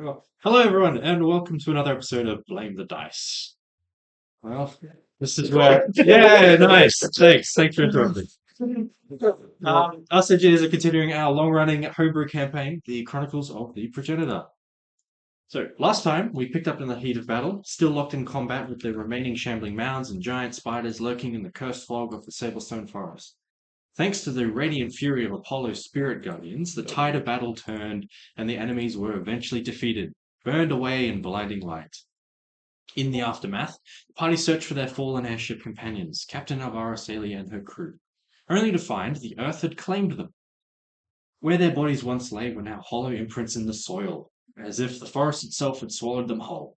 Well, hello, everyone, and welcome to another episode of Blame the Dice. Well, this is where. Yeah, nice. Thanks for interrupting. Us engineers are continuing our long-running homebrew campaign, the Chronicles of the Progenitor. So, last time we picked up in the heat of battle, still locked in combat with the remaining shambling mounds and giant spiders lurking in the cursed fog of the Sablestone Forest. Thanks to the radiant fury of Apollo's spirit guardians, the tide of battle turned, and the enemies were eventually defeated, burned away in blinding light. In the aftermath, the party searched for their fallen airship companions, Captain Alvaro Saley and her crew, only to find the Earth had claimed them. Where their bodies once lay were now hollow imprints in the soil, as if the forest itself had swallowed them whole.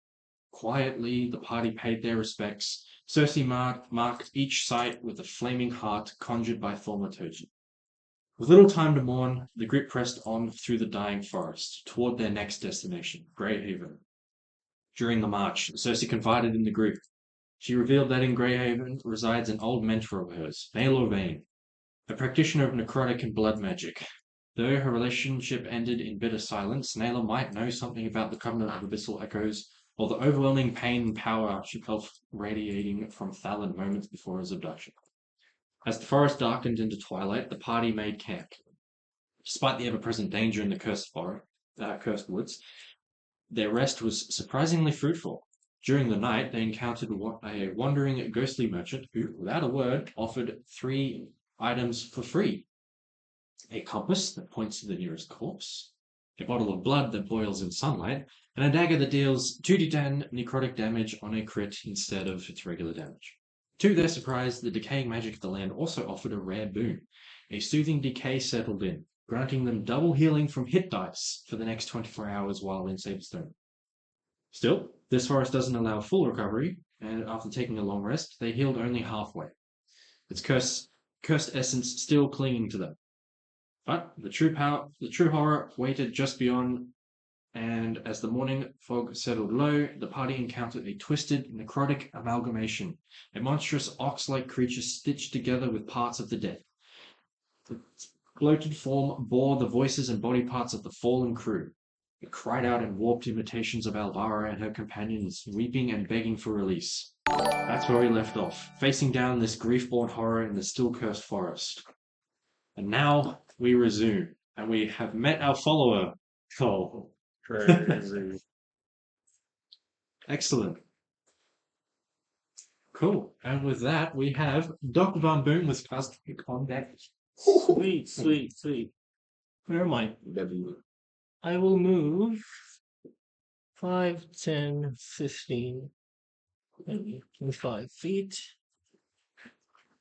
Quietly, the party paid their respects. Cersei marked each site with a flaming heart conjured by thaumaturgy. With little time to mourn, the group pressed on through the dying forest, toward their next destination, Greyhaven. During the march, Cersei confided in the group. She revealed that in Greyhaven resides an old mentor of hers, Baelor Vane, a practitioner of necrotic and blood magic. Though her relationship ended in bitter silence, Naylor might know something about the Covenant of Abyssal Echoes, or the overwhelming pain and power she felt radiating from Thalon moments before his abduction. As the forest darkened into twilight, the party made camp. Despite the ever-present danger in the cursed woods, their rest was surprisingly fruitful. During the night, they encountered a wandering ghostly merchant who, without a word, offered 3 items for free. A compass that points to the nearest corpse, a bottle of blood that boils in sunlight, and a dagger that deals 2d10 necrotic damage on a crit instead of its regular damage. To their surprise, the decaying magic of the land also offered a rare boon. A soothing decay settled in, granting them double healing from hit dice for the next 24 hours while in Sablestone. Still, this forest doesn't allow full recovery, and after taking a long rest, they healed only halfway, its cursed essence still clinging to them. But the true horror waited just beyond, and as the morning fog settled low, the party encountered a twisted, necrotic amalgamation, a monstrous ox-like creature stitched together with parts of the dead. The bloated form bore the voices and body parts of the fallen crew. It cried out in warped imitations of Alvara and her companions, weeping and begging for release. That's where we left off, facing down this grief-born horror in the still-cursed forest. And now we resume, and we have met our follower, Cole. Crazy. Excellent. Cool. And with that, we have Dr. Von Boom with Cosmic on deck. Sweet. Where am I? W. I will move 5, 10, 15, maybe 25 feet.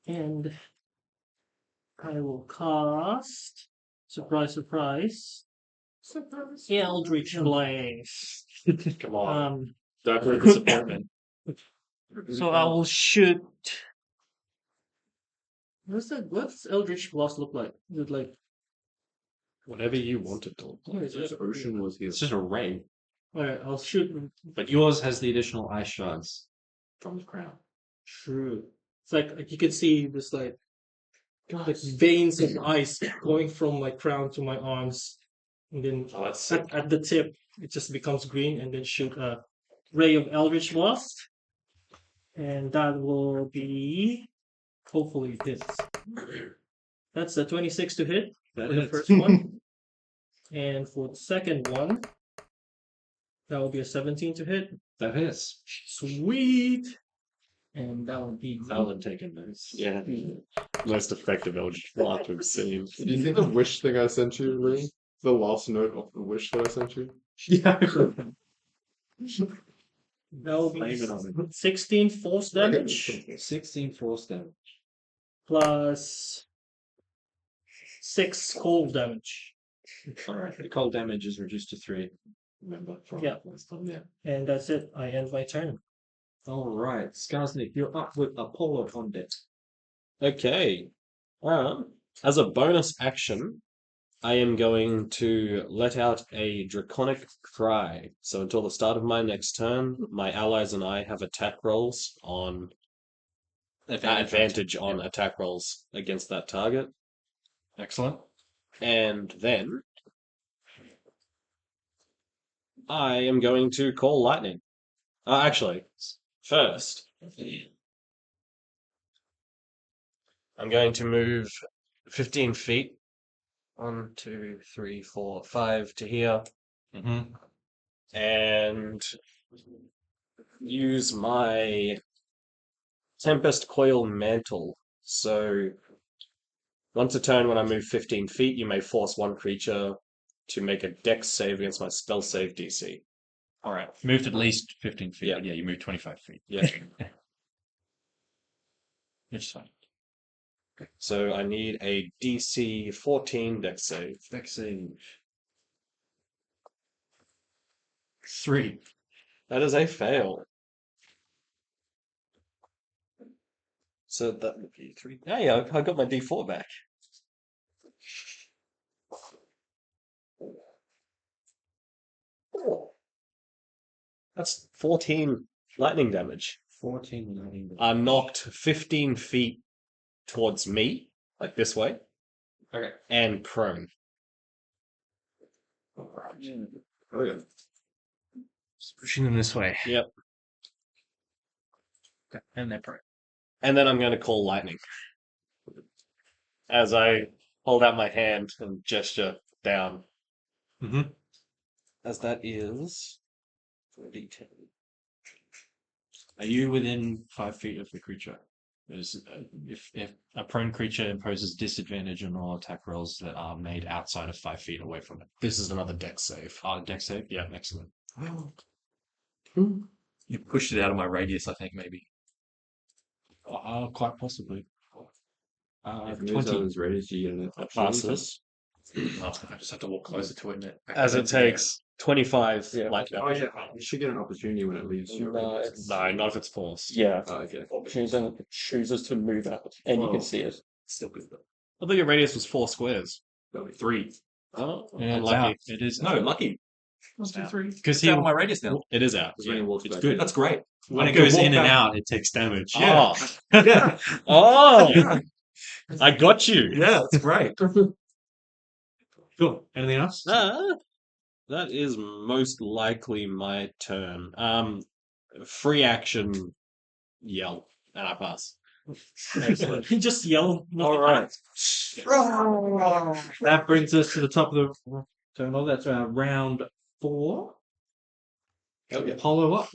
And I will cast surprise. Eldritch Blast. Come on. Don't hurt disappointment. So I will shoot. What's Eldritch Blast look like? Is it like Whatever you want it to. This ocean was here. It's just a ray. alright, I'll shoot But yours has the additional ice shards from the crown. true. It's like you can see this like veins of ice going from my crown to my arms. And then Oh, that's sick. at the tip it just becomes green and then shoot a ray of Eldritch Blast. And that will be hopefully it hits. That's a 26 to hit That for the hits. first one. And for the second one, that will be a 17 to hit. That hits. Sweet! And that will be Alan taking those. Yeah. Most effective Eldritch Blast we've seen. Did you see the wish thing I sent you, Lee? The last note of the wish that I sent you? Yeah. that will Blame be it on it. 16 force damage 16 force damage. plus 6 cold damage. Alright. The cold damage is reduced to 3. Remember from Yeah. last time, yeah. And that's it. I end my turn. Alright. Skarsnik, you're up with Apollo on deck. Okay. As a bonus action, I am going to let out a draconic cry. So until the start of my next turn, my allies and I have attack rolls on advantage on attack rolls against that target. Excellent. And then I am going to call lightning. Actually, first, I'm going to move 15 feet. 1, 2, 3, 4, 5 to here. Mm-hmm. And use my Tempest Coil Mantle. So once a turn when I move 15 feet, you may force one creature to make a dex save against my spell save DC. All right. Moved at least 15 feet. Yeah. But yeah, you moved 25 feet. Yeah. It's fine. So I need a DC 14 dex save. Dex save. 3. That is a fail. So that would be 3. Hey, I got my D4 back. That's 14 lightning damage. 14 lightning. I'm knocked 15 feet towards me, like this way, Okay. and prone. Okay. Just pushing them this way. Yep. Okay. And they're prone. And then I'm going to call lightning. As I hold out my hand and gesture down. Mm-hmm. As that is 4d10. Are you within 5 feet of the creature? If a prone creature imposes disadvantage on all attack rolls that are made outside of 5 feet away from it. This is another dex save. Oh, dex save? Yeah. Excellent. You pushed it out of my radius, I think, maybe. Quite possibly. If it moves out of 20. his radius, you get an opportunity. Passes. I just have to walk closer to it. As it takes 25 Yeah. light Oh damage. yeah, you should get an opportunity when it leaves your radius. No, not if it's forced. Yeah. Oh, okay. Chooses to move out, and you can see it. Still good though. I thought your radius was 4 squares. 3. Oh, Yeah, it's unlucky. out. It is. No, lucky. Let's do 3. It's Because out of my radius now. It is out. Because when he walks It's back, good. That's great. When I it can goes walk in and back- out, it takes damage. Oh, Yeah. oh, I got you. Yeah, that's great. Cool. Anything else? That is most likely my turn. Free action, yell, and I pass. Excellent. He just yelled. All right. That brings us to the top of the turn. That's round 4. Oh, yeah. Apollo up.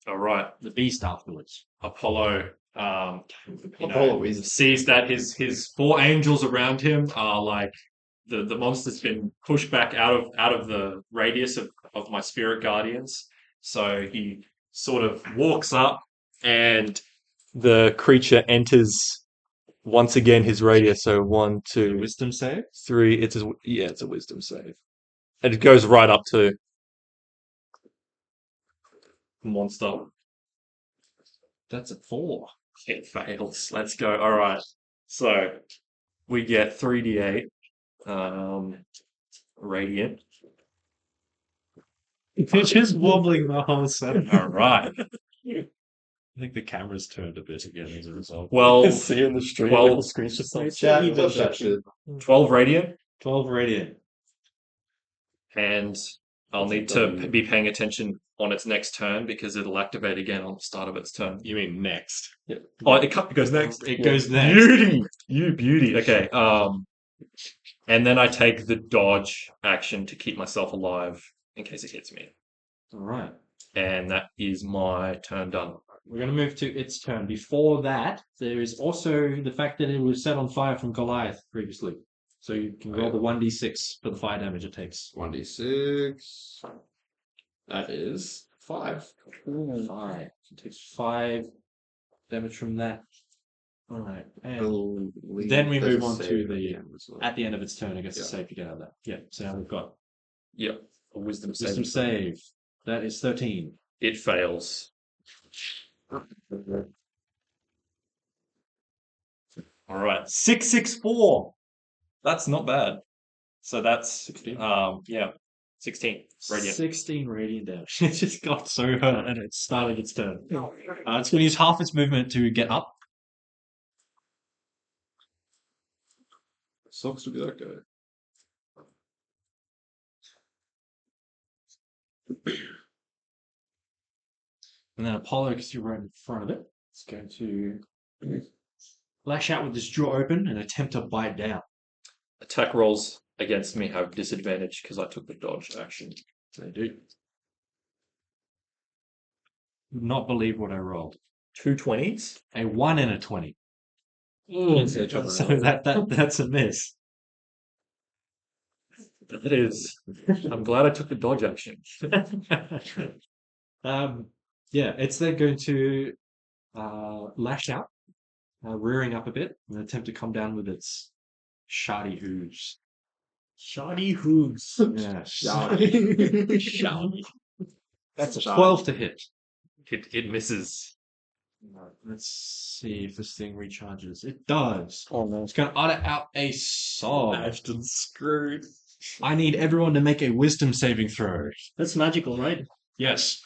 All right. The beast afterwards. Apollo, Apollo is sees that his 4 angels around him are like the monster's been pushed back out of the radius of my spirit guardians. So he sort of walks up and the creature enters once again his radius. So 1, 2, Wisdom save? 3. It's a wisdom save. And it goes right up to monster. That's a 4. It fails. Let's go. All right. So we get 3d8 radiant. It's just wobbling the whole set. All right. I think the camera's turned a bit again as a result. Well, See in the stream. 12 The screen's just like chat. even Love that better. shit. 12 radiant. 12 radiant. And I'll need to be paying attention on its next turn because it'll activate again on the start of its turn. You mean next? Oh, it goes next. It Yeah. goes next. Beauty, you beauty. Okay. And then I take the dodge action to keep myself alive in case it hits me. All right. And that is my turn done. We're going to move to its turn. Before that, there is also the fact that it was set on fire from Goliath previously. So you can roll the 1d6 for the fire damage it takes. 1d6. That is 5. 5. It takes 5 damage from that. All right. And then we move on to the at the end of its turn, I guess, Yeah. to save to get out of that. Yeah. So now we've got a wisdom save. wisdom save. That is 13. It fails. All right. 664. That's not bad. So that's 16. 16 radiant damage. It just got so hurt and it's starting its turn. It's going to use half its movement to get up. Sucks to be that guy. And then Apollo, because you're right in front of it, is going to lash out with his jaw open and attempt to bite down. Attack rolls against me have disadvantage because I took the dodge action. They do. Would not believe what I rolled. 2 20s. A 1 and a 20. Cancel each other So out. that's a miss. That is. I'm glad I took the dodge action. Yeah, it's then going to lash out, rearing up a bit, and attempt to come down with its shardy hooves. Shoddy hooves. Yes. Shoddy. That's a 12 to hit. It misses. Let's see if this thing recharges. It does. Oh no. It's going to utter out a sob. Ashton's screwed. I need everyone to make a wisdom saving throw. That's magical, right? Yes.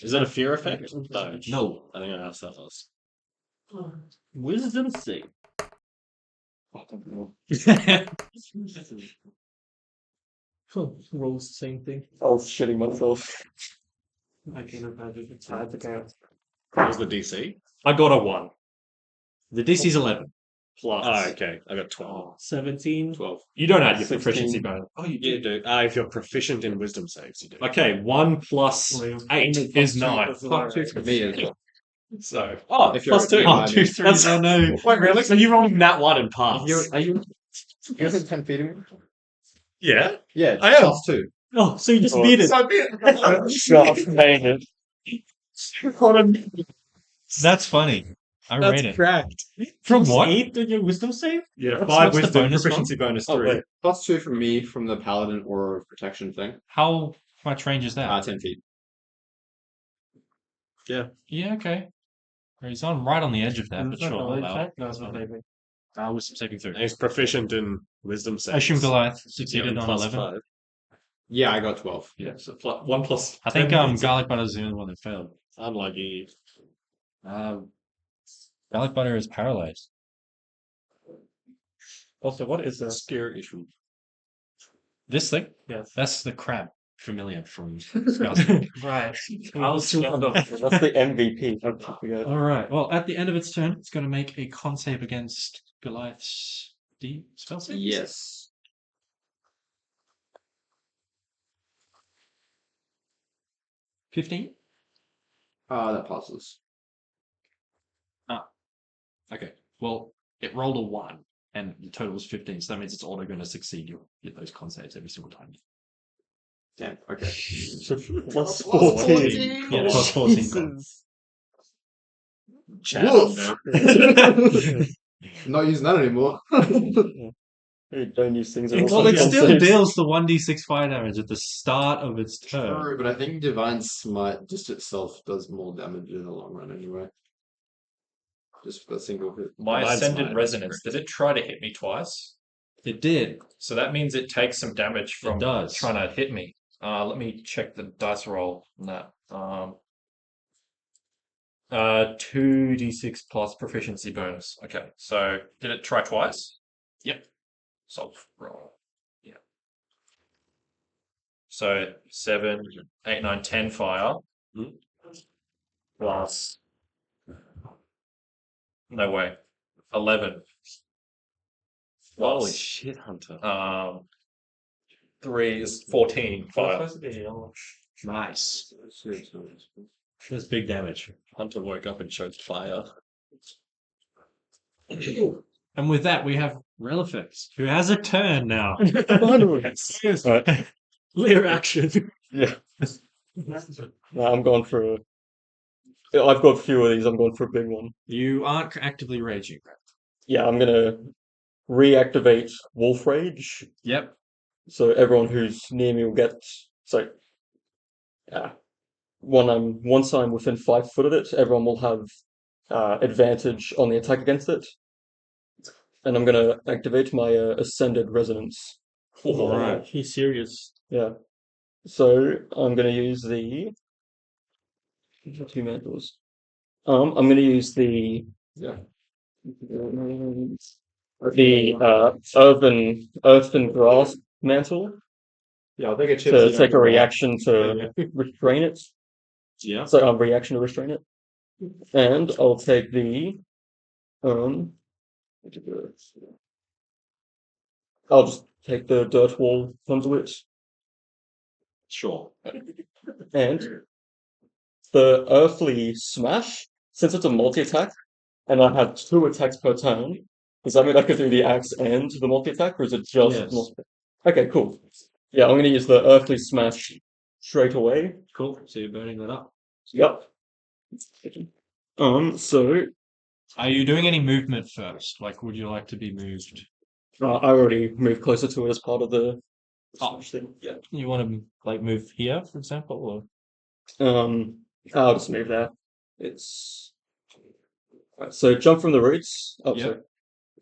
Is that a fear effect? No. No. I think I asked that last. Wisdom save. Rolls the same thing. I was shitting myself. I can imagine it's hard to count. What was the DC? I got a 1 The DC's 11. plus. Oh, okay. I got 12. 17. 12. You don't add your 16. proficiency bonus. Oh, you You do. If you're proficient in wisdom saves, you do. Okay, 1 plus 8 is 9. Plus 2 For me, it's So, oh, If you're plus 2. okay, Oh, 2 threes, oh no. Wait, really? So you rolled that 1 and pass? Are you within 10 feet of me? Yeah. Yeah, I am. plus 2. Oh, so you just beat it. So be it. That's funny. I rate it. cracked. From Plus what? 8 on your wisdom save? Yeah, What's 5 the wisdom, bonus proficiency bonus Oh, 3. wait. Plus 2 from me from the paladin aura of protection thing. How much range is that? 10 feet. Yeah, okay. He's on right on the edge of that, but sure. I'll allow it. No, it's not saving. Wisdom saving throw. And he's proficient in wisdom saves. I assume Goliath Yeah, succeeded on plus 11. 5. Yeah, I got 12. Yeah, so 1 plus. I think 10 Garlic Butter's the only one that failed. Unlucky. Garlic Butter is paralyzed. Also, what is that? Scary issue. This thing? Yes. That's the crab familiar from Scout. Right. I was too That's the MVP. Don't forget. All right. Well, at the end of its turn, it's going to make a con save against Goliath's spell save. Yes. 15? That passes. Okay. Well, it rolled a 1, and the total was 15, so that means it's auto going to succeed. You'll get those con saves every single time. Damn, okay. Plus 14. Yeah, plus 14. Woof. Not using that anymore. Don't use things. Well, it still deals the 1d6 fire damage at the start of its turn. True, but I think Divine Smite just itself does more damage in the long run anyway. Just for a single hit. My Mine's Ascended mine, Resonance, did it try to hit me twice? It did. So that means it takes some damage from It does. trying to hit me. Let me check the dice roll on that. 2d6 plus proficiency bonus. Okay, so did it try twice? Yep. Solve roll. Yeah. So 7, 8, 9, 10 fire. Plus. No way. 11. Holy Plus, shit, Hunter. 3 is 14 fire. Nice. That's big damage. Hunter woke up and showed fire. And with that, we have Relifix, who has a turn now. Layer action. Yeah. No, I'm going for a... I've got a few of these. I'm going for a big one. You aren't actively raging. Yeah, I'm going to reactivate Wolf Rage. Yep. So everyone who's near me will get... So, yeah. Once I'm within 5 foot of it, everyone will have advantage on the attack against it. And I'm going to activate my Ascended Resonance. Alright. He's serious. Yeah. So I'm going to use the... Two mantles. I'm going to use the... The Earthen Grass Mantle. Yeah, I'll take a chip. to take a reaction to restrain it. Yeah. So reaction to restrain it. And I'll take the I'll just take the dirt wall conduit. Sure. And the earthly smash, since it's a multi-attack, and I have 2 attacks per turn, does that mean I can do the axe and the multi-attack, or is it just Yes. multi-attack? Okay, cool. Yeah, I'm gonna use the earthly smash straight away. Cool. So you're burning that up. Yep. So Are you doing any movement first? Like, would you like to be moved? I already moved closer to it as part of the Oh. smash thing. Yeah. You want to like move here, for example, or I'll just move there. It's right, so jump from the roots. Oh, Yep. sorry.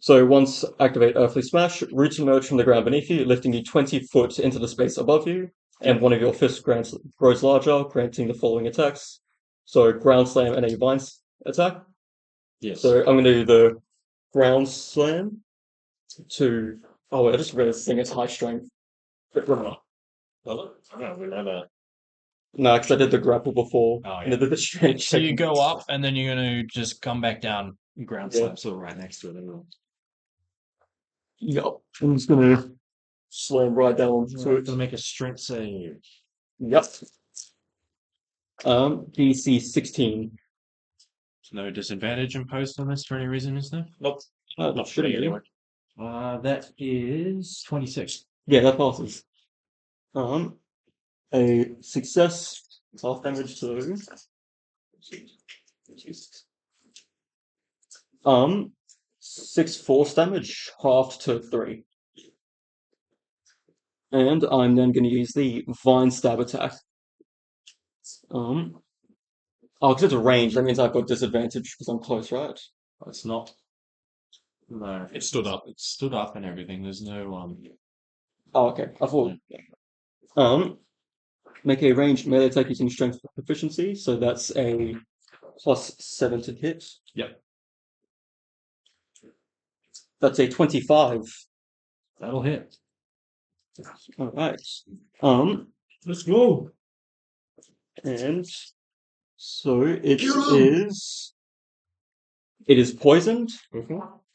So once activate Earthly Smash, roots emerge from the ground beneath you, lifting you 20 foot into the space above you, and one of your fists grows larger, granting the following attacks. So ground slam and a vine attack. Yes. So I'm going to do the ground slam to. Oh, wait, I just realized this thing is high strength. Well, we never. No, because I did the grapple before. Oh, And I did the strength. so you go up and then you're going to just come back down, ground Yeah. slam, so right next to it. Yep. I'm just going to slam right down So to it's it. going to make a strength save. Yep. DC 16. No disadvantage imposed on this for any reason, is there? Nope. Not sure anyway. That is 26. Yeah, that passes. A success, half damage to. Um, 6 force damage, halved to 3. And I'm then going to use the vine stab attack. Oh, because it's a range, that means I've got disadvantage because I'm close, right? It's not. No, It stood up. it's stood up and everything. There's no Oh, okay. I thought. Make a ranged melee attack using strength proficiency, so that's a +7 to hit. Yep. That's a 25. That'll hit. All right. Let's go. And so it is poisoned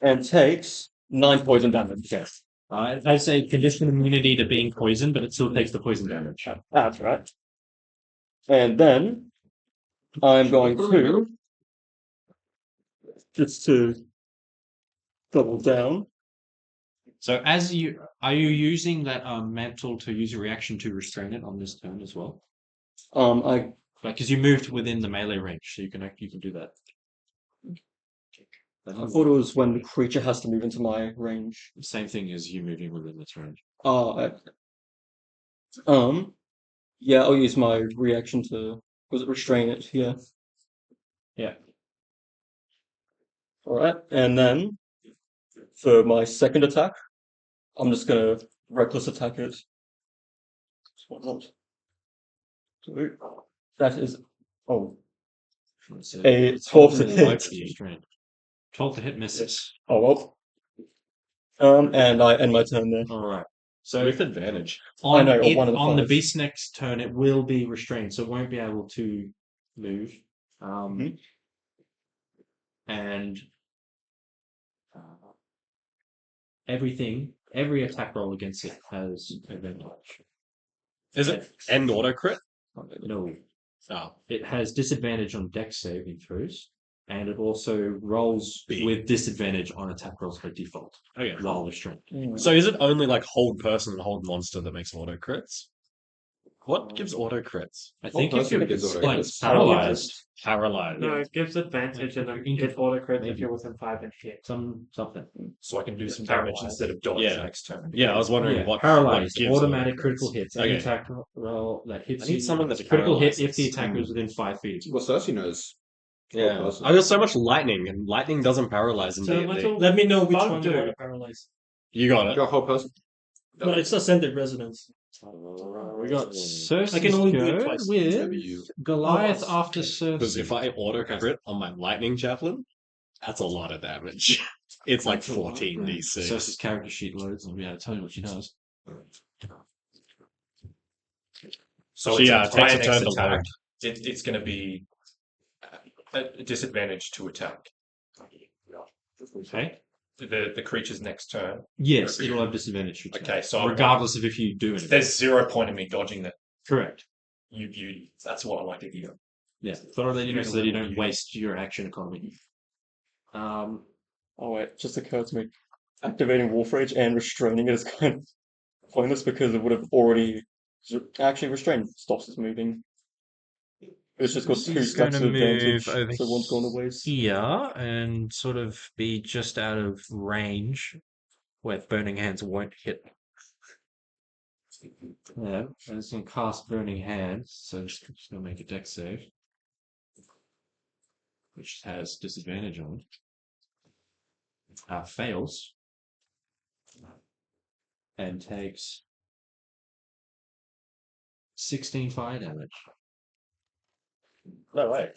and takes 9 poison damage. Yes. I say conditional immunity to being poisoned, but it still takes the poison damage. That's right. And then I'm going to just to double down. So are you using that mantle to use your reaction to restrain it on this turn as well? I Because you moved within the melee range, so you can do that. thought it was when the creature has to move into my range. Same thing as you moving within this range. Yeah, I'll use my reaction to restrain it? Yeah. Yeah. All right, and then for my second attack, I'm just gonna reckless attack it. Why not? So that is a 12 to hit. 12 to hit misses. Oh well. And I end my turn there. All right. So With advantage. on, know, it, one of the on the fives. beast's next turn, it will be restrained, so it won't be able to move. And every attack roll against it has advantage. Is it end auto crit? No, Oh. it has disadvantage on dex saving throws, and it also rolls B. with disadvantage on attack rolls by default Okay. while restrained. So is it only like hold person and hold monster that makes auto crits? What gives auto crits? I think Well, if you're person gives auto like crits. paralyzed, Paralyzed. No, it gives advantage and then it auto crit if you're within 5 and hit. something. So I can do some damage Paralyzed. instead of dodge Yeah. next turn. Yeah, I was wondering Yeah, what paralyzed, gives automatic auto critical crits. hits. Any Okay. attack roll that hits I need you. someone that's critical hit if paralyzed. the attacker is within 5 feet. Well, Cersei knows. Yeah. person. I got so much lightning, and lightning doesn't paralyze in So D&D. let me know which Bug one you do. want to paralyze. You got it. Your whole person. No, it's ascended resonance. We got Cersei's I can only do it go twice. with you. Goliath Oh, after Because Cersei. if I auto crit on my lightning javelin, that's a lot of damage. It's like 14 Cersei's d6. character sheet loads, and we had to tell you what she does. So She it's takes a a turn next to attack. load. It's going to be a disadvantage to attack. Okay. The creature's next turn. Yes, it'll have disadvantage. Okay, so regardless of if you do anything. there's 0 point in me dodging that. Correct. You. That's what I like to hear. Yeah. Throw that in so that you don't waste your action economy. Oh wait, just occurred to me. Activating Wolf Rage and restraining it is kind of pointless because it would have already actually restrained stops it moving. It's just got two He's stacks gonna of advantage, move over so one's gone to waste. here and sort of be just out of range where Burning Hands won't hit. Yeah, and it's gonna cast Burning Hands, so it's just gonna make a dex save, which has disadvantage on it. Fails and takes 16 fire damage. No way.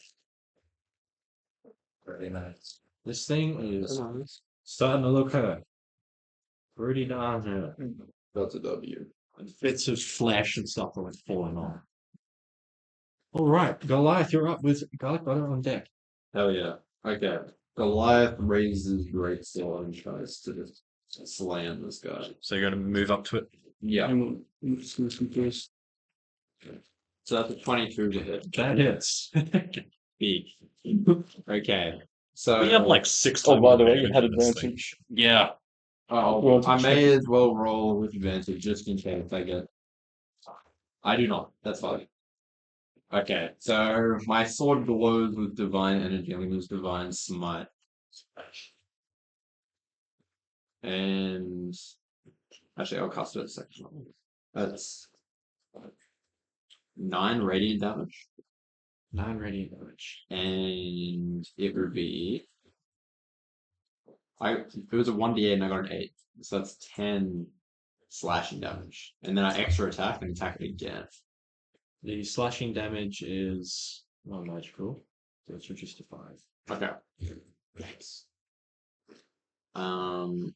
Very nice. This thing is starting to look hurt. Pretty darn hurt. That's a W. And bits of flesh and stuff are like falling off. Alright, Goliath, you're up with garlic butter on deck. Hell yeah. Okay. Goliath raises great sword and tries to just slam this guy. So you're gonna move up to it. Yeah. So that's a 22 to hit. That hits. Big. Okay. So We have like 6 Oh, times by the way, you advantage had on this thing. advantage. Yeah. oh, I may as well roll with advantage just in case I get. I do not. That's fine. Okay, so my sword glows with divine energy. I'm gonna use divine smite. And actually, I'll cast it at second level. That's 9 radiant damage, 9 radiant damage. and it would be. It was a 1d8 and I got an 8, so that's 10 slashing damage, and then I extra attack and attack it again. The slashing damage is non magical, so it's reduced to 5. Okay. Thanks. And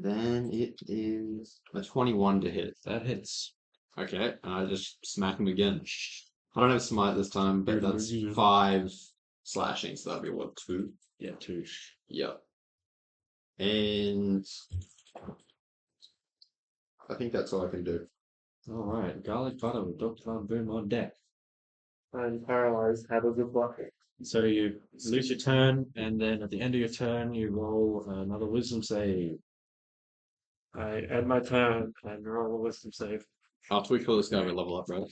then it is a 21 to hit. That hits. Okay, and I just smack him again. I don't have smite this time, but that's Yeah. 5 slashing, so that'd be what, 2? Yeah, 2. Yep. And I think that's all I can do. Alright, garlic butter with Dr. Van Boom on deck. I'm paralyzed. How does it block it? So you lose your turn, and then at the end of your turn, you roll another wisdom save. I end my turn and roll a wisdom save. After we kill this guy, we level up, right?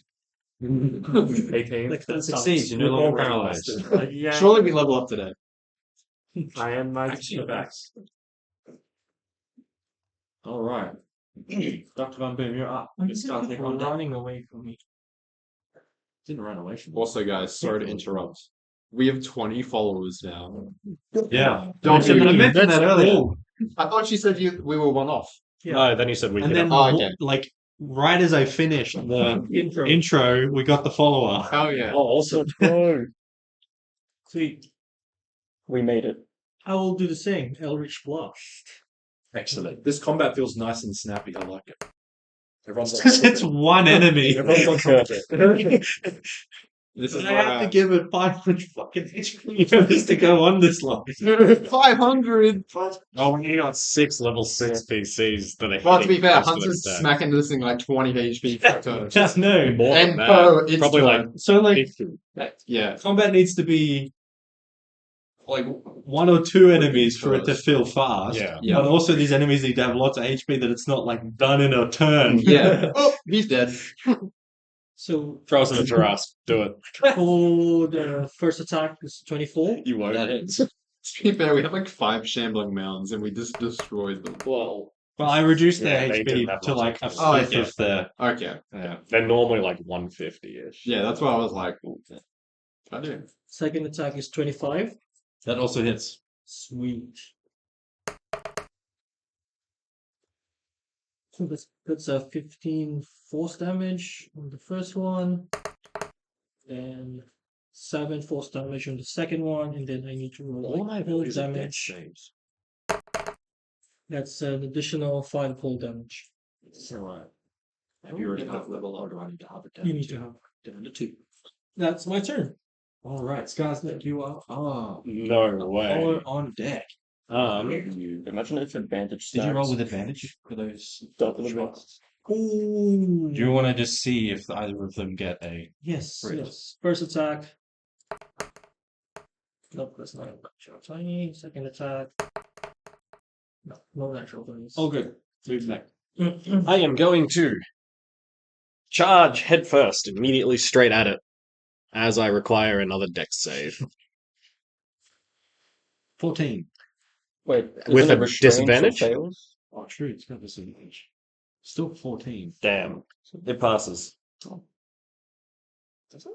18. That succeeds, you're no longer paralyzed. Yeah. Surely we level up today. I end my Actually, Alright. Dr. Van Boom, you're up. You start taking on deck. running away from me. Didn't run away from you. Also, guys, sorry to interrupt. We have 20 followers now. Yeah. Don't I you- mentioned that earlier. I thought she said we were one off. No, then he said we And could then, have. Oh, okay. like, right as I finished the intro, we got the follower. Oh yeah. Oh, also, No, Sweet. we made it. I will do the same. Eldritch Blast. Excellent. This combat feels nice and snappy. I like it. Everyone's Because it's one enemy. Everyone's on top of it. This is I where have to give it 500 fucking HP for this to go on this long. 500. Oh, we got 6 level 6 PCs that are Well, to be hitting fair, close to Hunter's their stat. smacking this thing like 20 HP per turn. Just no. More than And that. Poe, it's Probably like turn. So, like, 50. Yeah. combat needs to be like 1 or 2 enemies for it to feel fast. Yeah. Yeah. But also, these enemies need to have lots of HP that it's not like done in a turn. Yeah. Oh, he's dead. So Throw us in a giraffe. Do it. for the first attack is 24. You won't. That hits. To be fair, we have like 5 shambling mounds and we just destroyed them. Well, Well, I reduced Yeah, their they didn't have HP to much like a HP. Oh, fifth okay. of their. Okay. Yeah. They're normally like 150-ish. Yeah, that's why I was like, I do. second attack is 25. That also hits. Sweet. So that's a 15 force damage on the first one, then 7 force damage on the second one, and then I need to roll All my cold abilities are death damage. saves. That's an additional 5 cold damage. Alright. Have you already half level, or do I need to half it down? You need to have. Down to 2. That's my turn. All right, Skarsnet, you are No way. on deck. Imagine if advantage Did you roll with stacks. advantage for those Start with shots? Ooh. Do you want to just see if either of them get a? Yes, Crit. yes. First attack. Nope, that's not natural 20. Second attack. No natural 20s. Oh, good. Move back. I am going to charge headfirst, immediately straight at it, as I require another dex save. 14. Wait, With isn't it a restrained, so disadvantage? fails? Oh, true. It's got disadvantage. Still 14. Damn. It passes. I think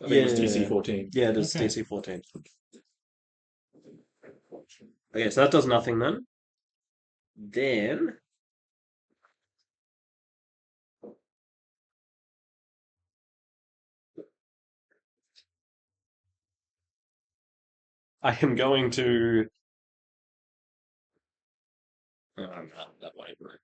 it was Yeah. DC 14. Yeah, it is Okay. DC 14. Okay, so that does nothing then. Then I am going to. Oh, no, that won't work.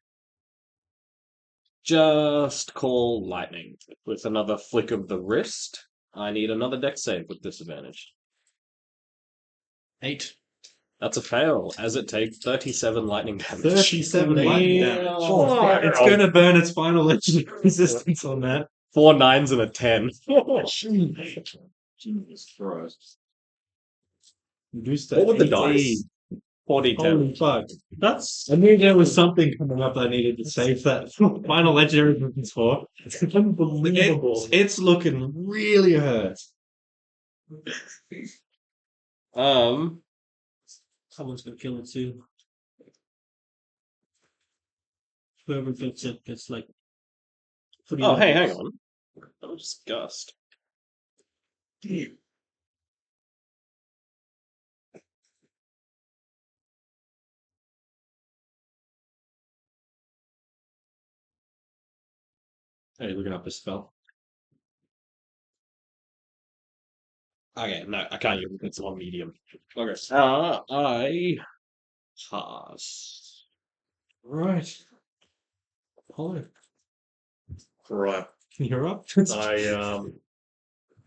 Just call lightning with another flick of the wrist. I need another dex save with disadvantage. 8. That's a fail, as it takes 37 lightning damage. 37 lightning damage. Oh, It's going to burn its final legendary resistance on that. 4 9s and a 10. Jesus Christ. Reduce What would the 18. dice? 40 10. Holy fuck. That's I knew there was something coming up I needed to save that final legendary resistance for. unbelievable. It's looking really hurt. Someone's gonna kill it soon. Whoever gets it gets like. Oh, hey, hang on. That was just gust. Hey, looking up a spell. Okay, no, I can't use it. It's on medium. Okay. I pass. Right. Hello. Right. You're up.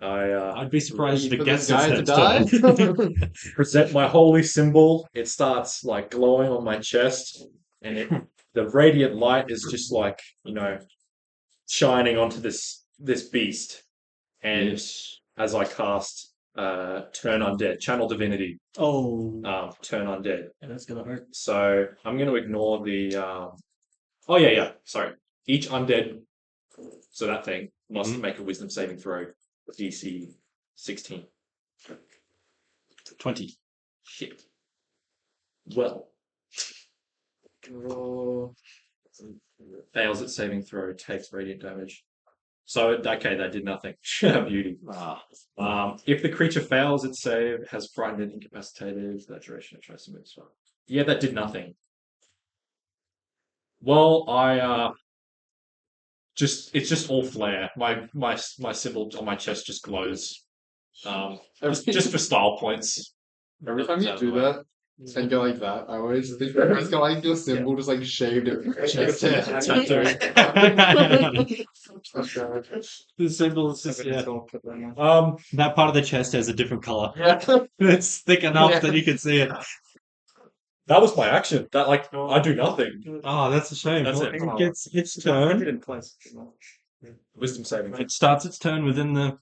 I I'd be surprised if For it gets this guy its to next turn. die? present my holy symbol. It starts like glowing on my chest, and the radiant light is just like shining onto this beast. And as I cast Turn Undead, Channel Divinity, Oh, Turn Undead. and that's gonna hurt. So I'm going to ignore the. Oh yeah. Sorry. Each undead, so that thing must make a Wisdom saving throw, DC 16. 20. Shit. Well. Fails at saving throw, takes radiant damage. So okay, that did nothing. Beauty. If the creature fails its save, has frightened and incapacitated for that duration, it tries to move as well. Yeah, that did nothing. Well, it's just all flare. My symbol on my chest just glows. Just for style points. Every time you do that and go like that, I always think it's got like your symbol just like shaved it. The symbol is just, yeah. Um, That part of the chest has a different color. Yeah. It's thick enough that you can see it. that was my action. That I do nothing. Oh, that's a shame. That's Well, it. it gets its turn. Wisdom saving. It starts its turn within the.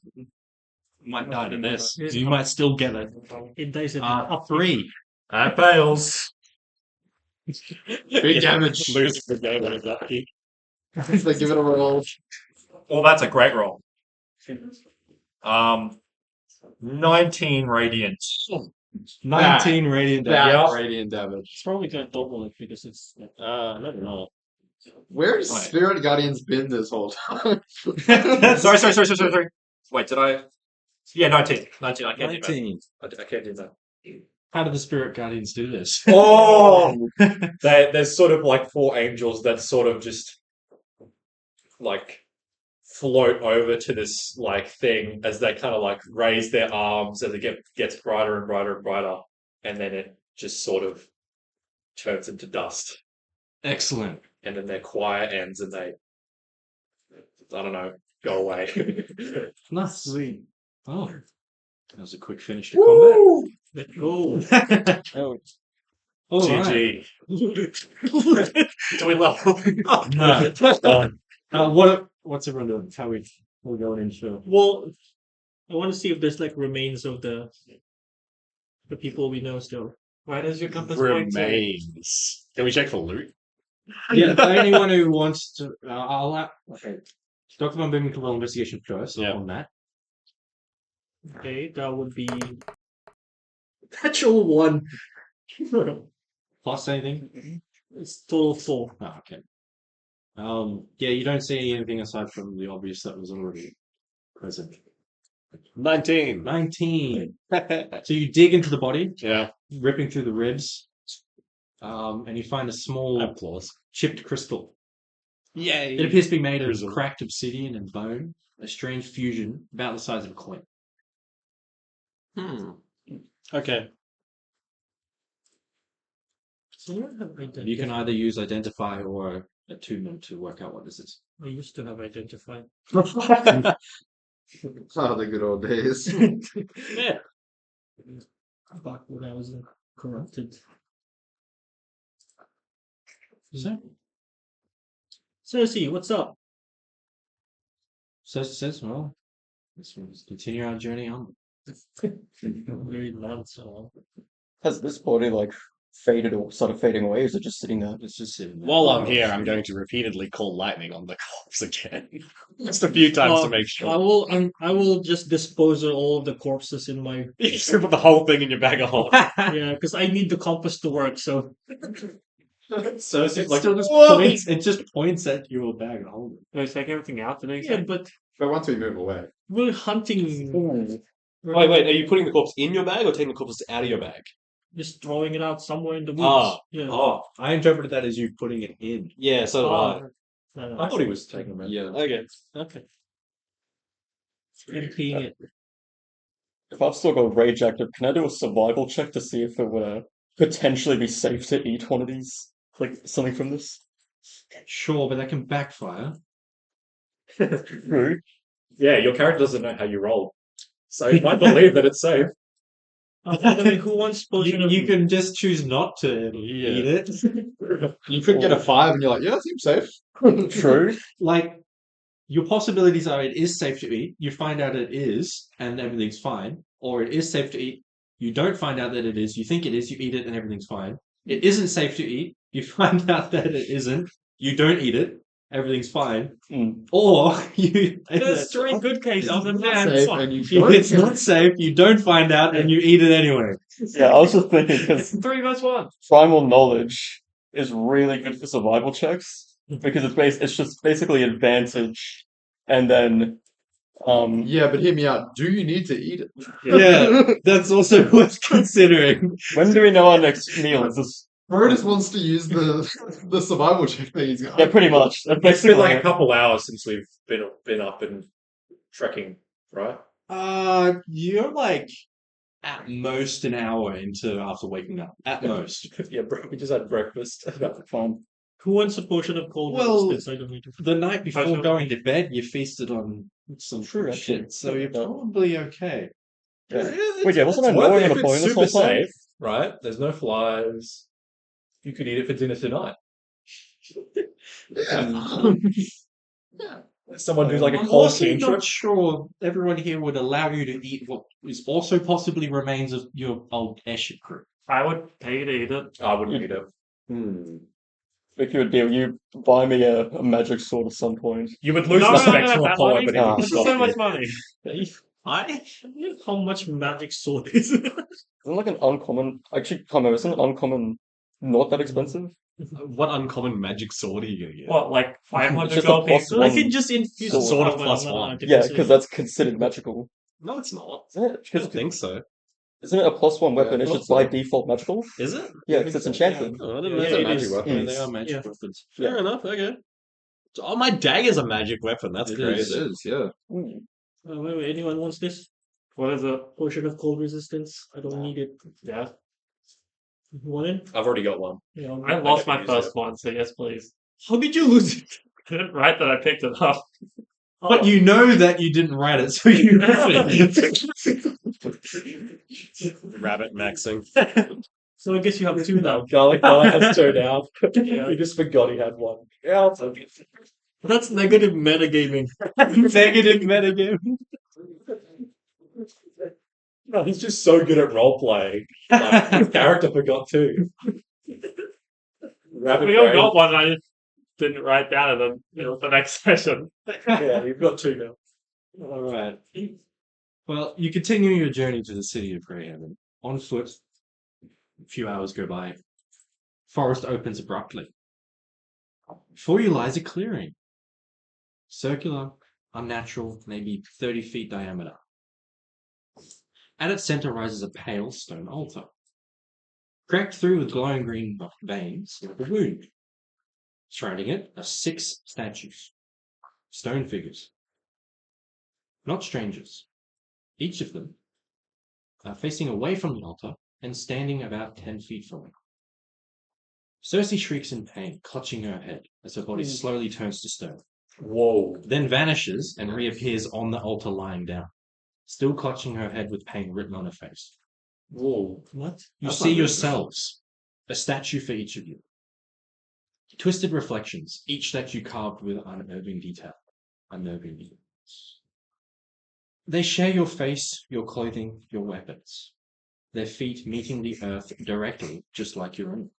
Might die to this. So you might still get it. It dies at 3. That fails. Big damage. Lose the game when it's lucky. They give it a roll. Well, that's a great roll. 19 radiant. 19 radiant damage. That Yeah. radiant damage. It's probably gonna double it because it's. No. Where's Wait. Spirit Guardian's been this whole time? Sorry. Wait, did I? Yeah, 19. 19. I can't do 19. that. I can't do that. How do the spirit guardians do this? Oh! There's sort of like 4 angels that sort of just like float over to this like thing as they kind of like raise their arms as it gets brighter and brighter and brighter, and then it just sort of turns into dust, Excellent. and then their choir ends and they I don't know, go away. Nice. Sweet. Oh, that was a quick finish to combat. Let's go. Oh, All right. GG. Do we level? No. What's everyone doing? How we going into? Well, I want to see if there's like remains of the people we know still. Why does your compass point say? Remains. Can we check for loot? Yeah, anyone who wants to, okay. Dr. Von Booming can roll investigation first on that. Okay, that would be natural 1. Plus anything? It's total 4. Oh, okay. Yeah, you don't see anything aside from the obvious that was already present. 19. 19. So you dig into the body, Yeah. ripping through the ribs, and you find a small Applause. chipped crystal. Yay. It appears to be made of Crystal. cracked obsidian and bone, a strange fusion about the size of a coin. Okay. So you have identify. You can either use identify or attunement to work out what this is. I used to have identify. Oh, the good old days. Yeah. Back when I was corrupted. Cersei, what's up? So says, well, let's continue our journey on. Very long so. has this body like faded or started fading away? Or is it just sitting there? It's just sitting there. While I'm here, I'm going to repeatedly call lightning on the corpse again. Just a few times to make sure. I will just dispose of all of the corpses in my You just put the whole thing in your bag of holding. yeah, because I need the compass to work. So So it's like, still just whoa! points. It just points at your bag and hold it. Do I take everything out the next yeah, but But once we move away, we're hunting. Wait, are you putting the corpse in your bag or taking the corpse out of your bag? Just throwing it out somewhere in the woods. Ah. Yeah. Oh, I interpreted that as you putting it in. Yeah, so did I. No, I thought he was taking them out. yeah. Okay. Okay. Emptying it. If I've still got rage active, can I do a survival check to see if it would potentially be safe to eat one of these? Like something from this? Sure, but that can backfire. True. Yeah, your character doesn't know how you roll. So he might believe that it's safe. By the way, who wants potion of You can just choose not to eat it. You could get a 5 and you're like, yeah, that seems safe. True. Like, your possibilities are it is safe to eat, you find out it is, and everything's fine. Or it is safe to eat, you don't find out that it is, you think it is, you eat it, and everything's fine. It isn't safe to eat, you find out that it isn't, you don't eat it, everything's fine. Mm. Or you. There's 3 good cases. It's And not man, safe fuck. and you If don't it's not safe, you don't find out, and you eat it anyway. Yeah, I was just thinking because 3 versus 1. primal knowledge is really good for survival checks because it's just basically advantage, and then Yeah, but hear me out. Do you need to eat it? Yeah, that's also worth considering. when do we know our next meal? Is this? Brodus wants to use the survival check that he's got. Yeah, pretty much. That's It's been basically like a couple hours since we've been up and trekking, right? You're like at most an hour into after waking up. At most. Yeah, bro, we just had breakfast. fun. Who wants a potion of cold Well, resistance? I don't need to. The night before Potion. going to bed, you feasted on some True, actually. shit, so you're probably okay. Yeah. Wait, yeah, wasn't I knowing on a point this whole super time? safe, right? There's no flies. You could eat it for dinner tonight. Someone do like a I'm cold also cantrip. not sure everyone here would allow you to eat what is also possibly remains of your old airship crew. I would pay to eat it. I wouldn't eat it. Make you a deal. You buy me a magic sword at some point. You would lose No, respect no, to no, a poet, money. but he Ah, would This is stop so you. much money. I? How much magic sword is it? Isn't like an uncommon? Actually, can't remember. Isn't an uncommon not that expensive? What uncommon magic sword are you gonna get? What, like 500 Just a gold plus pieces? I one can just infuse sword. Sword of Oh, plus no, one. Yeah, because that's considered magical. No, it's not. Isn't it? I don't think so. Isn't it a +1 weapon? Yeah, it's just plus by one. default magical. Is it? Yeah, because it's enchanted. Oh, I didn't Yeah, know It's a it that. magic is. weapon. Yeah, they are magic Yeah. weapons. Fair enough. Okay. Oh, my dagger's a magic weapon. That's It crazy. is. It is, yeah. Wait, anyone wants this? What is a potion of cold resistance? I don't need it. Yeah, You want it? I've already got one. Yeah, I lost my first one, so yes, please. How did you lose it? Right that I picked it up. But you know that you didn't write it, so you Rabbit maxing. So I guess you have two now. Garlic has two now. He just forgot he had one. Yeah, I'll take it. That's negative metagaming. negative metagame. No, he's just so good at role playing. Like, his character forgot too. Rabbit We all brain. got one. I just didn't write down at the next session. Yeah, you've got two now. All right. Well, you continue your journey to the city of Greyhaven on foot. A few hours go by. Forest opens abruptly. Before you lies a clearing. Circular, unnatural, maybe 30 feet diameter. At its center rises a pale stone altar. Cracked through with glowing green veins, like a wound. Surrounding it are 6 statues. Stone figures. Not strangers. Each of them are facing away from the altar and standing about 10 feet from it. Cersei shrieks in pain, clutching her head as her body slowly turns to stone. Whoa. Then vanishes and reappears on the altar lying down, still clutching her head with pain written on her face. Whoa. What? You That's see not yourselves, a statue for each of you. Twisted reflections, each statue carved with unnerving detail. Unnerving details. They share your face, your clothing, your weapons. Their feet meeting the earth directly, just like your own.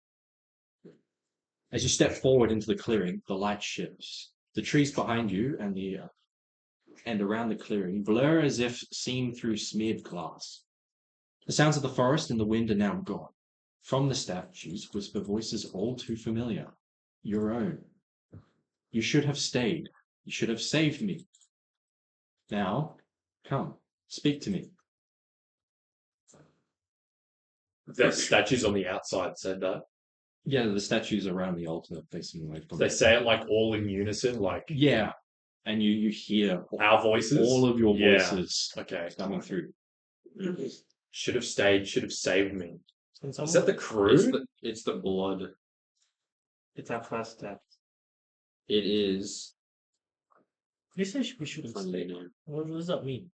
As you step forward into the clearing, the light shifts. The trees behind you and around the clearing blur as if seen through smeared glass. The sounds of the forest and the wind are now gone. From the statues whisper voices all too familiar. Your own. You should have stayed. You should have saved me. Now, come, speak to me. The statues on the outside said that. Yeah, the statues around the altar facing away from They say it like all in unison, like Yeah, and you hear our voices. all of your Yeah. voices Okay. coming through. Should have stayed, should have saved me. Can Is someone- that the crew? It's the blood. It's our first step. It is. They say we should have stayed. What does that mean?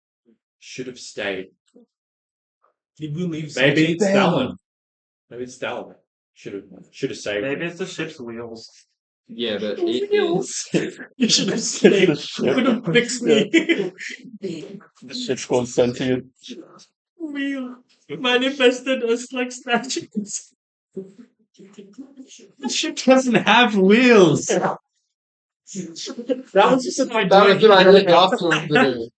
Should have stayed. Did we leave? Maybe it's Cersei? Stalin. Maybe it's Stalin. Should have saved Maybe me. it's the ship's wheels. Yeah, but it is. You should have stayed. You could have fixed me. The ship's gone sentient. We manifested us like statues. The ship doesn't have wheels. That was just an That was what I did ask them to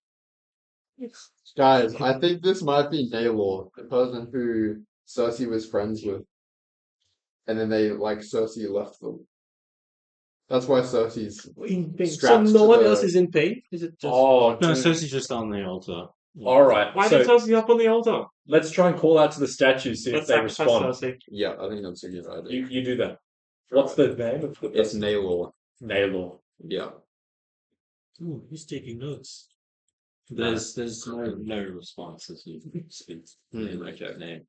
do. Guys, I think this might be Naylor, the person who Cersei was friends with. And then Cersei left them. That's why Cersei's In pain. So Strapped no to one the- else is in pain? Is it just... Oh, No, dude. Cersei's just on the altar. All right. Why So did Cersei up on the altar? let's try and call out to the statues, see if Let's they sacrifice respond. Cersei. Yeah, I think that's a good idea. You do that. What's the name of the It's Naylor. Naylor. Yeah. Ooh, he's taking notes. There's no response as you speak. Okay, name.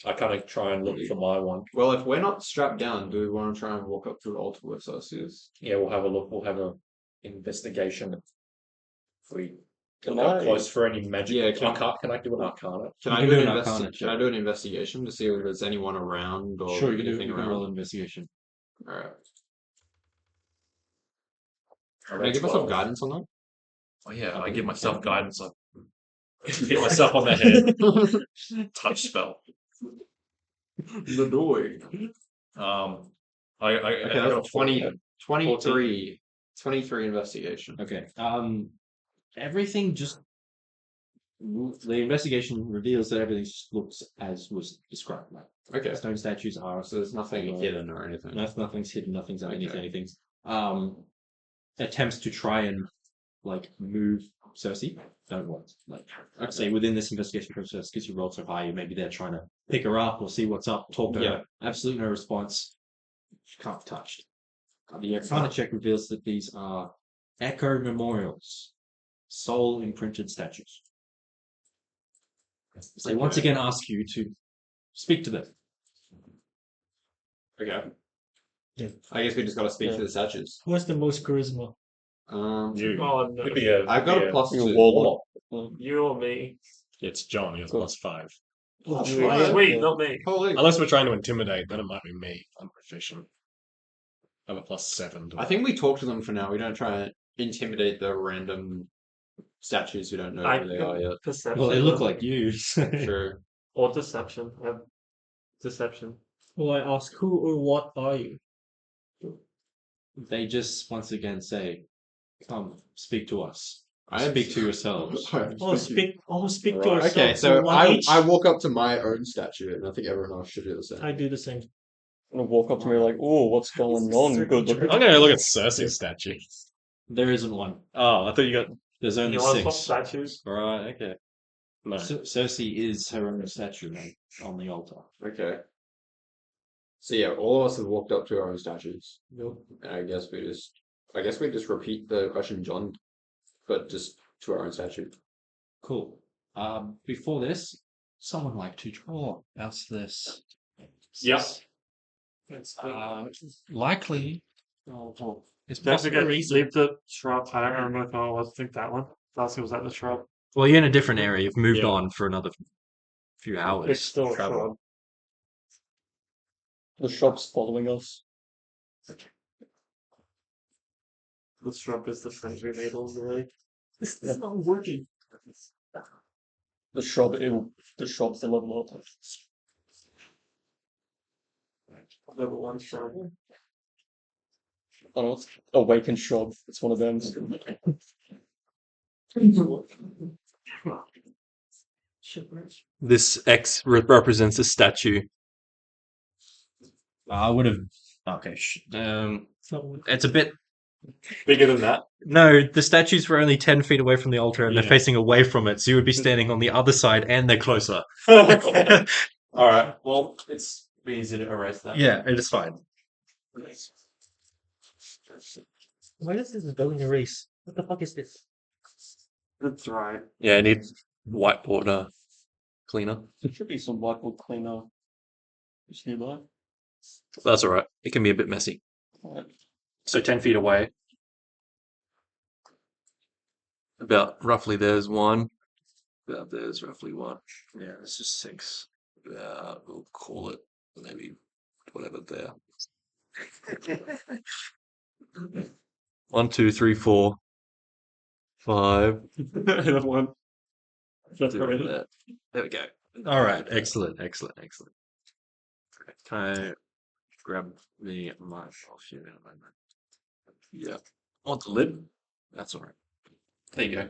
I kind of try and look for my one. Well, if we're not strapped down, do we want to try and walk up to the altar where Cersei is? Yeah, we'll have a look. We'll have a investigation. If we Can look I- close for any magic. Yeah, Can I do an arcana? Can You I can do do an an arcana Can I do an investigation to see if there's anyone around or Sure, you can anything roll around? an investigation. All right. Can I give myself guidance on that? Oh yeah, I give myself guidance. I hit myself on the head. Touch spell. The door. I Okay, that's 23 investigation. Okay. Everything just the investigation reveals that everything just looks as was described. Like Okay, stone statues are so there's nothing hidden or anything. nothing's hidden, nothing's underneath Okay. anything. Attempts to try and move Cersei don't work. I'd say within this investigation process, because you rolled so high, maybe they're trying to pick her up or see what's up, talk to her. Absolutely no response. She can't be touched. The Arcana check reveals that these are echo memorials, soul imprinted statues. So they once again ask you to speak to them. Okay. Yeah. I guess we just got to speak Yeah. to the statues. Who has the most charisma? You. Oh no. Could be a. I've got could a be plus You're a 2. warlock. You or me? It's John. He has +5. Oh, Sweet. sweet, not me. Holy. Unless we're trying to intimidate, then it might be me. I'm proficient. I have a +7. I think we talk to them for now. We don't try and intimidate the random statues who don't know I who they are yet. perception. Well, they look though. like you. Sure. Or deception. I have deception. Will I ask who or what are you? They just once again say, "Come, speak to us. I am Speak to yourselves." Speak to Right, yourself. okay, So so one I each. I walk up to my own statue, and I think everyone else should do the same. I do the same. Gonna walk up to me like, "Oh, what's going on? Good looking." I'm gonna look at Cersei's statue. There isn't one. Oh, I thought you got. There's only You want to swap 6. statues? Right, okay. No. Cersei is her own statue mate, on the altar. Okay. So yeah, all of us have walked up to our own statues, Nope. and I guess we just repeat the question, John, but just to our own statue. Cool. Before this, someone like to draw us this. Yep. Likely. Well, it's Don't possible. forget, leave the shrub. I don't remember if I was. I think that one. Last was at the shrub. Well, you're in a different area. You've moved Yeah. on for another few hours. It's still a travel. shrub. The shop's following us. The shrub is the friend we made already. This is not working. The shop, the shop's the level up. Level 1 shrub. I don't know, it's Awakened Shop. It's one of them. This X represents a statue. I would have. Okay. It's a bit. Bigger than that. No, the statues were only 10 feet away from the altar and they're Yeah. facing away from it, so you would be standing on the other side and they're closer. Alright, well, it's be easy to erase that. Yeah, it is fine. Why does this don't erase? What the fuck is this? That's right. Yeah, I need whiteboard cleaner. There should be some whiteboard cleaner just nearby. That's alright. It can be a bit messy. Alright. So 10 feet away. About roughly there's one. About there's roughly one. Yeah, it's just 6. We'll call it maybe whatever there. 1, 2, 3, 4, 5. Another one. There we go. All right. Excellent. Excellent. Excellent. Can I grab the mic off you in a moment? Yeah. On the lid. That's all right. There you go.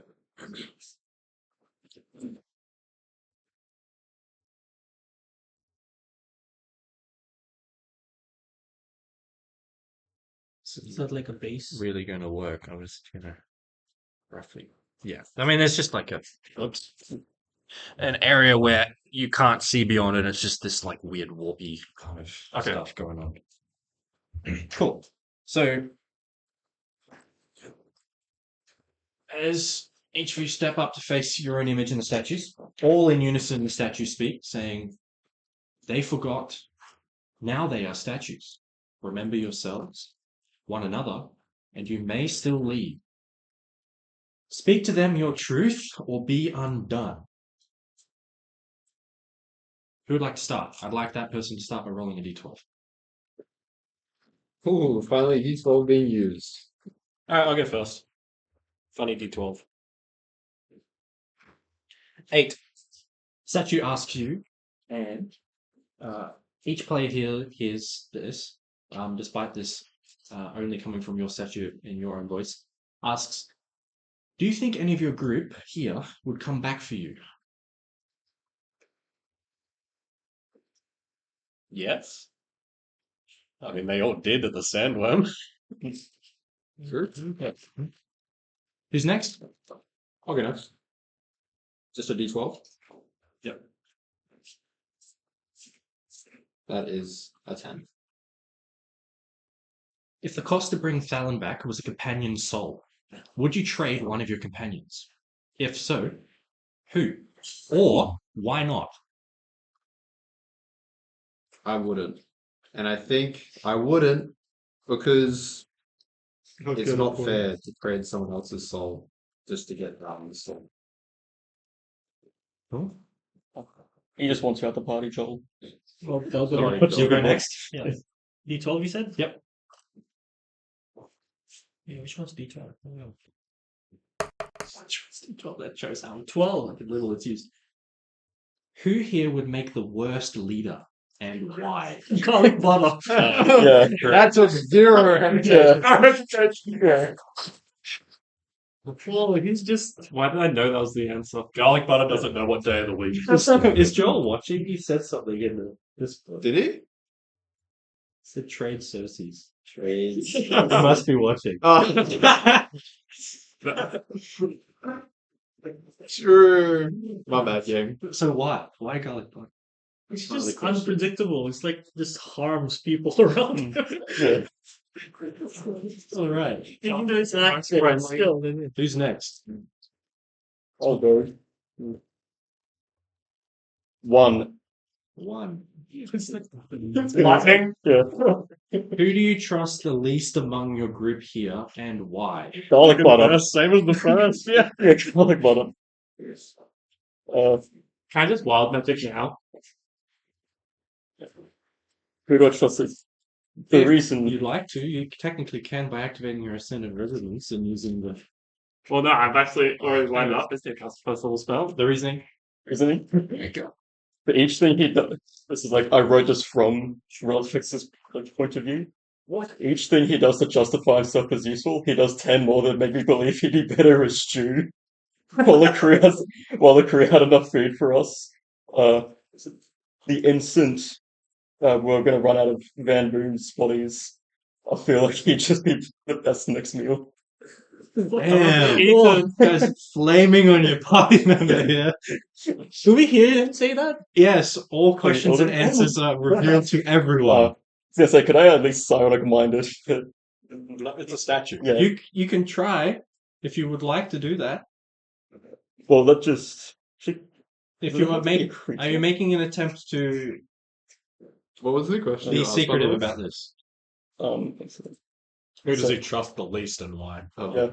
Is that like a base? Really going to work. I was gonna roughly. Yeah. I mean, it's just like an area where you can't see beyond it. It's just this like weird warpy kind of stuff going on. Cool. So as each of you step up to face your own image in the statues, all in unison the statues speak, saying, "They forgot. Now they are statues. Remember yourselves, one another, and you may still lead. Speak to them your truth or be undone." Who would like to start? I'd like that person to start by rolling a d12. Ooh, finally D12 being used. Alright, I'll go first. Funny D12. 8. Statue asks you, and each player here hears this, despite this only coming from your statue in your own voice, asks, "Do you think any of your group here would come back for you?" Yes. I mean, they all did at the sandworm. Sure. Who's next? Okay, next. Just a D12? Yep. That is a 10. If the cost to bring Thalon back was a companion's soul, would you trade one of your companions? If so, who? Or why not? I wouldn't. And I think I wouldn't because It's not fair to trade someone else's soul just to get the soul. He just wants you at the party, Joel. Well, those are Sorry, our- You go next. Yeah. D12, you said? Yep. Yeah, which one's D12? Oh, That shows how 12. little it's used. Who here would make the worst leader and why? Garlic butter. Yeah. That's a 0. Yeah. Oh, he's just. Why did I know that was the answer? Garlic butter doesn't know what day of the week. Is Joel watching? He said something in this book. Did he? Said trade Cersei's. Trades. He must be watching. True. My bad, game. So why? Why garlic butter? It's One of the just questions. unpredictable. It's like just harms people around him. Yeah. All right. Even though it's an accident, still. Who's next? I'll go. 1. One. Lightning? Yeah. Who do you trust the least among your group here, and why? Garlic butter. Same as the first, yeah. Yeah, garlic butter. Can I just wild magic now? Who do I trust? The If reason. you'd like to, you technically can by activating your ascendant resonance and using the Well, no, I've actually already lined up as the cast first level spell. reasoning. Reasoning. But each thing he does, this is like, I wrote this from Relifix's point of view. What? Each thing he does to justify himself as useful, he does 10 more that make me believe he'd be better as stew. While the crew had enough food for us. The instant we're going to run out of Van Boom's bodies, I feel like he'd just be the best next meal. Damn. Oh, Guys, flaming on your party member here. Do we hear him say that? Yes, all questions and hold on. answers are revealed to everyone. I was going to say, could I at least psionic mind it? It's a statue. Yeah. You can try if you would like to do that. Well, that just... If you are you making an attempt to What was the question? be you asked, secretive by the way? about this? Who does he trust the least and why? Oh. Yeah.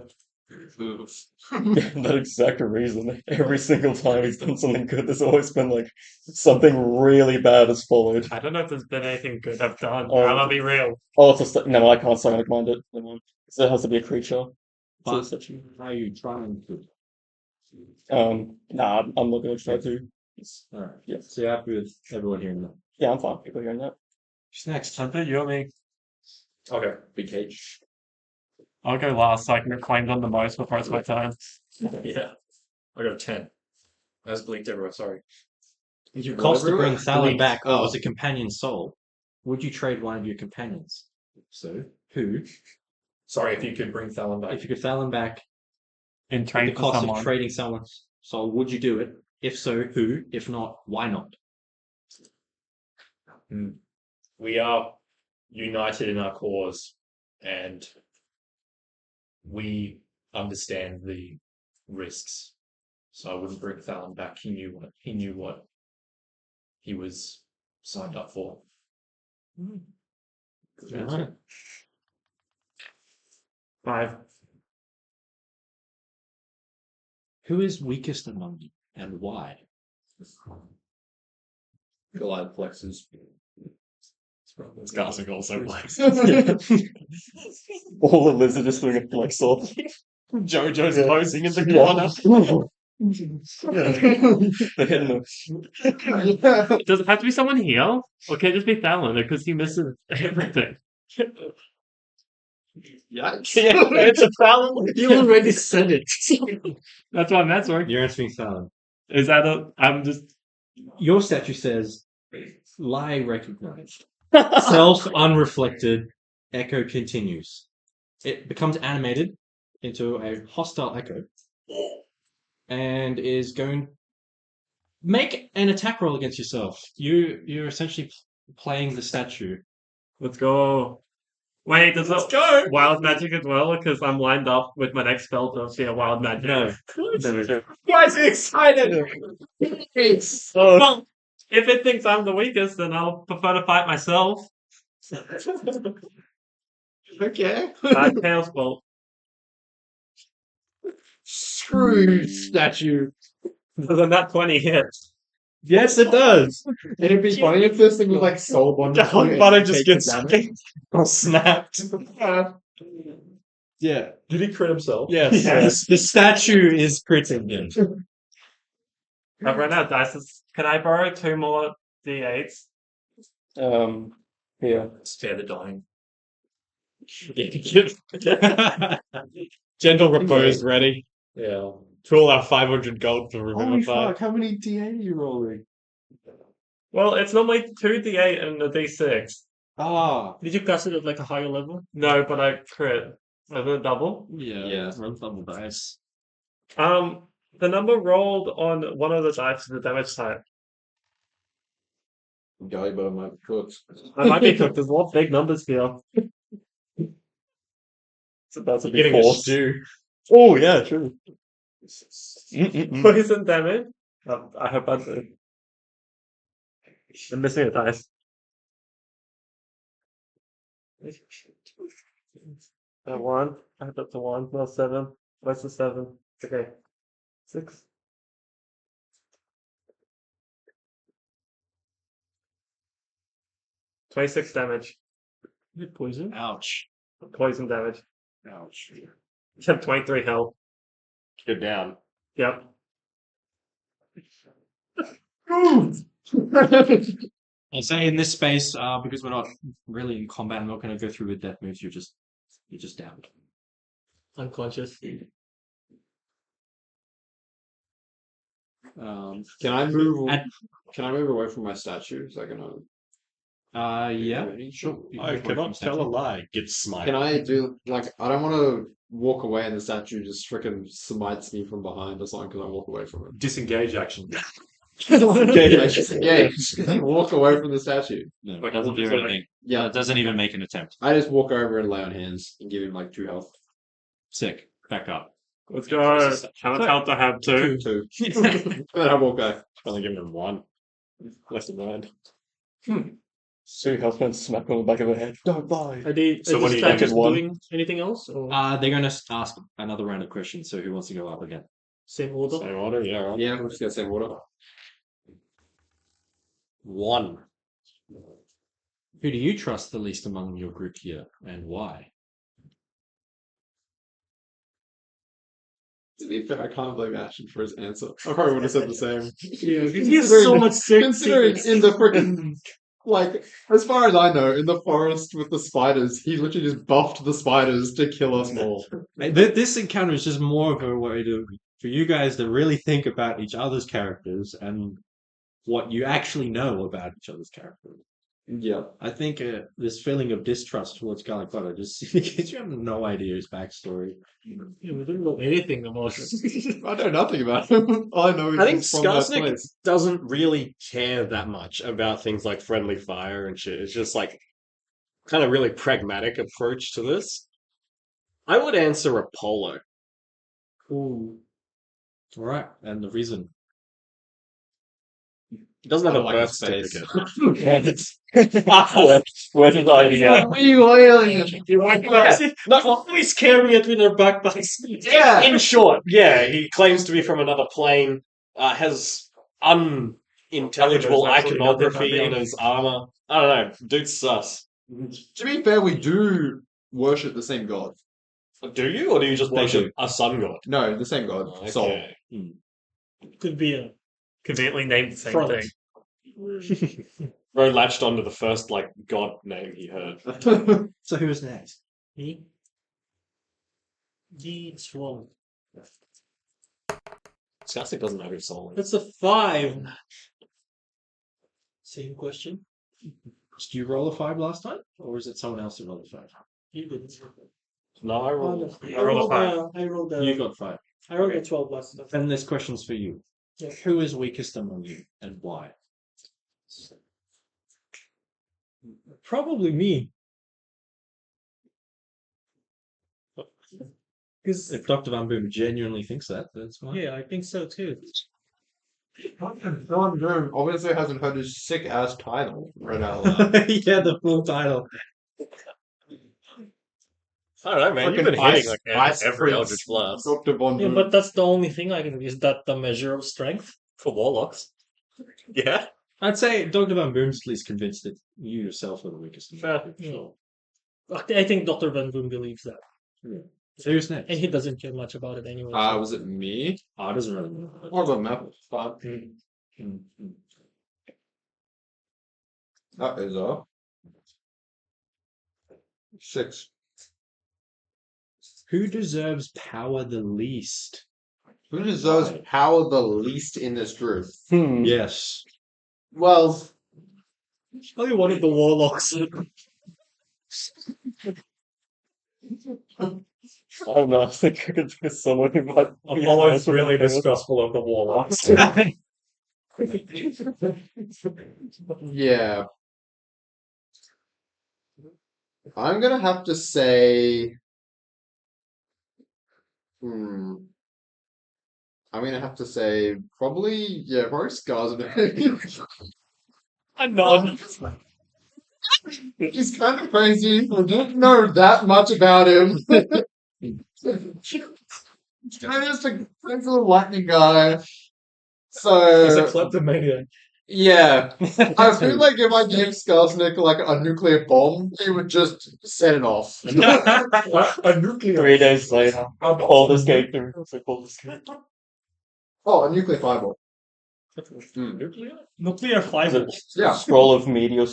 Oof. That exact reason. Every single time he's done something good, there's always been like something really bad has followed. I don't know if there's been anything good I've done. Oh. I'm gonna be real. Oh, it's a no, I can't psionic mind it. Never mind. So it has to be a creature. But So it's are you trying to? nah, I'm not going to try to. All right. Yeah. So you're happy with everyone hearing that? Yeah, I'm fine. People hearing that. Who's next? Hunter, you or me? Okay, big cage. I'll go last so I can get claimed on the most before it's my turn. Yeah. I got a 10. As blinked everywhere, sorry. If your Well, cost to bring everyone- Thalon Delete. back Oh. was a companion soul, would you trade one of your companions? So, who? Sorry, if you could bring Thalon back. If you could Thalon back, In at the trade for cost someone. of trading someone's soul, would you do it? If so, who? If not, why not? We are united in our cause, and we understand the risks. So I wouldn't bring Thalon back. He knew what he was signed up for. Alright. 5. Who is weakest among you, and why? Goliath flexes. Scarsing also plays. All the lizard is doing a flex off. Jojo's Yeah. posing in the Yeah. corner. They're hitting them. Does it have to be someone here? Or can it just be Fallon? Because he misses everything. Yikes. It's a Fallon. You already said it. That's why I'm answering. You're answering Thalon. Is that a. I'm just. Your statue says, lie recognized. Self unreflected, echo continues. It becomes animated into a hostile echo and is going make an attack roll against yourself. You're essentially playing the statue. Let's go. Wait, does it go! wild magic as well? Because I'm lined up with my next spell to see a wild magic. No. Why is he excited? Well, if it thinks I'm the weakest, then I'll prefer to fight myself. Okay. Chaos Bolt. Screw statue. Doesn't that 20 hit? Yes, it does. It'd be funny if this thing was like soul bonded. John Butter just gets snapped. Yeah. Did he crit himself? Yes. Yes. The statue is critting him. I've run out of dice. Can I borrow 2 more d8s? Here. Spare the dying. Gentle repose ready. Yeah. Pull our 500 gold for Holy Revivify. fuck, how many D8 are you rolling? Well, it's normally 2d8 and a d6. Ah. Did you cast it at like a higher level? No, but I crit. Is it double? Yeah. Run double dice. The number rolled on one of the dice is the damage type. Guy, but I might be cooked. I might be cooked. There's a lot of big numbers here. It's about to You're be getting a forced. stew. Oh, yeah, true. Poison damage. I hope I do. I'm missing a dice. A 1. I hope that's a 1. No, 7. Where's the 7? Okay. 6. $26 damage. With poison. Ouch. Poison damage. Ouch. You have 23 health. Go down. Yep. I'll say in this space, because we're not really in combat, I'm not going to go through with death moves. You're just down. Unconscious. Can I move? And- Can I move away from my statue? Is that gonna? Yeah, sure. You can I move away from cannot tell a statue. lie. Get smite. Can I do like? I don't want to walk away and the statue just freaking smites me from behind or something because I walk away from it. Disengage action. Engage. Walk away from the statue. No, it doesn't do anything. Yeah, It doesn't even make an attempt. I just walk over and lay on hands and give him like 2 health. Sick. Back up. Let's go. How much health do I have? 2. 2. Then I walk back. Only give him 1. Less than 9. So you help him smack on the back of the head. Don't lie. Are they? So Are what the do you think statues is one? doing anything else? Or They're going to ask another round of questions. So who wants to go up again? same order? Same order, yeah. Right. Yeah, I'm just gonna say water. 1. Who do you trust the least among your group here, and why? To be fair, I can't blame Ashton for his answer. I probably would have said the same. Yeah, he has so much Considering in the freaking like, as far as I know, in the forest with the spiders, he literally just buffed the spiders to kill us all. This encounter is just more of a way for you guys to really think about each other's characters and what you actually know about each other's characters. Yeah. I think this feeling of distrust towards Garlic Butter just because you have no idea his backstory. Yeah, we don't know anything about it. I know nothing about him. All I know is I think he's from that Skarsnik place. doesn't really care that much about things like friendly fire and shit. It's just like kind of really pragmatic approach to this. I would answer Apollo. Ooh. All right, and the reason. He doesn't have I a like birth his face. certificate. Where did I Yeah, you alien. Not always carrying it in their backpacks. Yeah. In short, yeah, he claims to be from another plane, has unintelligible iconography on his armor. I don't know, dude's sus. To be fair, we do worship the same god. Do you, or do you just They worship do. a sun god? No, the same god. Soul. Okay. Could be a Conveniently named the same front. thing. Bro latched onto the first like god name he heard. So who's next? Me? D12. Skarsnik doesn't know who Soul is. That's a 5. Same question. Did you roll a 5 last time, or is it someone else who rolled a 5? You did. No, I Oh, rolled. no. I rolled a 5. I rolled You a. got 5. I rolled a 12 last time. And this question's for you. Yeah. Who is weakest among you, and why? Probably me. Because If Dr. Van Boom genuinely thinks that, that's fine. yeah, I think so too. John Doom obviously hasn't heard his sick ass title read out loud. Yeah, the full title. I don't know, man. You've Fucking been hitting ice- like ice every prince, Eldritch Blast. Dr. Von Yeah, Doom. but that's the only thing I can do. Is that the measure of strength for warlocks? Yeah. I'd say Dr. Van Boom's at least convinced that you yourself are the weakest. Yeah. I think Dr. Van Boom believes that. So who's And next? he doesn't care much about it anyway. Was it me? Oh, it doesn't really matter. Oh, the map. Fine. That is a 6. Who deserves power the least? Who deserves power the least in this group? Yes. Well, Probably one of the warlocks. I don't know. I think I could think of someone who might. Apollo's really distrustful of the warlocks. yeah. I'm gonna have to say. I'm gonna have to say probably Scars. I'm not. He's kind of crazy. I don't know that much about him. He's kind of just a little lightning guy. He's a So kleptomaniac. yeah, I feel like if I gave Skarsnik like a nuclear bomb, he would just set it off. A nuclear. 3 days later, Baldur's Gate 3. It's like Baldur's Gate. Oh, a nuclear fireball. Nuclear Is fiber. it Yeah. Scroll of Meteor?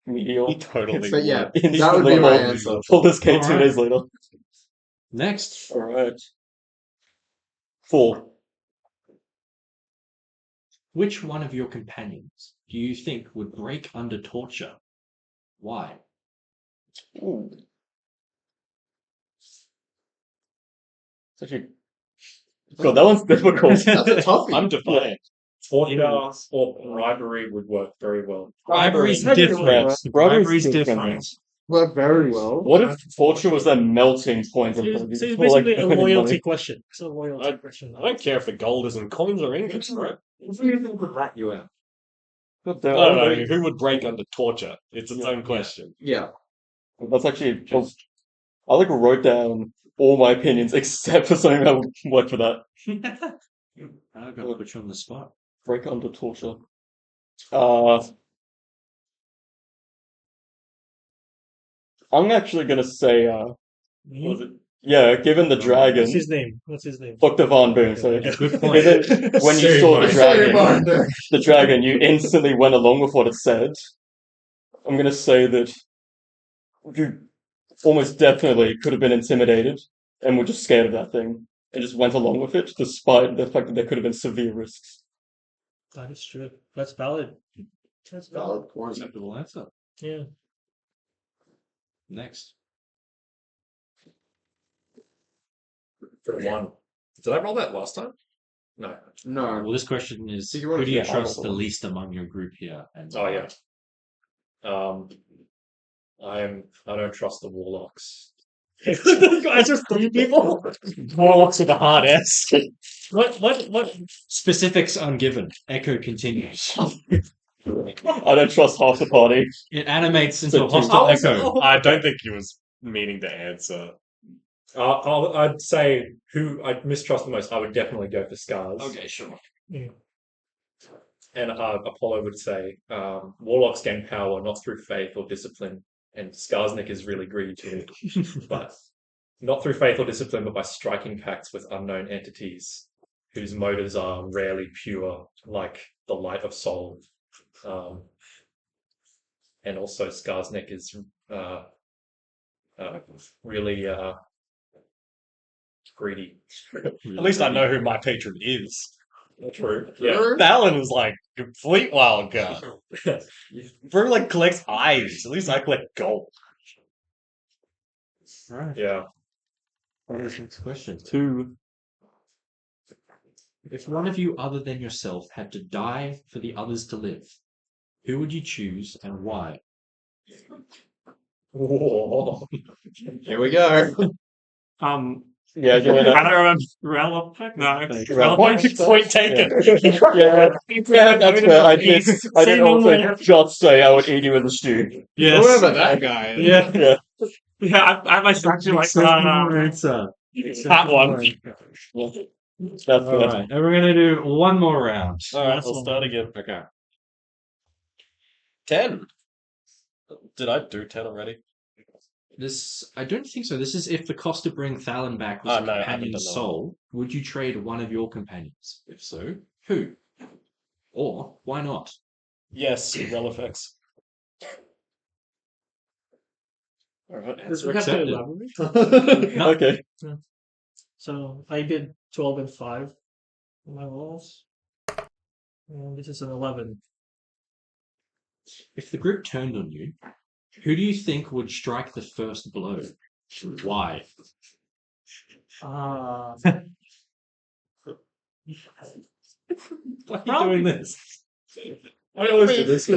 Meteor. He totally But yeah, would. that would be my answer. Baldur's Gate 2 Alright. days later. Next. Alright. 4. Which one of your companions do you think would break under torture? Why? Ooh. It's actually. God, that one's difficult. That's a toughie. I'm defiant. Torture or bribery would work very well. Bribery's Bribery. different. Yeah, bribery's Bribery's different. different. Worked very well. What if torture was their melting point? So of it's value? basically a money. loyalty question. It's a loyalty I question. don't care if the gold is in coins or ingots, right? What do you think would rat you out? God, I they're don't all know. very- Who would break under torture? It's its own question. Yeah. That's actually. I like wrote down all my opinions except for something that would work for that. I've got to put you on the spot. Break under torture. I'm actually gonna say. What was it? Yeah, given the dragon, What's his name? What's his name? Dr. Von Boom. So Good point. when you Same saw the mind. dragon, you instantly went along with what it said. I'm gonna say that you almost definitely could have been intimidated and were just scared of that thing and just went along with it, despite the fact that there could have been severe risks. That is true. That's valid. That's valid. Acceptable answer. Yeah. Next. For 1. Did I roll that last time? No. No. Well, this question is, So you wanna- who do you Yeah, I'll trust go the on. least among your group here? And Oh yeah. I don't trust the warlocks. Guys, just 3 people. Warlocks with a hard S. What? Specifics ungiven. Echo continues. I don't trust half the party. It animates into a So hostile echo. I don't think he was meaning to answer. I'd say who I'd mistrust the most. I would definitely go for Scars. Okay, sure. And Apollo would say warlocks gain power not through faith or discipline, and Skarsnik is really greedy too, but not through faith or discipline, but by striking pacts with unknown entities whose motives are rarely pure, like the light of soul. And also Skarsnik is really greedy. At least I know who my patron is. True. Yeah. Sure. Fallon was like complete wild card. Bro like collects eyes. At least I collect gold. Right. Yeah. Next question. 2. If one of you other than yourself had to die for the others to live, who would you choose and why? Whoa. Here we go. Yeah, give it I a. don't remember. Relop? No. Point taken. Yeah, that's fair. I did Say no also more. just say I would eat you in the stew. Yes. Whoever that guy is. Yeah. Yeah. Yeah, I my statue like Answer. that one. That's All fair. right, and we're gonna do one more round. Alright, Last we'll one. start again. Okay. 10. Did I do 10 already? I don't think so. This is if the cost to bring Thalon back was Oh, a no, I haven't companion done that soul. Would you trade one of your companions? If so, who? Or why not? Yes, Relifax. Alright, Does answer we have to accepted. elaborate? Okay. So I did 12 and 5 on my rolls. And this is an 11. If the group turned on you, who do you think would strike the first blow? Why? Ah. Why are you doing this? I always do this. I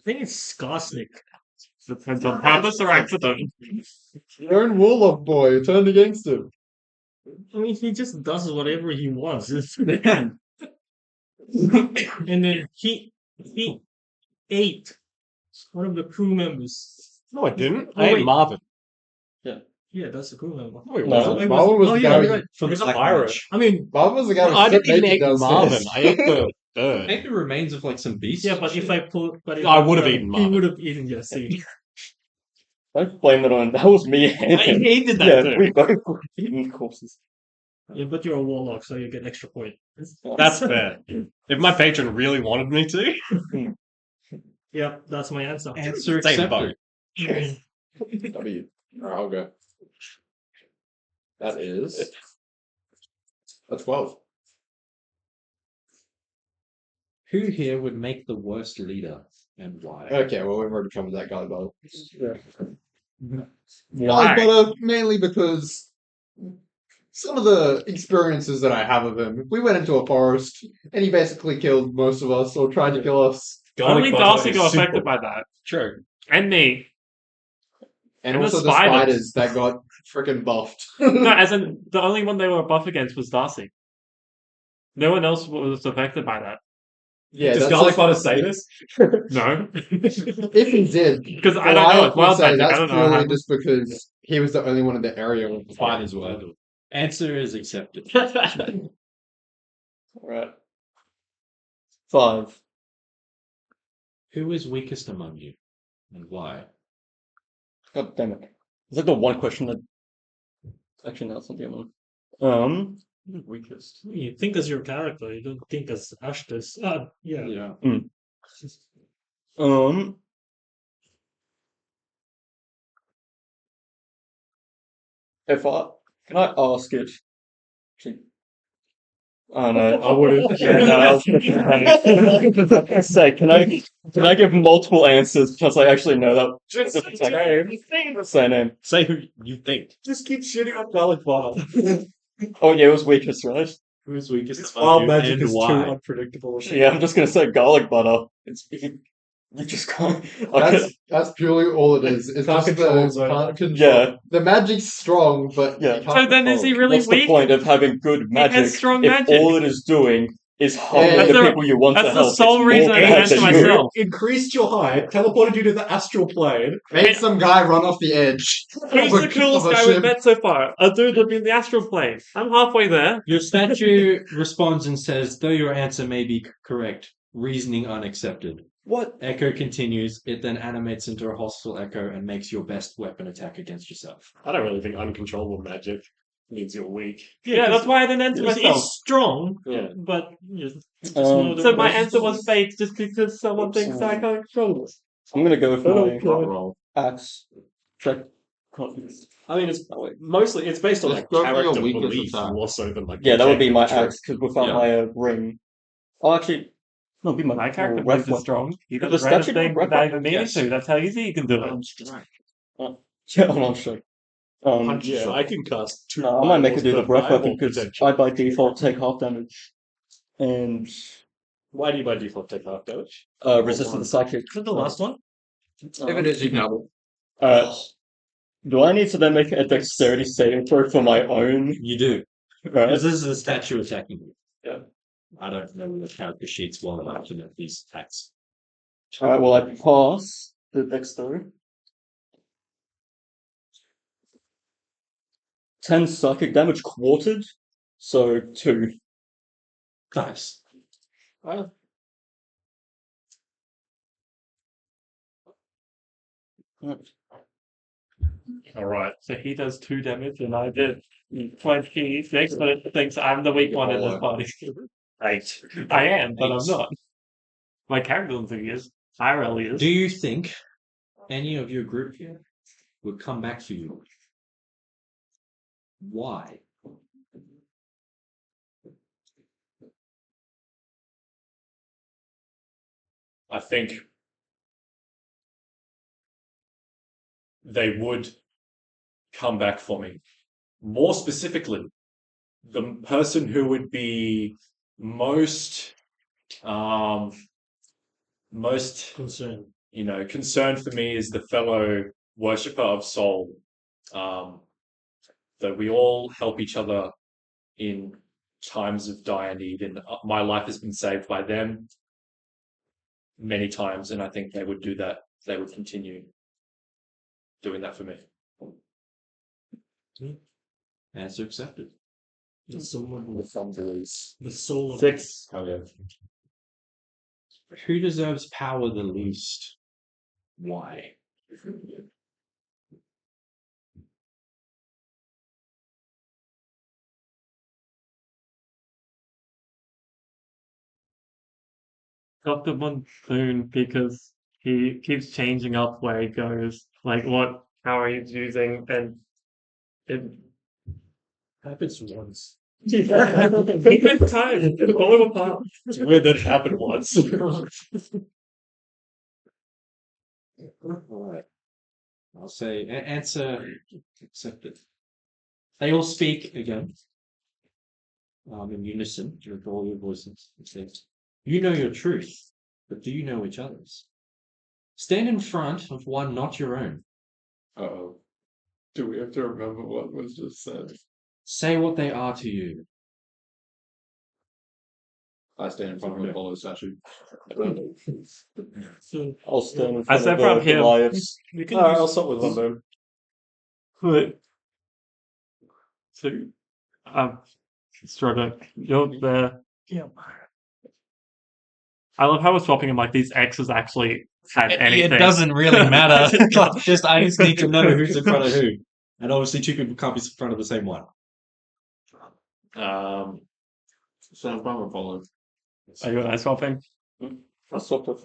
think it's Skosnik. Depends on purpose or accident. Your own warlock boy, you turned against him. I mean, he just does whatever he wants. And then he ate one of the crew members. No, I didn't. Oh, I ate wait. Marvin. Yeah, that's a crew member. No, it No. wasn't. It Marvin was oh, the yeah, guy you're who- right. from He's a Black pirate. Match. I mean, Marvin was the guy who I stripped didn't naked eat downstairs. Marvin. I ate the I bird. ate the remains of like some beasts. yeah, but and if shit. I put, but if I I would have put- eaten He Marvin. would have eaten. Yes, see. Don't blame it on. That was me. And him. He did that Yeah, too. we both were eating corpses. Yeah, but you're a warlock, so you get extra point. That's fair. If my patron really wanted me to, Yeah, that's my answer. Answer same accepted. boat. W. Alright, I'll go. That is a 12. Who here would make the worst leader and why? Okay, well, we've already covered that guy, though. Why? But mainly because some of the experiences that I have of him, we went into a forest and he basically killed most of us or tried to kill us. Only Garlic Darcy butter got is super- affected by that. True. And me. And And the also the spiders. spiders that got freaking buffed. No, as in the only one they were buff against was Darcy. No one else was affected by that. Yeah, Does that's Garlic like, butter say this? No. if he did, Because I don't know, Goliath it's would wild say magic. I that's don't know how it purely happens. just because he was the only one in the area where the spiders were. Answer is accepted. Alright. 5. Who is weakest among you and why? God damn it. It's like the one question that. Actually, no, it's not the other one. Weakest. You think as your character, you don't think as Ashtus. Yeah. Yeah. If I can I ask it? Actually, oh no, I wouldn't. yeah, no, I was gonna say, can I give multiple answers because I actually know that? Just Say name. Say who you think. Just keep shitting on garlic butter. Oh yeah, it was weakest, right? Who's weakest Wild among you magic and is why? too unpredictable. Yeah, I'm just gonna say garlic butter. It's you just can't. That's purely all it is. It's Can't just control the, zone. can't control. Yeah. The magic's strong, but Yeah. you can't So then is he control. really What's the weak? point of having good magic strong if magic. all it is doing is harming Yeah, the that's people you want to that's the help? sole It's reason more I bad answer than you. myself. Increased your height, teleported you to the astral plane, made some guy run off the edge. Who's of a- the coolest of a guy we've ship. met so far? A dude living in the astral plane. I'm halfway there. Your statue responds and says, though your answer may be correct, reasoning unaccepted. What? Echo continues, it then animates into a hostile echo and makes your best weapon attack against yourself. I don't really think uncontrollable magic means you're weak. Yeah, that's why I didn't answer It's myself. strong, Yeah. but you just Um, know the So my rules. answer was fake just because someone thinks I can't control it. I'm gonna go with my Roll. axe. Check. I mean, it's mostly it's based on Just like go for your character weakest belief attack. more so than like. Yeah, that would be my technical axe because without Yeah. my ring. Oh, actually, no, it'd be my My character ref is weapon. strong. He But does the the greatest statue thing ref without even weapon? needing Yes. to. That's how easy you can do it. Yeah, I'm not sure. Yeah, I can cast two. No, I might make it fireballs do the per breath weapon fireball because potential. I by default take half damage. And Why do you by default take half damage? resist the psychic. Is that the last one? If it is, you can double. Do I need to then make a dexterity saving throw for my own? You do. Right? Because this is a statue attacking you. Yeah. I don't know the character sheets well enough to know these attacks. Alright, well I pass. The dexterity. 10 psychic damage quartered, so 2. Nice. Alright, so he does 2 damage and I did 26, but it thinks I'm the weak one in this party. 8. I am, but I'm not. My character doesn't think he is. IRL is. Do you think any of your group here would come back for you? Why? I think they would come back for me. More specifically, the person who would be most Concern. concerned for me is the fellow worshipper of soul. That we all help each other in times of dire need, and my life has been saved by them many times, and I think they would do that. They would continue doing that for me. Answer accepted. The soul of The thunderers. the soul of 6. Oh yeah. Who deserves power the least? Why? Dr. Monsoon, because he keeps changing up where he goes, like what power he's using, and it Happens once. He had time to fall apart. It's weird that it happened once. Alright. I'll say answer accepted. They all speak again. In unison with all your voices. It says, you know your truth, but do you know each other's? Stand in front of one not your own. Uh-oh. Do we have to remember what was just said? Say what they are to you. I stand in front of an Apollo statue. So I'll stand in I front said of from the him. Goliaths. we can Alright, I'll use start with one boom. But so struggling. You're there. yeah. I love how we're swapping him like these X's actually had anything. It doesn't really matter. I just need to know who's in front of who. And obviously 2 people can't be in front of the same one. So in front of Apollo. Are you and I swapping? I swapped with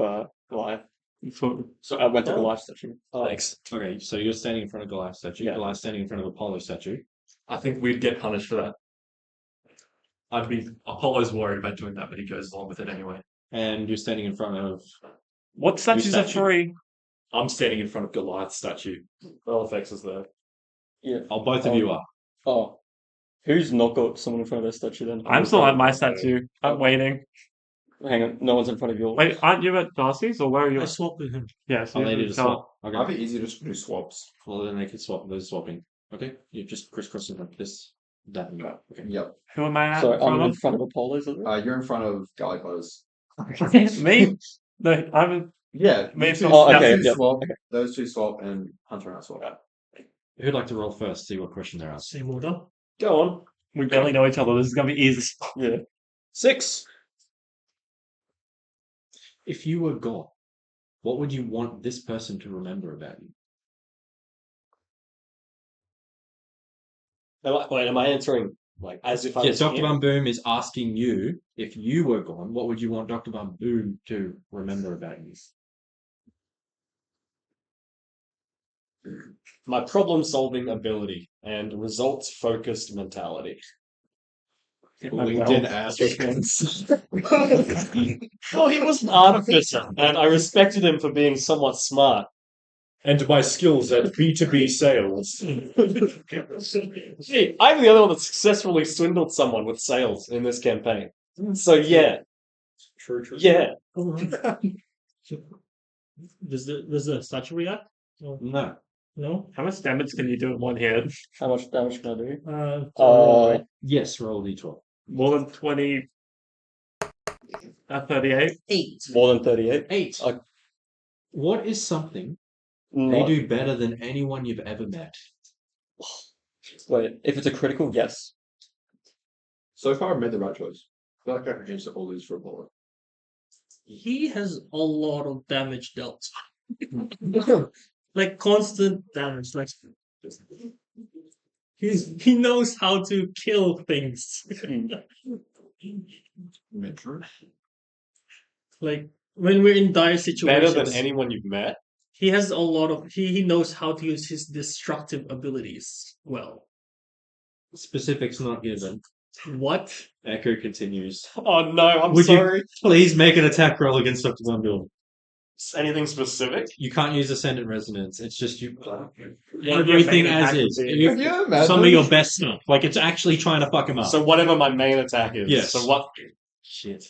Goliath. So, So I went to Goliath statue. Thanks. Okay, so you're standing in front of Goliath statue. Yeah. Goliath standing in front of Apollo statue. I think we'd get punished for that. Apollo's worried about doing that, but he goes along with it anyway. And you're standing in front of what statues are statue? free? I'm standing in front of Goliath's statue. Relifex is there. Yeah. oh, both of you are. Oh. Who's not got someone in front of their statue then? I'm still at my statue. I'm waiting. Hang on, no one's in front of yours. Wait, aren't you at Darcy's or where are you? I swapped with him. Yeah, so Oh, they you did a tell- swap. Might Okay. be easier to do swaps. Well, then they could swap. They're swapping. Okay. You're just crisscrossing like this, that, and that. Okay. Yep. Who am I at? Sorry, in front I'm in of? front of Apollo, is it? You're in front of Gallipo's. Me? No, I'm. Yeah. Me you two- too. Oh, those okay, two yep, swap, okay. Those two swap, and Hunter and I swap. Who'd like to roll first? See what question they're asking. Same order. Go on. We barely know each other. This is gonna be easy. Yeah. 6. If you were God, what would you want this person to remember about you? Wait, am I answering like as if I Yeah, was Dr. here? Van Boom is asking you, if you were gone, what would you want Dr. Van Boom to remember about you? My problem-solving ability and results-focused mentality. We did ask. Well, he was an artificer, and I respected him for being somewhat smart. And my skills at B2B sales. Gee, I'm the other one that successfully swindled someone with sales in this campaign. So yeah, True. yeah. Does the statue react? No. No. How much damage can you do in one hit? How much damage can I do? Yes, roll d12. More than 20. 38. 8. More than 38. 8. What is something they No. do better than anyone you've ever met? Wait, if it's a critical, yes. So far, I've made the right choice. I feel like I can change all these for a bullet. He has a lot of damage dealt. Like constant damage. Like he knows how to kill things. Metro. Like when we're in dire Better situations, than anyone you've met. he has a lot of he knows how to use his destructive abilities well. Specifics not given. What? Echo continues. Oh no, I'm Would sorry. you please make an attack roll against Dr. Von Bill? Anything specific? You can't use Ascendant Resonance. It's just you. Yeah, Everything your main as attack is. would be- You- Can you imagine? Some of your best stuff. Like it's actually trying to fuck him up. So whatever my main attack is. Yes. So what? Shit.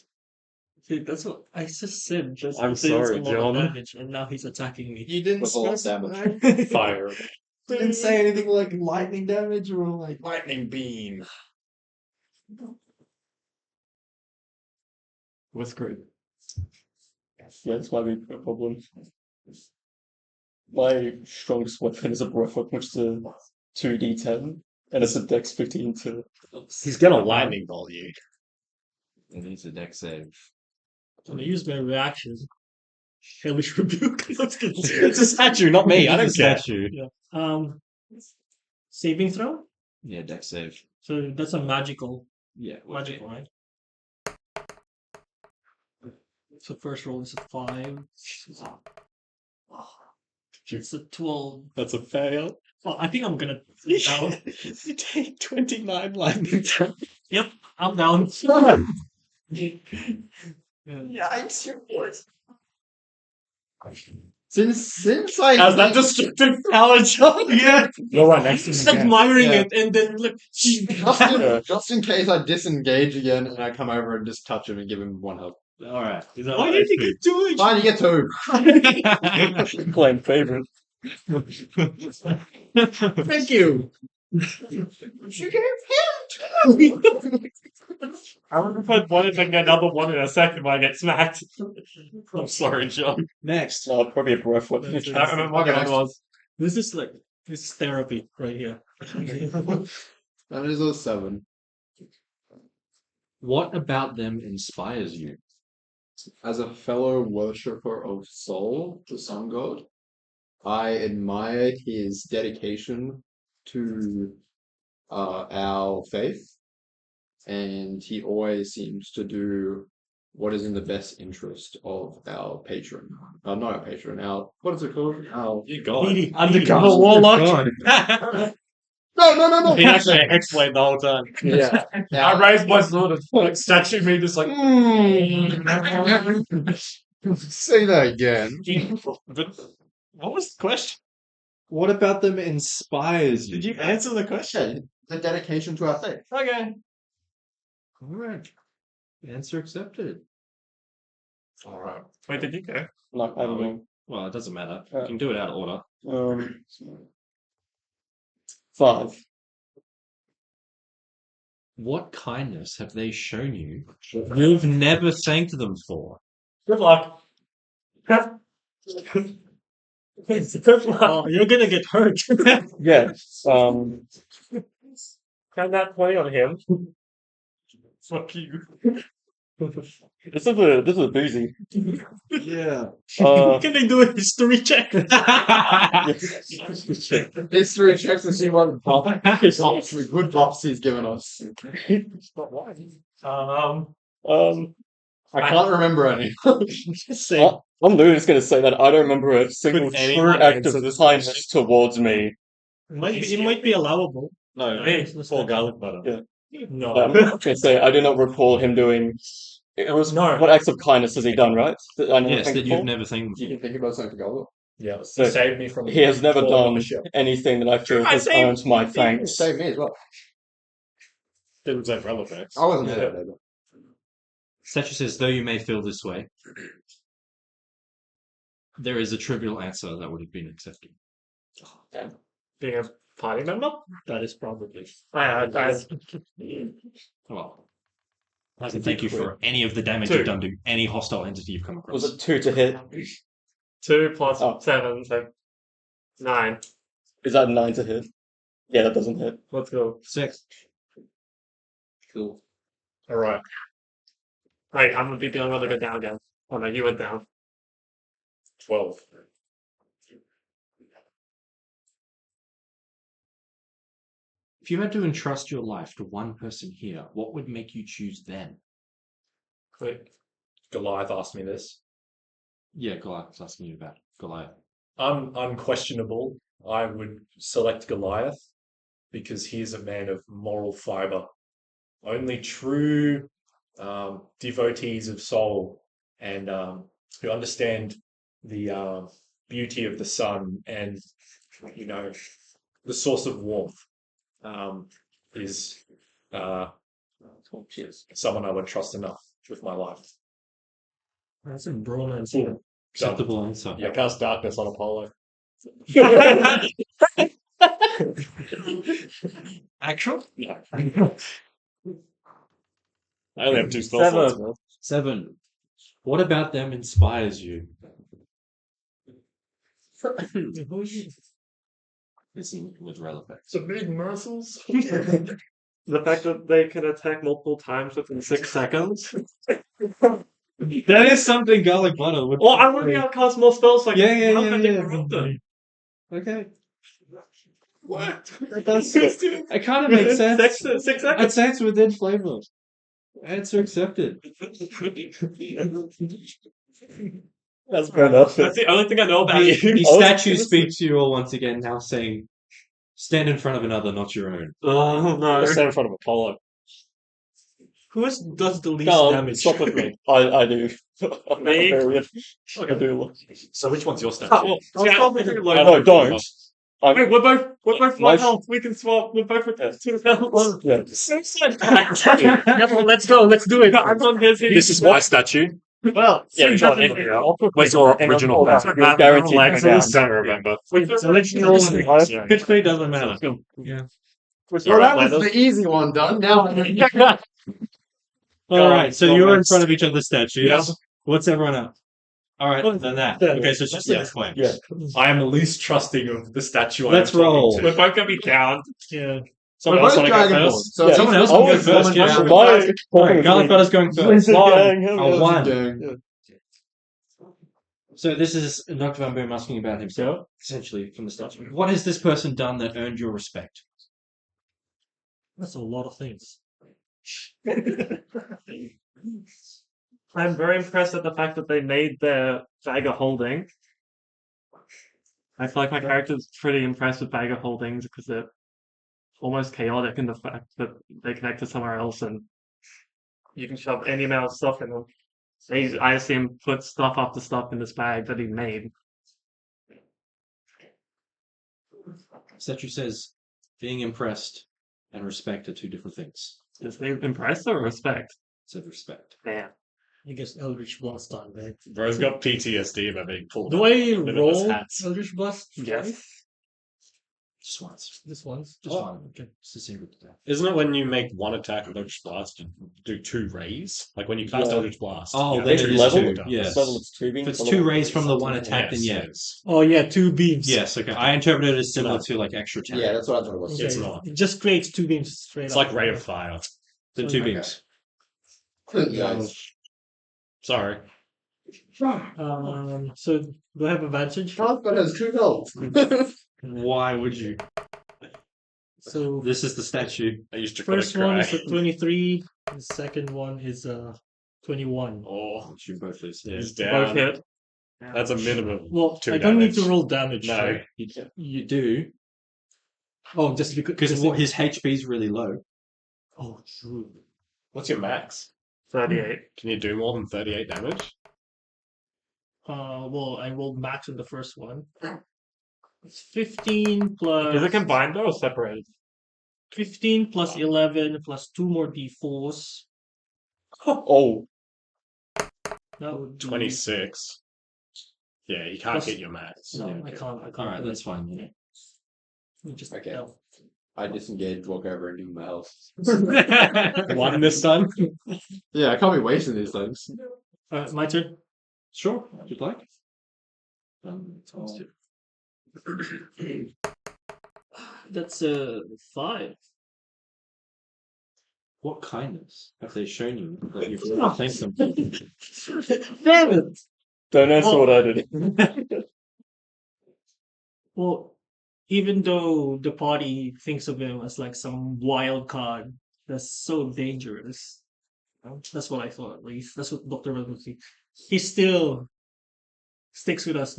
Dude, that's what I just said. Just I'm he says sorry, a lot of John. damage, and now he's attacking me. You didn't With a lot of specify. Fire. You didn't say anything like lightning damage or like. Lightning beam. With great. Yeah, this might be a problem. My strongest weapon is a breath weapon, which is a 2d10, and it's a dex 15 to. He's gonna lightning bolt you. It needs a deck save. I'm gonna use my reaction. Hellish rebuke. It's a statue, not me. I don't care. Statue. Saving throw. Yeah, deck save. So that's a magical, Yeah. right? So first roll is a 5. It's a 12. That's a fail. Well, I think I'm gonna down. You take 29 lightning damage. Yep, I'm down. Yikes, your voice. Since I How's that destructive power, John? Yeah, You're right next to just me. again. admiring Yeah. it, and then look. just in case I disengage again and I come over and just touch him and give him one hug. All right. Why did you get doing? Fine, you get two. Playing favorite. Thank you. I would have put one and then another one in a second when I get smacked. I'm sorry, John. Next. No, probably a breath weapon. That's it. I don't remember what Okay, that was. This is therapy right here. That is a 7. What about them inspires you? As a fellow worshipper of Sol, the sun god, I admire his dedication to our faith, and he always seems to do what is in the best interest of our patron. Not our patron, our what is it called? Our You got Needy. Undercover Needy. warlock. no. He actually explained the whole time. Yeah. I raised my sword and like statue me just like Say that again. But what was the question? What about them inspires you? Did you answer the question? The dedication to our faith. Okay. All right. Answer accepted. All right. wait, did you go? No, I don't know. Well, it doesn't matter. You can do it out of order. 5. What kindness have they shown you you've never thanked them for? Good luck. Good luck. Oh, you're gonna get hurt. Yeah. Can that play on him? Fuck you. This is a boozy. Yeah. Can they do a history check? History checks to see what the good buffs he's given us. I can't remember any. I'm literally just going to say that I don't remember a single Could true anyone act of answer this kindness towards me. It might be allowable. No, Hey, pour garlic butter. Yeah. No. I'm going to say I do not recall him doing. It was No. What acts of kindness has he done, right? That I never Yes, think that you've for? never thanked them You can think about something together. Yeah, So, he saved me from. He has never falling off done the ship. anything that I feel I has saved- earned my thanks. Save me as well. Didn't say relevance. I wasn't there. for. Statue says, though you may feel this way, there is a trivial answer that would have been accepted. Being a party member? That is probably. Well, I can thank you for any of the damage Two. you've done to any hostile entity you've come across. Was it 2 to hit? 2 plus Oh. 7, so 9. Is that 9 to hit? Yeah, that doesn't hit. Let's go. 6. Cool. Alright. Right, I'm gonna be the only one to go down again. Oh no, you went down. 12. If you had to entrust your life to one person here, what would make you choose them? Quick. Goliath asked me this. Yeah, Goliath's asking you about Goliath. Unquestionable, I would select Goliath because he is a man of moral fiber. Only true devotees of soul and who understand the beauty of the sun and, you know, the source of warmth is someone I would trust enough with my life. That's a bromance. Acceptable answer. Yeah, cast darkness on Apollo. Actual? Yeah. I only have 2 spell slots, 7. man. 7. What about them inspires you? Listen with relevance. The big muscles. The fact that they can attack multiple times within 6 seconds. That is something garlic butter would. Well, I'm working out cast more spells so I Yeah, can yeah, yeah. interrupt them. Okay. What? It does. It kind of makes sense. 6 I'd seconds. say it's within flavor. Answer accepted. That's fair enough. That's the only thing I know about The, you. the statue speaks to you all once again, now saying, stand in front of another, not your own. Oh no. Stand in front of Apollo. Who does the least Go on, damage? stop with me. I do. Me? I Okay. do. So which one's your statue? Oh, well, I'll probably do I know, don't. Wait, we're both My one health. We can swap. We're both with 2 health. Yeah. Yeah, well, let's go. Let's do it. I'm on his. This is my statue. Well, Yeah, Sue John, doesn't- Where's your original Hold on. plan? You're guaranteed Like, to go down. Don't remember. It doesn't matter. Yeah. Well, that was the easy one done. Now, All right, so you're in next. front of each other's statues. Yes. What's everyone up? All right, then that. Okay, so it's just Yeah. six flames. Yeah. I am the least trusting of the statue. Let's roll. We're both gonna be down. Yeah. Someone we're else both want to go dragon first? So Yeah. Someone else I can go was first. woman Yeah. dragon. My All right, Garlic Butter's going first. Lizard gang, A yeah. one. Dang. So this is Dr. Van Boom asking about himself, essentially, from the statue. What has this person done that earned your respect? That's a lot of things. I'm very impressed at the fact that they made their Dagger holding. I feel like my character's pretty impressed with Dagger holdings because they're almost chaotic in the fact that they connect to somewhere else and you can shove any amount of stuff in them. I see him put stuff after stuff in this bag that he made. Statue says, being impressed and respect are two different things. Is he impressed or respect? Said respect. Damn. I guess Eldritch Blast on, right? Bro's got PTSD about being pulled. Do I out of his roll hats. Eldritch Blast? Yes. twice? Just once. This once? Just Oh, one. okay. It's a single attack. Isn't it when you make one attack with Eldritch Blast, you do 2 rays? Like when you cast Yeah. Eldritch Blast. Oh, you then have it to is use two. two. Yes. Level it's 2 If beams. it's 2 rays from the one attack, then yeah. yes. Oh, yeah, 2 beams. Yes, okay. I interpreted it as similar to like extra attack. Yeah, that's what I thought it was. Okay. It's not. It just creates 2 beams straight It's up. like Ray of Fire. Then 2 Okay. beams. Nice. Sorry. So do I have advantage? But has 2 health. Why would you? So This is the statue. I used Draconic first one Cry. is a 23. The second one is 21. Oh, You both lose. Yeah. he's Both down. hit. That's a minimum. Well, 2 I don't need damage. to roll damage. No. right? You do, Oh, just because. because his HP is really low. Oh, true. What's your max? 38. Can you do more than 38 damage? Well, I rolled max in the first one. It's 15 plus. Is it combined though or separated? 15 plus 11 plus 2 more d4s. Oh, That would be 26. Yeah, you can't Plus- hit your max. No, Yeah, I can't. I can't. Alright, that's fine. Yeah. You just Okay. no. I disengage, walk over, and do my health. One this time? Yeah, I can't be wasting these things. My turn. Sure, if you'd like. Sounds good. That's a 5. What kindness have they shown you that you've never thanked them for? Damn it! Don't answer Well- what I did. Well, even though the party thinks of him as like some wild card that's so dangerous, that's what I thought at least. That's what Dr. Red would think. He still sticks with us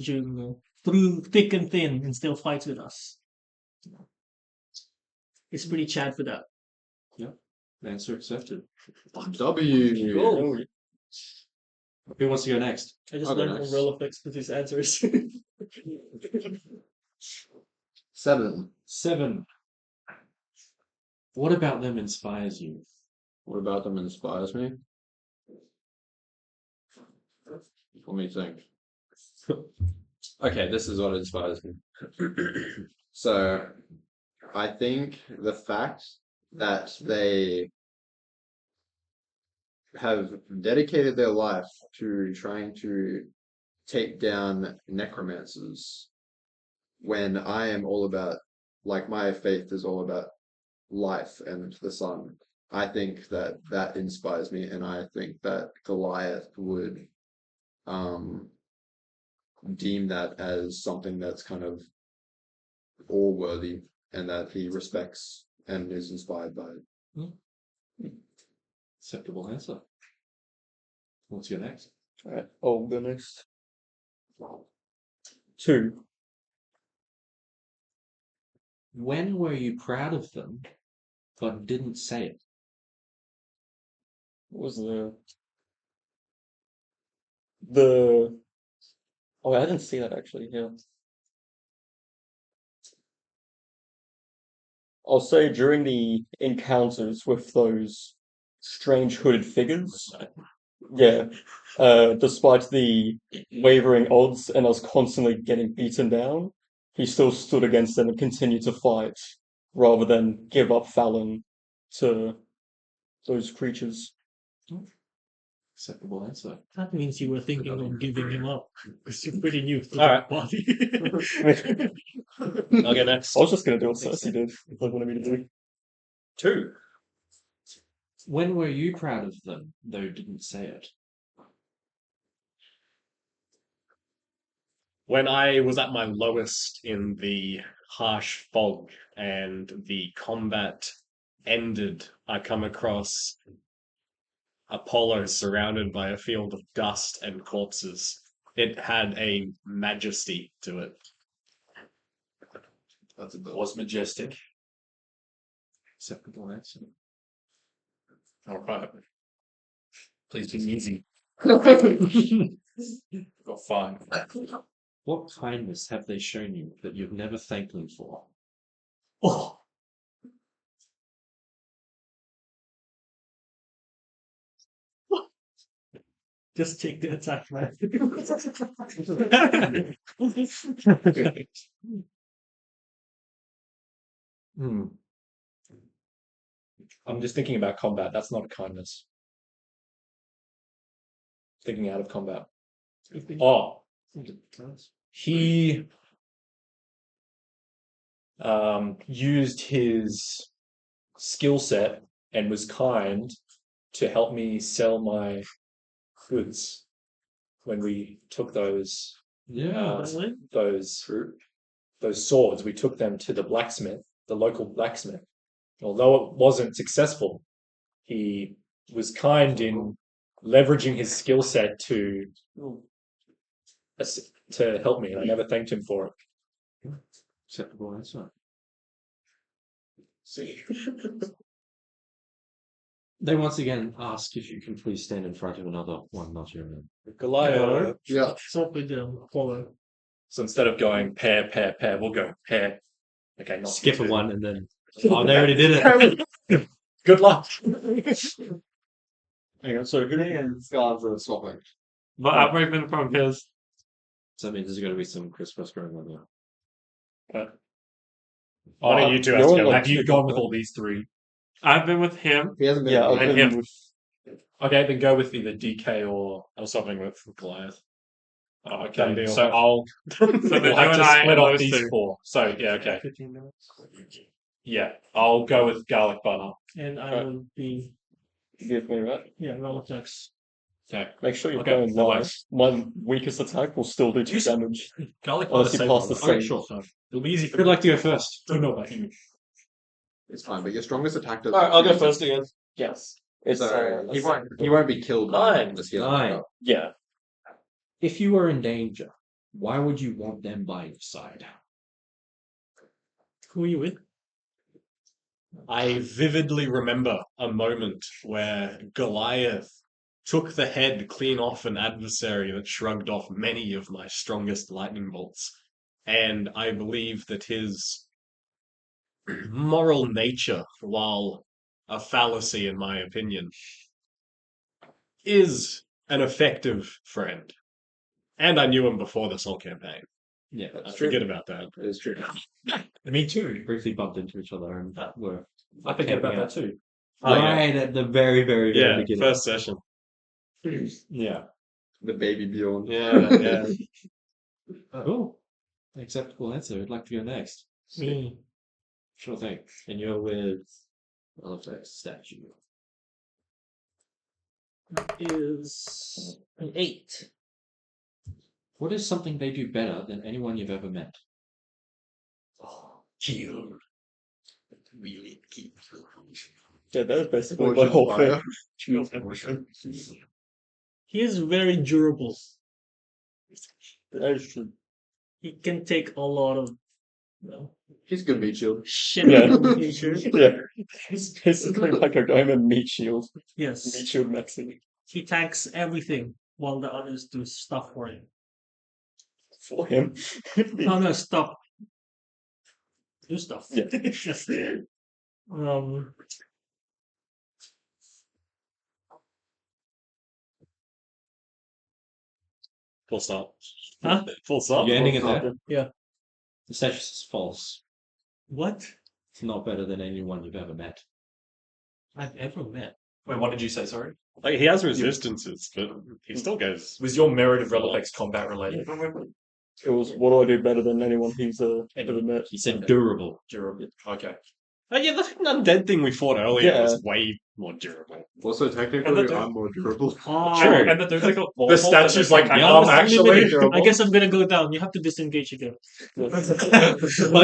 through thick and thin and still fights with us. It's pretty Chad for that. Answer accepted. W. Cool. Who wants to go next? I just I'll go learned from next. roll effects with his answers. 7. 7. What about them inspires you? What about them inspires me? Let me think. Okay, this is what inspires me. So, I think the fact that they have dedicated their life to trying to take down necromancers when I am all about, like, my faith is all about life and the sun. I think that that inspires me, and I think that Goliath would deem that as something that's kind of all worthy and that he respects and is inspired by it. Acceptable answer. What's your next? Alright, I'll go next. 2. When were you proud of them, but didn't say it? What was the oh, I didn't see that actually. Yeah, I'll say during the encounters with those strange hooded figures. Yeah, despite the wavering odds and us constantly getting beaten down, he still stood against them and continued to fight rather than give up Fallon to those creatures. Acceptable answer. That means you were thinking of giving him up because you're pretty new to the Alright. party. I'll go next. I was just gonna do what Cersei did. If they wanted me to do. 2. When were you proud of them, though didn't say it? When I was at my lowest in the harsh fog and the combat ended, I come across Apollo surrounded by a field of dust and corpses. It had a majesty to it. That's a It bit. was majestic. Acceptable answer. All right. Please be easy. Got 5. What kindness have they shown you that you've never thanked them for? Oh, just take the attack, man. I'm just thinking about combat. That's not kindness. Thinking out of combat. Oh, he used his skill set and was kind to help me sell my goods when we took those Yeah. those swords. We took them to the blacksmith, the local blacksmith. Although it wasn't successful, he was kind in leveraging his skill set to help me. I never thanked him for it. Acceptable answer. They once again ask if you can please stand in front of another one, not your own. Goliath. Yeah. Stop with the Apollo. So instead of going pair, we'll go pair. Okay, not Skip a two. one and then. Oh, they already did it. Good luck. Hang on, so Scars are swapping. But I've been from his. So that means there's going to be some Christmas going on there. Why don't you two you're have to on, go? like, Have you gone with all these 3? I've been with him. He hasn't been. yeah, I'll And go him. with Okay, then go with either DK or I was swapping with Goliath. Oh, Done okay. deal. So I'll So we'll then you have and to I split and off those these two. 4. So yeah, okay. 15 minutes. Yeah, I'll go with garlic butter. And I Alright. will be, Give me that. roll attacks. Okay. Make sure you're Okay, going that live. works. My weakest attack will still do 2 damage. Garlic Unless butter you save pass the armor. same. sure. So it'll be easy for Who'd like to go first? Don't know about you. It's fine, but your strongest attack does. Alright, I'll go first again. Yes. It's So he let's won't. He won't be killed. Nine. Just heal. Nine. yeah. If you were in danger, why would you want them by your side? Who are you with? I vividly remember a moment where Goliath took the head clean off an adversary that shrugged off many of my strongest lightning bolts. And I believe that his moral nature, while a fallacy in my opinion, is an effective friend. And I knew him before this whole campaign. Yeah, I forget about that. It is true. Me too. we briefly bumped into each other and were I forget about that too. Oh, yeah. right at the very, very, very Yeah, beginning. first session. Yeah. The baby Bjorn. Yeah. Oh, acceptable answer. I'd like to go next. Me. Sure thing. And you're with Elephant Statue. Is an 8. What is something they do better than anyone you've ever met? Heal. Really keep. Yeah, that is basically Fortune my whole fire. thing. He is very durable. That is true. He can take a lot of, He's good meat shield. shit Yeah. out of nature. Yeah. It's basically like a diamond meat shield. Meat Yes. shield maxing. He tanks everything while the others do stuff for him. For him. No, stop. Do stuff. Yeah. um, Full stop. Huh? Full stop. You're ending it there? Yeah. The statue is false. what? It's not better than anyone you've ever met. I've ever met. Wait, what did you say? Sorry. Like, he has resistances, but he still goes. Was your merit of Relipex combat related? It was, what do I do better than anyone he's ever met? He said durable. Durable. Okay. Oh, yeah, the undead thing we fought earlier Yeah. was way more durable. Also, And technically, the dude- I'm more durable. Oh, True. And the dude's like The statue's like, actually. I guess I'm gonna go down. You have to disengage again. Well,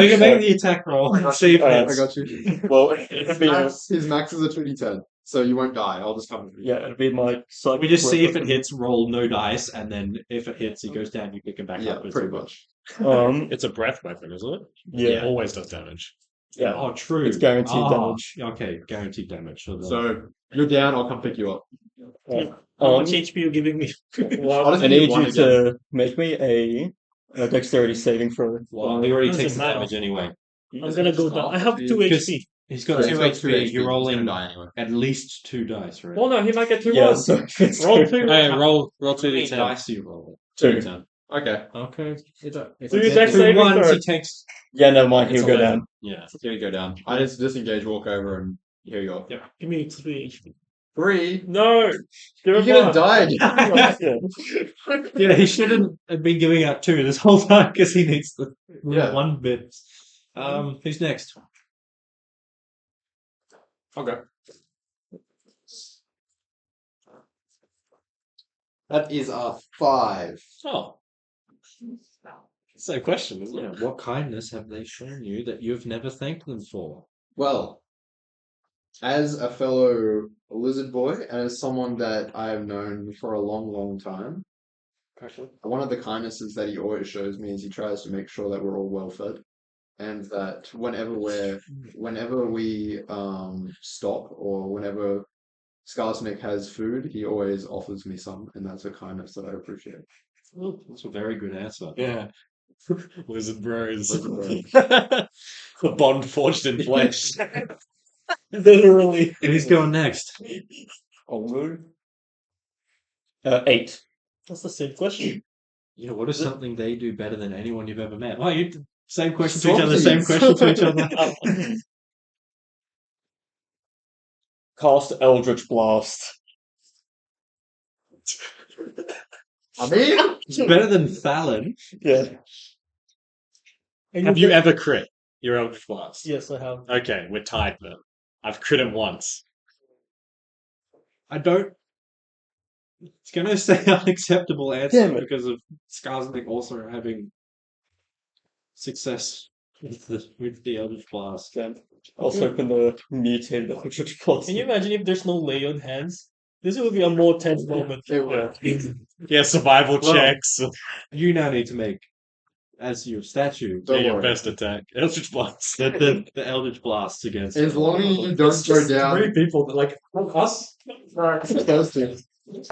you can make the attack roll and see if I I it's... got you. Well, it'd be, His max is a 2d10, so you won't die. I'll just come. yeah, it'd be my psychic We just see if it weapon. hits, roll no dice, and then if it hits, he goes down, you pick him back Yeah, up. pretty much. It's a breath weapon, isn't it? Yeah. It always does damage. Yeah. Oh, true. It's guaranteed Ah, damage. Okay, guaranteed damage. So, So you're down. I'll come pick you up. How much HP you giving me? I'll just I give you need one you again. to make me a dexterity saving throw. well, he already Doesn't takes the matter. damage anyway. I'm gonna go down. I have 2 Because- HP. He's got So 2 he's got 2 HP. He's You're gonna rolling die anyway. at least 2 dice, right? Well, no, he might get 2 Yeah, rolls. so it's Roll 2. Hey, roll How many 2d10. dice do you roll? 2. 2d10. Okay. Okay. Do your dex Two saving ones, throw. he takes... Yeah, never mind, he'll It's go 11. down. Yeah. Here you go down. I just disengage, walk over, and here you go. Give me 3 HP. 3. No. You're gonna die. Yeah. Yeah, he shouldn't have been giving out 2 this whole time because he needs the Yeah. 1 bit. Who's next? Okay. That is a 5. Oh. Same question, isn't Yeah, it? what kindness have they shown you that you've never thanked them for? Well, as a fellow lizard boy and as someone that I have known for a long, long time, one of the kindnesses that he always shows me is he tries to make sure that we're all well fed, and that whenever we stop or whenever Skarsnik has food, he always offers me some, and that's a kindness that I appreciate. Oh, that's a very good answer. Yeah. Lizard bros. Lizard bros. The bond forged in flesh. Literally. Who's going next? I'll move. 8. That's the same question. Yeah, what is something they do better than anyone you've ever met? Oh, you same question to each other, Swapsies. same question to each other. Cast Eldritch Blast. I mean, It's better than Fallon. Yeah. Have you ever crit your Eldritch Blast? Yes, I have. Okay, we're tied then. I've crit him once. I don't. It's going to say unacceptable answer Damn it. because of Skarsnik also having success with the Eldritch Blast. Again, also open the mutated Eldritch Blast. Can you imagine if there's no layered hands? This would be a more tense moment. it would. Yeah, survival Well, checks. You now need to make, as your statue, Yeah, Don't your worry. best attack. Eldritch Blast. the Eldritch Blasts against. As long as you don't go down. 3 people that like us. Those two.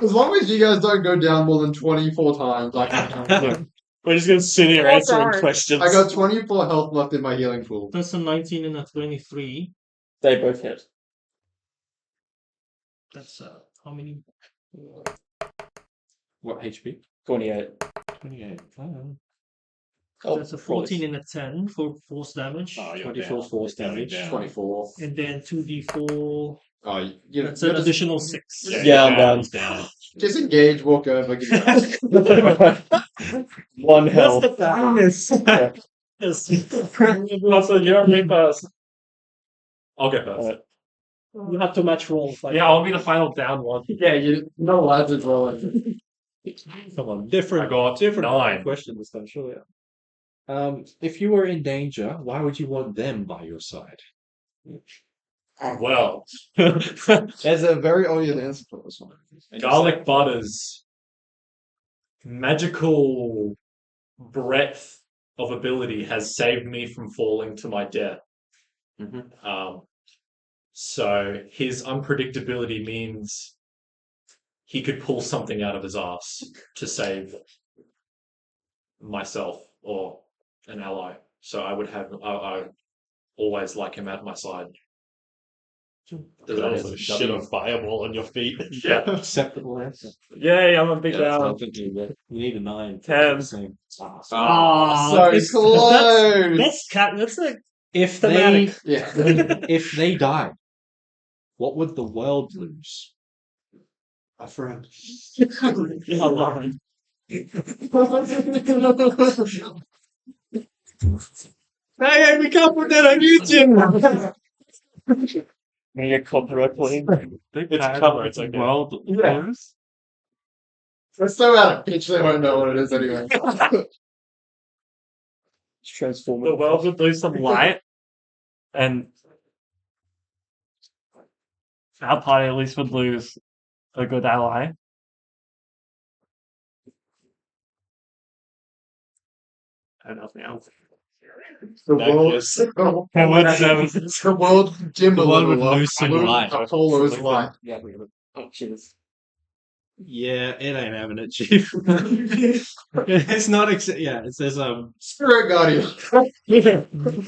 As long as you guys don't go down more than 24 times, I can. We're just gonna sit here answering questions. I got 24 health left in my healing pool. That's a 19 and a 23. They both hit. That's how many? What HP? 28. 28. Oh, That's a 14 and a 10 for force damage. Oh, you're 24 down. force You're damage. down. 24. And then 2d4. Oh, you That's an additional 6. Yeah, I'm down. He's down. disengage, walk over, give you One health. Yes. Also, you're me first. I'll get first. Alright. You have to match rolls. Like, Yeah, I'll be the final down one. Yeah, you no lads as well. Come on, different. I got different 9. question this time, surely. If you were in danger, why would you want them by your side? Well, There's a very obvious answer for this one. garlic butter's magical breadth of ability has saved me from falling to my death. So his unpredictability means he could pull something out of his ass to save myself or an ally. So I would have I always like him at my side. There's also shit on fireball on your feet. Yeah. Acceptable answer. Yay, I'm a big Yeah, down. You need a 9. 10. Same. So it's- close. That's like If thematic. they Yeah. if they died, what would the world lose? A friend. Hey, we can't put that on YouTube. Can you get copyright claim? It's cover, it's okay. World Yeah. lose? It's so out of pitch they won't know what it is anyway. It's transformative. The world would lose some light, and our party at least would lose a good ally. And nothing else. The world, Magnus. And what's the world dim a The world little. would lose some light. Apollo's light. Yeah, oh, cheers. Yeah, it ain't having it, Chief. It's not. Yeah, it says Spirit Guardian.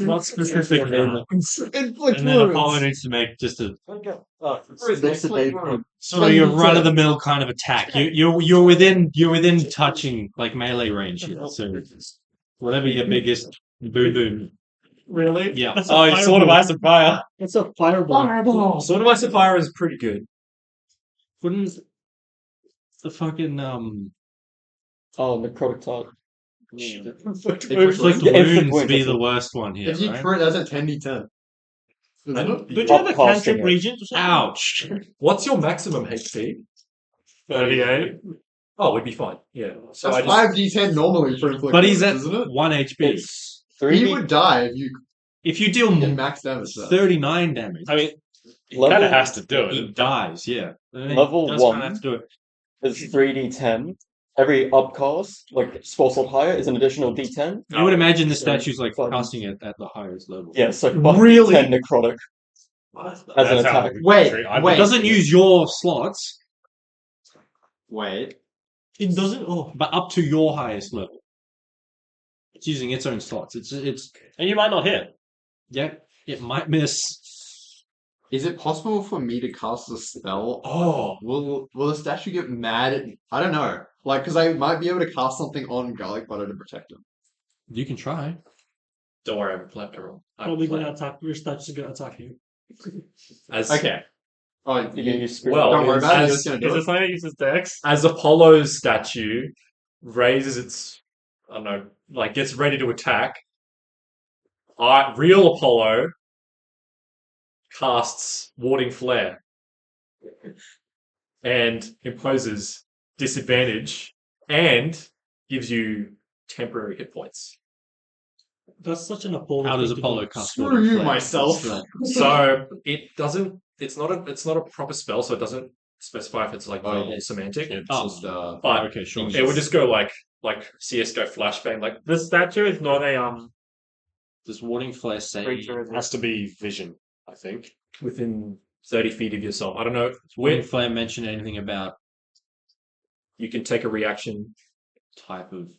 Not specific. Inflict and then Apollo wounds. needs to make just a Inflict wounds. sort of your run of the mill kind of attack. You're within touching like melee range here. So whatever your biggest boom boom. Really? Yeah. That's Oh, you sort of ice and fire. It's a fireball. Sword of Ice and Fire is pretty good. Wouldn't the fucking Oh, necrotic tart. inflict Yeah, inflict wounds wounds, be I the think. worst one here, If you right? crit, that's a 10d10. Isn't it? Don't you have a Upcasting cantrip it. regent? Ouch! What's your maximum HP? 38. Oh, we'd be fine. Yeah. So That's I just 5d10 normally for inflict But he's wounds, at isn't it? 1 HP. It's He 3D would die if you If you deal get max damage. though. 39 damage, I mean, he Level- kind of has to do he it. dies. Yeah, Level Does 1. kinda have to do it. is 3d10. Every upcast, like spell slot higher, is an additional d10. You would imagine the statue's like Fun. casting it at the highest level. Yeah, so plus Really? d10 necrotic as an That's how attack. we Wait, treat- I It wait. doesn't use your slots, Wait. It doesn't. Oh, but up to your highest level. It's using its own slots. It's And you might not hit. yeah. It might miss. Is it possible for me to cast a spell? Oh. Will the statue get mad at me? I don't know. Like, because I might be able to cast something on garlic butter to protect him. You can try. Don't worry, I'm plan to roll. probably gonna attack. Your statues are gonna attack you. As Okay. Oh, You can use spirit. Well, don't worry about it. as- You're just gonna Is do this it. something that uses Dex? as Apollo's statue, raises its, I don't know, like gets ready to attack. Real Apollo casts Warding Flare and imposes disadvantage and gives you temporary hit points. That's such an Apollo. How does thing to Apollo do. cast Screw Warding you, Flare? myself. So it doesn't. It's not a proper spell, so it doesn't specify if it's like Oh, verbal yeah. semantic. It's Oh. just But Okay, sure. it would just go like CS:GO flashbang, like The statue is not a Does Warding Flare say creature. It has to be vision, I think. within 30 feet of yourself. I don't know. Warding Flare mention anything about You can take a reaction. type of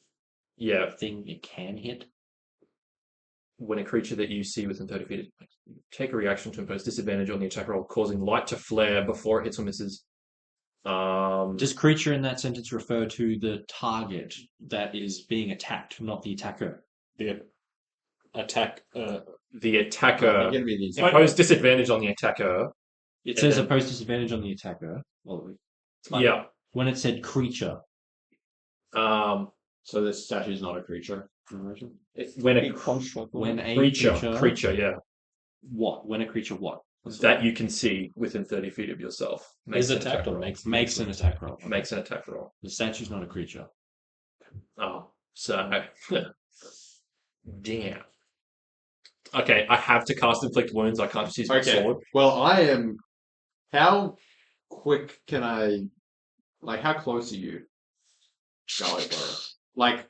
Yeah, thing it can hit? when a creature that you see within 30 feet, take a reaction to impose disadvantage on the attack roll, causing light to flare before it hits or misses. Does creature in that sentence refer to the target that is being attacked, not the attacker? The attack. The attacker gonna be the impose disadvantage on the attacker. It And says then- oppose disadvantage on the attacker. Well, Yeah. when it said creature, So this statue is not a creature. When A a construct. when a creature, yeah, what? When a creature what? that you can see within 30 feet of yourself Is an attacked attack or roll. Makes an attack roll. Makes an attack roll. The statue's not a creature. Oh, so damn. Okay, I have to cast inflict wounds. I can't just use my Okay. sword. Well, I am. How quick can I? Like, how close are you? Golly, bro. Like,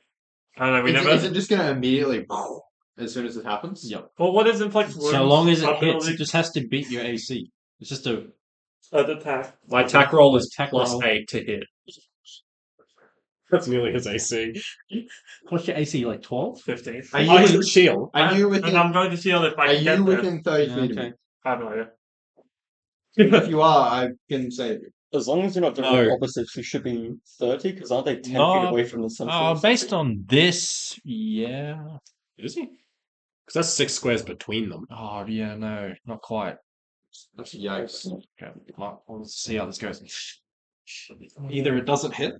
I don't know. We is, never. is it just gonna immediately as soon as it happens? Yep. Well, what is inflict wounds? So long as it hits, ability? it just has to beat your AC. It's just a Attack. My attack roll is Attack plus roll. 8 to hit. That's nearly his AC. what's your AC, like 12? 15. Are you I within, can shield. are you And within, I'm going to shield if I are can get you there. within 30 Yeah, feet of okay. me? I have no idea. If you are, I can save you. As long as you're not doing No. opposites, you should be 30, because aren't they 10 No. feet away from the center? Based on this, yeah. Is he? Because that's 6 squares between them. Oh, yeah, no, not quite. Yikes. Okay, well, let's see how this goes. Either it doesn't hit,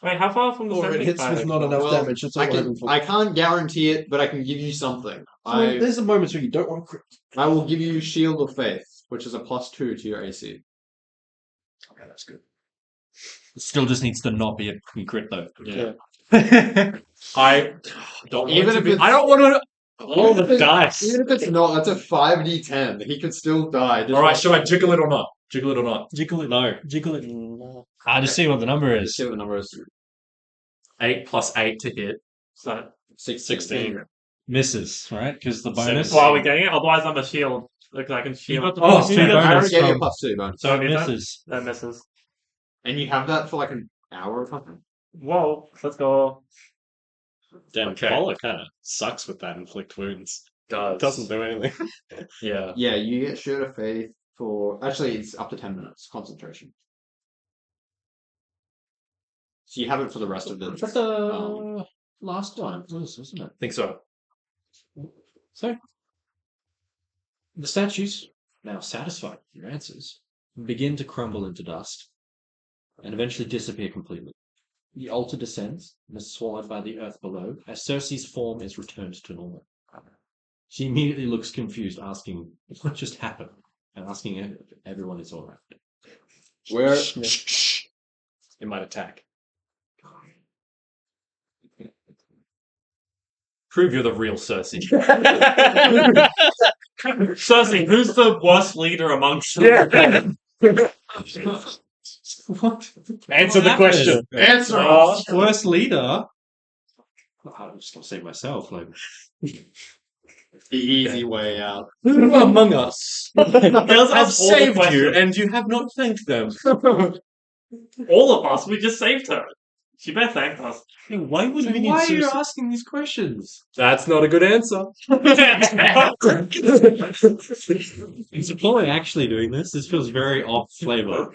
Wait, how far from the or center? it hits with not enough Well, damage. That's all I we're can. hoping for. I can't guarantee it, but I can give you something. There's the moments where you don't want to crit. I will give you Shield of Faith, which is a +2 to your AC. Okay, that's good. It still just needs to not be a crit, though. Yeah. I don't Even want to if be. it's- I don't want to. Roll the dice. Even if it's not, that's a 5d10. He could still die. Just All right, should I jiggle it or not? Jiggle it or not? Jiggle it. No. Jiggle it. No. Just see what the number is. See what the number is. 8 plus 8 to hit. So, 16. Misses, right? Because the bonus. why are we getting it? Otherwise, I'm a shield. Look, I can You shield. got the Oh, plus you two got the I already bonus gave you a from, +2 bonus. so it Okay, that- misses. That misses. And you have that for like an hour or something? Whoa, let's go. Damn, Okay. Paula kind of sucks with that inflict wounds. It doesn't do anything. Yeah. Yeah, you get Shield of Faith for. Actually, it's up to 10 minutes. Concentration. So you have it for the rest of the. That's the last one, wasn't it? I think so. So, the statues, now satisfied with your answers, begin to crumble into dust and eventually disappear completely. The altar descends and is swallowed by the earth below as Cersei's form is returned to normal. She immediately looks confused, asking what just happened, and asking if everyone is alright. Where. It might attack. Prove you're the real Cersei. Cersei, who's the worst leader amongst them? What? Answer the question. Answer Oh. us! Worst leader? I'm just gonna say myself, like. The easy way out. Who among us Girls has ask all the saved you questions. and you have not thanked them? All of us, we just saved her. She better thank us. Why would we need Why are you Cersei? asking these questions? That's not a good answer. Is Apollo actually doing this? This feels very off flavor.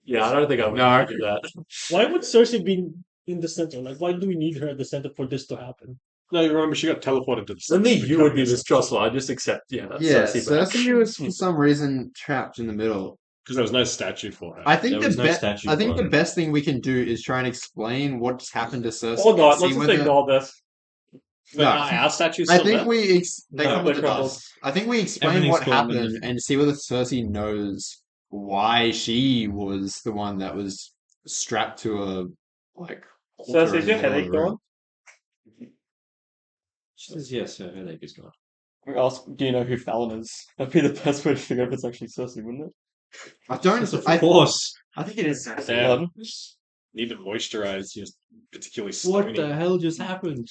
Yeah, I don't think I would do that. Why would Cersei be in the center? Like, why do we need her at the center for this to happen? No, you remember she got teleported to the For me, center. you would be mistrustful. I just accept, yeah, that's Yeah, Cersei. but- Cersei was for some reason trapped in the middle. Because there was no statue for her. I think There was no statue I think for the it. best thing we can do is try and explain what's happened to Cersei. Or not, and let's see just whether- ignore this. But No. our statue's I still think there? they No, come with they the crumbled. dust. I think we explain Everything's what gone and happened and see whether Cersei knows why she was the one that was strapped to a like. altar Cersei, in is the your middle of headache the room. gone? She says yes, her headache is gone. We ask, do you know who Fallon is? That'd be the best way to figure out if it's actually Cersei, wouldn't it? I don't. Of I, course. I think it is Cersei. Yeah. Pardon? Need to moisturize your particularly What stony. the hell just happened?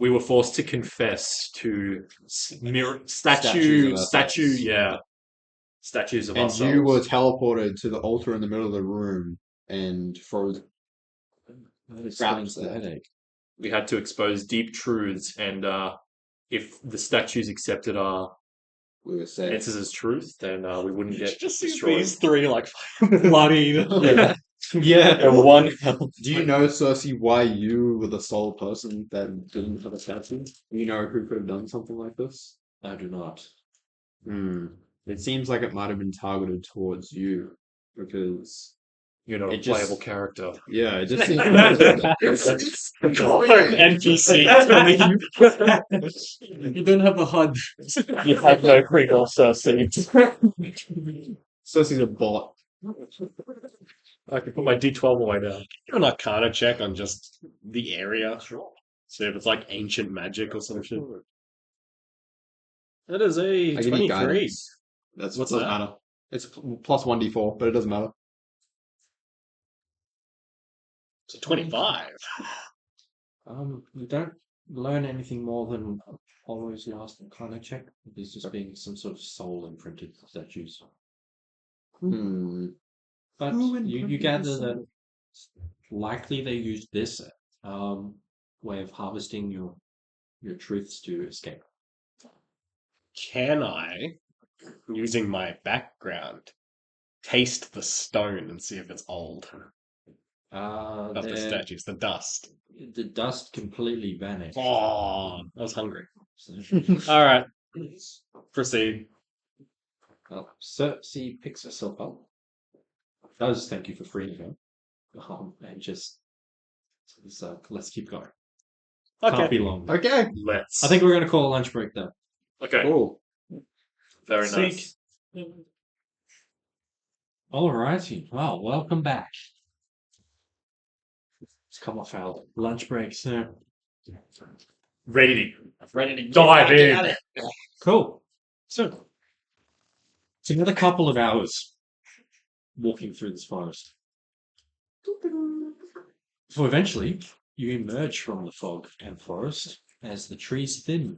We were forced to confess to Statues of statue, ourselves. yeah, statues of And ourselves. you were teleported to the altar in the middle of the room and frozen. That explains Grounds the there. headache. We had to expose deep truths, and if the statues accepted our We were saved. answers as truth, then we wouldn't get Just see destroyed. these three like bloody. Yeah. Yeah. And one. Do you know, Cersei, why you were the sole person that didn't have a statue? Do you know who could have done something like this? I do not. It seems like it might have been targeted towards you because You're not a It just- playable character. yeah, it just seems NPC. You don't have a HUD. You have no pre-roll Cersei. Cersei's a bot. I can put my D12 away now. Do an Arcana check on just the area. See if it's like ancient magic or some shit. That is a I give you 23. guidance. That's What's doesn't that? matter. It's plus 1d4, but it doesn't matter. It's a 25. You don't learn anything more than Apollo's last kind of check. There's just being some sort of soul imprinted statues. But Who you imprinted gather the that soul? likely they used this way of harvesting your truths to escape. Can I, using my background, taste the stone and see if it's old of the The statues, the dust? the dust completely vanished. Oh, I was hungry. So, All right, proceed. well, Cersei picks herself up. Does thank you for freeing her. And just says, let's keep going. Can't Okay. be long. Okay. Let's. I think we're going to call a lunch break though. Okay. Cool. Very Seek. nice. Alrighty. Well, welcome back. Let's come off our lunch break soon. Ready Ready to Dive in. at it. Cool. So, it's another couple of hours walking through this forest. So eventually, you emerge from the fog and forest as the trees thin.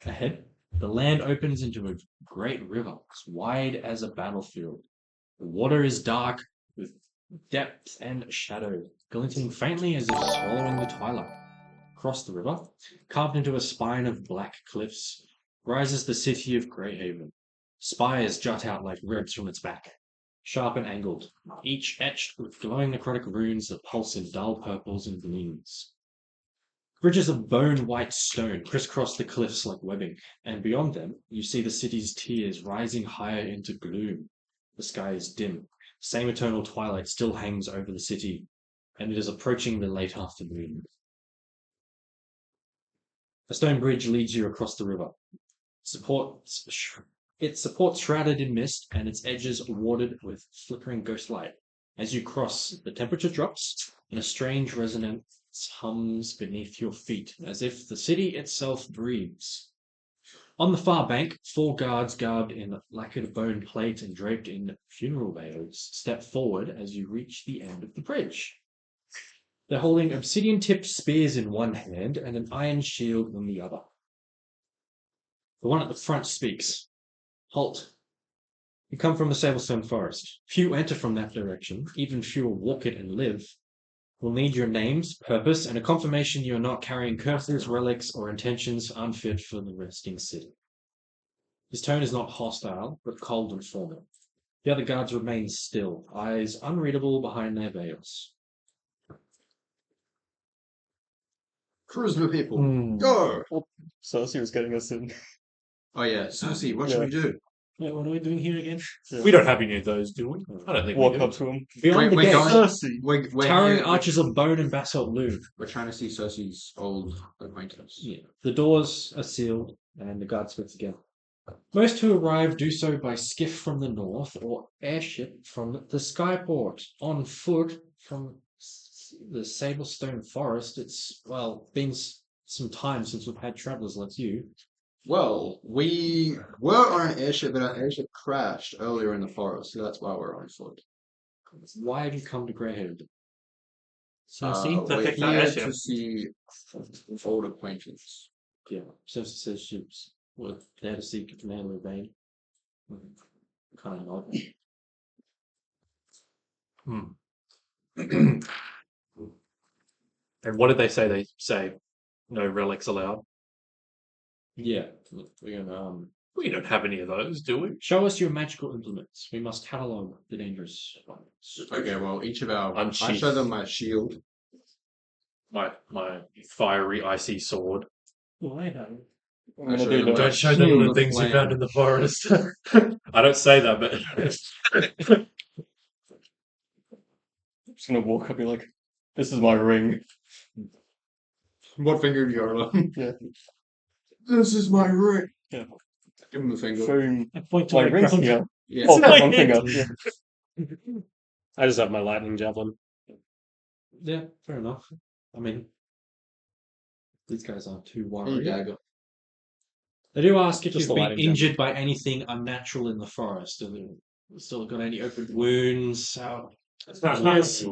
Ahead, the land opens into a great river, as wide as a battlefield. The water is dark, with depth and shadow, glinting faintly as if swallowing the twilight. Across the river, carved into a spine of black cliffs, rises the city of Greyhaven. Spires jut out like ribs from its back, sharp and angled, each etched with glowing necrotic runes that pulse in dull purples and greens. Bridges of bone-white stone crisscross the cliffs like webbing, and beyond them you see the city's tiers rising higher into gloom. The sky is dim. Same eternal twilight still hangs over the city, and it is approaching the late afternoon. A stone bridge leads you across the river. Its support shrouded in mist, and its edges warded with flickering ghost light. As you cross, the temperature drops, and a strange resonance hums beneath your feet, as if the city itself breathes. On the far bank, 4 guards garbed in lacquered bone plate and draped in funeral veils step forward as you reach the end of the bridge. They're holding obsidian-tipped spears in one hand and an iron shield in the other. The one at the front speaks. Halt. You come from the Sablestone Forest. Few enter from that direction, even fewer walk it and live. We'll need your names, purpose, and a confirmation you're not carrying curses, relics, or intentions unfit for the resting city. His tone is not hostile, but cold and formal. The other guards remain still, eyes unreadable behind their veils. Charisma people. Hmm. Go! Cersei was getting us in. Oh yeah, Cersei, what should Yeah. we do? Wait, what are we doing here again? We don't have any of those, do we? I don't think Walk we do. up to him. Beyond the we're gate, going- We're towering here- arches of bone and basalt loom. We're trying to see Cersei's old acquaintance. Yeah. The doors are sealed and the guards put together. Most who arrive do so by skiff from the north or airship from the skyport. On foot from the Sablestone Forest. It's, well, been some time since we've had travellers like you. Well, we were on an airship, but our airship crashed earlier in the forest, so that's why we're on foot. Why have you come to Greyhaven? Cersei? to We're fix our here airship. to see old acquaintance. Yeah, Cersei says ships were there to seek Commander Vane. Kind of nod. And what did they say? They say no relics allowed. Yeah, we're gonna We don't have any of those, do we? show us your magical implements. We must catalogue the dangerous ones. Okay, well, each of our. I Unsheath. show them my shield. My fiery icy sword. Why not? I'm gonna Actually, do the Don't show them the Shield things you flame. found in the forest. I don't say that, but just gonna walk up and be like, this is my ring. What finger do you hold on? Yeah. This is my ring. Yeah. Give him the finger. So I point to my my ring's crown. here. Yeah. Oh, my one head. finger. Yeah. I just have my lightning javelin. Yeah, fair enough. I mean, these guys aren't too And worried. dagger. They do ask if Just you've the been lighting injured by anything unnatural in the forest. Have you still got any open wounds? Yes.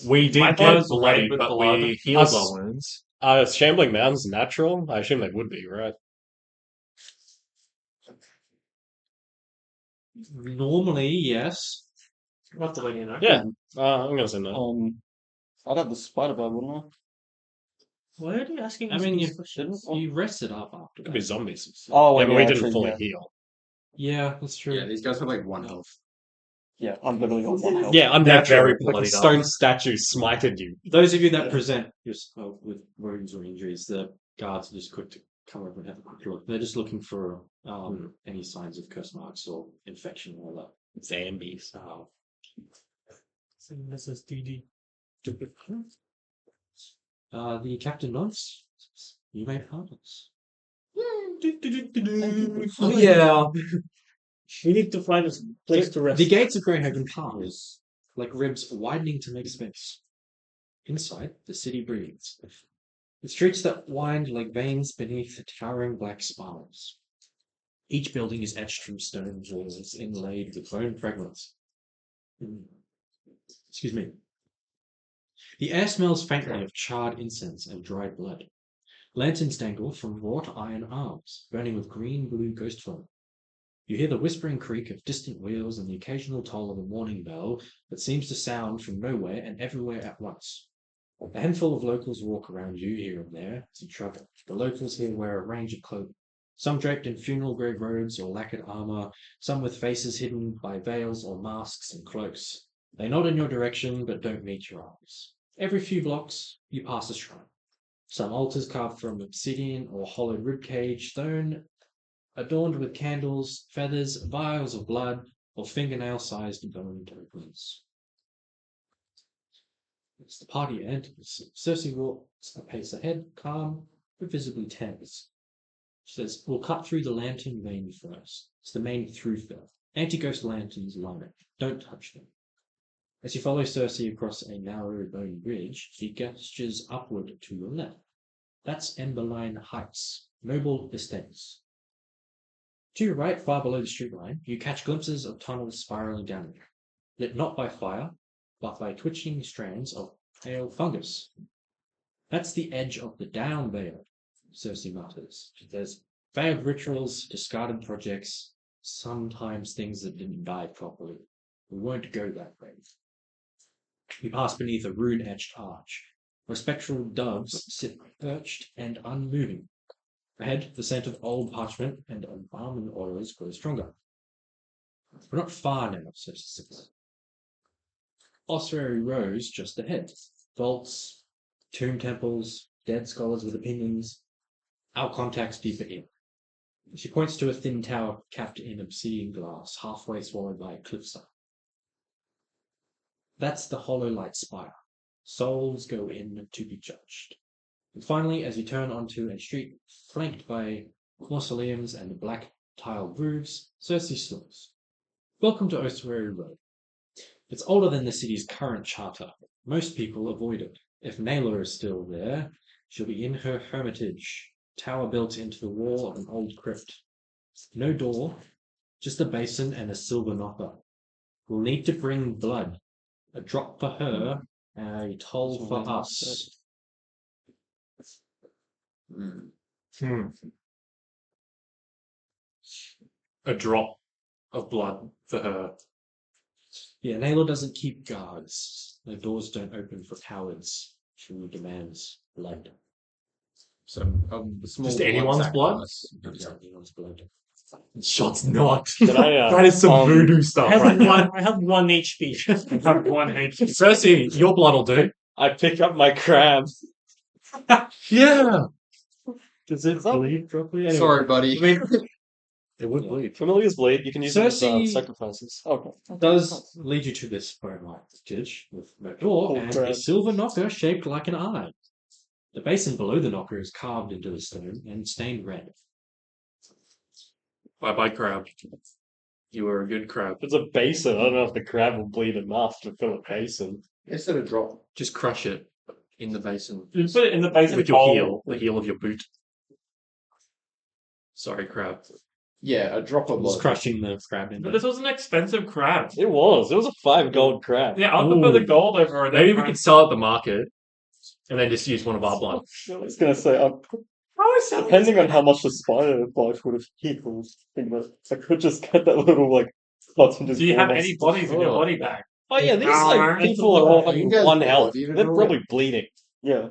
we did My get blood's bloody, red with but blood. we healed Us- our wounds. Shambling Mounds natural? I assume they would be, right? Normally, yes. What do you know? Yeah. I'm gonna say no. I'd have the spider bug, wouldn't I? Why are they asking I us mean, these you- questions? You rested up after Could be that. zombies. Oh, Yeah, but we didn't actually, fully yeah. heal. Yeah, that's true. Yeah, these guys have like 1 health. Yeah, I'm literally on one health. Yeah, I'm Natural, very like a bloodied up. stone statue smited you. Those of you that present just with wounds or injuries, the guards are just quick to come over and have a quick look. They're just looking for any signs of curse marks or infection or that. Zombies. So this is DD. The captain nods. You may part us. Yeah. We need to find a place to rest. The gates of Greyhaven pass like ribs widening to make space. Inside, the city breathes. The streets that wind like veins beneath towering black spirals. Each building is etched from stone walls inlaid with bone fragments. Excuse me. The air smells faintly of charred incense and dried blood. Lanterns dangle from wrought iron arms, burning with green-blue ghost flame. You hear the whispering creak of distant wheels and the occasional toll of a warning bell that seems to sound from nowhere and everywhere at once. A handful of locals walk around you here and there as you travel. The locals here wear a range of clothing, some draped in funeral-grade robes or lacquered armor, some with faces hidden by veils or masks and cloaks. They nod in your direction but don't meet your eyes. Every few blocks, you pass a shrine. Some altars carved from obsidian or hollowed ribcage stone, adorned with candles, feathers, vials of blood, or fingernail-sized bone tokens. As the party enters, Cersei walks a pace ahead, calm, but visibly tense. She says, "We'll cut through the lantern vein first. It's the main thoroughfare. Anti-ghost lanterns line it. Don't touch them." As you follow Cersei across a narrow bone bridge, she gestures upward to your left. That's Emberline Heights, noble estates. To your right, far below the street line, you catch glimpses of tunnels spiraling downward, lit not by fire, but by twitching strands of pale fungus. That's the edge of the down veil, Cersei mutters. There's failed rituals, discarded projects, sometimes things that didn't die properly. We won't go that way. You pass beneath a rune-etched arch, where spectral doves sit perched and unmoving. Ahead, the scent of old parchment and embalming oils grows stronger. We're not far now, Cersei says. Ossuary rows just ahead. Vaults, tomb temples, dead scholars with opinions. Our contacts deeper in. She points to a thin tower capped in obsidian glass, halfway swallowed by a cliffside. That's the hollow light spire. Souls go in to be judged. And finally, as you turn onto a street flanked by mausoleums and black tiled roofs, Cersei stalls. Welcome to Ossuary Road. It's older than the city's current charter. Most people avoid it. If Naylor is still there, she'll be in her hermitage, tower built into the wall of an old crypt. No door, just a basin and a silver knocker. We'll need to bring blood. A drop for her, and a toll for us. A drop of blood for her. Yeah, Naylor doesn't keep guards. The doors don't open for cowards. She demands blood. So a small Just anyone's blood? sacrifice. Anyone's blood. Shot's not. Can I, That is some voodoo stuff right now. I have 1 HP. I have 1 HP. Cersei, your blood will do. I pick up my crab. Yeah. Does it bleed properly? Anyway, Sorry, buddy. It would bleed. Familiars bleed. You can use it as Cersei- sacrifices. Okay. Does lead you to this bone light ditch with no door Oh, and a crap. silver knocker shaped like an eye. The basin below the knocker is carved into the stone and stained red. Bye bye, crab. You were a good crab. It's a basin. I don't know if the crab will bleed enough to fill a basin. Instead of drop. Just crush it in the basin. you put it in the basin With your bowl. heel. The heel of your boot. Sorry, crab. Yeah, a drop of Was blood. crushing the crab in But there. this was an expensive crab. It was. It was a 5 gold crab. Yeah, I'll put the gold over it. Maybe we can sell at the market and then just use one of our blood. I was gonna say, How is that? depending on how much the spider bite would have healed, I could just get that little like cut and just. Do you have almost any bodies in your destroy it. body bag? Oh yeah, these Ah, like it's people are You on guys 1 blood, health. you They're don't probably know. bleeding. Yeah.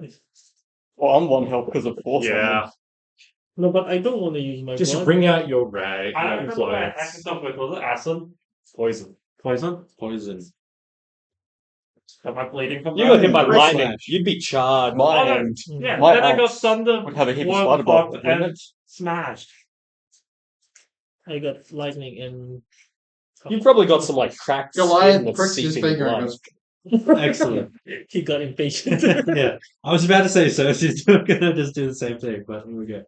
Well, I'm 1 health because of force. Yeah. No, but I don't want to use my Just blood. bring out your rag. I don't your remember what I clothes. hacked stuff with. Was it acid? Poison. Poison? Poison. Am I bleeding from You that? got hit by Red lightning. slash. You'd be charred. My Oh, no. hand Yeah, My then I got axe thunder, would have a heap of warm spider fucked, bite, wouldn't and it? smashed. I got lightning and. You've probably got some like cracked Goliath skin that's pricks his seeping finger and blood. goes, Excellent. He got impatient. Yeah. I was about to say Cersei's gonna just do the same thing, but here we go.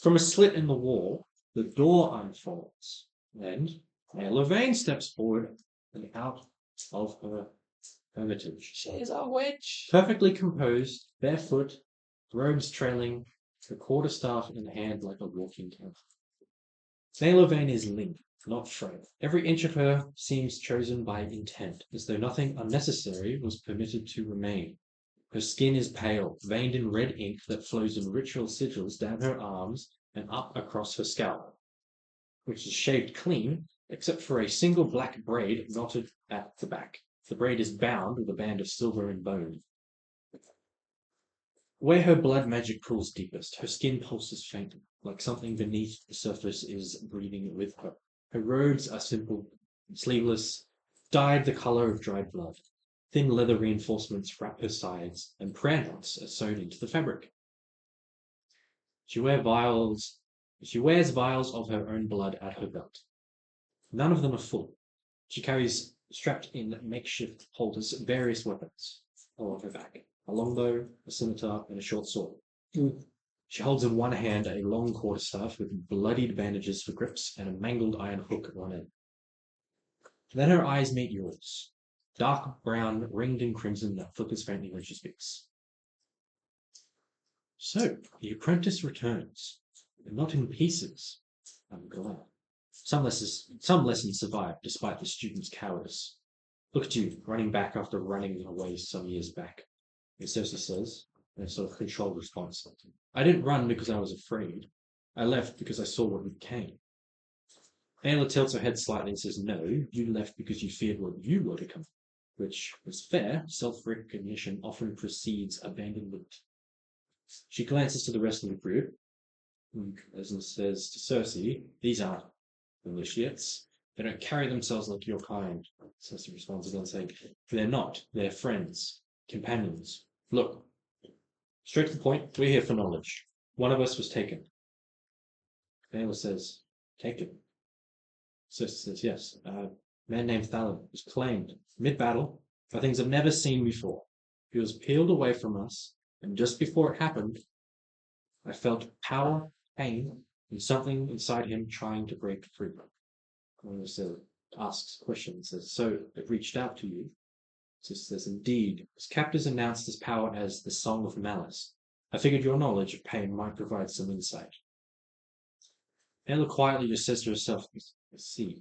From a slit in the wall, the door unfolds, and Naylor Vane steps forward and out of her hermitage. She's a witch. Perfectly composed, barefoot, robes trailing, her quarterstaff in hand like a walking camp. Naylor Vane is lean, not frail. Every inch of her seems chosen by intent, as though nothing unnecessary was permitted to remain. Her skin is pale, veined in red ink that flows in ritual sigils down her arms and up across her scalp, which is shaved clean, except for a single black braid knotted at the back. The braid is bound with a band of silver and bone. Where her blood magic pools deepest, her skin pulses faintly, like something beneath the surface is breathing with her. Her robes are simple, sleeveless, dyed the color of dried blood. Thin leather reinforcements wrap her sides, and prayer knots are sewn into the fabric. She wears vials of her own blood at her belt. None of them are full. She carries, strapped in makeshift holders, various weapons along her back: a longbow, a scimitar, and a short sword. She holds in one hand a long quarterstaff with bloodied bandages for grips and a mangled iron hook at one end. Then her eyes meet yours, dark brown, ringed in crimson that flickers faintly when she speaks. So, the apprentice returns, and not in pieces. I'm glad. Some lessons survive despite the student's cowardice. Look at you, running back after running away some years back. Cersei says, in a sort of controlled response. I didn't run because I was afraid. I left because I saw what came. Ayla tilts her head slightly and says, no, you left because you feared what you were to come. Which was fair. Self-recognition often precedes abandonment. She glances to the rest of the group, and says to Cersei, these aren't initiates. They don't carry themselves like your kind. Cersei responds again, saying, they're not. They're friends, companions. Look, straight to the point, we're here for knowledge. One of us was taken. Baylor says, take him. Sister says, yes. A man named Thalon was claimed mid-battle for things I've never seen before. He was peeled away from us, and just before it happened, I felt power, pain, and something inside him trying to break free. So asks questions, says, so it reached out to you. Sister says, indeed. His captors announced his power as the Song of Malice. I figured your knowledge of pain might provide some insight. Ella quietly just says to herself, I see.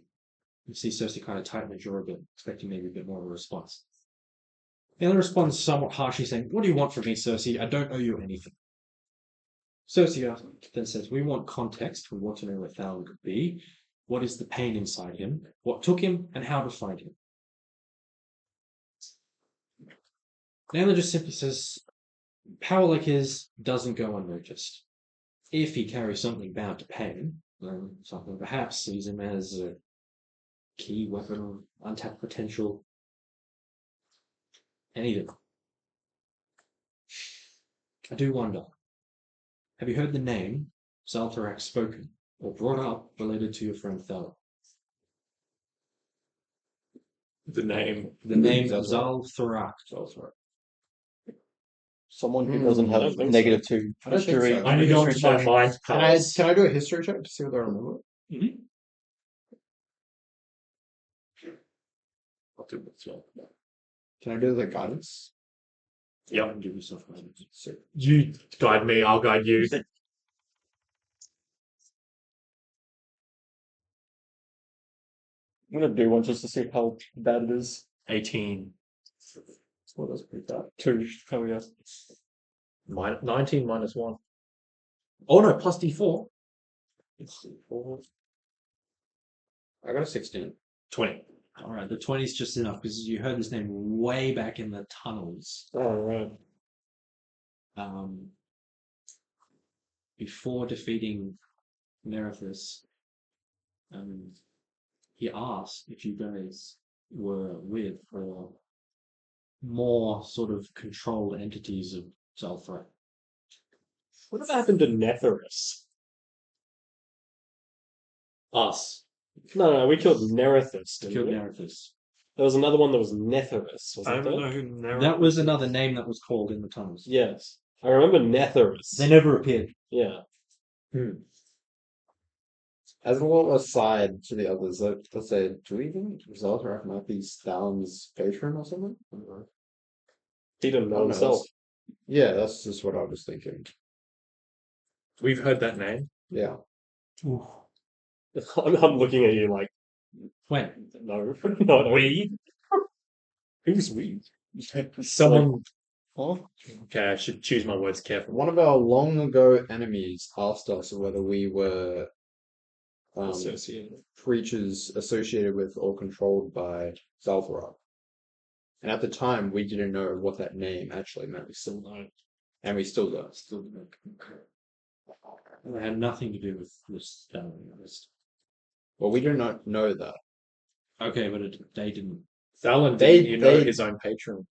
You see Cersei kind of tighten her jaw a bit, expecting maybe a bit more of a response. Ella responds somewhat harshly, saying, what do you want from me, Cersei? I don't owe you anything. Cersei then says, we want context. We want to know where Thalon could be. What is the pain inside him? What took him, and how to find him? Ella just simply says, power like his doesn't go unnoticed. If he carries something bound to pain, then something perhaps sees him as a key weapon, untapped potential, anything. I do wonder, have you heard the name Zaltharak spoken or brought up related to your friend Thalon? The name. The name Zaltharak. Someone who doesn't I don't have think so. -2 I don't think history. so. I need to go into my check. mind Can palace. I do a history check to see what I remember? I'll do it as well. Can I do the guidance? Yep. Give yourself guidance. You guide me, I'll guide you. I'm gonna do one just to see how bad it is. 18. Well, that's pretty bad. 2. Oh yeah. 19 minus 1. Oh no, plus D4. I got a 16. 20. All right, the 20 is just enough because you heard this name way back in the tunnels. Oh, right. Before defeating Nerithus, he asked if you guys were with or more sort of controlled entities of Zalthra. Whatever happened to Netherus? Us. No, we killed Nerithus, didn't Killed we? Nerithus. There was another one that was Netherus, I wasn't don't there? know who Nero That was another name that was called in the tunnels. Yes. I remember Netherus. They never appeared. Yeah. As a little aside to the others, let's say, do we think Zaltarak might be Stalin's patron or something? He didn't know Oh, no, himself. Yeah, that's just what I was thinking. We've heard that name. Yeah. I'm looking at you like, When? no. No, no. We? Who's we? Someone. Okay, I should choose my words carefully. One of our long ago enemies asked us whether we were Associated. creatures associated with or controlled by Zaltharak. And at the time, we didn't know what that name actually meant. We still don't. And we still don't. Still don't. It had nothing to do with this list. Well, we do not know that. Okay, but they didn't. Thalon They- didn't, you know, they- his own patron.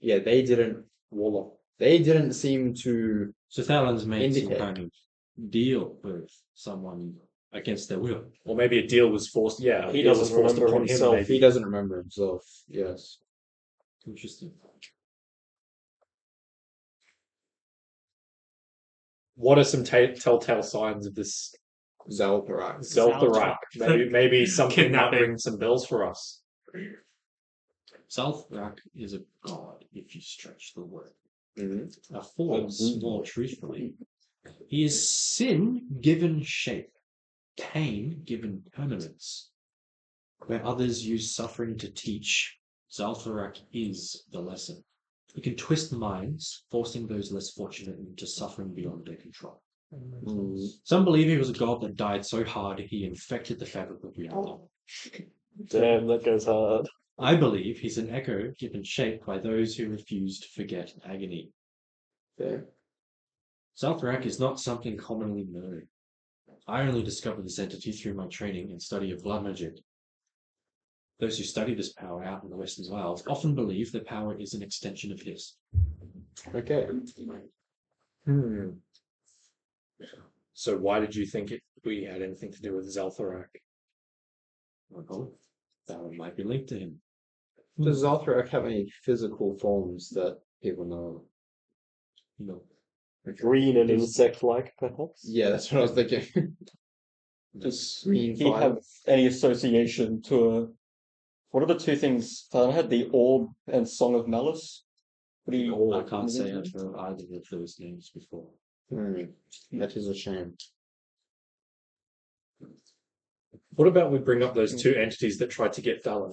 Yeah, they didn't. Warlock. They didn't seem to. So Thalon's made some Indicate. kind of deal with someone against their will. Or maybe a deal was forced. Yeah, He a deal was doesn't forced remember upon himself. him. He Maybe. doesn't remember himself. Yes. Interesting. What are some telltale signs of this Zaltharak. Zeltharak? Maybe something might Kidnapping. ring some bells for us. Zalthrak is a god, if you stretch the word. Mhm. A force, more truthfully. He is sin given shape, pain given permanence. Where others use suffering to teach, Zaltharak is the lesson. He can twist minds, forcing those less fortunate into suffering beyond their control. Some believe he was a god that died so hard he infected the fabric of reality. Damn, that goes hard. I believe he's an echo given shape by those who refuse to forget agony. Fair. Zaltharak is not something commonly known. I only discovered this entity through my training and study of blood magic. Those who study this power out in the Western Isles often believe the power is an extension of his. Okay. So why did you think we had anything to do with Zelthorak? Well, that one might be linked to him. Does Zelthorak have any physical forms that people know? No. Green and insect-like, perhaps. Yeah, that's what I was thinking. Does Green he fire. have any association to a... What are the two things that I had? The Orb and Song of Malice? What do you... I can't say I've heard either of those names before. That is a shame. What about we bring up those two entities that tried to get Dallin?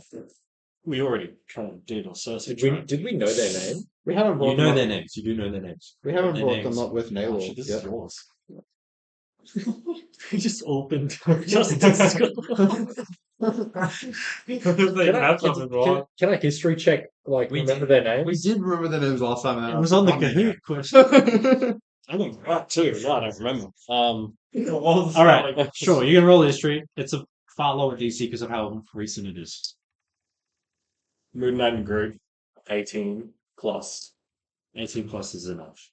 We already kind of did, or Cersei Did we know their name? We haven't brought You them know up. their names. You do know their names. We haven't Their brought names. them up with Naylor. Actually, this is yours. He just opened justice. They have something wrong. Can I history check? Like, remember their names? We did remember their names last time. It was on the Kahoot question. I think that too. No, I don't remember. All right, sure. You can roll history. It's a far lower DC because of how recent it is. Moon Knight and Groot, 18 plus 18 plus is enough.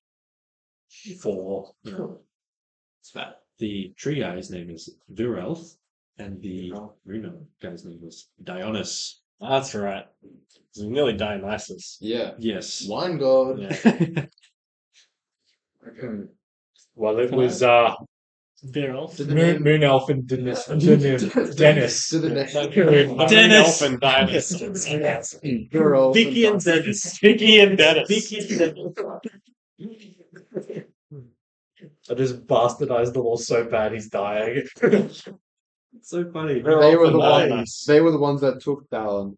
4. It's bad. The tree guy's name is Virelth, and the Reno guy's name is Dionys. That's right. It's nearly Dionysus. Yeah. Yes. Wine god. Yeah. Well, it was Viral. Moon Elf and Dennis. Dennis. To the next. Dennis! Elf and Dionysus. Girl. Vicky and Dennis. Vicky and Dennis. Vicky and Dennis. I just bastardized the all so bad he's dying. So funny. They were the Nice. ones. They were the ones that took Dallin.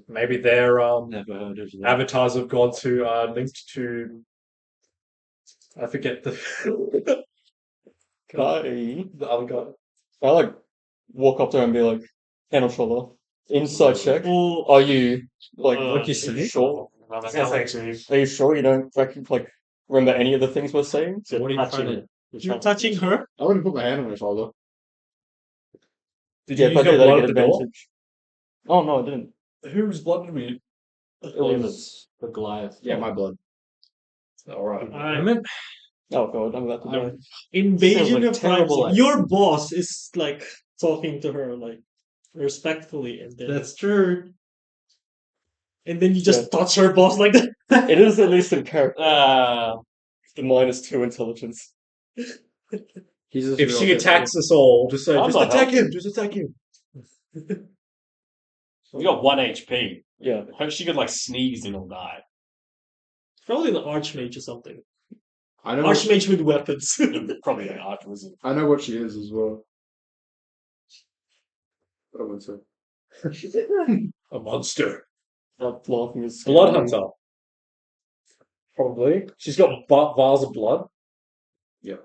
Maybe their Never heard of them. avatars have gone to linked to. I forget the the other guy. I like walk up to her and be like, hand on shoulder. Inside check. Oh, Are you like What you are say? you sure? That's actually Are you sure you don't like remember any of the things we're saying? So what are you trying to... you're touching her? I wouldn't put my hand on her shoulder. Did Yeah, you if I use did your that, I blood get at the door? advantage. Oh no, I didn't. Whose blood did we? It was The Goliath. Yeah, my blood. All right. Alright. oh god, I'm about to die. Invasion Sounds like of terrible Primes. Your boss is like talking to her like respectfully, and then true. you just touch her boss like that. It is at least in character. Ah, The -2 intelligence. He's just If real she good. attacks us all, just say, I'm just not attack helping. him. Just attack him. we got 1 HP. Yeah. Hope she could like sneeze and he'll die. Probably the archmage or something. I know. What, Archmage with weapons. Probably an arch wizard. I know what she is as well. I wouldn't say. A monster. That laughing is Blood hunter. Probably. She's got vials of blood. yeah.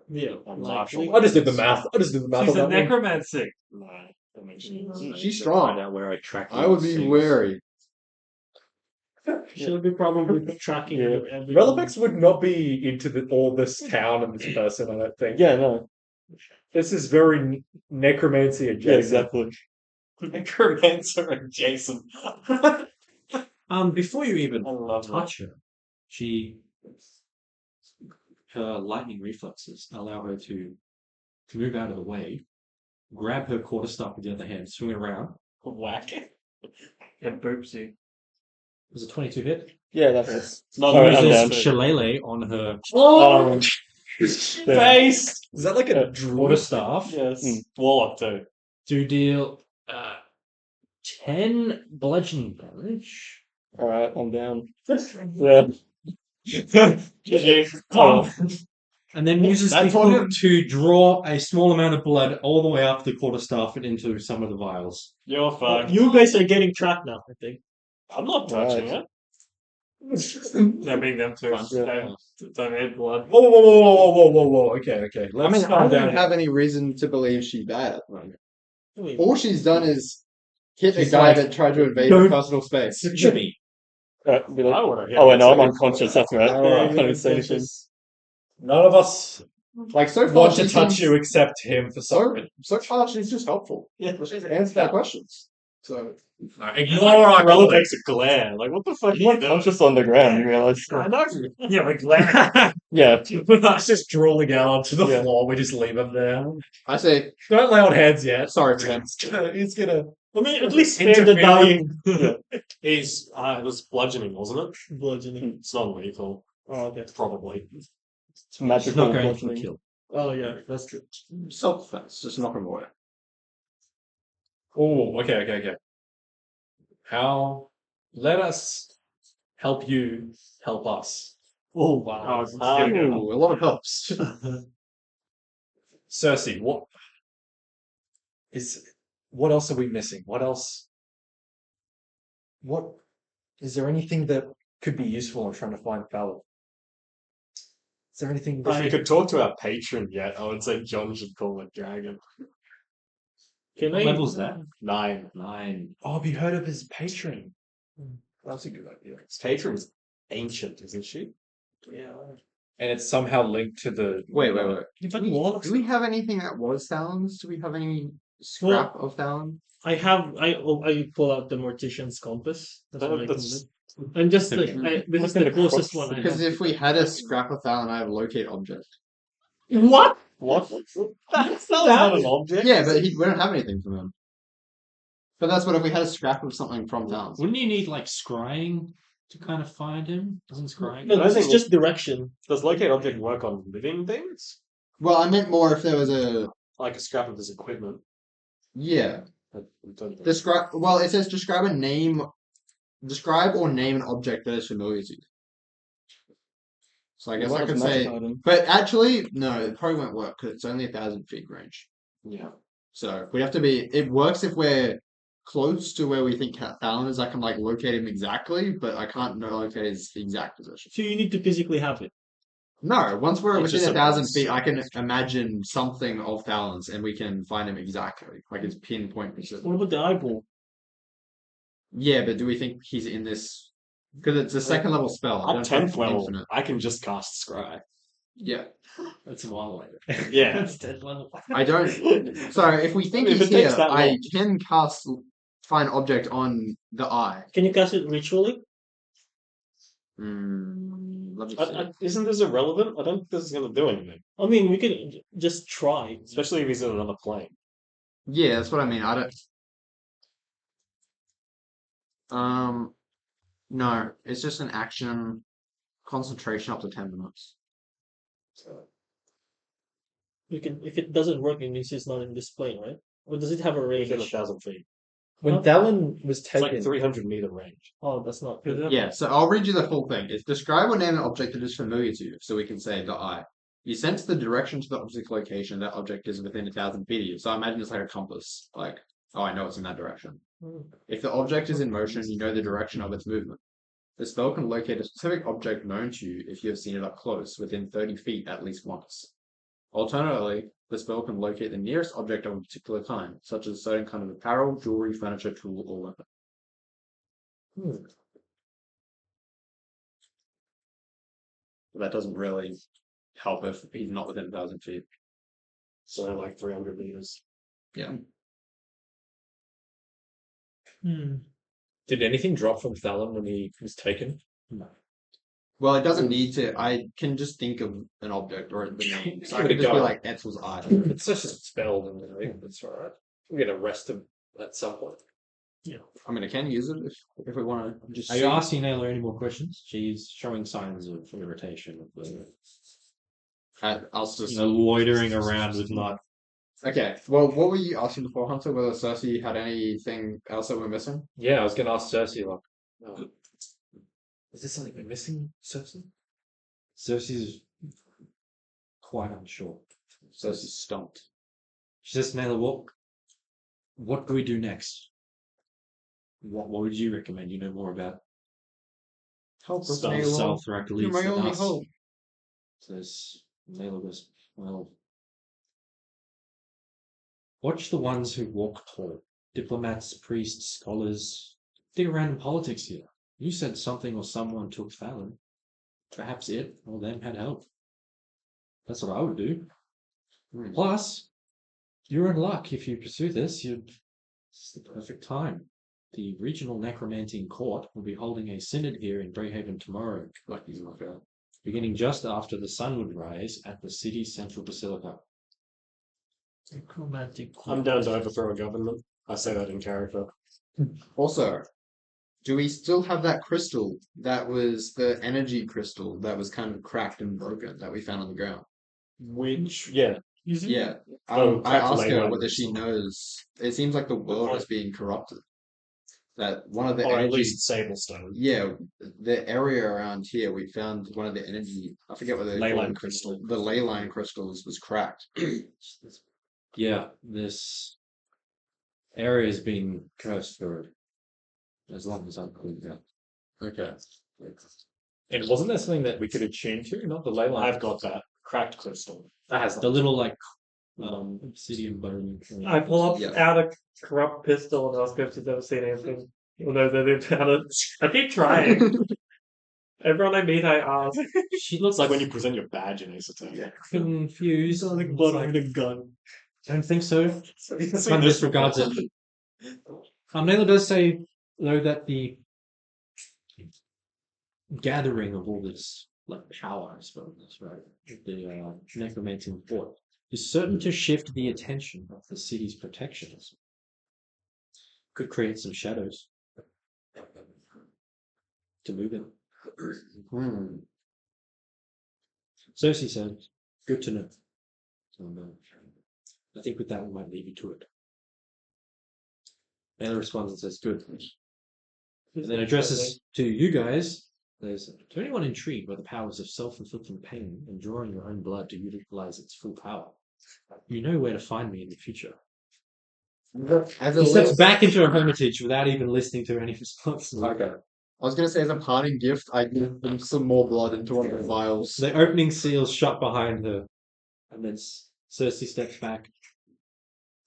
Marshall. I just did the math. she's a on that one. necromancer. No, that makes sense. She's strong. Find out where I track I would these be things. wary. She'll be probably tracking Yeah. every Relipex would not be into all this town and this person, I don't think. Yeah, no. This is very necromancy Yeah, adjacent. exactly. Necromancer adjacent. Before you even I love that. touch her, her lightning reflexes allow her to move out of the way, grab her quarterstaff with the other hand, swing it around. Whack. And boopsie. Was it 22 hit? Yeah, that hits. Not Alright, I'm Uses down. shillelagh on her Oh, Face. Is that like a quarterstaff Yes. Hmm. Warlock too. to deal 10 bludgeoning damage. Alright, I'm down. Yeah. GG. Oh, And then uses That's the what hook to draw a small amount of blood all the way up the quarterstaff and into some of the vials. You're fucked. You guys are getting tracked now, I think. I'm not touching Right. it. That being them too. Yeah. Don't need blood. whoa. Okay. I Let's mean, I calm don't down. have any reason to believe she's bad at the moment. I mean, All she's done is hit a She's guy like, that tried to invade her personal space. Jimmy. Alright, be like, I would have. oh, wait, no, I'm unconscious. That's right. Alright. I can't even say anything. None of us Like, so far, want to she touch seems- you except him for some reason. So far, she's just helpful. Yeah. She's answered our questions. So ignore our Umbrella colleague. takes a glare. Like, what the fuck? You're like conscious on the ground, you realize. I know. Yeah, like glare. Yeah. Us just drooling out onto the Yeah. floor. We just leave him there. I say Don't lay on heads yet. sorry for him. He's gonna. I mean, at least spare the Interfering. dying. He's it was bludgeoning, wasn't it? Bludgeoning. It's not lethal, Oh, okay. probably. It's It's magical not going for a bludgeoning. kill. Oh, yeah, that's true. Self-defense, just knock him away. Oh, okay. How? Let us help you help us. Oh, wow. Ooh, a lot of helps. Cersei, what else are we missing? What else? What is there anything that could be useful in trying to find Fallon? Is there anything If we could talk to our patron yet, I would say John should call it dragon. Can What I? level's that? 9. 9. Oh, have you heard of his patron? That's a good idea. His patron's ancient, isn't she? Yeah. And it's somehow linked to the Wait. But what? Do we have anything that was Talons? Do we have any scrap of Talon? I pull out the Mortician's compass. That's what I call That's- it. And just like this is the closest one I Because have. if we had a scrap of Talon, I have locate object. What? What? That's not an object. Yeah, but we don't have anything from him. But that's what if we had a scrap of something from Talon. Wouldn't you need like scrying to kind of find him? Doesn't scrying? No, I this is think- just direction. Does locate object work on living things? Well, I meant more if there was a Like a scrap of his equipment? yeah. I don't think- Describe. Well, it says describe or name an object that is familiar to you. So I guess I could say, but actually, no, it probably won't work because it's only 1,000 feet range. Yeah. So we have to be. It works if we're close to where we think Talon is. I can like locate him exactly, but I can't locate his exact position. So you need to physically have it. No, once we're It's within just 1,000 a- feet, I can imagine something of Talon's, and we can find him exactly, like it's pinpoint precision. What about the eyeball? Yeah, but do we think he's in this? Because it's a second level spell. I At don't think 10th it's level, infinite. I can just cast Scry. Yeah, That's a while later. Yeah. That's 10th level. I don't. So if we think If he's it takes here, that I long. can cast find object on the eye. Can you cast it ritually? Let me see. Isn't this irrelevant? I don't think this is going to do anything. I mean, we can just try. Especially if he's in another plane. Yeah, that's what I mean. I don't. No, it's just an action concentration up to 10 minutes. You can. If it doesn't work, it means it's not in this plane, right? Or does it have a range? Within 1,000 feet. when Talon was It's like taken. 300-meter range. Oh, that's not good. Yeah, so I'll read you the full thing. It's describe or name an object that is familiar to you, so we can say the eye. You sense the direction to the object's location. That object is within 1,000 feet of you. So I imagine it's like a compass. Like, oh, I know it's in that direction. If the object is in motion, you know the direction of its movement. The spell can locate a specific object known to you if you have seen it up close, within 30 feet at least once. Alternatively, the spell can locate the nearest object of a particular kind, such as a certain kind of apparel, jewelry, furniture, tool, or weapon. But that doesn't really help if he's not within 1,000 feet. So like 300 meters. Yeah. Did anything drop from Talon when he was taken? Well, it doesn't need to. I can just think of an object or the name. So I Give it could a just be go. like Etzel's eye. It's just a spell, then I think that's alright. We're gonna rest him at some point. I mean, I can use it if we want to just. Are you see. asking Naylor any more questions? She's showing signs of irritation. I'll just. Loitering around with not. Okay. Well, what were you asking before, Hunter? Whether Cersei had anything else that we're missing? Yeah, I was gonna ask Cersei, like, is there something we're missing, Cersei? Cersei's quite unsure. Cersei's stumped. She says, Naylor, what do we do next? What would you recommend? You know more about Help us, stuff, Naylor. self-direct You're leads my than only us. hope. Says Naylor goes, well, watch the ones who walk tall. Diplomats, priests, scholars. Dig around in politics here. You said something or someone took Fallon. Perhaps it or them had help. That's what I would do. Plus, you're in luck if you pursue this. It's the perfect time. the regional necromanting court will be holding a synod here in Greyhaven tomorrow, beginning just after the sun would rise at the city's central basilica. Necromantic. I'm down to overthrow a government. I say that in character. Also, do we still have that crystal that was the energy crystal that was kind of cracked and broken that we found on the ground? Which, yeah. Yeah. Oh, I cracked asked her leyline whether she crystal. knows. It seems like the world is being corrupted. That one of the Or at energy. least Sablestone. Yeah, the area around here, we found one of the energy. I forget what they're Leyline called. crystal. The leyline crystals was cracked. Yeah, this area has been cursed for as long as I'm clear. Yeah. Okay. And wasn't there something that we could attune to? Not the ley line. I've got that. Cracked crystal. That has The little like obsidian bone. I pull up Yeah. out a corrupt pistol and ask if she's ever seen anything. Although they didn't have it. I keep trying. Everyone I meet, I ask. She looks It's like when you present your badge in Ace Attorney. confused. Like blood on a gun. Don't think so. It's Kind of disregards it. Naylor does say though that the gathering of all this like power, I suppose, right? The necromanting court is certain to shift the attention of the city's protections. Could create some shadows to move in. Cersei said, "Good to know." I think with that we might leave you to it. Naylor responds and says, "Good." And then addresses to you guys. There's to anyone intrigued by the powers of self-inflicting pain and drawing your own blood to utilize its full power. You know where to find me in the future. As He a steps little, back into her hermitage without even listening to any response. okay. I was gonna say as a parting gift, I give them some more blood into one of the vials. The opening seals shut behind her, and then Cersei steps back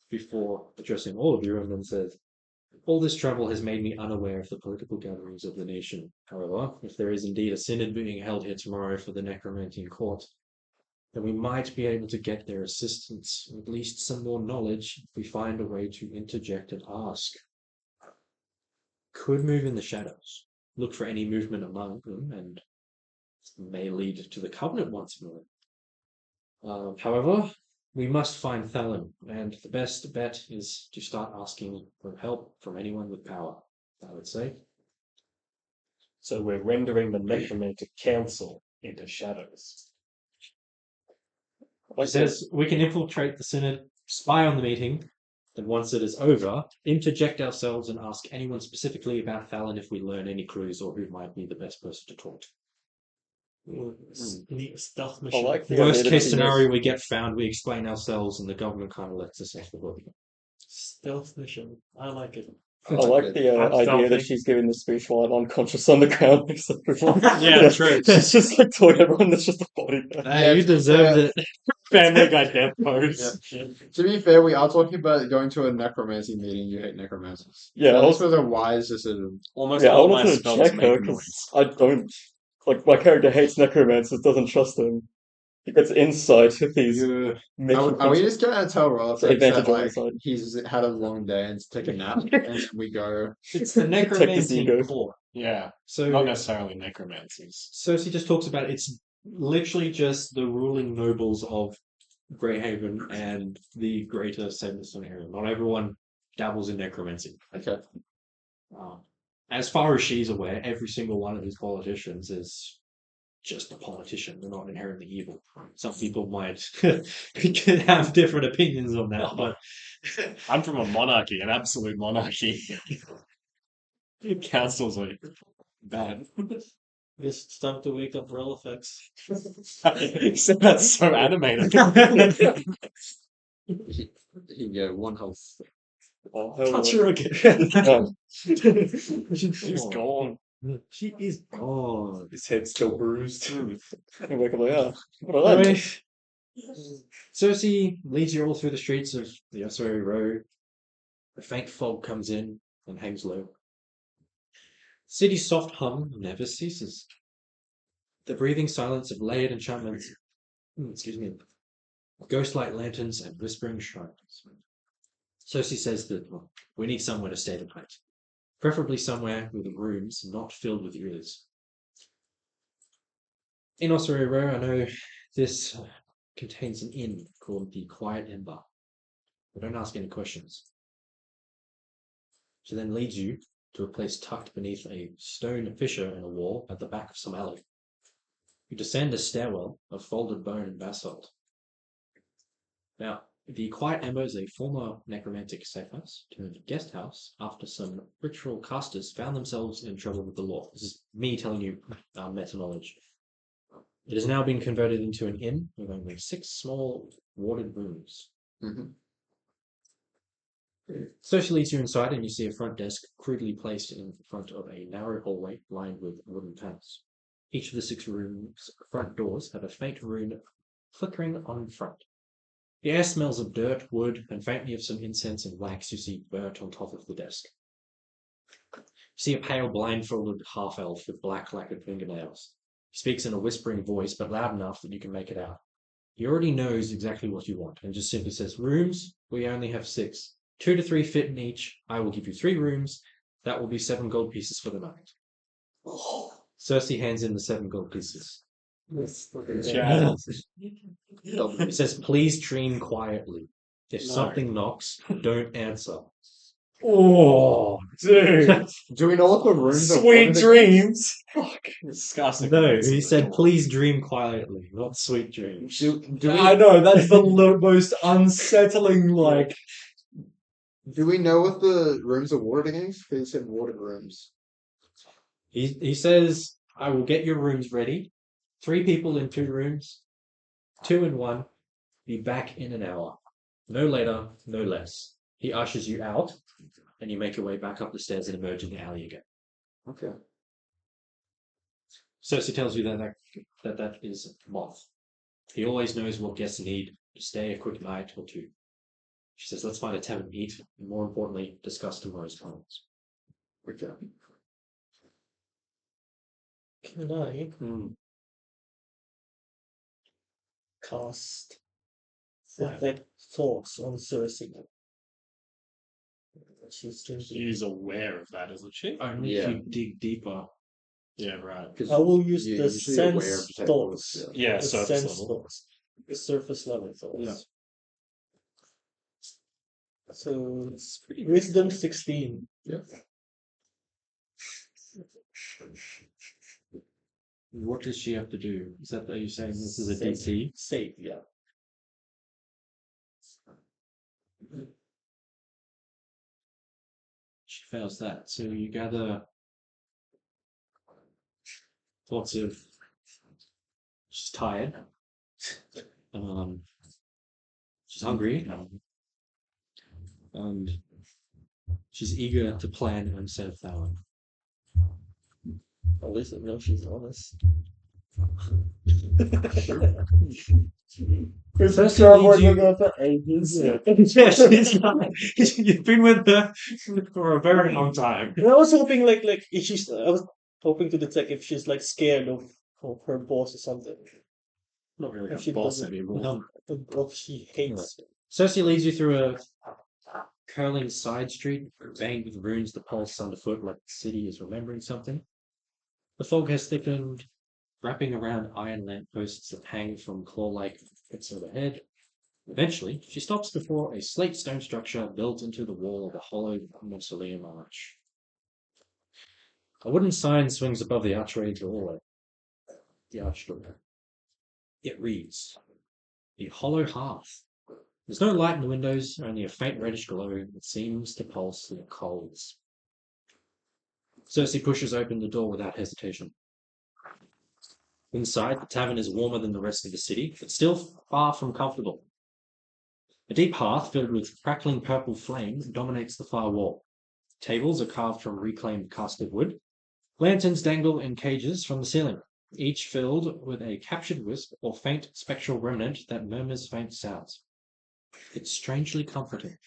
before addressing all of you and then says, "All this trouble has made me unaware of the political gatherings of the nation. However, if there is indeed a synod being held here tomorrow for the necromanting court, then we might be able to get their assistance, or at least some more knowledge, if we find a way to interject and ask. Could move in the shadows, look for any movement among them, and may lead to the Covenant once more. However, we must find Thalon, and the best bet is to start asking for help from anyone with power, I would say." So we're rendering the Necromantic Council into shadows. He says, "We can infiltrate the Synod, spy on the meeting, then once it is over, interject ourselves and ask anyone specifically about Thalon if we learn any clues or who might be the best person to talk to. Neat stealth I mission. like the Worst idea that case she scenario, we get found, we explain ourselves, and the government kind of lets us off the hook." Stealth mission. I like it. I like the I'm idea that stealthy. she's giving the speech while I'm unconscious on the ground next to everyone. Yeah, true. It's just like telling everyone there's just a body there. Hey, you deserved it. Family Guy death pose. To be fair, we are talking about going to a necromancy meeting. You hate necromancers. Yeah, So I this was, was a wise decision. Almost yeah, I all my wanted to spells check make her noise. because I don't like my character hates necromancers, doesn't trust them. He gets insight if he's making Are we things- just gonna tell Rolf So that advantage on like his side. he's had a long day and take a nap, and we go? It's the Protect his necromanting ego. court. Yeah, So not necessarily necromancers. Cersei just talks about it's literally just the ruling nobles of Greyhaven and the greater Sablestone area. Not everyone dabbles in necromancy. Okay. As far as she's aware, every single one of these politicians is just a politician. They're not inherently evil. Some people might could have different opinions on that, but I'm from a monarchy, an absolute monarchy. Councils are bad. Guess it's time to wake up Rel effects. Except that's so animated. He go one health. Oh, hell Touch no. her again. No. She's gone. she is gone. His head's still bruised. I wake up like, ah, what a lad. Anyway, Cersei leads you all through the streets of the Ossuary Road. A faint fog comes in and hangs low. City's soft hum never ceases. The breathing silence of layered enchantments, ghost-like lanterns and whispering shrines. Cersei says that we need somewhere to stay the night. preferably somewhere with rooms not filled with others. In Osirero, I know this contains an inn called the Quiet Ember. But don't ask any questions. She then leads you to a place tucked beneath a stone fissure in a wall at the back of some alley. You descend a stairwell of folded bone and basalt. Now, the Quiet Ember is a former necromantic safe house turned guest house after some ritual casters found themselves in trouble with the law. This is me telling you meta knowledge. It has now been converted into an inn with only 6 small warded rooms. Mm-hmm. So she leads you inside, and you see a front desk crudely placed in front of a narrow hallway lined with wooden panels. Each of the 6 rooms' front doors have a faint rune flickering on front. The air smells of dirt, wood, and faintly of some incense and wax you see burnt on top of the desk. You see a pale, blindfolded half-elf with black lacquered fingernails. He speaks in a whispering voice, but loud enough that you can make it out. He already knows exactly what you want, and just simply says, "Rooms, we only have 6. 2 to 3 fit in each. I will give you 3 rooms. That will be 7 gold pieces for the night." Cersei hands in the 7 gold pieces. He says, "Please dream quietly. If something knocks, don't answer." Oh, dude. Do we know what the rooms are? Sweet dreams. Fuck. Disgusting. No, he said, "Please dream quietly, not sweet dreams." Do we I know, that's the most unsettling, like... do we know what the rooms are warded against? Because he said warded rooms. He says, "I will get your rooms ready. 3 people in 2 rooms. 2 in 1. Be back in an hour. No later, no less." He ushers you out, and you make your way back up the stairs and emerge in the alley again. Okay. Cersei tells you that is Moth. He always knows what guests need to stay a quick night or 2. She says, "Let's find a tavern to eat, and more importantly, discuss tomorrow's plans." Okay. Can I cast Affect Thoughts on Cersei? She's thinking. She's aware of that, isn't she? Only if you dig deeper. Yeah, right. I will use you're the usually aware of sense detectable thoughts. skill. Yeah, The surface sense level. thoughts. The surface level thoughts. Yeah. So wisdom 16. Yeah. What does she have to do? Are you saying this is a Save. DC? Save, yeah. She fails that. So you gather thoughts of she's tired. She's hungry. And she's eager to plan and set a Fallon. At least I know she's honest. First You've been with her for a very long time. And I was hoping I was hoping to detect if she's like scared of her boss or something. Not really If a she boss doesn't- anymore. Or if she hates. Cersei leads you through a curling side street, veined with runes that pulse underfoot like the city is remembering something. The fog has thickened, wrapping around iron lampposts that hang from claw-like bits overhead. Eventually, she stops before a slate stone structure built into the wall of a hollow mausoleum arch. A wooden sign swings above the archway doorway. The arch door. It reads, "The Hollow Hearth." There's no light in the windows, only a faint reddish glow that seems to pulse through the coals. Cersei pushes open the door without hesitation. Inside, the tavern is warmer than the rest of the city, but still far from comfortable. A deep hearth filled with crackling purple flame dominates the far wall. Tables are carved from reclaimed casted wood. Lanterns dangle in cages from the ceiling, each filled with a captured wisp or faint spectral remnant that murmurs faint sounds. It's strangely comforting.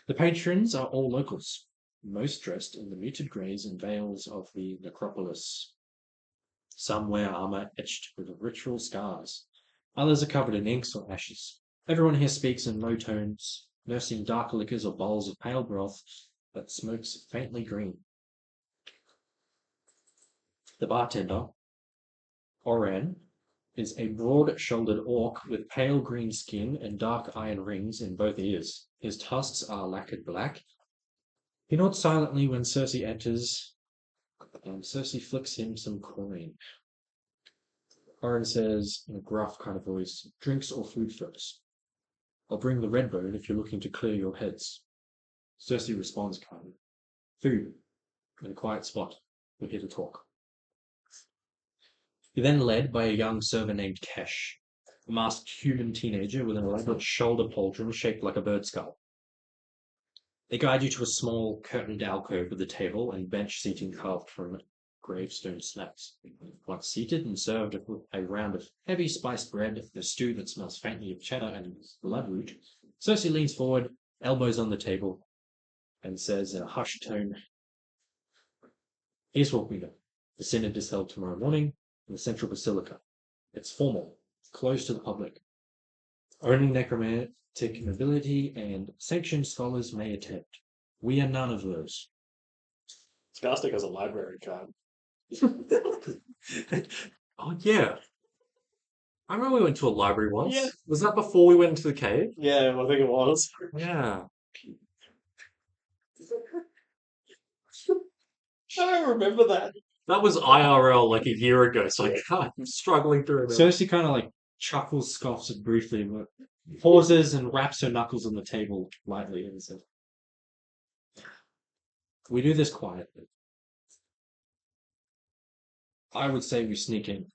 The patrons are all locals, most dressed in the muted greys and veils of the necropolis. Some wear armor etched with ritual scars. Others are covered in inks or ashes. Everyone here speaks in low tones, nursing dark liquors or bowls of pale broth that smokes faintly green. The bartender, Oran, is a broad-shouldered orc with pale green skin and dark iron rings in both ears. His tusks are lacquered black. He nods silently when Cersei enters, and Cersei flicks him some coin. Oren says in a gruff kind of voice, "Drinks or food first? I'll bring the red bone if you're looking to clear your heads." Cersei responds kindly. "Food. In a quiet spot. We're here to talk." You're then led by a young servant named Kesh, a masked human teenager with an elaborate shoulder pauldron shaped like a bird skull. They guide you to a small curtained alcove with a table and bench seating carved from gravestone slabs. Once seated and served with a round of heavy spiced bread, the stew that smells faintly of cheddar and bloodroot, Cersei leans forward, elbows on the table, and says in a hushed tone, "Here's what we know. The synod is held tomorrow morning in the central basilica. It's formal, closed to the public. Only necromantic nobility and sanctioned scholars may attend. We are none of those." Scarstic has a library card. Oh yeah. I remember we went to a library once. Yeah. Was that before we went into the cave? Yeah, I think it was. Yeah. I don't remember that. That was IRL like a year ago, so I'm struggling to remember. Cersei kind of like chuckles, scoffs it briefly, but pauses and raps her knuckles on the table lightly and says, "We do this quietly. I would say we sneak in,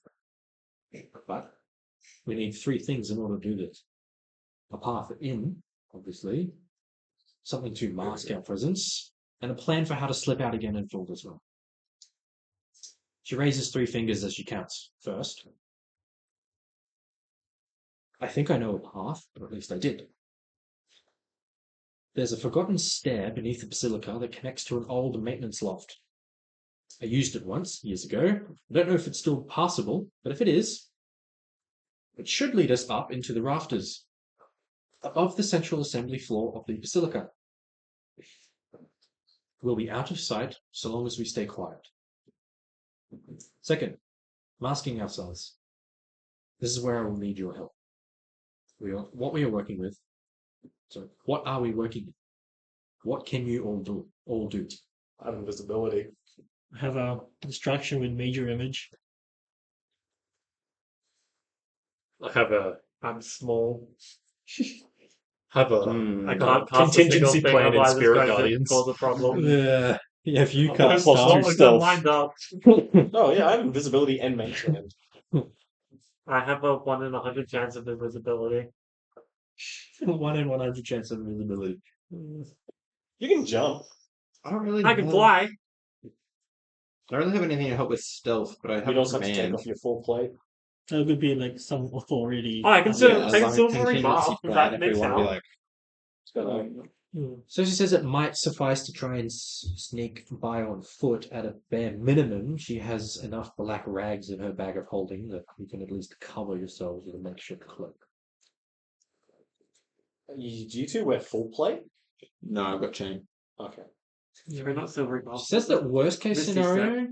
but we need three things in order to do this. A path in, obviously, something to mask our presence, and a plan for how to slip out again and fold as well." She raises three fingers as she counts. First, "I think I know a path, or at least I did. There's a forgotten stair beneath the basilica that connects to an old maintenance loft. I used it once, years ago. I don't know if it's still passable, but if it is, it should lead us up into the rafters, above the central assembly floor of the basilica. We'll be out of sight so long as we stay quiet. Second, masking ourselves. This is where I will need your help. What we are working with. So, what are we working with? What can you all do? I have invisibility. I have a distraction with major image. I'm small. Have a I can't cast contingency a single thing, plan in otherwise it's Spirit going to Guardians. cause a problem. Yeah, if you I'm can't small, start. I got lined up. Oh yeah, I have invisibility and mage hand. I have a 1 in 100 chance of invisibility. 1 in 100 chance of invisibility. You can jump. I don't really I can know. fly. I don't really have anything to help with stealth, but I have You'd also have to take command. off your full plate. That could be like some authority. Oh, I can still, Yeah, I can as still long as free contingency bar. plan, That if makes we want to be sense. like, It's got a- So she says it might suffice to try and sneak by on foot. At a bare minimum, she has enough black rags in her bag of holding that you can at least cover yourselves with a makeshift cloak. Do you two wear full plate? no, I've got chain. Okay. We're not silver She says that worst case Risky scenario,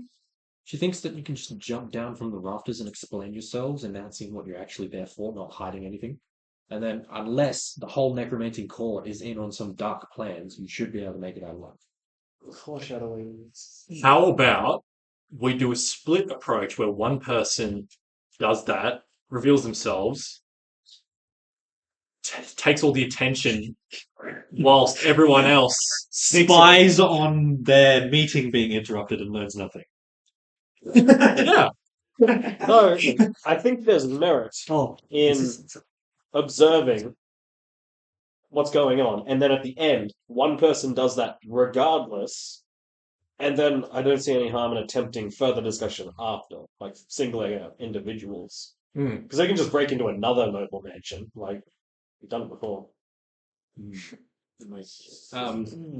she thinks that you can just jump down from the rafters and explain yourselves, announcing what you're actually there for, not hiding anything. And then, unless the whole necromantic court is in on some dark plans, you should be able to make it out alive. Foreshadowing. How about we do a split approach where one person does that, reveals themselves, takes all the attention, whilst everyone else Spies on their meeting being interrupted and learns nothing. Yeah. No, I think there's merit Oh, in observing what's going on, and then at the end, one person does that regardless, and then I don't see any harm in attempting further discussion after, like singling out individuals, because they can just break into another noble mansion, like we've done it before.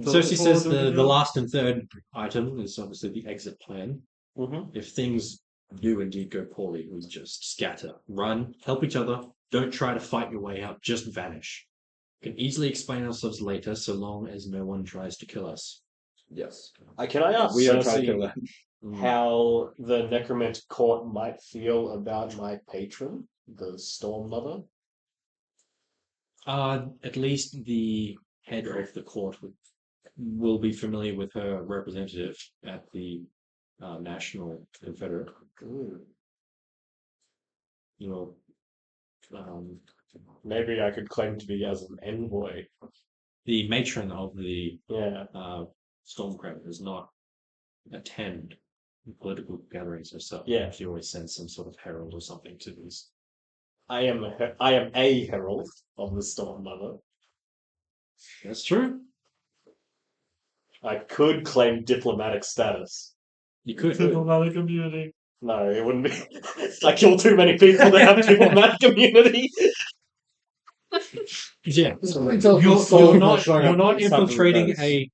So she says the last and third item is obviously the exit plan. Mm-hmm. If things do indeed go poorly, we just scatter, run, help each other. Don't try to fight your way out, just vanish. We can easily explain ourselves later so long as no one tries to kill us. Yes. Can I ask We are trying to Cersei kill that. how the necromantic court might feel about my patron, the Storm Mother? At least the head of the court will be familiar with her representative at the National Confederate. You know, Maybe I could claim to be as an envoy. the matron of the Yeah. Stormcrown does not attend political gatherings herself. Yeah. She always sends some sort of herald or something to these. I am a herald of the Storm Mother. That's true. I could claim diplomatic status. You could. Diplomatic community. No, it wouldn't be. I kill too many people to have diplomatic immunity. Yeah. You're You're not infiltrating a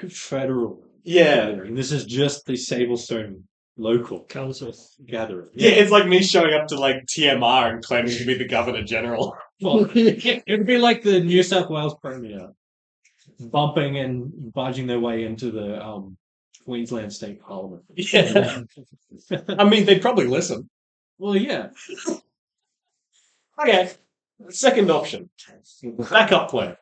federal Yeah. gathering. This is just the Sablestone local Council. gathering. Yeah, it's like me showing up to like TMR and claiming to be the Governor General. Well, it'd be like the New South Wales Premier bumping and budging their way into the Queensland State Parliament. Yeah. I mean, they'd probably listen. Well, yeah. Okay. Second option. Backup plan.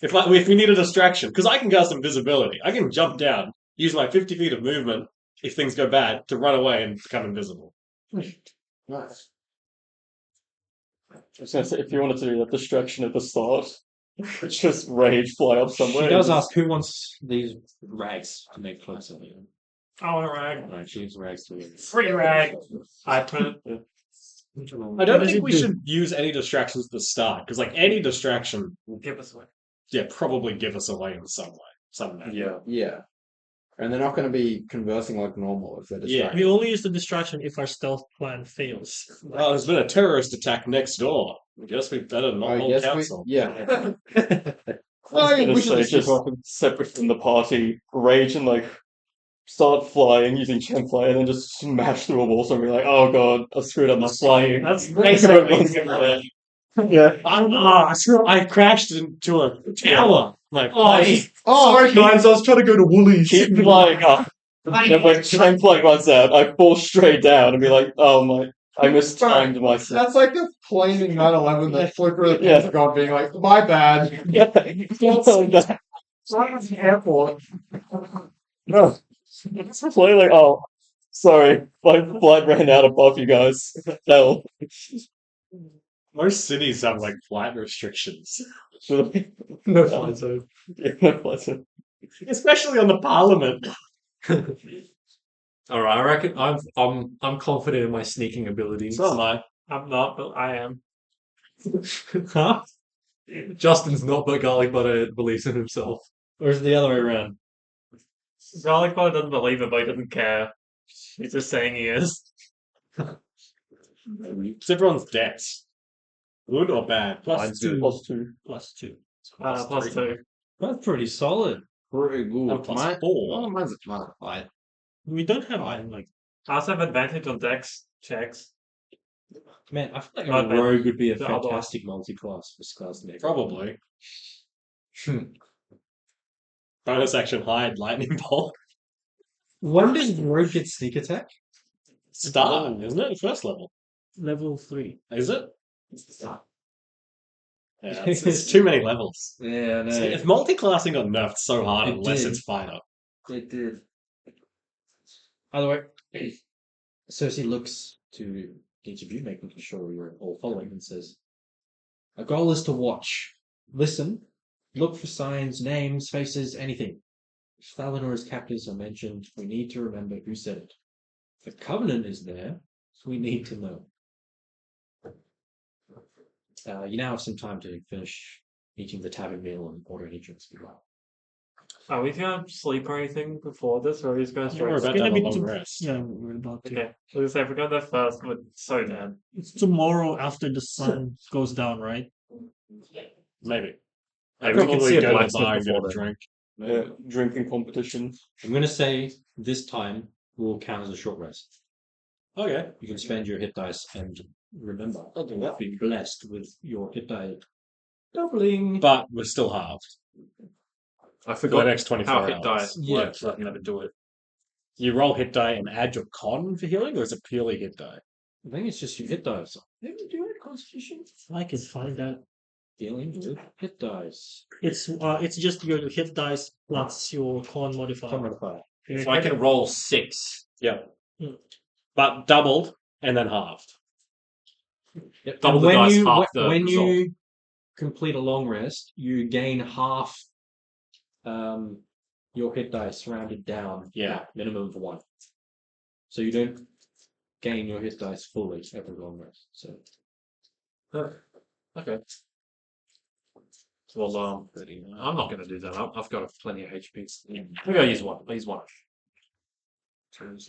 If we need a distraction, because I can cast invisibility. I can jump down, use my 50 feet of movement, if things go bad, to run away and become invisible. Nice. I was gonna say, if you wanted to do that distraction at the start, just rage fly up somewhere. She does ask who wants these rags to make clothes of you. I want a rag. Right, she gives rags to you. Free rag. I put it. I don't think we should use any distractions at the start, because like any distraction will Give us away. probably give us away in some way. Some manner. Yeah. Yeah. And they're not going to be conversing like normal if they're Yeah. distracted. We only use the distraction if our stealth plan fails. Oh, there's been a terrorist attack next door. I guess we better not I hold guess council. yeah. I was gonna we should say, just keep just talking. separate from the party, rage and like start flying using Chamfly and then just smash through a wall so we're like, oh god, I screwed up my flying. That's basically Yeah. I crashed into a tower. Like, Oh, guys, I was trying to go to Woolies. Keep flying up. And when Chamfly runs out, I fall straight down and be like, oh my, I mistimed myself. That's like the plane in 9/11 that flew through the Yeah. Pentagon being like, my bad. Yeah, that- Airport. no. It's really like, oh, sorry, my flight ran out above you guys. Hell. most cities have like flight restrictions, No flight zone. Yeah, no flight zone. especially on the Parliament. All right, I reckon I'm confident in my sneaking abilities. So am I. I'm not, but I am. Huh? Justin's not but garlic butter believes in himself. Or is it the other way around? Garlic Butter doesn't believe it, but he doesn't care. He's just saying he is. It's everyone's dex. Good or bad? Plus two. Plus 2. Plus 2. Plus 2. That's pretty solid. Pretty good. I'm plus 4. Oh, mine's a +5. We don't have like I also have advantage on dex checks. Man, I feel like Not a bad. rogue would be a The other one. fantastic multi-class for Scars Nick. Probably. Bonus action hide lightning bolt. When does rogue get sneak attack? Start, isn't it? First level. level 3. Is it? Yeah, it's too many levels. Yeah, no. See, if multi-classing got nerfed so hard It unless did. it's fighter. It did. Either way, Cersei looks to each of you, making sure you're all following, and says, "Our goal is to watch, listen, look for signs, names, faces, anything. If Thalinor's captors are mentioned, we need to remember who said it. The Covenant is there, so we need to know." You now have some time to finish eating the tavern meal and ordering any drinks if you like. Are we gonna sleep or anything before this, or are we just gonna We're straight? about to have a gonna be long too- rest. Yeah, we're about to. Okay, so we say if we got there first, we're so dead. It's tomorrow after the sun goes down, right? Maybe. Maybe I we can probably see a go to the blacksmith bar and get a before then. drink. Yeah, drinking competition. I'm going to say this time will count as a short rest. Okay. You can spend your hit dice and remember, I'll do that. be blessed with your hit die doubling. But we're still halved. I for the forgot next 24 how hit die hours. works. So I can never do it. You roll hit die and add your con for healing, or is it purely hit die? I think it's just your hit dice. Maybe do it Constitution. I can find that. Dealing with hit dice. It's just your hit dice plus your con modifier. So I can roll 6. Yeah. Hmm. But doubled and then halved. Yep. Double And the when dice, you half the when result. you complete a long rest, you gain half your hit dice rounded down. Yeah. Minimum of 1. So you don't gain your hit dice fully every long rest. So Okay. Well, I'm not going to do that. I've got plenty of HP. Maybe I'll use one. I'll use one.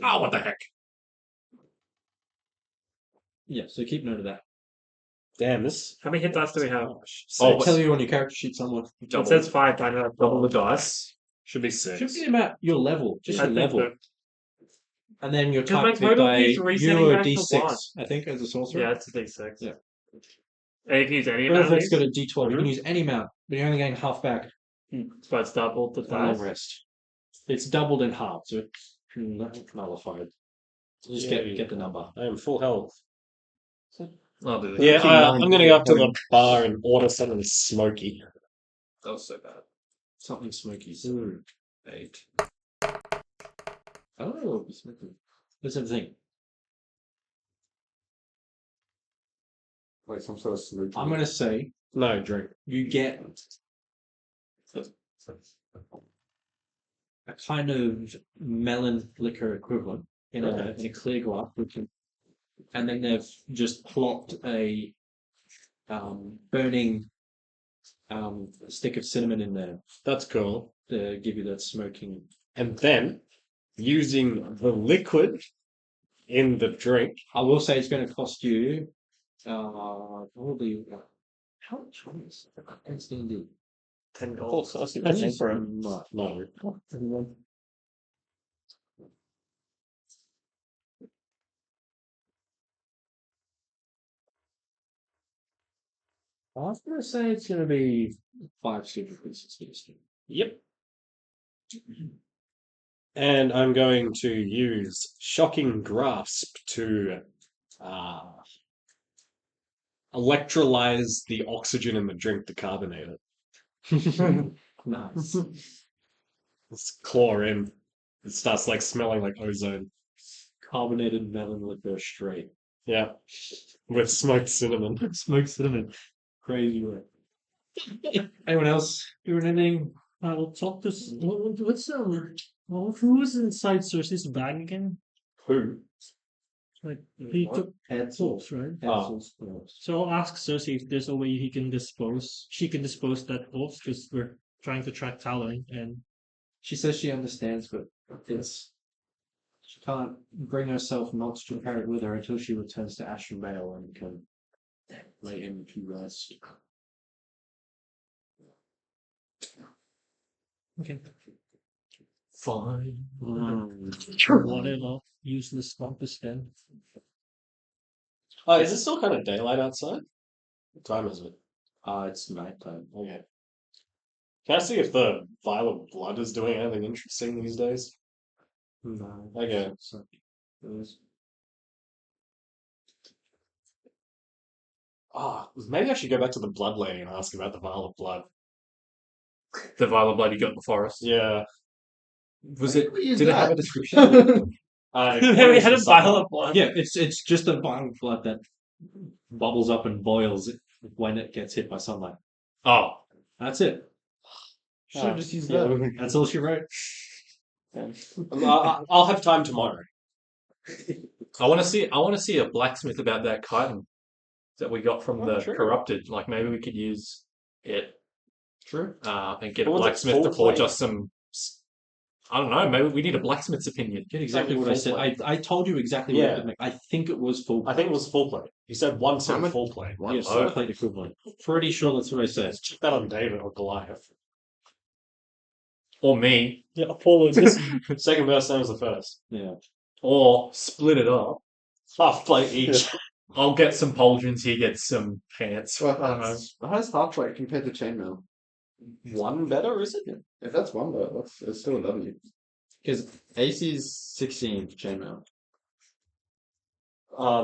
Oh, what the heck? yeah, so keep note of that. Damn, this. How many hit dice do we have? So Oh, tell you on your character sheet somewhere. It says 5, but I don't have double the dice. Should be 6. Should be about your level, just I your think level. so. And then your Because my type hit total die, keeps resetting you a back to D6, 1. I think, as a sorcerer. Yeah, it's a D6. Yeah. And you can use any amount of Perfect's these, got a D12. You can use any amount, but you're only getting half back but it's double the for a long dice. rest. It's doubled in half, so it's nullified. So just get the number. I am full health. I'll do this. Yeah, Keep in I'm mind going to go up to the point. bar and order something smoky. That was so bad. Something smoky. 8. Oh, smoky. Let's have a think. Like some sort of smoky. I'm going to say No, drink. you get a kind of melon liquor equivalent in a clear glass, and then they've just plopped a burning stick of cinnamon in there That's cool. to give you that smoking. And then, using the liquid in the drink. I will say it's going to cost you probably how much was it? It's D&D. 10 Oh, gold. so I see That's what for No. I was going to say it's going to be 5 super pieces. Yep. And I'm going to use Shocking Grasp to electrolyze the oxygen in the drink to carbonate it. Nice. It's chlorine. It starts like smelling like ozone. Carbonated melon liquor straight. Yeah. With smoked cinnamon. Smoked cinnamon. Crazy work. Anyone else doing anything? I'll talk to. What's who's inside Cersei's bag again? Who? Like he took corpse, right? Oh. So I'll ask Cersei if there's a way she can dispose that corpse because we're trying to track Talon and She says she understands, but she can't bring herself not to carry it with her until she returns to Ashen Vale and can lay him to rest. okay, Fine. whatever useless compass then. Oh, is it still kind of daylight outside? What time is it? It's nighttime. Okay. Can I see if the vial of blood is doing anything interesting these days? No. Okay. Ah, maybe I should go back to the blood lady and ask about the vial of blood. The vial of blood you got in the forest. Yeah. Was it? Use Did it have a that. description? We had a vial of blood. Yeah, it's just a vial of blood that bubbles up and boils when it gets hit by sunlight. Oh, That's it. Should have just used that. That's all she wrote. I'll have time tomorrow. I want to see. I want to see a blacksmith about that chitin that we got from the true. corrupted. Like maybe we could use it. True. And get a But was it blacksmith full to forge plate? us some. I don't know. Maybe we need a blacksmith's opinion. Get exactly what I said. I told you exactly what Yeah. it would make. I think it was full. I think it was full plate. You said one set much- full plate. Yes, full plate equivalent. Pretty sure that's what I said. Let's check that on David or Goliath. Or me. Yeah, Apollo just Second verse, same as the first. Yeah. Or split it up. Half plate each. I'll get some pauldrons. He gets some pants. I don't know. How's half weight compared to chainmail? One better, is it? If that's one though, it's still a W. Because AC is 16 for chainmail.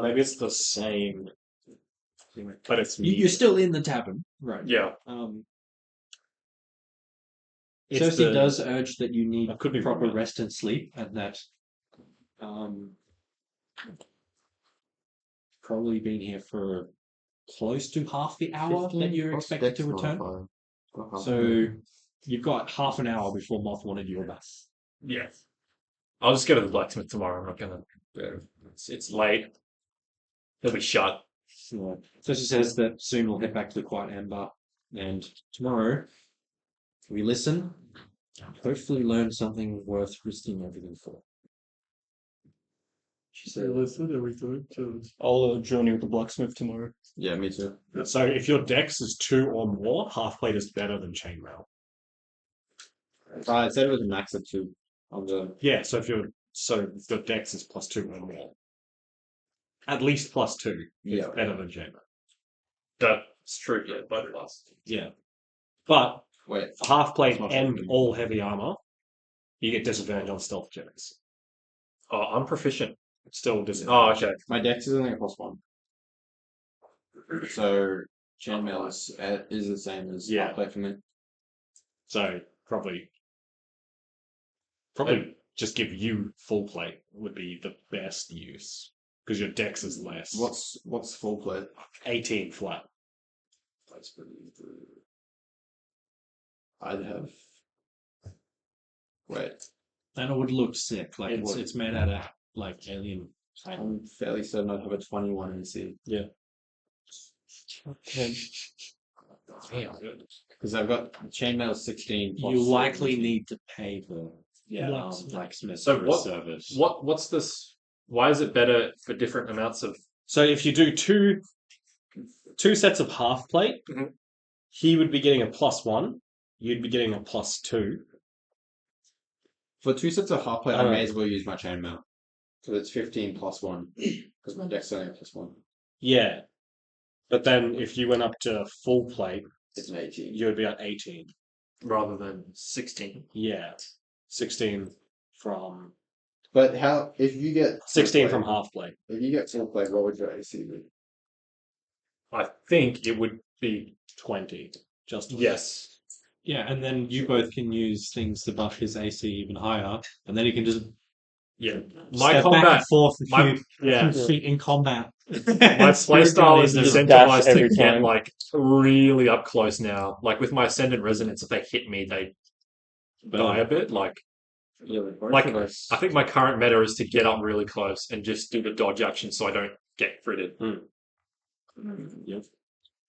Maybe it's the same. But it's You're still in the tavern, right? Yeah. Cersei does urge that you need I could be proper wrong. rest and sleep, and that probably been here for close to half the hour that you're expected to return. So you've got half an hour before Moth wanted you back. Yeah. I'll just go to the blacksmith tomorrow. I'm not gonna. It's late. He'll be shut. So she says that soon we'll head back to the Quiet Amber, and tomorrow we listen, hopefully learn something worth risking everything for. She said, listen, everything. I'll journey with the blacksmith tomorrow. Yeah, me too. So if your dex is 2 or more, half plate is better than chainmail. I said it was a max of 2 on the. Yeah, so if your dex is +2 or more, at least +2 is Yeah. better than chainmail. That's true. Yeah, both last. Yeah, but Wait. half plate Not and really. all heavy armor, you get disadvantage on stealth checks. Oh, I'm proficient. Still disadvantage. Oh, okay. My dex is only a +1. So chainmail is the same as Yeah. half plate for me. So probably just give you full plate would be the best use because your dex is less. What's full plate? 18 flat. I'd have. Wait, And it would look sick. Like It would. it's made out of like alien. I'm fairly certain I'd have a 21 AC. Yeah. Because I've got chainmail 16. plus You likely 17. need to pay the blacksmith So for what- service. What's this? Why is it better for different amounts of? So if you do two sets of half plate, Mhm. he would be getting a +1. You'd be getting a +2. For 2 sets of half plate, I Uh, may as well use my chainmail. So it's 15 plus 1. Because my dex is only a +1. Yeah. But then if you went up to full plate, It's an 18. you would be at 18. Rather than 16. Yeah. 16 from But how, if you get. full 16 plate- from half plate. If you get full plate, what would your AC be? I think it would be 20. Just yes. Yeah, and then you both can use things to buff his AC even higher, and then you can just Yeah. My step back combat. and forth a My few feet in combat. my playstyle is Just dash incentivized to every get time. like really up close now. Like with my ascendant resonance, if they hit me, they die a bit. Like I think my current meta is to get up really close and just do the dodge action so I don't get critted. Yep.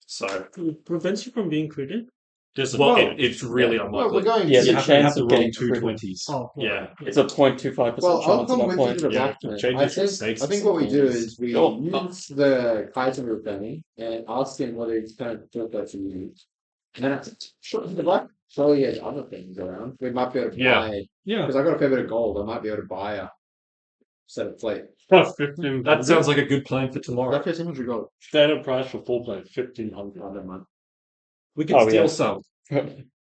So It prevents you from being critted. it's really Well, unlikely. we're going Yeah, to. the You have chance to of roll getting two critted. 20s. Oh, Yeah. It's a 0.25% Well, I'll chance come at with that you point. to the Yeah, blacksmith. change I it from think, stakes I think to what we do goals. is we Sure. use the Kaiser Rupeni and ask him whether he's going to do that to use. And then the black probably has other things around. We might be able to Yeah. buy. Yeah. Because I got a fair bit of gold. I might be able to buy a set of plate. That sounds like a good plan for tomorrow. That 1500 gold. Standard price for full plate, 1,500. I don't mind. We could Oh, steal yeah. some.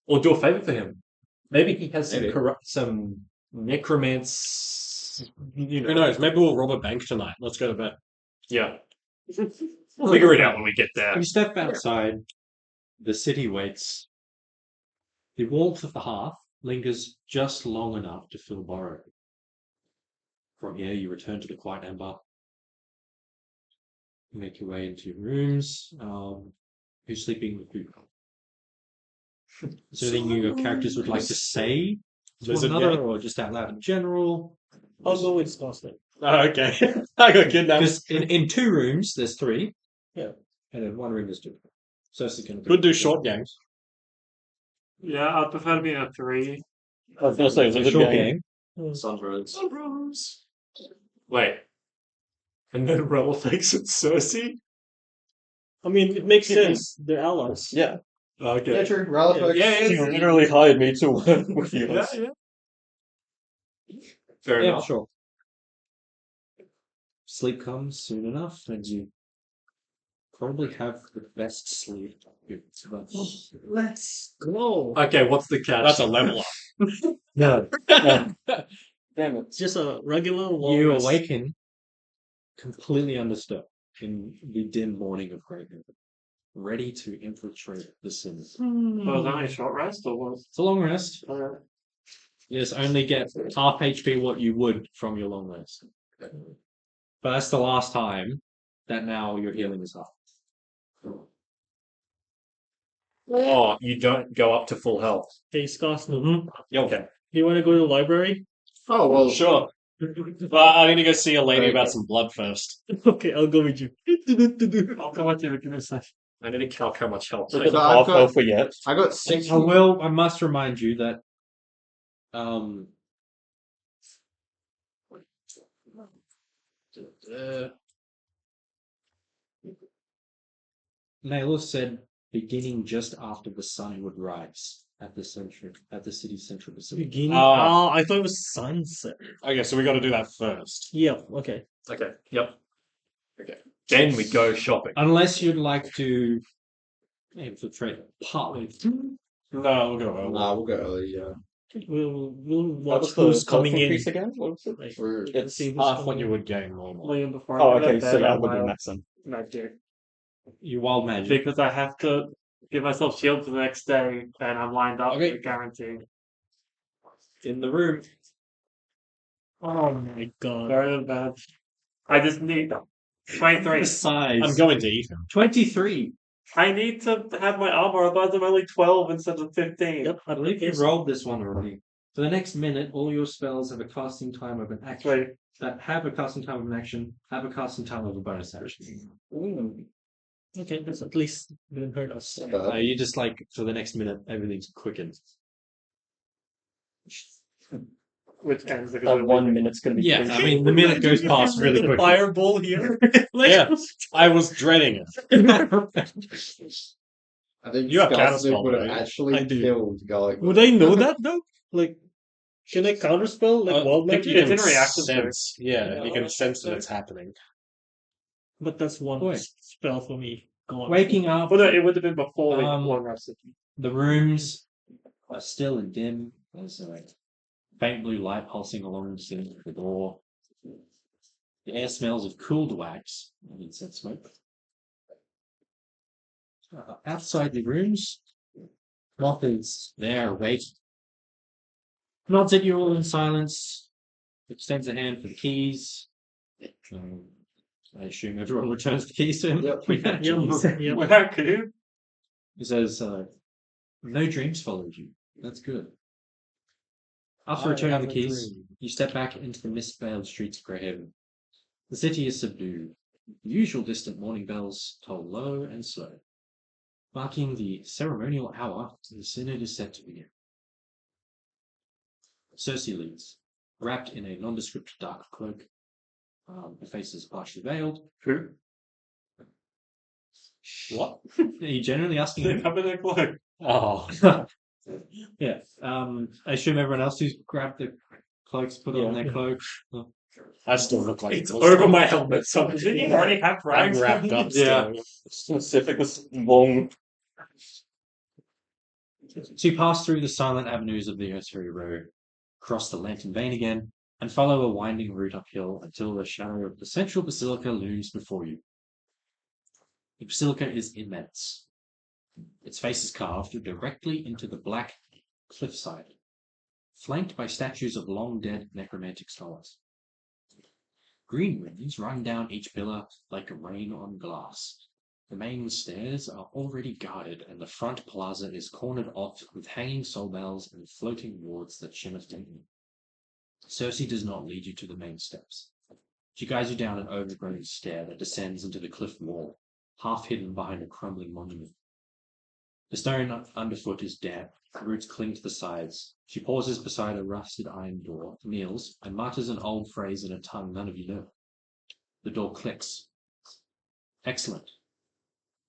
Or do a favor for him. Maybe he has Maybe. some necromance. Who knows? Maybe we'll rob a bank tonight. Let's go to bed. Yeah. Figure it out when we get there. You step outside, the city waits. The warmth of the hearth lingers just long enough to feel borrowed. From here, you return to the Quiet Amber. You make your way into your rooms. Who's sleeping with who? Is there anything your characters would like to say to one Lizard another, gang? or just out loud in general? I'll go with Scotsman. Oh, okay. I got kidnapped. Because in 2 rooms, there's 3. Yeah. And in 1 room, there's 2. So it's going to Could do short games. Yeah, I prefer to be a 3. I was going to say, It's a Lizard short Gang. game. Sunrose. Wait. And then Rebel thinks it's Cersei? I mean, it makes sense. They're allies. Yeah. Okay. Yeah, true. Ralph. He literally hired me to work with you. Yeah, yeah. Fair Yeah, enough. sure. Sleep comes soon enough, and you probably have the best sleep. Let's go. Okay, what's the catch? That's a level up. No. Damn it. It's just a regular long You rest. awaken completely undisturbed in the dim morning of Greyhaven, ready to infiltrate the city. So it was only a short rest, or was? It's a long rest. You just only get half HP what you would from your long rest. But that's the last time that now your healing is up. Oh, you don't go up to full health. Hey, Scott, Yeah, okay. you want to go to the library? Oh well. Sure. But I need to go see a lady about some blood first. Okay, I'll go with you. I'll go with you. Give me a sec. I need to calc how much health. So I have. I've Half got- health for yet. I got 6. I must remind you that Naylor said beginning just after the sun would rise at the city's central facility. Beginning. Oh. Oh, I thought it was sunset. Okay, so we got to do that first. Yeah. Okay. Okay, yep. Okay. Then we go shopping. Unless you'd like to infiltrate partly through. No, we'll go. Nah, we'll go early. Yeah. We'll What watch was the who's health coming in. increase again? What was it? Like, We're let's see who's Half coming what you in. would gain normally. William, before Oh, I go to okay, so bed, that I would be will max then. not do. You wild magic. Because I have to give myself shield for the next day, and I'm lined up Okay. for guaranteed. In the room. Oh my god. Very bad. I just need 23. Size. I'm going to eat him. 23. I need to have my armor, otherwise I'm only 12 instead of 15. Yep. I believe you rolled this one already. For the next minute, all your spells have a casting time of an action. Wait, That have a casting time of an action, have a casting time of a bonus action. Okay, that's at least didn't hurt us. You just like, for the next minute, everything's quickened. which ends because That 1 minute's gonna be Yeah, crazy. I mean, the minute goes past really quickly. Fireball here. Yeah, I was dreading it. I think You have Scarlet counterspell, would have right? actually I do. killed Garlic. Would I know that though? Like, can I counterspell like wild I think magic? you It's can in reactive sense. Yeah, you Yeah. can sense that it's happening. But that's one Boy. spell for me. Go on. Waking up, Well, no, it would have been before we Um, long rested. the rooms are still and dim. There's a faint blue light pulsing along the door. The air smells of cooled wax and incense smoke. Outside the rooms, Moth is there awake. Nods at you all in silence. Extends a hand for the keys. I assume everyone returns the keys to him. Yep. Yep. Without Canoe? He says, no dreams followed you. That's good. After returning the keys, you step back into the mist-veiled streets of Greyhaven. The city is subdued. The usual distant morning bells toll low and slow. Marking the ceremonial hour, the synod is set to begin. Cersei leads, wrapped in a nondescript dark cloak. Her face is partially veiled. Who? What? Are you generally asking him? Come in a cloak. Oh, Yeah. I assume everyone else who's grabbed the cloaks put on their cloak. I still look like It's over my helmet. So Didn't you already have I'm rags? wrapped up. Yeah. Still. Specific this long. So you pass through the silent avenues of the Earthsbury Road, cross the Lantern Vein again, and follow a winding route uphill until the shadow of the central basilica looms before you. The basilica is immense. Its face is carved directly into the black cliffside, flanked by statues of long-dead necromantic scholars. Green winds run down each pillar like rain on glass. The main stairs are already guarded, and the front plaza is cornered off with hanging soul bells and floating wards that shimmer faintly. Cersei does not lead you to the main steps. She guides you down an overgrown stair that descends into the cliff wall, half hidden behind a crumbling monument. The stone underfoot is damp, roots cling to the sides. She pauses beside a rusted iron door, kneels, and mutters an old phrase in a tongue none of you know. The door clicks. Excellent.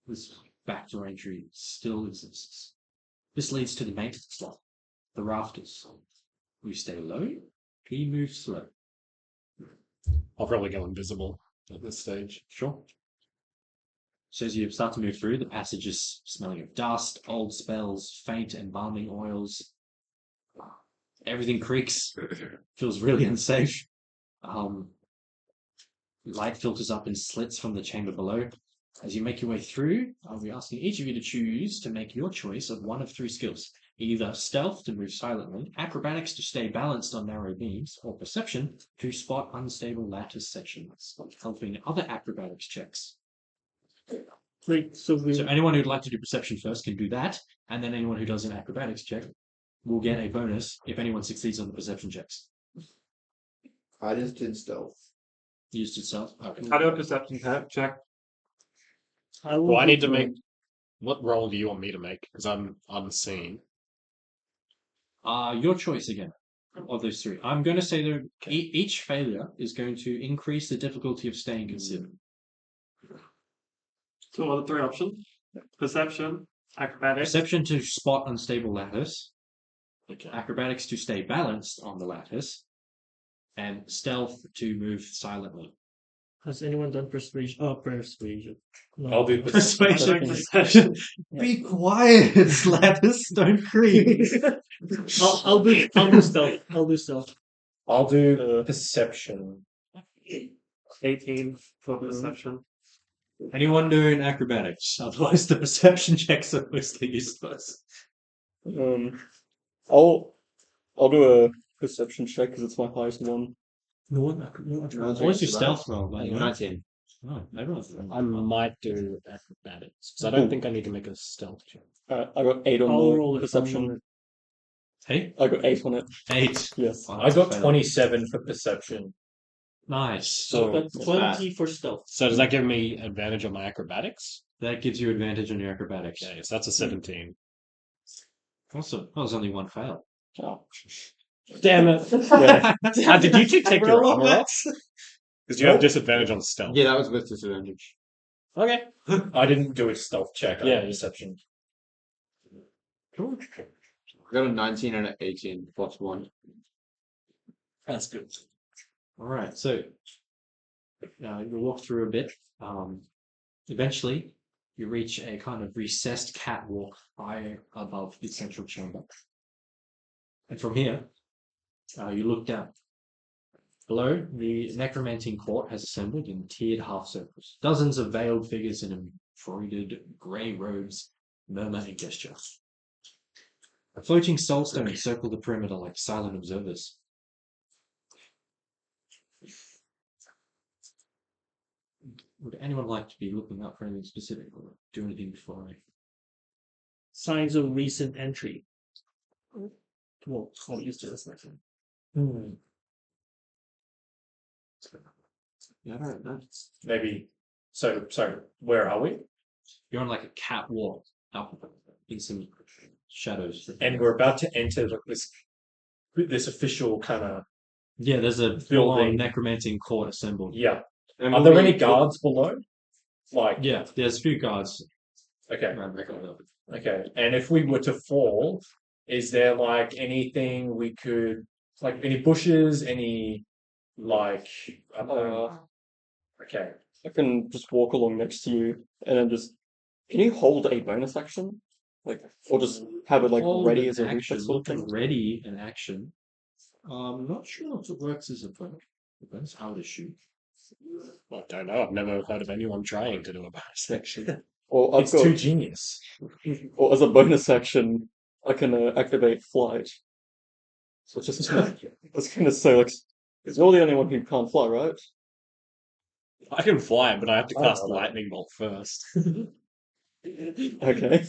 This backdoor entry still exists. This leads to the maintenance loft, the rafters. We stay low, he moves slow. I'll probably go invisible at this stage. Sure. So as you start to move through, the passage is smelling of dust, old spells, faint embalming oils. Everything creaks. Feels really unsafe. Light filters up in slits from the chamber below. As you make your way through, I'll be asking each of you to choose to make your choice of one of 3 skills. Either stealth to move silently, acrobatics to stay balanced on narrow beams, or perception to spot unstable lattice sections, helping other acrobatics checks. Wait, so we So anyone who'd like to do perception first can do that, and then anyone who does an acrobatics check will get a bonus if anyone succeeds on the perception checks. I just did stealth. Used itself. Okay. How do a perception check? I will Well, I do need to the- make. What roll do you want me to make? Because I'm unseen. Your choice again of those 3. I'm going to say that each failure is going to increase the difficulty of staying concealed. So what are the 3 options? Perception, acrobatics. Perception to spot unstable lattice, acrobatics to stay balanced on the lattice, and stealth to move silently. Has anyone done persuasion? Oh, persuasion. No. I'll do Persuasion. Be quiet, lattice. Don't creep. I'll do stealth. I'll do stealth. I'll do perception. 18 for perception. Anyone doing acrobatics? Otherwise, the perception checks are mostly useless. I'll do a perception check because it's my highest one. No one. What's your stealth roll? By the way? 19. Oh, everyone's I might do acrobatics because I don't think I need to make a stealth check. I got 8 on I'll the roll it. perception. Hey, I got 8 on it. 8. Yes. Wow, I got fail. 27 for perception. Nice. So that's 20 for stealth. So does that give me advantage on my acrobatics? That gives you advantage on your acrobatics. Okay, so that's a 17. Awesome. That was only one fail. Oh. Damn it! Yeah. How did you 2 take your Roll armor that. off? Because you have disadvantage on stealth. Yeah, that was with disadvantage. Okay. I didn't do a stealth check. I Yeah, had yeah. perception. I got a 19 and an 18 plus 1. That's good. All right. So you walk through a bit. Eventually, you reach a kind of recessed catwalk high above the central chamber. And from here, you look down. Below, the necromanting court has assembled in tiered half circles. Dozens of veiled figures in embroidered grey robes murmur and gesture. Floating soulstones circle the perimeter like silent observers. Would anyone like to be looking up for anything specific or do anything before I... Signs of recent entry. Well, I'll use this next one. Yeah, I don't know. Maybe. So, where are we? You're on like a catwalk up in some shadows. And we're about to enter like this official kind of. Yeah, there's a Building. full-on necromanting court assembled. Yeah. And Are will there we- any guards below? Like. Yeah, there's a few guards Okay. around the corner. Okay. And if we were to fall, is there like anything we could, like any bushes, any like, I don't know. Okay. I can just walk along next to you and then just. Can you hold a bonus action? Like, or just have it like Hold ready an as a action, reflex sort of thing? ready an action. I'm not sure if it works as a bonus. Depends how to shoot. Well, I don't know. I've never heard of anyone trying to do a bonus action. Or I've It's got, too genius. or as a bonus action, I can activate flight. So just I was going to say, like, because you're the only one who can't fly, right? I can fly, but I have to I cast know that. lightning bolt first. Okay.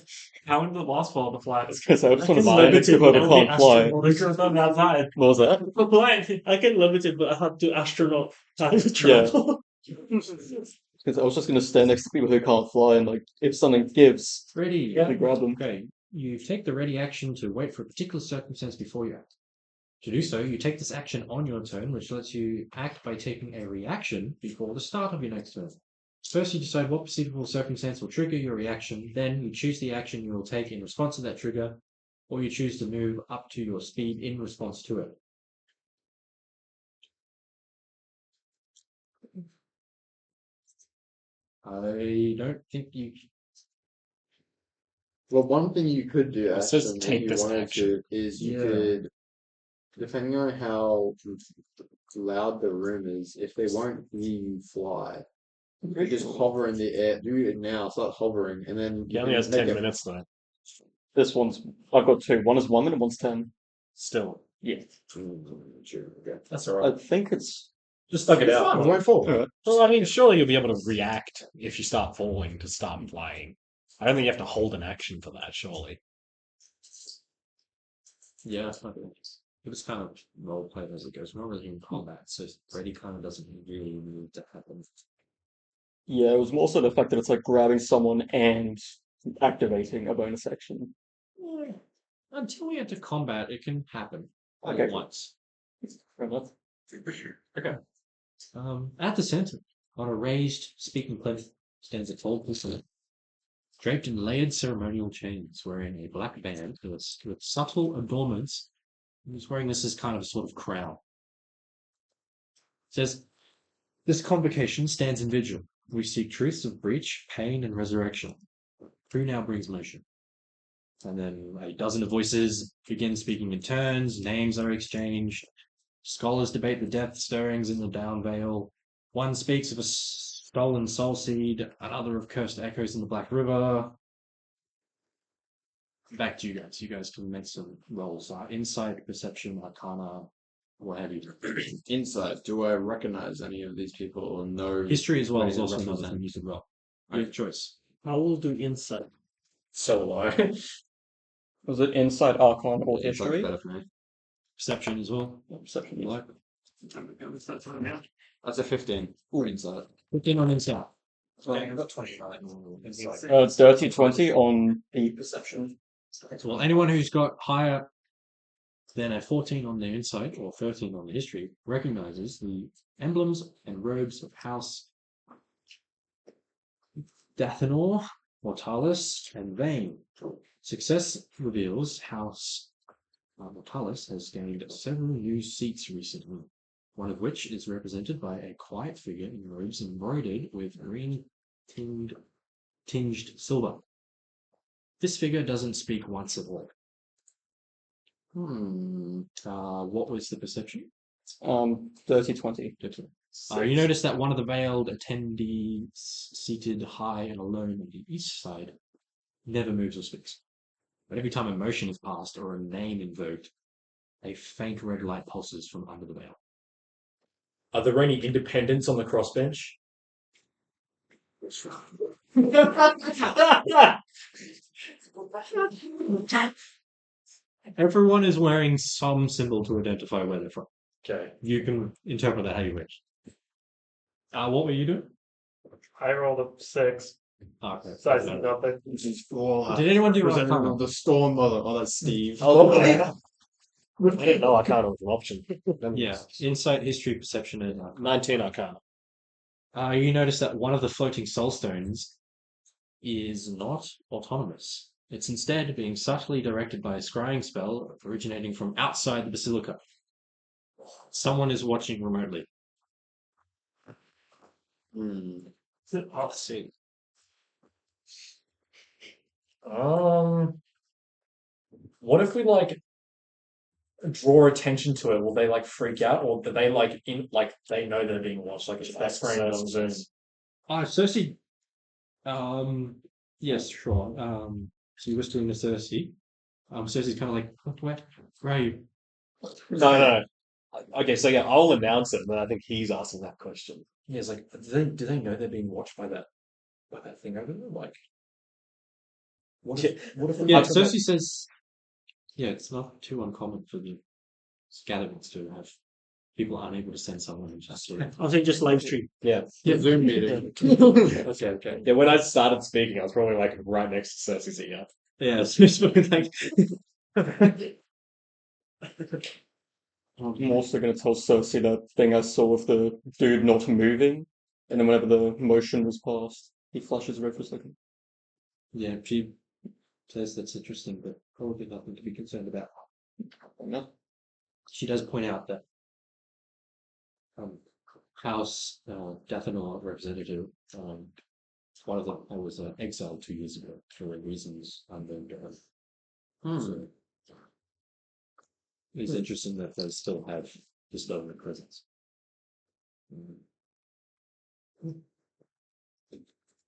How in the last fall the fly? Because I just want to can say next to levitate whoever without can't fly. Because I'm outside. What was that? Fly. I can levitate it, but I have to astronaut time travel. Because I was just going to stand next to people who can't fly, and like, if something gives, Ready. I grab them. Okay. You take the ready action to wait for a particular circumstance before you act. To do so, you take this action on your turn, which lets you act by taking a reaction before the start of your next turn. First, you decide what perceivable circumstance will trigger your reaction. Then, you choose the action you will take in response to that trigger, or you choose to move up to your speed in response to it. I don't think you. Well, one thing you could do, It says Ashton, if take you this wanted action. to, is you Yeah. could, depending on how loud the room is, if they won't hear you fly, you could just hover in the air. Do it now. Start hovering, and then He you only can has make 10 it. minutes though. This one's I've got two. One is 1 minute, one's 10. Still. Yeah. Sure, okay. That's I alright. think it's Just stuck it It out. won't fall. alright. Well, I mean, surely you'll be able to react if you start falling to start flying. I don't think you have to hold an action for that, surely. Yeah, that's not good. It was kind of role played as it goes. We're not really in combat, so ready kind of doesn't really need to happen. Yeah, it was more so the fact that it's like grabbing someone and activating a bonus action. Yeah. Until we enter combat, it can happen all Okay. at once. Fair enough. Okay. At the center, on a raised speaking plinth, stands a tall person, draped in layered ceremonial chains, wearing a black band with subtle adornments. He's wearing this as kind of a sort of crown. It says, "This convocation stands in vigil. We seek truths of breach, pain, and resurrection. Who now brings motion?" And then a dozen of voices begin speaking in turns, names are exchanged, scholars debate the death stirrings in the down vale. One speaks of a stolen soul seed, another of cursed echoes in the Black River. Back to you guys. You guys can make some rolls. Insight, perception, arcana, what have you. Insight. Do I recognize any of these people or know? History as well is Ready to also another represent. thing you could roll. Your choice. I will do insight. So will I. Was it Insight, Arcana, or Insight's History? better for me. Perception as well. Perception. You like? That's a 15 for insight. 15 on insight. Okay, I've got 29. Dirty 20 on the perception. Well, anyone who's got higher than a 14 on their insight or 13 on the history recognizes the emblems and robes of House Dathanor, Mortalis, and Vane. Success reveals House Mortalis has gained several new seats recently, one of which is represented by a quiet figure in robes embroidered with green tinged silver. This figure doesn't speak once at all. What was the perception? Dirty 20. You notice that one of the veiled attendees seated high and alone on the east side never moves or speaks. But every time a motion is passed or a name invoked, a faint red light pulses from under the veil. Are there any independents on the crossbench? Everyone is wearing some symbol to identify where they're from. Okay. You can interpret that how you wish. What were you doing? I rolled a 6. Okay. Size of nothing. Did anyone do Representative Arcana? of the Storm Mother? Oh, that's Steve. I didn't know Arcana was an option. Yeah. Insight, history, perception, and Arcana. 19 Arcana. You notice that one of the floating soul stones is not autonomous. It's instead being subtly directed by a scrying spell originating from outside the basilica. Someone is watching remotely. Let's see. What if we like draw attention to it? Will they like freak out, or do they they know they're being watched? Like it's their friend on Zoom. Cersei. Yes, sure. So you're whispering to Cersei. Cersei's kind of like, where are you? No. Okay, so yeah, I'll announce it, but I think he's asking that question. Yeah, it's like, do they know they're being watched by that thing over there? Like, what if we Yeah, look at Cersei says, yeah, it's not too uncommon for the gatherings to have people unable to send someone and just sort of. I'll say just live stream. Yeah. Zoom meeting. Okay. Yeah, when I started speaking, I was probably like right next to Cersei's ear. Yeah, Cersei's like, I'm also going to tell Cersei that thing I saw with the dude not moving, and then whenever the motion was passed, he flashes red for a second. yeah, she says that's interesting, but probably nothing to be concerned about. No. She does point out that House Dathanor representative One of them I was exiled 2 years ago for reasons unknown to her. So it's interesting that they still have this level of presence.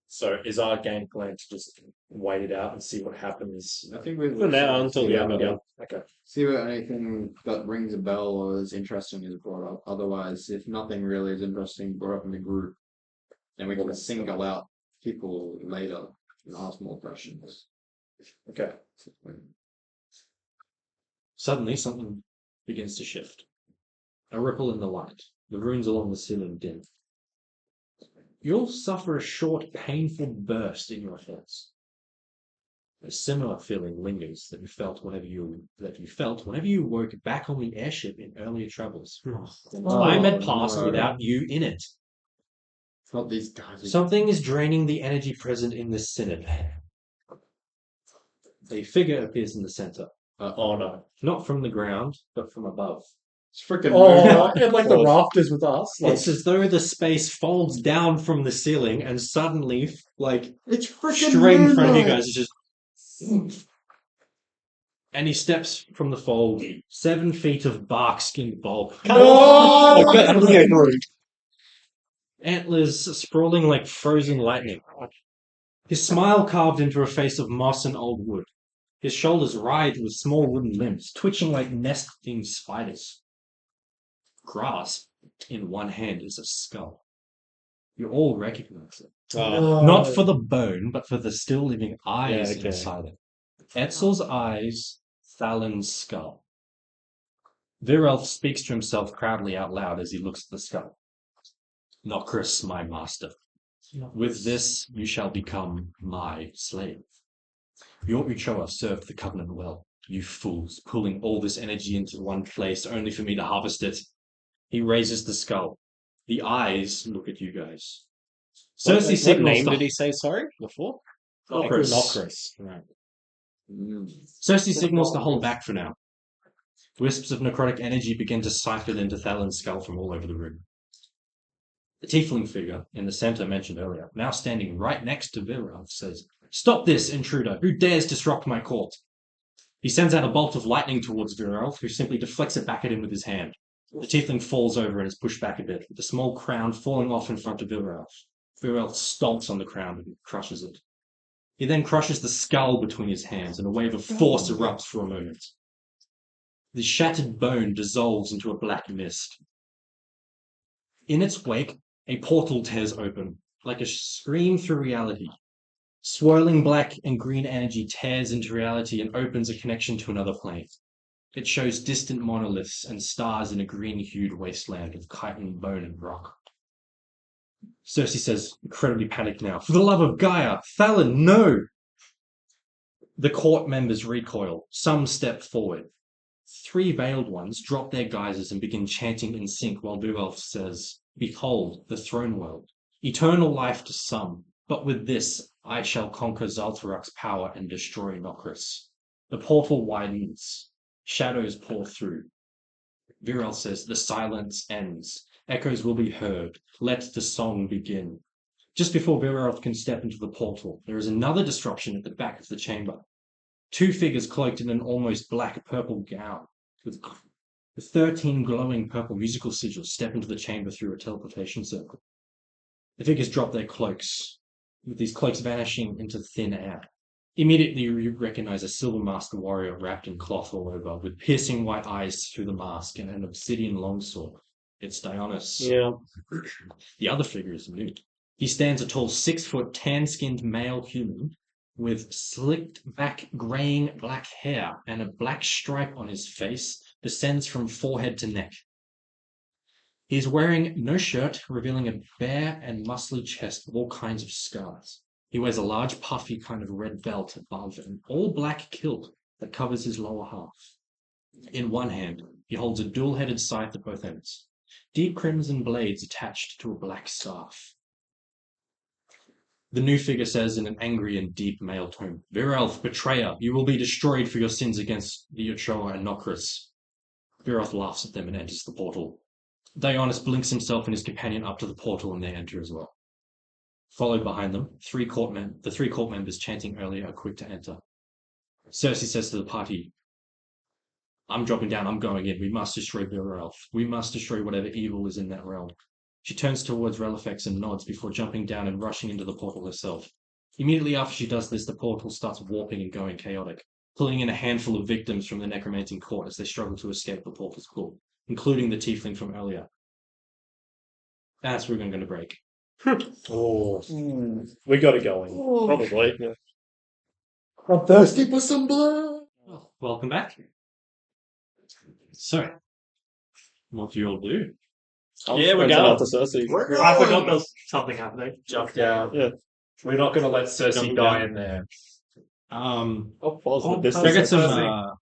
So is our game plan to just wait it out and see what happens? I think we For now, until the end of Yeah. it. Okay. see what anything that rings a bell or is interesting is brought up. Otherwise, if nothing really is interesting brought up in the group, then we can single out people later and ask more questions. Okay. Suddenly, something begins to shift. A ripple in the light. The runes along the ceiling dim. You'll suffer a short, painful burst in your heads. A similar feeling lingers that you felt whenever you woke back on the airship in earlier travels. Time had passed no. without you in it. It's not these guys. Something is draining the energy present in this synod. A figure appears in the center. Oh no. Not from the ground, but from above. It's freaking Oh, and like the rafters with us. Like, It's as though the space folds down from the ceiling and suddenly, like, it's freaking straight in front of you moonlight. guys, it's just... And he steps from the fold, 7 feet of bark-skinned bulk. Antlers sprawling like frozen lightning. His smile carved into a face of moss and old wood. His shoulders writhed with small wooden limbs, twitching like nesting spiders. Grasp in one hand is a skull. You all recognize it. Not for the bone, but for the still living eyes Yeah, okay. inside it. Etzel's eyes, Thalin's skull. Virelf speaks to himself proudly out loud as he looks at the skull. Nokris, my master. With this, you shall become my slave. Your Uchoa served the Covenant well. You fools, pulling all this energy into one place only for me to harvest it. He raises the skull. The eyes look at you guys. Cersei What signals name the... did he say, sorry, before? Nokris. Right. Cersei signals to hold back for now. Wisps of necrotic energy begin to siphon into Thalin's skull from all over the room. The tiefling figure in the center mentioned earlier, now standing right next to Virelf, says, "Stop this, intruder! Who dares disrupt my court?" He sends out a bolt of lightning towards Virelf, who simply deflects it back at him with his hand. The tiefling falls over and is pushed back a bit, with the small crown falling off in front of Virelf. Virelf stomps on the crown and crushes it. He then crushes the skull between his hands, and a wave of force erupts for a moment. The shattered bone dissolves into a black mist. In its wake, a portal tears open, like a scream through reality. Swirling black and green energy tears into reality and opens a connection to another plane. It shows distant monoliths and stars in a green-hued wasteland of chitin, bone, and rock. Cersei says, incredibly panicked now, "For the love of Gaia! Thalin, no!" The court members recoil. Some step forward. 3 veiled ones drop their guises and begin chanting in sync while Virelf says, "Behold, the throne world. Eternal life to some, but with this I shall conquer Zaltarak's power and destroy Nokris." The portal widens. Shadows pour through. Virelf says, "The silence ends. Echoes will be heard. Let the song begin." Just before Virelf can step into the portal, there is another disruption at the back of the chamber. 2 figures cloaked in an almost black-purple gown, with 13 glowing purple musical sigils step into the chamber through a teleportation circle. The figures drop their cloaks, with these cloaks vanishing into thin air. Immediately you recognize a silver-masked warrior wrapped in cloth all over, with piercing white eyes through the mask and an obsidian longsword. It's Dionys. Yeah. The other figure is new. He stands a tall 6-foot tan-skinned male human with slicked back graying black hair, and a black stripe on his face descends from forehead to neck. He is wearing no shirt, revealing a bare and muscly chest with all kinds of scars. He wears a large puffy kind of red belt above an all-black kilt that covers his lower half. In one hand, he holds a dual-headed scythe at both ends, deep crimson blades attached to a black staff. The new figure says in an angry and deep male tone, "Virelf, betrayer, you will be destroyed for your sins against the Ochoa and Nokris." Virelf laughs at them and enters the portal. Dionys blinks himself and his companion up to the portal and they enter as well. Followed behind them, the three court members chanting earlier are quick to enter. Cersei says to the party, I'm dropping down, I'm going in. We must destroy Virelf. We must destroy whatever evil is in that realm. She turns towards Relifex and nods before jumping down and rushing into the portal herself. Immediately after she does this, the portal starts warping and going chaotic, pulling in a handful of victims from the necromanting court as they struggle to escape the portal's pull, including the tiefling from earlier. That's where we're going to break. Oh, we got it going. Probably. Yeah. I'm thirsty for some blood. Well, welcome back. So, what do you all do? Yeah, we're Turns going. out to Cersei. I forgot there's something happening. Jump down. Yeah. We're not going to let Cersei Jumping die down. in there. Oh, pause Oh, the distance. Can I get some Cersei.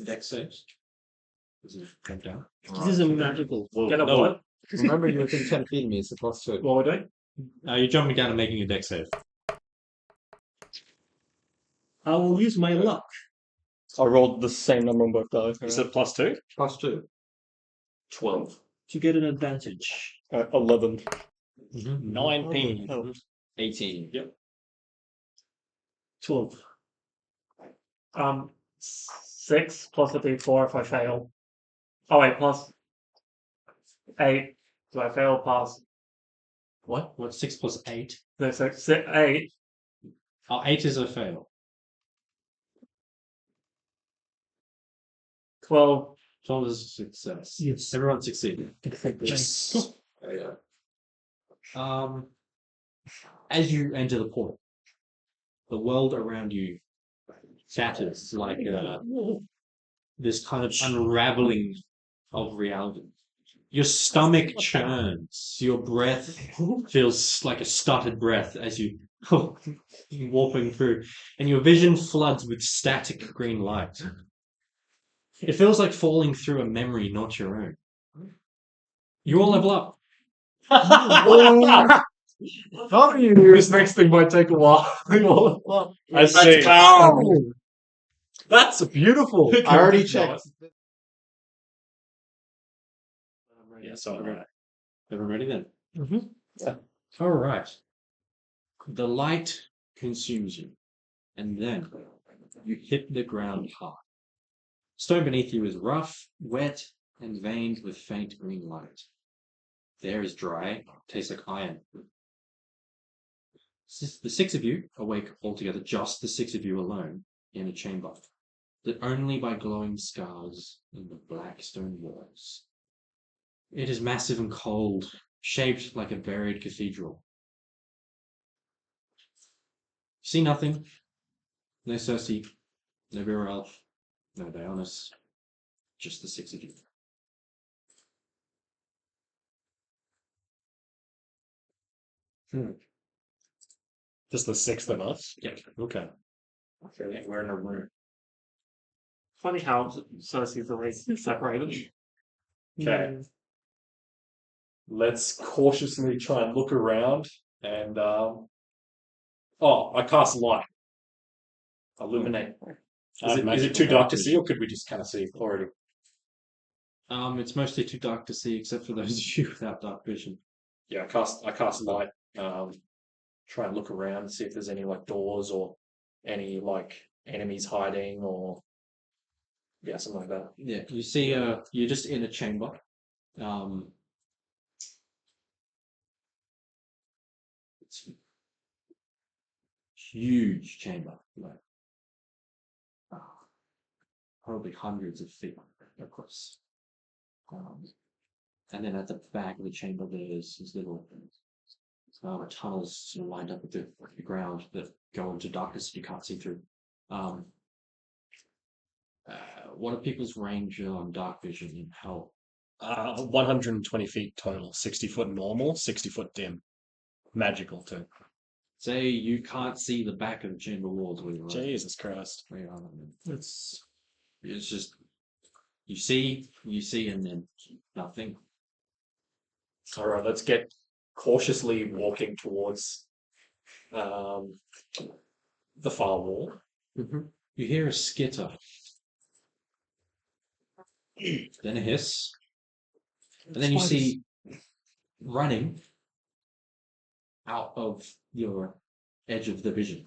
deck saves? Does it jump down? This is a magical. Get a No. what? Remember, you're within 10 feet of me. It's a +2. What we're doing? You're jumping down and making a deck save. I will use my luck. I rolled the same number on both dice. You said +2? +2. 12. To get an advantage. 11. 19. Oh. 18. Yep. 12. 6 plus a d4 if I fail. Oh wait, plus 8. Do I fail? Pass. What? What's 6 plus 8? No, 8. Oh, 8 is a fail. 12. 12 is a success. Yes. Everyone succeeded. Yes. As you enter the portal, the world around you shatters like this kind of unraveling of reality. Your stomach churns. Your breath feels like a stuttered breath as you warping through, and your vision floods with static green light. It feels like falling through a memory not your own. You all level up. This next thing might take a while. I see. That's beautiful. I already checked. Yeah, so alright. Everyone ready then? Mhm. Yeah. Alright. The light consumes you, and then you hit the ground hard. Stone beneath you is rough, wet, and veined with faint green light. The air is dry, tastes like iron. The 6 of you awake altogether, just the 6 of you alone, in a chamber, lit only by glowing scars in the black stone walls. It is massive and cold, shaped like a buried cathedral. You see nothing. No Cersei, no Virelf, no Dionys, just the 6 of you. Just the 6th of us. Yeah, okay. Yeah, we're in a room. Funny how Cersei's always separated. Okay. Let's cautiously try and look around and I cast light. Illuminate. Is it too dark to see, or could we just kind of see already? It's mostly too dark to see, except for those of you without dark vision. Yeah, I cast light. Try and look around, see if there's any like doors or any like enemies hiding, or yeah, something like that. Yeah, you see, you're just in a chamber. It's a huge chamber, like probably hundreds of feet across. And then at the back of the chamber, there's these little tunnels lined up with the ground that go into darkness you can't see through. What are people's range on dark vision in hell? 120 feet total. 60 foot normal, 60 foot dim. Magical too. Say you can't see the back of the chamber walls where you are. Jesus Christ. Where you are. It's just you see, and then nothing. All right, let's get cautiously walking towards the far wall. Mm-hmm. You hear a skitter, then a hiss, and then you see running out of your edge of the vision.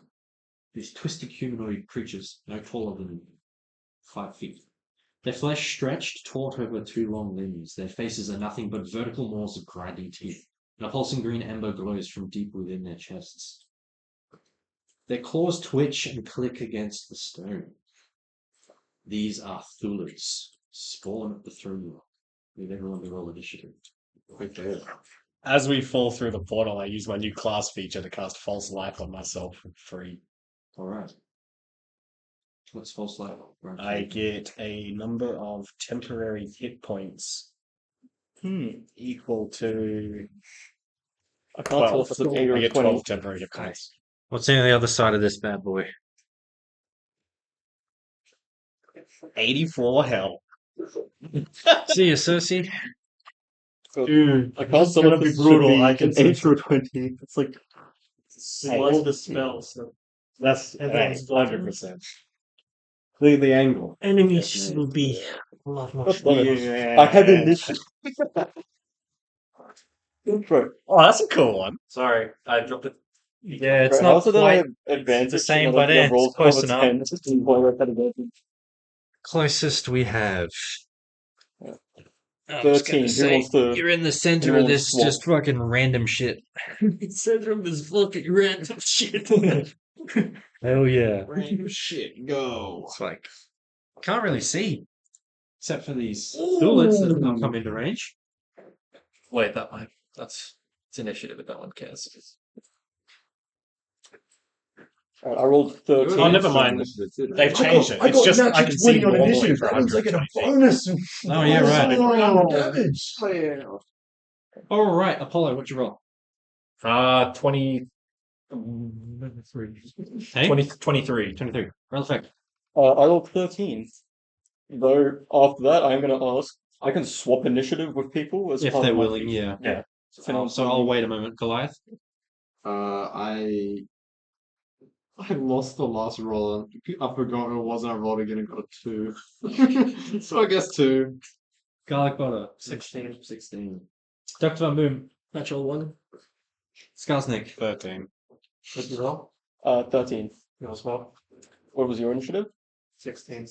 These twisted humanoid creatures, no taller than 5 feet. Their flesh stretched taut over 2 long limbs. Their faces are nothing but vertical maws of grinding teeth, and a pulsing green ember glows from deep within their chests. Their claws twitch and click against the stone. These are Thulas, spawn of the throne room. Need everyone to roll initiative. As we fall through the portal, I use my new class feature to cast False Life on myself for free. Alright. What's false light? I get a number of temporary hit points equal to I can't tell if 12. it's an 8 or I a get 20. 12 temporary hit points. What's on the other side of this bad boy? 84 hell. See you, Cersei. Dude, I this can't is tell gonna if be this should brutal. be I can an see 8 or a 20. It's like it was the spell, so That's everyone's 100%. The angle. enemies will be a lot more. God damn it. I had initiative. Right. Oh, that's a cool one. Sorry, I dropped it. Yeah, it's Right, not how's it that I quite have advantage? the same, and but I it's rolled close over enough. 10? Why would I have advantage? Closest we have. Yeah. I was 13. gonna Who say, wants to- you're in the center anyone of wants this to swap? just fucking random shit. Center of this fucking random shit. Hell yeah. Random shit, go. It's like, can't really see. Except for these Thulas that don't come into range. Wait, that's it's initiative if no one cares. Alright, I rolled 13. Oh, never mind. They've changed it. It's just I can see normally for 120 feet. bonus. Oh, yeah, right. Damage. Alright, Apollo, what'd you roll? 20, Hey? 23. 23. Roll effect. I rolled 13. Though, after that, I'm going to ask, I can swap initiative with people as If part they're of my willing, feature. yeah. So, So I'll wait a moment, Goliath. I lost the last roll. I forgot what it was, and I rolled again and got a 2. So I guess 2. Garlic butter. 16. 16. Dr. Van Boom. Natural one. Skarsnik. 13. What you roll? 13. You want swap? What was your initiative? 16.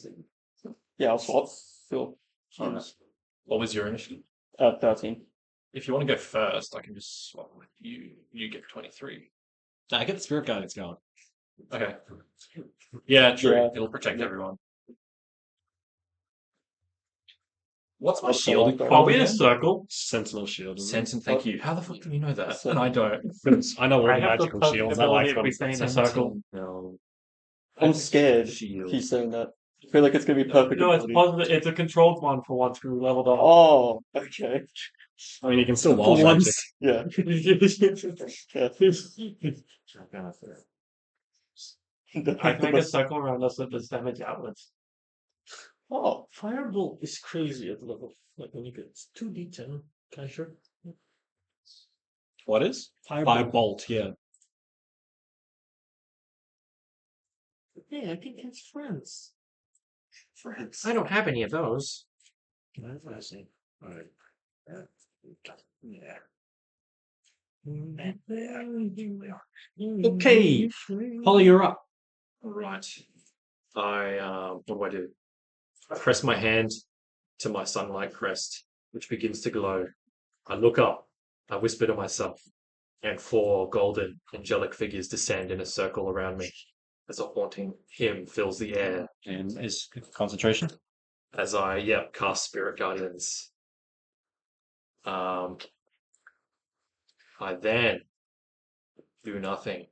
Yeah, I'll swap. Sure. Alright. What was your initiative? 13. If you want to go first, I can just swap with you. You get 23. Nah, get the spirit guidance going. Okay. Yeah, true. Yeah. It'll protect Yeah. everyone. What's my What's the shield last called one? Are we in a again? circle? Sentinel shield. isn't it? Sentinel, thank you. How the fuck do you know that? Sentinel. And I don't. I know all I the have the magical perfect shields. I like ability them. if we stay in a circle. No. I'm scared. Shield. He's saying that. I feel like it's going to be perfect. No, it's ability. positive. It's a controlled one for once we leveled up. Oh, okay. I mean, you can still For wall magic. once. Yeah. Yeah. I can make a circle around us that does damage outwards. Oh, Firebolt is crazy at level. Like when you get 2d10. Can I sure? What is? Firebolt. Firebolt, yeah. Yeah, I think it's friends. Friends. I don't have any of those. That's what I say. Alright. Yeah. Okay. Polly, you're up. Right. What do? I press my hand to my sunlight crest, which begins to glow. I look up. I whisper to myself, and 4 golden, angelic figures descend in a circle around me as a haunting hymn fills the air. And is concentration? As I, cast Spirit Guardians. I then do nothing.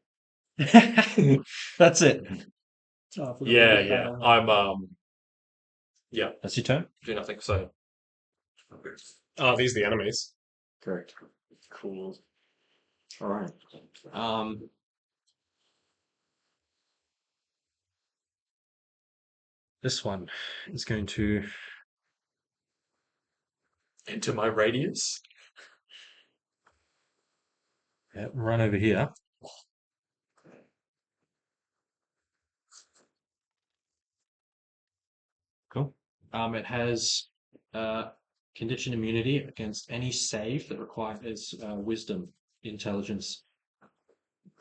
That's it. Yeah. That's your turn. Do nothing. So, Oh, these are the enemies. correct. Cool. All right. This one is going to Into my radius. run over here. Cool. It has condition immunity against any save that requires wisdom intelligence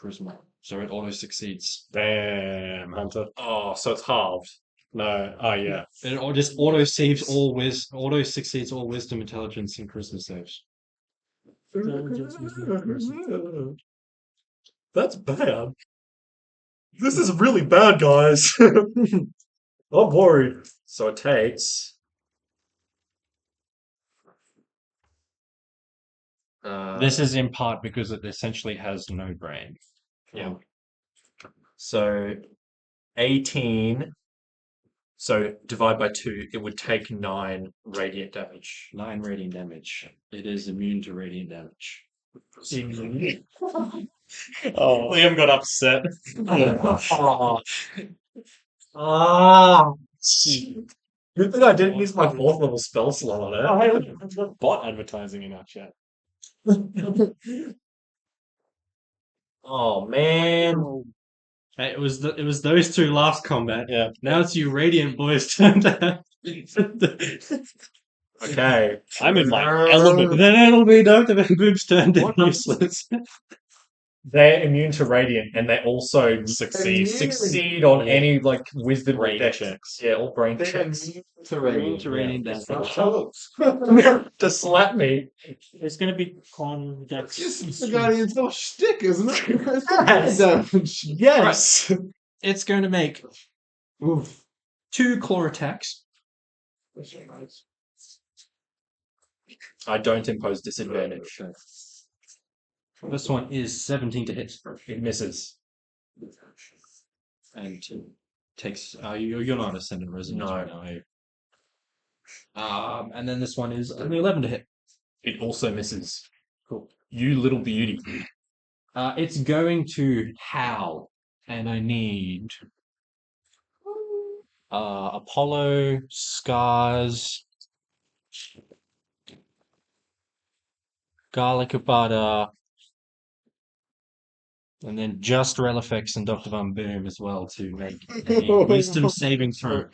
charisma, so it auto succeeds. Damn, Hunter. Oh, so it's halved. No. Oh, yeah. It just auto succeeds all wisdom, intelligence, and charisma saves. That's bad. This is really bad, guys. I'm worried. So it takes. This is in part because it essentially has no brain. Yeah. So 18. So divide by 2, it would take 9 radiant damage. 9 radiant damage. It is immune to radiant damage. Oh. Liam got upset. Good thing I didn't use my 4th level spell slot on it. I have bot advertising in our chat. Oh man. Hey, it was those two last combat. Yeah. Now it's you radiant boys' turn to Okay. I'm in my element. Then it'll be Dr. Van Boob's turn to be useless. They're immune to radiant, and they also Succeed. succeed on any like wisdom Brain dex. checks. Yeah, all brain They're checks. immune to radiant. damage. To slap me. It's gonna be con dex. It's the Guardian's whole shtick, isn't it? It's Yes. damage. Yes. It's going to make 2 claw attacks. I don't impose disadvantage. This one is 17 to hit. It misses. And takes. You're not ascendant resonance No. right now, are you? And then this one is only 11 to hit. It also misses. Cool. You little beauty. It's going to howl, and I need Apollo, Scars, Garlic butter, and then just Relifex and Dr. Von Boom as well to make a wisdom saving throw.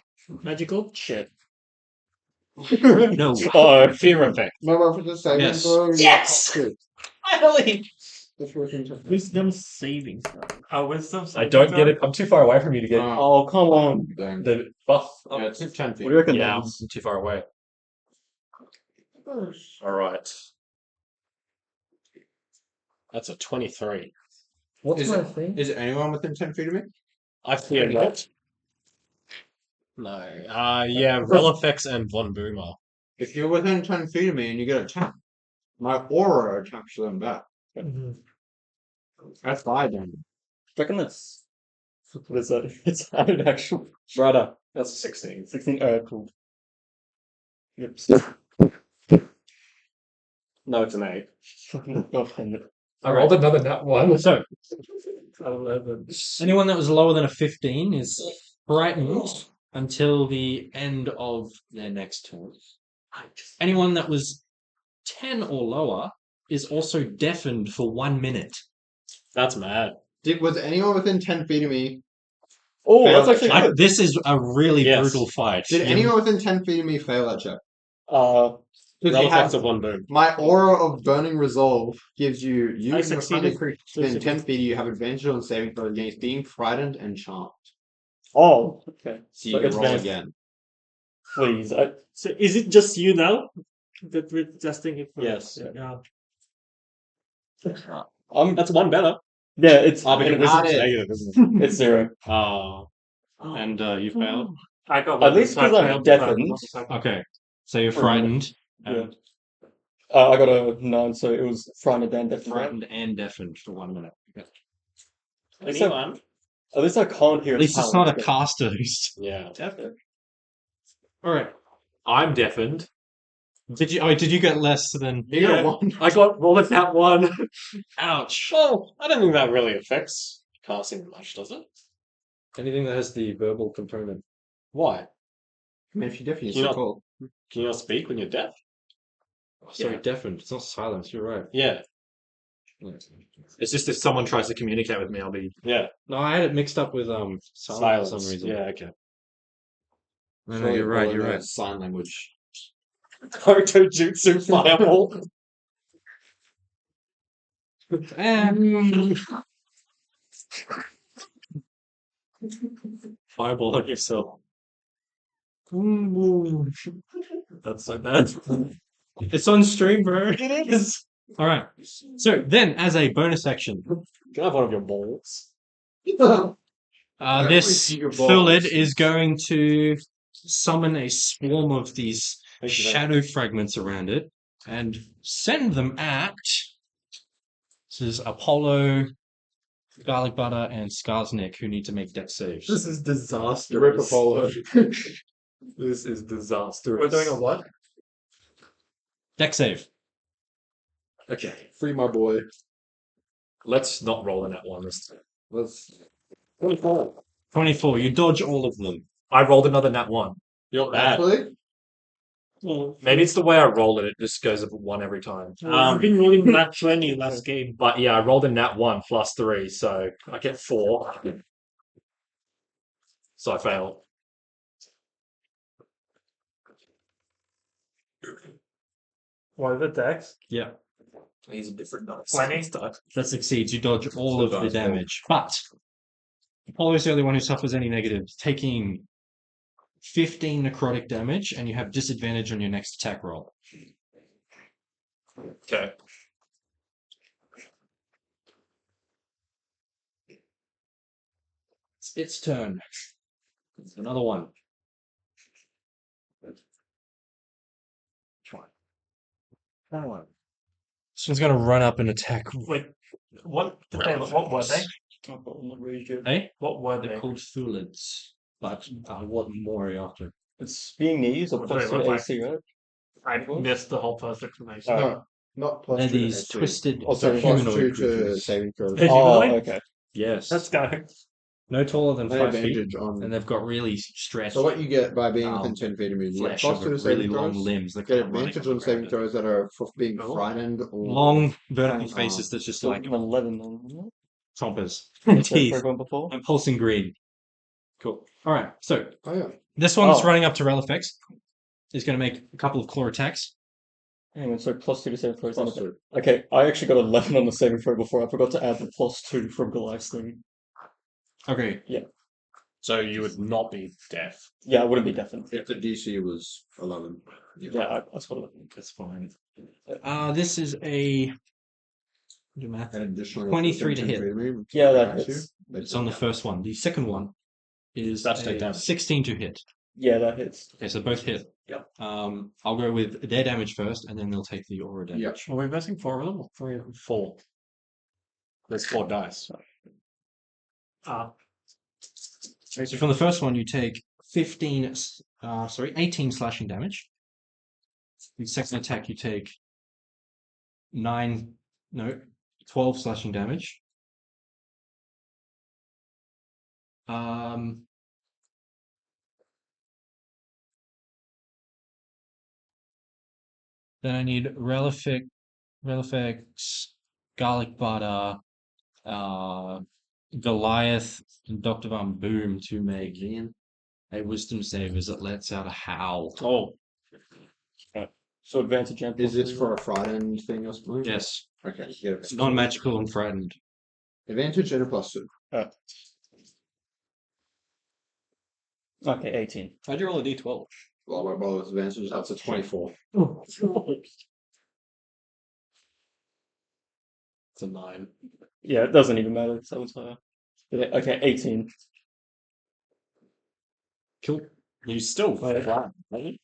Magical? Shit. No. Oh, fear effect. Remember for the saving Yes. throw? Yes! Finally! That's working too. Wisdom saving. Wisdom. I don't get it. I'm too far away from you to get it. Oh, come on. Dang. The buff. Yeah, it's 10 feet. What do you reckon? Yeah, I'm Nels? too far away. All right. That's a 23. What's Is my it- thing? Is anyone within 10 feet of me? I fear not. No. Yeah, Relifex and Von Boomer. If you're within 10 feet of me and you get attacked, my aura attacks them back. That's 5 damage. Reckon that's. What is that? It's an actual. Brother. That's a 16. 16. Cool. Yep. No, it's an 8. God damn it. I rolled another nat 1. So, 11. anyone that was lower than a 15 is frightened until the end of their next turn. Anyone that was 10 or lower is also deafened for 1 minute. That's mad. Was anyone within 10 feet of me? Oh, Fail that's that actually check. good. This is a really Yes. brutal fight. Did anyone within 10 feet of me fail that check? Because you Relifex have of Von Boom. my aura of burning resolve gives you and your friendly succeeded. creature within 10 feet of you have advantage on saving throws against being frightened and charmed. Oh, okay. So you So can it's roll nice. again. Please. So is it just you now that we're testing it? For? Yes. Yeah. That's one better. Yeah, it's. Oh, but your Not wisdom's it. negative, isn't it? It's 0. Oh. And you failed? I got At least because I'm deafened. Okay, so you're frightened. Yeah. I got a 9, so it was frightened and deafened. Frightened and deafened for 1 minute. Okay. Anyone? At least I can't hear At least its it's not a power. caster who's Yeah. deafened. Alright. I'm deafened. Did you get less than You got one. I got rolled a nat 1. ouch? Well, I don't think that really affects casting much, does it? Anything that has the verbal component. Why? I mean, if you're deaf, you're You so know- cool. Can you not speak when you're deaf? Oh, sorry, deafened. It's not silence, you're right. Yeah. It's just if someone tries to communicate with me, I'll be. Yeah. No, I had it mixed up with silence for some reason. Yeah, okay. No, you're right, you're right. Sign language. Koto Jutsu Fireball. Fireball on yourself. That's so bad. It's on stream, bro. It is. All right. So then, as a bonus action, Can I have one of your balls? this see your Thulid balls. is going to summon a swarm of these Thank you very shadow fragments around it and send them at. This is Apollo, Garlic Butter, and Skarsnik who need to make death saves. This is disastrous. Rip Apollo. This is disastrous. We're doing a what? Deck save. Okay. Free my boy. Let's not roll in that one this time. Let's 24. You dodge all of them. I rolled another nat one. You're bad. actually. Well, Maybe it's the way I roll it. It just goes up one every time. I've been rolling nat 20 last game. But yeah, I rolled a nat 1 plus 3, so I get 4. So I fail. What are the decks? Yeah. He's a different dice. 20? That succeeds. You dodge all So of the dice roll. damage. But Apollo's the only one who suffers any negatives, taking 15 necrotic damage, and you have disadvantage on your next attack roll. Okay. It's its turn. Another one. Which one? That one. This one's going to run up and attack. Wait, what were they? Hey? What were They're they? called Thulids. But what more after? It's being knees or What plus do they look 2 like? AC, right? I missed the whole first explanation. No, not plus They're 2 these AC. twisted Also plus 2 humanoid to creatures. saving throws. Hey, Oh, humanoid? okay. Yes. Let's go. No taller than They 5 feet. advantage on. And they've got really stretched So what you get by being Um, within 10 feet of me, you get flesh plus of 2 to really saving long throws. limbs. They're Get kind of running advantage on on the saving ground. throws that are for being Oh. frightened or Long vertical Oh. faces that's just So like 11 then. chompers. For Teeth. everyone before? And pulsing green. Cool. Alright, so Oh yeah. this one's Oh. running up to Relifex. He's going to make a couple of claw attacks. Hang on, so plus 2 to saving throws. Plus Okay. 2. Okay, I actually got 11 on the saving throw before. I forgot to add the plus 2 from Goliath's thing. Okay. So you would not be deaf. Yeah, I wouldn't be deafened. If the DC was 11. Yeah, I sort of. That's fine. This is a. Do math. And additionally, 23 to within hit. 10 feet of me, Yeah, that attacks hits. you, It's on the first one. The second one is That's take a damage. 16 to hit. Yeah, that hits. Okay, so both hit. Yep. I'll go with their damage first, and then they'll take the aura damage. Yep. Are we missing 4 of them? Or 3 of them? 4. There's 4 dice. So from the first one, you take 18 slashing damage. The second attack, you take 12 slashing damage. Then I need Relifex, Garlic Butter, Goliath, and Dr. Von Boom to make a wisdom save as it lets out a howl. Oh, So advantage and plus Is this 3, for a frightened thing, I suppose? Yes, Okay, you get it's advantage. non-magical and frightened. Advantage and a plus 2. Okay, 18. how'd you roll a d12? Well, my brother's advantage, that's a 24. It's a 9. Yeah, it doesn't even matter. So it's higher. Okay, 18. Cool. You still Wait. flat, right?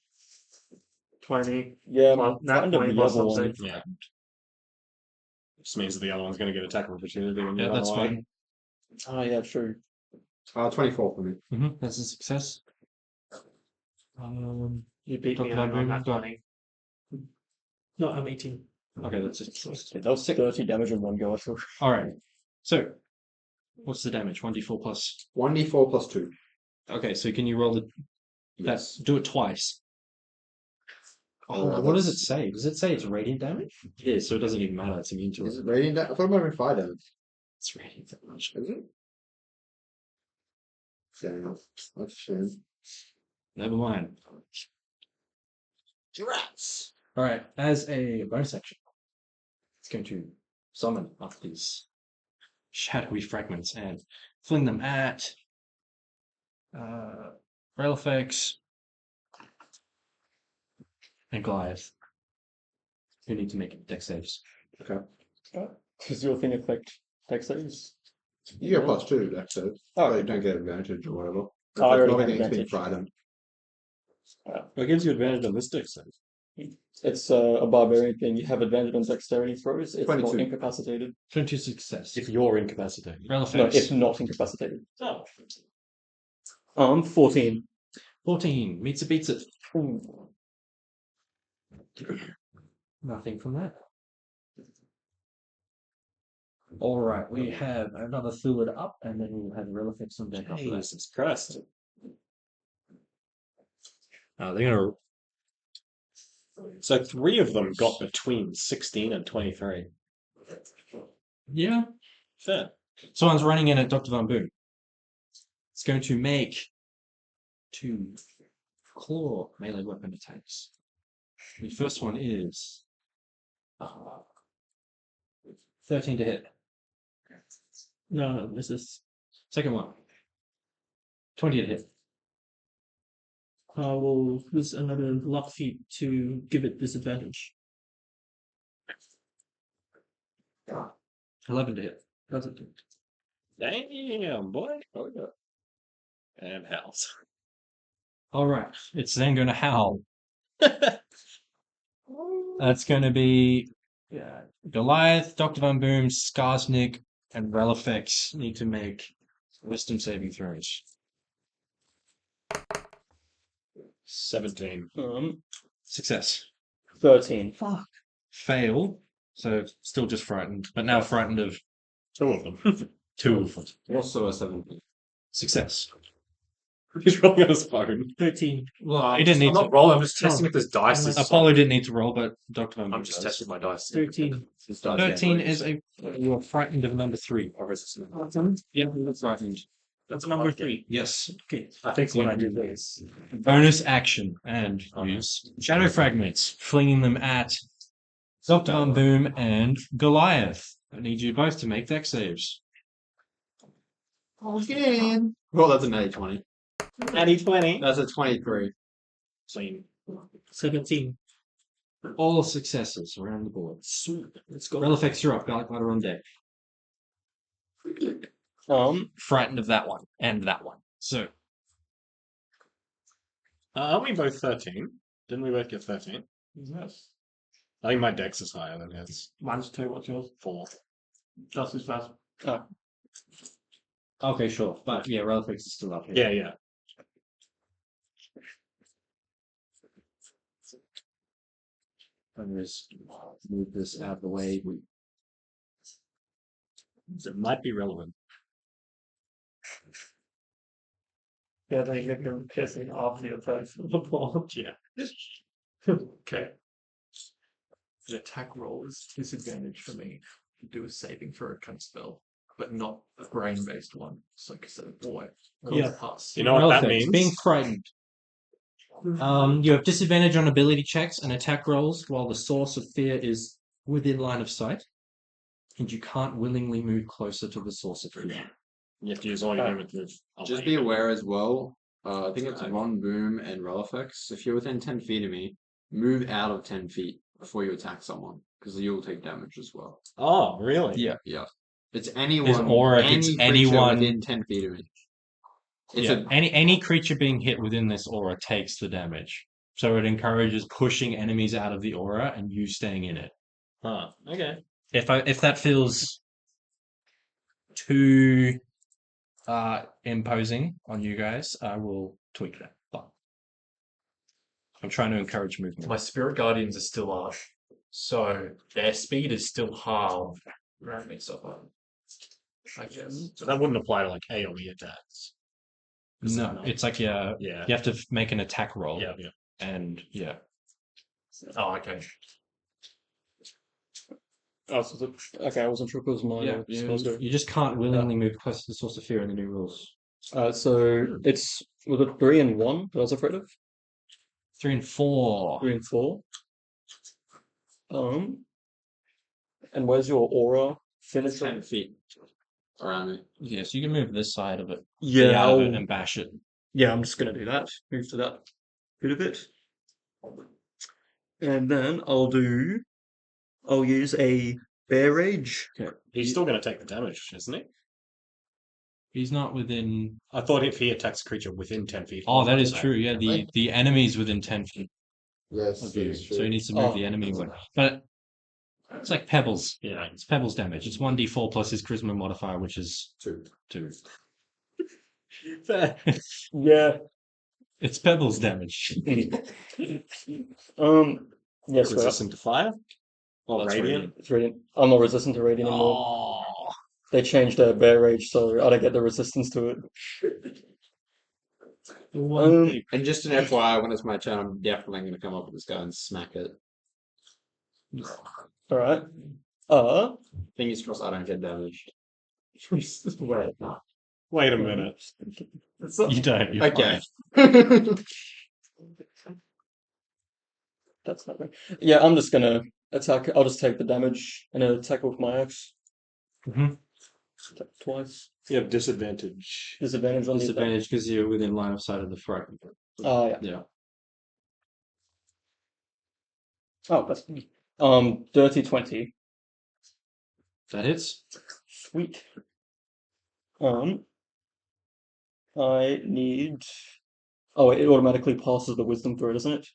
20. Yeah, Well, I'm not kind of 20 plus level something. Yeah. Just means that the other one's going to get attack opportunity. When Yeah, you're that's away. fine. Oh, yeah, true. 24 for me. That's a success. You beat me Dr. Von on Boom, that go. 20. No, I'm 18. Okay, that's a success. Yeah, that was 30 damage in one go, I feel. All right. So, what's the damage? 1d4 plus. 1d4 plus 2. Okay, so can you roll the? Yes. Do it twice. Oh, What does it that's- say? Does it say it's radiant damage? Yeah, so it doesn't even matter. It's immune to Is it. it radiant damage? I thought it might have been fire damage. It's radiant damage. Is it? Fair enough. That's a shame. Never mind. Rats. All right. As a bonus action, it's going to summon up these shadowy fragments and fling them at Relifex and Goliath, who need to make dex saves. Does your thing affect dex saves? You get +2 to dex save. Oh, But you okay. don't get advantage or whatever. I already Not have against being advantage. frightened. What gives you advantage on this deck save? It's a barbarian thing. You have advantage on dexterity throws. It's not 22. incapacitated. 22 success. If you're incapacitated. Relifex. No, if not incapacitated. Oh. 14. 14 meets it, beats it. Nothing from that. All right, we have another fluid up, and then we'll have Relifex on deck after that. Jesus Christ. They're gonna. So 3 of them got between 16 and 23. Yeah. Fair. Someone's running in at Dr. Von Boom. It's going to make 2 claw melee weapon attacks. The first one is 13 to hit. No, this is. Second one, 20 to hit. We'll use another lock feat to give it disadvantage. 11 to hit. Doesn't. Damn, boy. Oh, yeah. And howls. All right, it's then going to howl. That's going to be Goliath, Dr. Von Boom, Skarsnik, and Relifex need to make wisdom saving throws. 17. Success. 13. Fail. So still just frightened, but now frightened of 2 of them. 2 of them. Also a 17. Success. He's rolling on his phone. 13. Well, he didn't need I'm to. not rolling. I'm just testing if this dice is. Apollo didn't need to roll, but Dr. Von Boom I'm just does. testing my dice. 13. 13 is a. You are frightened of number 3. Yeah, that's frightened. That's number 3. Yes. Okay. I think when I do this. Bonus action and use shadow fragments, flinging them at Dr. Von Boom and Goliath. I need you both to make dex saves. Again. Well, that's a natty 20. Natty 20. That's a 23. 17. All successes around the board. Sweet. Let's go. Relifex, you're up. Garlic Butter on deck. Frightened of that one and that one. So Aren't we both 13? Didn't we both get 13? Yes. I think my dex is higher than his. Mine's 2. What's yours? 4. Just as fast. okay, sure, but yeah, Relifex is still up here. Yeah, yeah. I'm gonna just move this out of the way. It might be relevant. Yeah, they make them pissing off the effects of the board. Yeah. Okay. The attack roll is disadvantage for me to do a saving for a kind of spell, but not a brain-based one. So like I said, boy, Yeah. pass. You know what that Relifex, means? being frightened. You have disadvantage on ability checks and attack rolls while the source of fear is within line of sight, and you can't willingly move closer to the source of fear. You have to use all your movement move. Just be aware as well. I think it's Von Boom and Relifex. If you're within 10 feet of me, move out of 10 feet before you attack someone, because you'll take damage as well. Oh, really? Yeah. Yeah. It's anyone. or if any it's creature anyone- within 10 feet of me. It's Yeah, any creature being hit within this aura takes the damage. So it encourages pushing enemies out of the aura and you staying in it. Huh. Okay. If that feels too imposing on you guys, I will tweak that. But I'm trying to encourage movement. My spirit guardians are still up, so their speed is still halved. Around me, so far. I guess. So that wouldn't apply to like AoE attacks. No, it's like you Yeah. have to make an attack roll. Yeah, yeah. And yeah. Oh, okay. Oh, so okay, I wasn't sure if it was mine. You just can't willingly move close to the source of fear in the new rules. So it's was it 3 and 1 that I was afraid of? 3 and 4. 3 and 4. And where's your aura finish? 10 feet. around me. Yeah, so you can move this side of it, Yeah, out of it, and bash it. yeah, I'm just gonna do that. Move to that bit of it. And then I'll use a Bear Rage. He's still going to take the damage, isn't he? He's not within. I thought if he attacks a creature within 10 feet. Oh, he that was is gonna true. say. Yeah, the enemy's within 10 feet Yes, of that you, is so he true. needs to move Oh. the enemy away. But it's like pebbles. Yeah. It's pebbles damage. It's 1d4 plus his charisma modifier, which is 2. 2. Yeah. It's pebbles damage. Yes, well, Resistant to fire? Or That's radiant? it's radiant. I'm not resistant to radiant anymore. Oh, They changed their Bear Rage, so I don't get the resistance to it. And just an FYI, when it's my turn, I'm definitely going to come up with this guy and smack it. All right. Fingers crossed I don't get damaged. Wait a minute. you don't. You're Okay. That's not right. Yeah, I'm just gonna attack. I'll just take the damage and then attack with my axe. Mhm. Attack twice. You have disadvantage. Disadvantage on the attack. Disadvantage because you're within line of sight of the frightened. Oh yeah. Yeah. Oh, that's dirty 20. That hits. Sweet. I need. Oh, wait, it automatically passes the wisdom throw, doesn't it?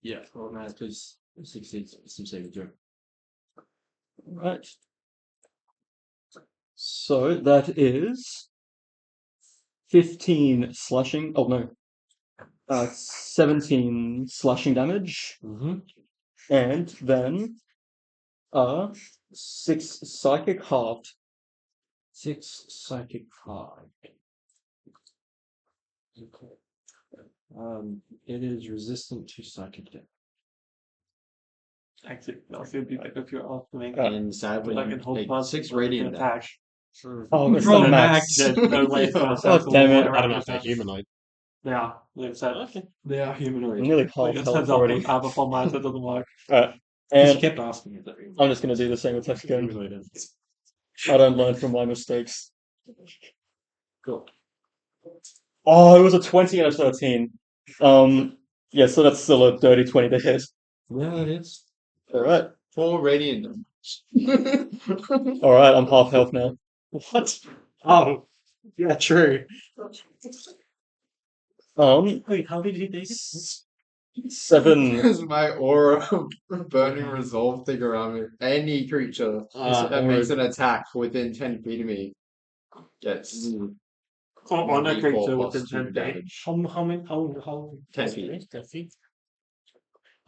Yeah, automatically succeeds some saving throw. Right. So that is 15 slashing. Oh no. 17 slashing damage, Mm-hmm. and then 6 psychic halved. 6 psychic hard. Okay. It is resistant to psychic damage. Actually, no, it would be better if you're off me. And sadly, But I can hold take plus 6 for radiant attack. damage. Oh, it's Roll the max. max. There's no way it's gonna Oh, circle damn it. around I don't know if the they're town. humanoid. Yeah, they've said They are I'm humanoid. nearly like, half it health turns already. out upon mine, so it doesn't work. Alright. Because you And kept asking if they're humanoid. I'm just gonna do the same attack again. Humanoid. I don't learn from my mistakes. Cool. Oh, it was a 20 and a 13. Yeah, so that's still a dirty 20 to hit. Yeah, it is. Alright. 4 radiant damage. Alright, I'm half health now. What? Oh, yeah, true. Wait, how did he take it? 7. Because my aura of burning resolve thing around me. Any creature that makes an attack within 10 feet of me gets On a 1d4 creature plus within 2 10 feet. damage. How many? How? 10 feet. 10 feet.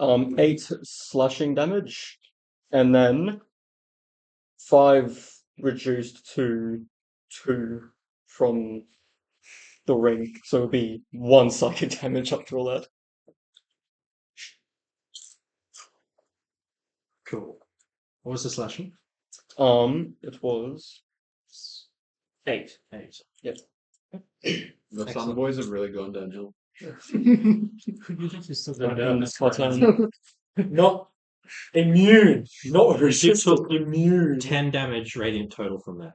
8 slashing damage, and then 5 reduced to 2 from the ring, so it'll be 1 psychic damage after all that. Cool. What was the slashing? It was 8. 8. Yep. The Sun Boys have really gone downhill. and it's my turn. Not immune. Not resistant. Immune. 10 damage radiant total from that.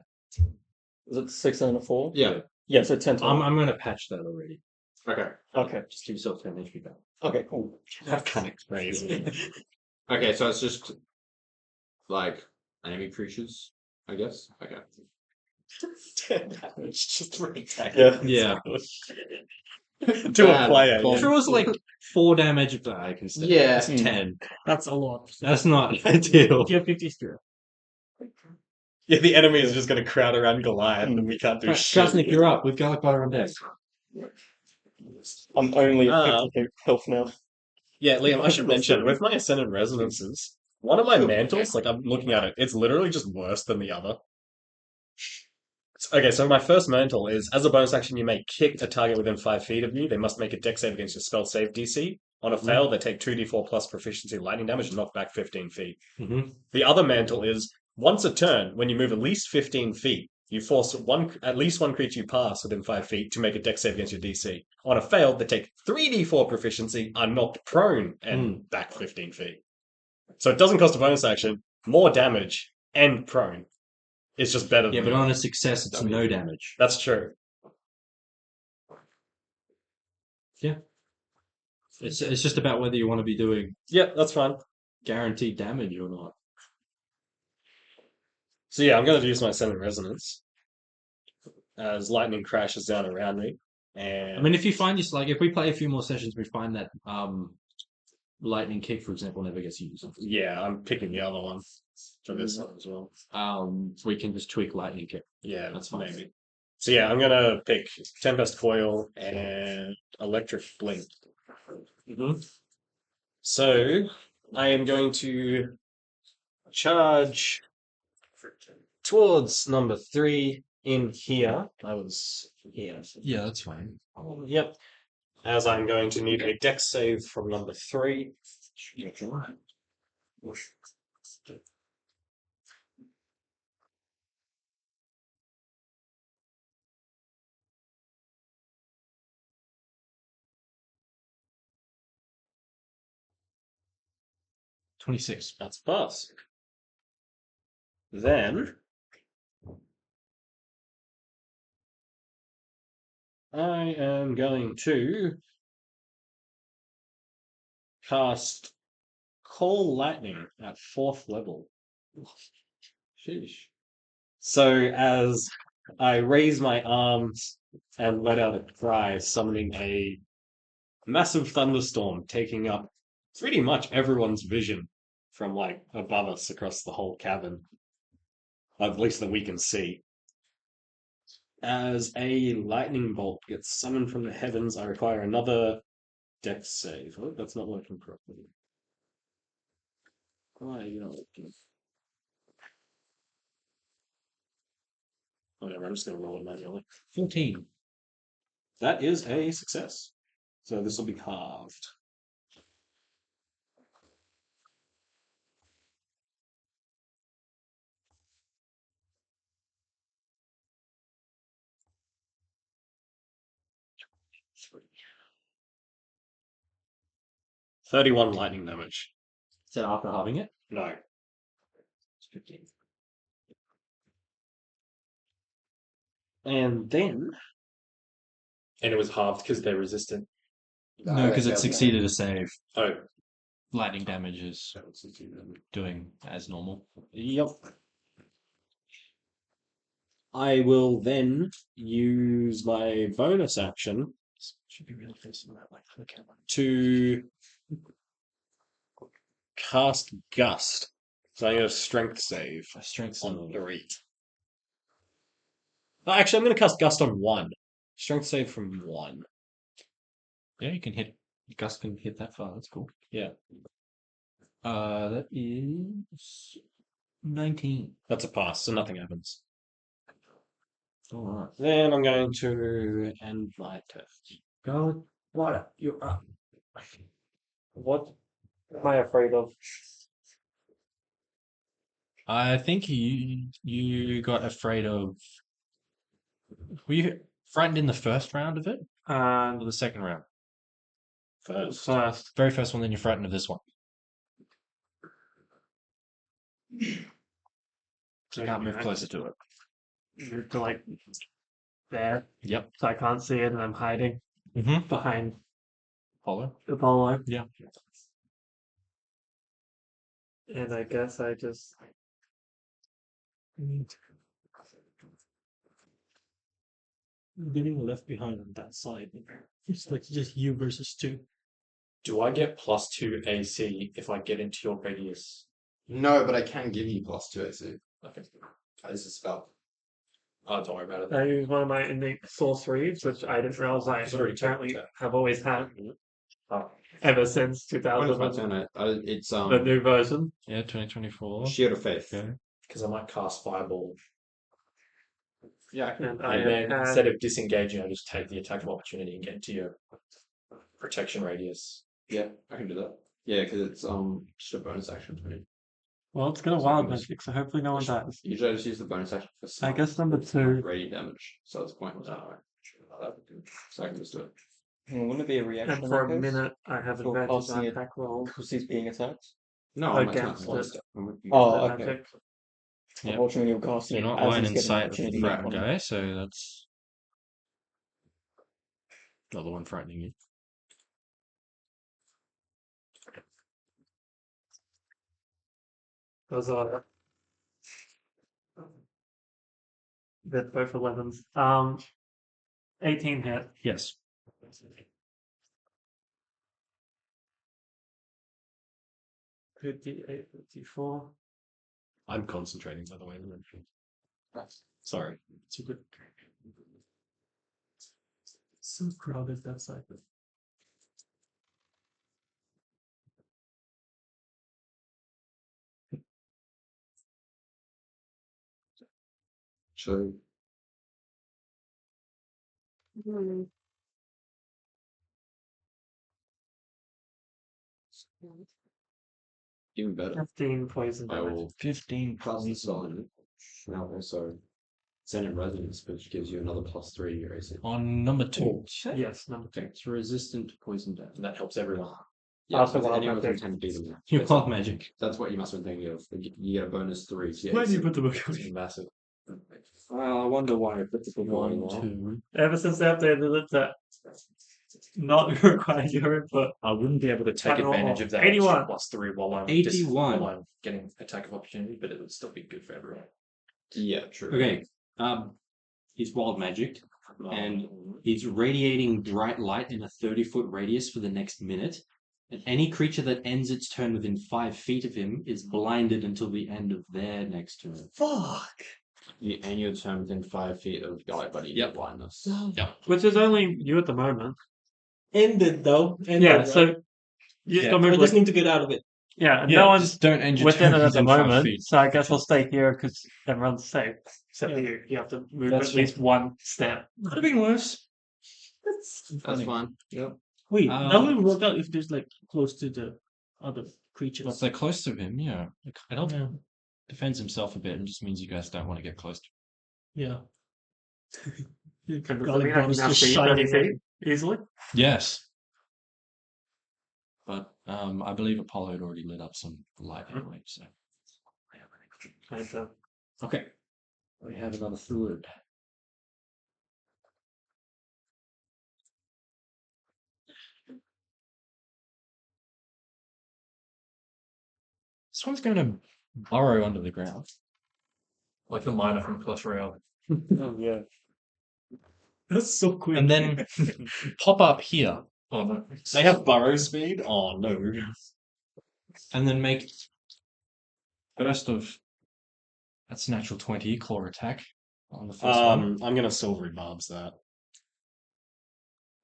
Is it 6 and a 4? Yeah. Yeah, so 10 total. I'm going to patch that already. Okay. Okay. Just give yourself 10 HP back. Okay, cool. That's kind of crazy. Okay, so it's just like enemy creatures, I guess. Okay. It's just ridiculous. Yeah. Yeah. To a Bad player. comp. If it was like 4 damage, I can say. Yeah. It's 10. That's a lot. That's not ideal. You have 50 spirit. Yeah, the enemy is just going to crowd around Goliath and we can't do shit. Shaznik, you're up with Garlic Butter on deck. I'm only at Ah. 50 health now. Yeah, Liam, I should mention, with my Ascendant Resonances, one of my mantles, like I'm looking at it, it's literally just worse than the other. Okay, so my first mantle is, as a bonus action, you may kick a target within 5 feet of you. They must make a dex save against your spell save DC. On a fail, they take 2d4 plus proficiency lightning damage and knock back 15 feet. Mm-hmm. The other mantle is, once a turn, when you move at least 15 feet, you force at least one creature you pass within 5 feet to make a dex save against your DC. On a fail, they take 3d4 proficiency, are knocked prone, and back 15 feet. So it doesn't cost a bonus action, more damage, and prone. It's just better Yeah, than but on a success, it's no damage. That's true. It's just about whether you want to be doing Yeah, that's fine. guaranteed damage or not. So yeah, I'm going to use my Sending Resonance as lightning crashes down around me. And I mean, if you find if we play a few more sessions, we find that lightning kick, for example, never gets used. yeah, I'm picking the other one for this one as well. So we can just tweak lightning kick. Yeah, That's fine. maybe. So yeah, I'm gonna pick Tempest Coil and Electric Blink. So I am going to charge towards number 3 in here. I was here. Yeah, that's fine. Yep. As I'm going to need a dex save from number 3. 26. That's a pass. Then I am going to cast Call Lightning at 4th level. Sheesh. So as I raise my arms and let out a cry, summoning a massive thunderstorm, taking up pretty much everyone's vision from like above us across the whole cavern, at least that we can see. As a lightning bolt gets summoned from the heavens, I require another dex save. Oh, that's not working properly. Why are you not working? Whatever, I'm just going to roll it manually. 14. That is a success. So this will be halved. $31 lightning damage. Is that after halving it? No. It's 15. And then And it was halved because they're resistant. No, because it succeeded a save. Oh, Lightning damage is doing as normal. Yep. I will then use my bonus action Should be really facing that way for the camera. to cast Gust. So I get a strength save Strength on save. 3. Oh, actually, I'm going to cast Gust on 1. Strength save from 1. Yeah, you can hit. Gus can hit that far. That's cool. Yeah. That is 19. That's a pass, so nothing happens. Alright. Then I'm going to end my turn. Go. What? You're up. What am I afraid of? I think you got afraid of. Were you frightened in the first round of it? Or the second round? First. Very first one, then you're frightened of this one. So you can't move closer to it. You're like there, Yep. so I can't see it, and I'm hiding Mm-hmm. behind Apollo. Apollo. Yeah. And I guess I just need getting left behind on that side. It's like just you versus 2. do I get +2 AC if I get into your radius? No, but I can give you +2 AC. Okay. As a spell. Oh, don't worry about it. I use one of my innate sorceries, which I didn't realize I It's already apparently taken. have always had Oh. ever since When 2000. is my turn? It's The new version. Yeah, 2024. Shield of Faith. Okay. Because I might cast Fireball. Yeah, I can. And I And then have instead of disengaging, I just take the attack of opportunity and get into your protection radius. Yeah, I can do that. Yeah, because it's just a bonus action for me. well, it's got a wild magic, so hopefully no one dies. Usually I just use the bonus action for I guess number 2. radiant damage, so it's pointless. So I can just do it. Wouldn't it be a reaction? And for a in that case? minute, I have For advantage casting on it attack rolls. because he's being attacked. No, I'm Against not. it. Oh, The okay. magic. Yep. Unfortunately, you're casting You're it not as line he's in getting an sight of opportunity the to get frat one. guy, so that's not the one frightening you. Those are they're both 11s. 18 hit. Yes. 58, 54. I'm concentrating, by the way. Sorry. It's a good. So crowded that side. So even better. 15 poison I damage. will 15 plus the sign. Now also Senate Resonance, which gives you another +3 to your AC. on number 2. Oh. Yes, number 2. It's resistant to poison damage. And that helps everyone. Yeah, Also because wild anyone magic. within 10 feet of you. You That's wild all. magic. That's what you must have been thinking of. You get a -3 to your Where do you AC. put the book? It's massive. Well, I wonder why I put the book away 1, now. 2. Ever since they updated it, that not require your input. I wouldn't be able to take Abnormal. advantage of that 81. extra +3 while I'm 81. while I'm getting attack of opportunity, but it would still be good for everyone. Yeah, true. Okay. He's wild magic, and he's radiating bright light in a 30-foot radius for the next minute. And any creature that ends its turn within 5 feet of him is blinded until the end of their next turn. Fuck. You end your turn within 5 feet of the guy, but you get blindness. Which is only you at the moment. Ended though. Ended, Yeah, right? so you Yeah. got I moved just like, need to get out of it. yeah, and Yeah, no one's just don't end your within turn it at the within 5 moment. feet. So I guess we'll stay here because everyone's safe. Except Yeah. you. You have to move That's at least one step. Could have been worse. That's fine. Yep. Wait, Um, that will work out if there's like close to the other Well, creatures. if they're close to him, yeah. It helps. Yeah. Defends himself a bit and just means you guys don't want to get close to Yeah. Does that Golly, mean I can Bron's now just see shining 30 in. feet easily? him. Yes. But I believe Apollo had already lit up some light anyway, so. And, Okay. We have another fluid. This one's going to burrow under the ground. Like the miner from Clash Royale. oh yeah. That's so quick. And then pop up here. Oh no. They have burrow speed? Oh no. And then make burst of. That's natural 20 claw attack on the first one. I'm gonna silvery barbs that.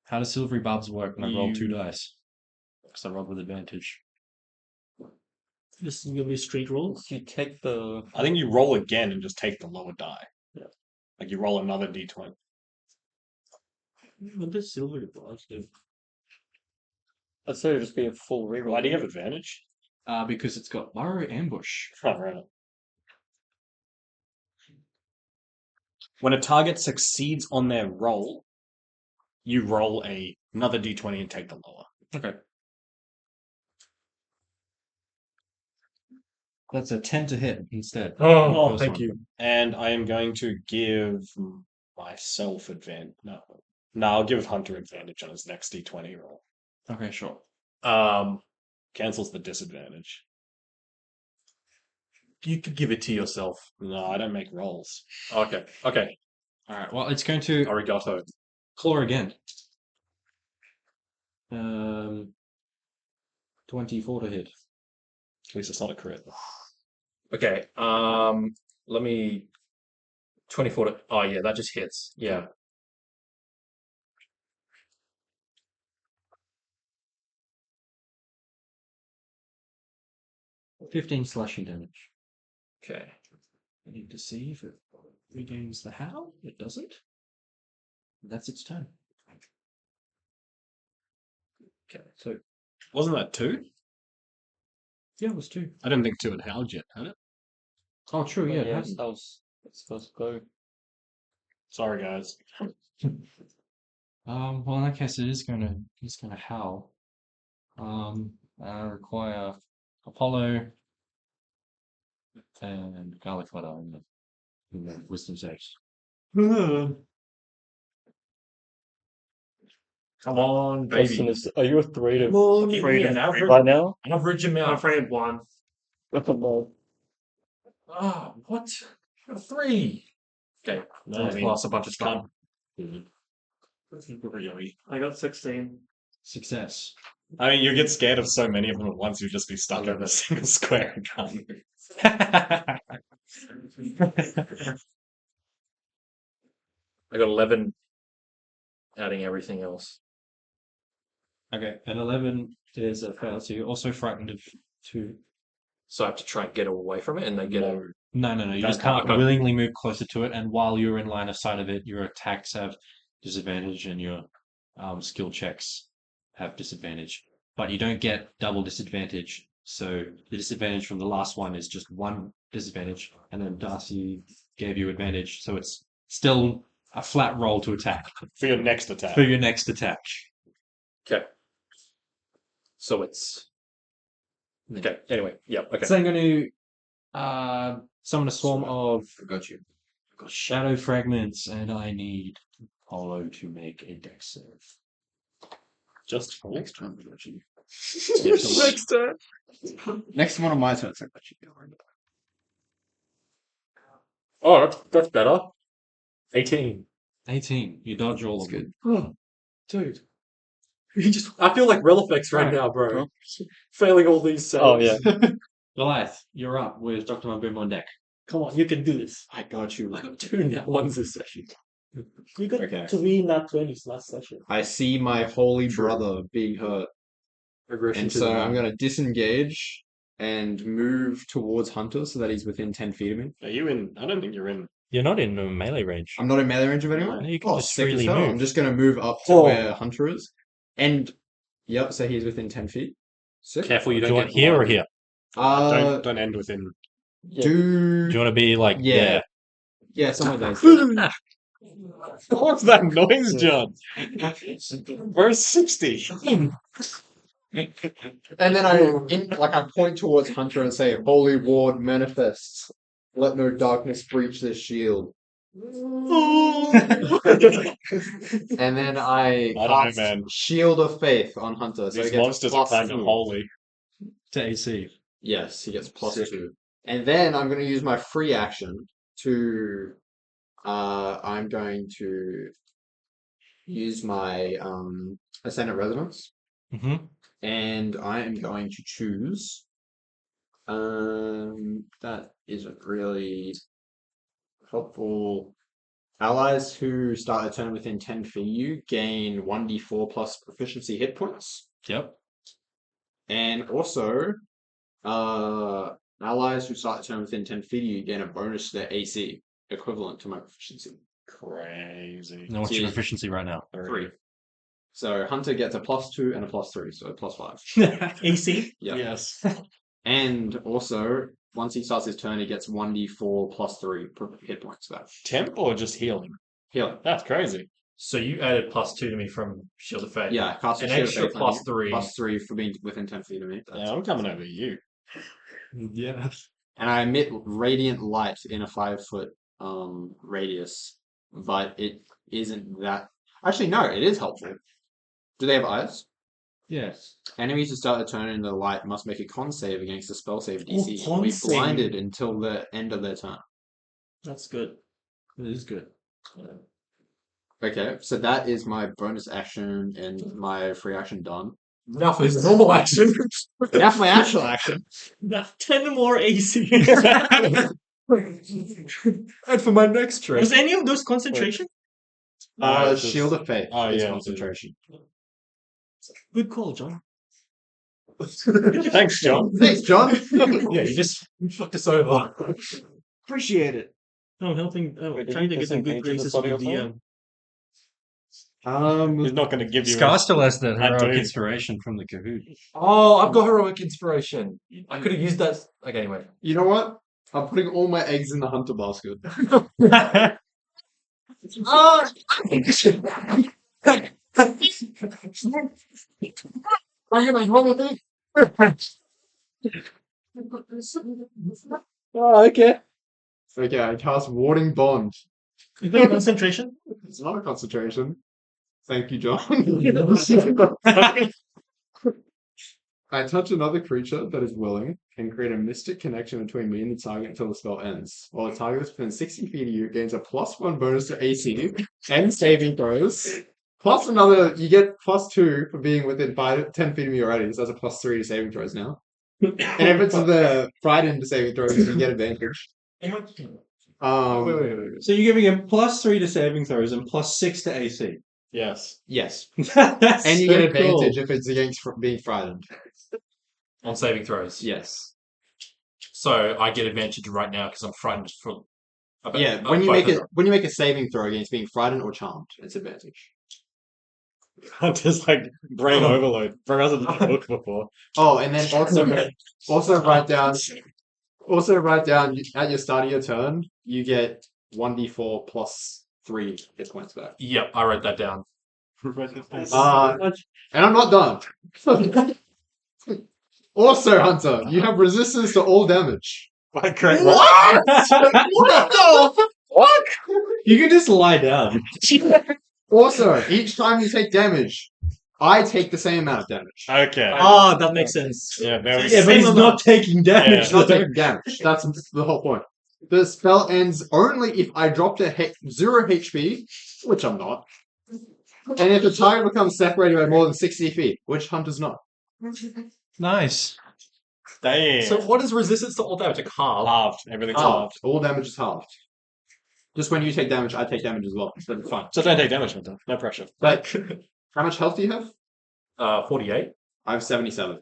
How does silvery barbs work when I roll 2 You- dice? Because I rolled with advantage. This is gonna be straight rolls. You take the. I think you roll again and just take the lower die. Yeah. Like you roll another d20. What does silver bars do? I'd say it'd just be a full reroll. Why do you have advantage? Because it's got burrow ambush. Oh, right. When a target succeeds on their roll, you roll another d20 and take the lower. Okay. That's a 10 to hit instead. Oh, First thank one. you. And I am going to give myself advantage. No, I'll give Hunter advantage on his next d20 roll. Okay, sure. Cancels the disadvantage. You could give it to yourself. No, I don't make rolls. Okay. Okay. Alright, well, it's going to Arigato. claw again. 24 to hit. At least it's not a crit. Okay. Let me. 24 to. Oh yeah, that just hits. Yeah. $15 slashing damage. Okay. I need to see if it regains the howl. It doesn't. That's its turn. Okay. So Wasn't that 2? Yeah, it was 2. I didn't think 2 had howled yet, had it? Oh, true, yeah, it yeah, hasn't. that was its first go. Sorry, guys. Well, in that case, it's gonna howl. I require Apollo And garlic butter and wisdom saves. Come on, Austin, baby. are you afraid of Afraid of average. right now? Average I'm amount. afraid of one. Ah, what? 3. Okay, plus a bunch of stuff. Really. I got 16. Success. I mean, you get scared of so many of them at once, you'd just be stuck in a single square and can't move. I got 11, adding everything else. Okay, and 11 is a fail, so you're also frightened of 2. So I have to try and get away from it, and then get it. No. You just can't willingly move closer to it, and while you're in line of sight of it, your attacks have disadvantage and your skill checks have disadvantage. But you don't get double disadvantage, so the disadvantage from the last one is just 1 disadvantage, and then Darcy gave you advantage, so it's still a flat roll to attack. For your next attack. For your next attack. Okay. So it's. Okay, anyway, yeah, okay. So I'm going to summon a swarm of I got you. shadow fragments, and I need Apollo to make a dex save. Just for Next time, I got you. Next turn. Next one of my turns, I got you. Oh, that's better. 18. 18. You dodge all That's of them. good. Oh, dude. I feel like Relifex right now, bro. Failing all these saves. Oh, yeah. Goliath, you're up with Dr. Maboom on deck. Come on, you can do this. I got you. I got 2 nat ones this session. You got Okay. 3 nat 20s last session. I see my holy True. brother being hurt, Aggression and to so the I'm man. going to disengage and move towards Hunter so that he's within 10 feet of me. Are you in? I don't think you're in. You're not in melee range. I'm not in melee range of anyone. No, you can Oh, just sick as freely hell. move. I'm just going to move up to Oh. where Hunter is, and yep, so he's within 10 feet. Sick. Careful, you Do don't you want get here or blinded. here? Don't end within. Yeah. Do Do you want to be like yeah, yeah, somewhere there. What's that noise, John? Where's 60? And then I point towards Hunter and say, "Holy Ward manifests. Let no darkness breach this shield." And then I know, cast man. Shield of Faith on Hunter. So he These gets monsters are plus kind of 2. holy. to AC. Yes, he gets plus Sick. 2. And then I'm going to use my free action to. I'm going to use my Ascendant Resonance, Mm-hmm. and I am going to choose. That isn't really helpful. Allies who start a turn within 10 feet of you gain 1d4 plus proficiency hit points. Yep. And also, allies who start a turn within 10 feet of you gain a bonus to their AC, equivalent to my proficiency. Crazy. Now, what's See- your proficiency right now? 3. So Hunter gets a +2 and a +3, so +5. AC? Yeah. Yes. And also, once he starts his turn, he gets 1d4 +3 hit points back. Temp or just healing? Healing. That's crazy. So you added +2 to me from Shield of Fate. Yeah, cast a An shield of extra faith on you. +3. +3 for being within 10 feet of me. Yeah, I'm coming over you. Yeah. And I emit radiant light in a 5-foot radius, but it isn't that. Actually, no, it is helpful. Do they have eyes? Yes. Enemies who start a turn in the light must make a con save against a spell save DC con or be save. blinded until the end of their turn. That's good. It is good. Okay, so that is my bonus action and my free action done. Now for his normal action. Now for my actual action. That's 10 more AC. And for my next trick. Was any of those concentration? it's just- Shield of Faith Oh, is yeah, concentration. Good call, John. Thanks, John. Thanks, John. Yeah, you just fucked us over. Appreciate it. I'm helping, trying to get some good graces with the DM. He's not going to give you. Scar still has the I heroic do. inspiration from the Kahoot. Oh, I've got heroic inspiration. I could have used that. Okay, anyway. You know what? I'm putting all my eggs in the hunter basket. Oh, okay. Okay, I cast Warding Bond. Is that concentration? It's not a concentration. Thank you, John. I touch another creature that is willing and create a mystic connection between me and the target until the spell ends. While the target is within 60 feet of you, it gains a +1 bonus to AC and saving throws. Plus another, you get +2 for being within 10 feet of me already, so that's a +3 to saving throws now. And if it's the frightened to saving throws, you get advantage. So you're giving him +3 to saving throws and +6 to AC. Yes. Yes. That's And you so get advantage cool. if it's against being frightened. On saving throws. Yes. So I get advantage right now because I'm frightened for. Yeah, when you make a saving throw against being frightened or charmed, it's advantage. Just like brain overload. Bro hasn't done a book before. Oh, and then also write down at your start of your turn, you get 1d4 +3 hit points back. Yep, I wrote that down. And I'm not done. Also, Hunter, you have resistance to all damage. What? What? What? You can just lie down. Also, each time you take damage, I take the same amount of damage. Okay. Ah, that makes sense. Yeah, there we Yeah, go. but he's not taking damage. It's not taking damage. That's the whole point. The spell ends only if I drop to 0 HP, which I'm not. And if the target becomes separated by more than 60 feet, which Hunter's not. Nice. Damn. So what is resistance to all damage? Like half. halved. Everything's Halved. halved. All damage is halved. Just when you take damage, I take damage as well. So it's fine. So don't take damage, Hunter. No pressure. But how much health do you have? 48. I have 77.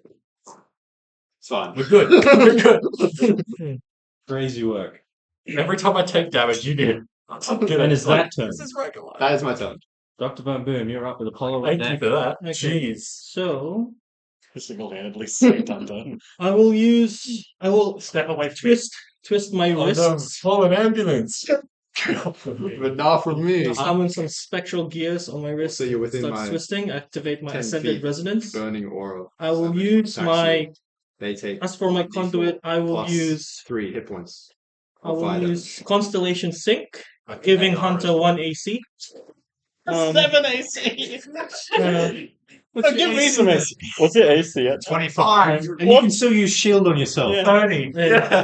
It's fine. We're good. We're good. Crazy work. Every time I take damage, you get. And is that turn? This is regular. That is my turn. Dr. Von Boom, you're up with Apollo right Thank you now. for that. Okay. Jeez. So Single-handedly saved Hunter. I will Step away from me. twist my wrists. Call an ambulance. But not from me. Summon some spectral gears on my wrist. So you're within Start my twisting. Activate my 10 ascended feet. resonance. Burning aura. I will 7 use attacks my. you. They take. As for my 1d4 conduit, I will plus use. 3 hit points. I Or will 5 use Constellation Sync, Okay, giving alright. Hunter 1 AC. 7 AC. Give me some AC. What's your AC at? 25. And you can still use shield on yourself. Yeah. 30.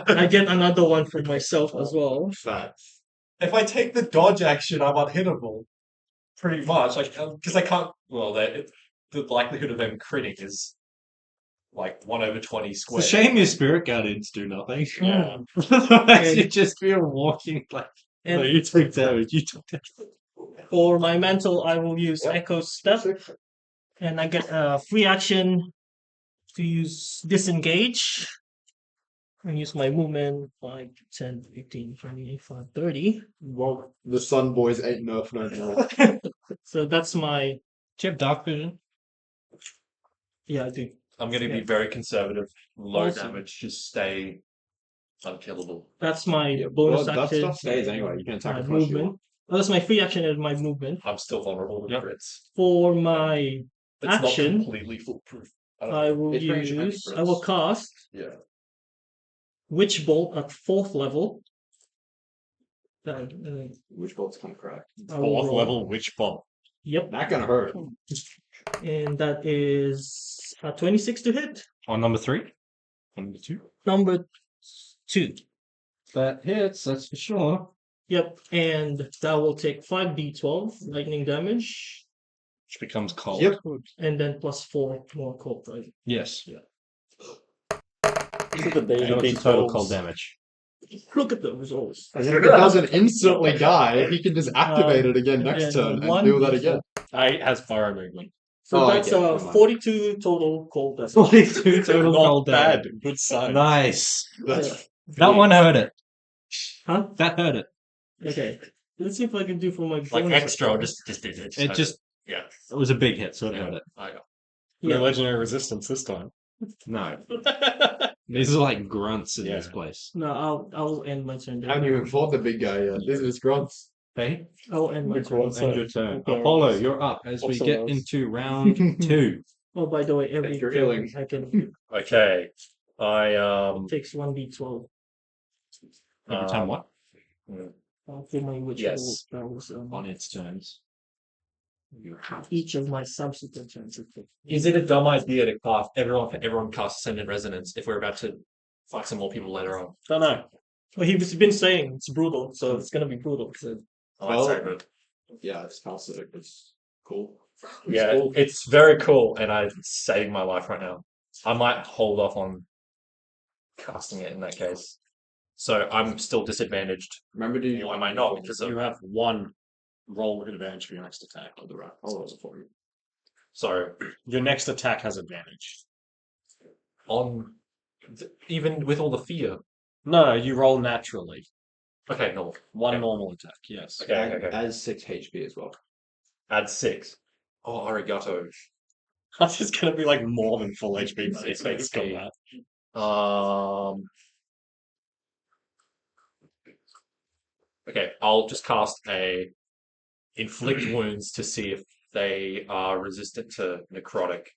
I get another one for myself as well. Facts. If I take the dodge action, I'm unhittable. Pretty much. Like, because I can't. Well, the likelihood of them critting is like 1/20 It's squared. a shame your spirit guardians do nothing. Yeah. Otherwise, you'd just be a walking like. And No, you take damage. You took damage. for my mantle, I will use Echo Step. And I get a free action to use Disengage. And use my movement 5, 10, 15, 20, 5, 30. Well, the Sun Boys ain't nerf no more. So that's my. Do you have dark vision? Yeah, I do. I'm going to be Yeah. very conservative. Low Awesome. damage. Just stay unkillable. That's my Yeah, bonus well, that action. stuff stays anyway. You can attack My as much as you movement. want. Oh, that's my free action and my movement. I'm still vulnerable to Yep. crits. For my It's action, not completely foolproof. I will It's range and use. I crits. will cast Yeah. Witch Bolt at 4th level. That, Which bolt's kind of cracked. I will 4th roll. level witch bomb. Yep, That gonna hurt. and that is a 26 to hit. On number 3? Number 2? Number 2. That hits, that's for sure. Yep, and that will take 5d12 lightning damage, Which becomes cold. Yep. and then plus 4 more cold, right? Yes. This is the daily And what's the total cold damage? Look at the results. If it doesn't instantly die, he can just activate it again next and turn and 1d4. do that again. It has fire movement. So Oh, that's okay, never mind. 42 total cold damage. 42 total Not cold bad. damage. Good sign. Nice. Yeah. That one hurt it. Huh? That hurt it. Okay. Let's see if I can do for my Like bonus extra, action. just did it. It just, Yeah. it was a big hit, so it hurt it. I got No Yeah. legendary resistance this time. No. These are like grunts in Yeah. this place. No, I'll end my turn. I haven't even fought the big guy yet. This is grunts. Okay, I'll end my turn. end your turn. Okay. Apollo, you're up as we Also get us. into round 2. Oh, by the way, every Take your turn healing. I can Okay. I takes 1d12. Every time what? For my witch Yes. spells On its turns. each of my subsequent turns. Is it a dumb idea to cast everyone cast Ascendant Resonance if we're about to fight some more people later on? Don't know. Well, he's been saying it's brutal, so it's gonna be brutal. So I'd say that. Yeah, it's passive. It's cool. Yeah, it's very cool, and it's saving my life right now. I might hold off on casting it in that case. So I'm still disadvantaged. Remember, do you? I might not because You have one roll with advantage for your next attack. On the right. I'll roll it for you. So Your next attack has advantage. on even with all the fear. No, you roll naturally. Okay, no. One normal attack, yes. Okay. As 6 HP as well. Add 6. Oh, arigato. That's just gonna be like more than full HP by this next combat. Okay, I'll just cast a inflict wounds to see if they are resistant to necrotic.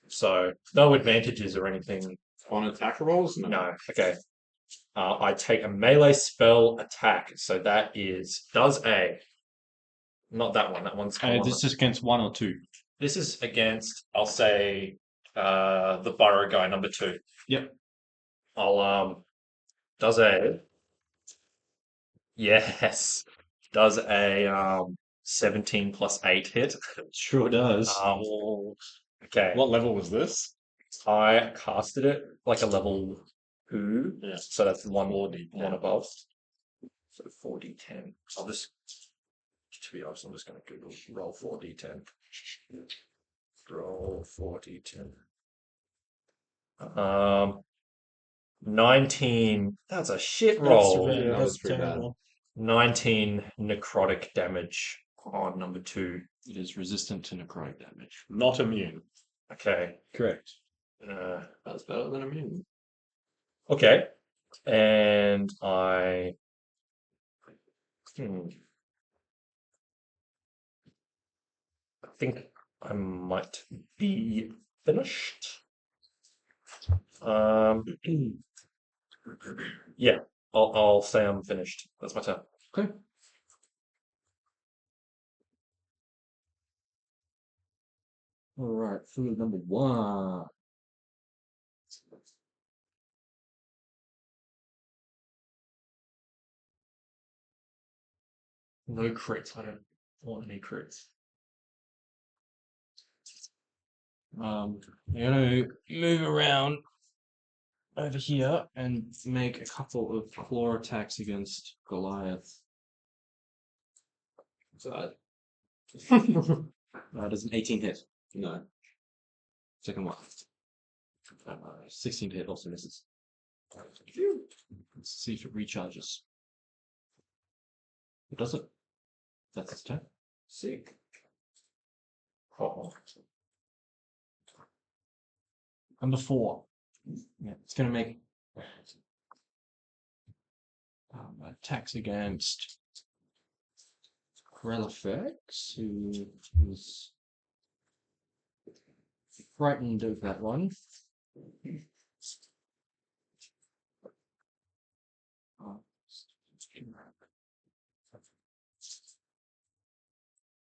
So no advantages or anything. On attack rolls? No. Okay. I take a melee spell attack. So that does a. Not that one. That one's. This is just against 1 or 2. This is against. I'll say the burrow guy number 2. Yep. I'll does a. Yes. Does a 17 plus 8 hit. Sure does. Okay. What level was this? I casted it like a level 2. Yeah. So that's one above. So 4d10. I'll just, to be honest, I'm just going to Google roll 4d10. Roll 4d10. 19. That's a shit roll. That's terrible. 19 necrotic damage on number 2. It is resistant to necrotic damage. Not immune. Okay. Correct. That's better than immune. Okay. And I. I think I might be finished. Yeah, I'll say I'm finished. That's my turn. Okay. Alright, food number 1. No crits. I don't want any crits. I'm gonna move around over here and make a couple of claw attacks against Goliath. So Does an 18 hit? no. Second one. 16 to hit also misses. Let's see if it recharges. It does it. That's its turn. Sick. Oh. Number 4. Yeah, it's going to make attacks against Relifex, who is frightened of that one.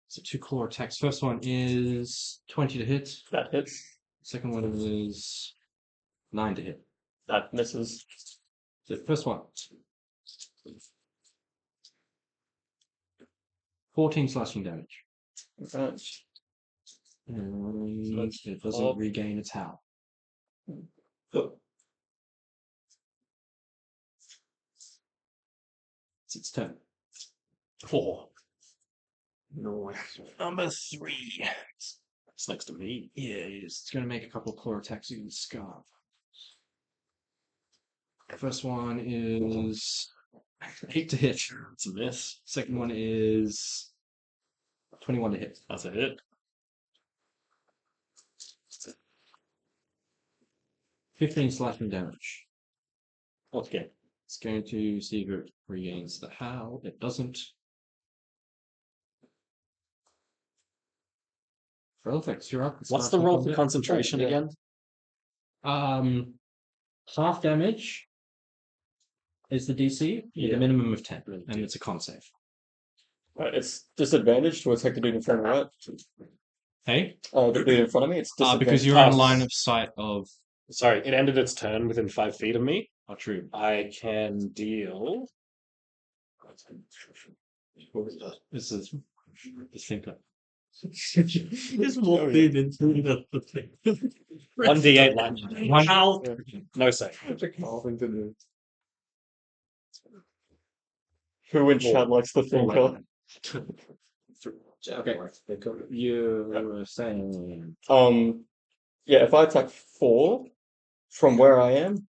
So 2 claw attacks. First one is 20 to hit. That hits. Second one is 9 to hit. That misses. So first one. 14 slashing damage. Right. And it doesn't regain its health. It's its turn. 4. Number 3. It's next to me. Yeah, it is. It's going to make a couple of claw attacks against Scarf. First one is 8 to hit. It's a miss. Second one is 21 to hit. That's a hit. 15 slashing damage. Okay. It's going to see if it regains the howl. It doesn't. Perfect. You're up. What's the roll for concentration again? Half damage is the DC with Yeah. a minimum of 10, and it's a con save. It's disadvantaged to attack the dude in front of me, right? Hey? The dude in front of me, it's disadvantaged. Because you're in line of sight of. Sorry, it ended its turn within 5 feet of me. Oh, true. I can deal. This is the thinker. Just walked in and threw the thing. 1d8 lightning damage. One. No save. Nothing to do. Who in chat likes the thinker? Okay. You were saying Yeah, if I attack 4 from where I am,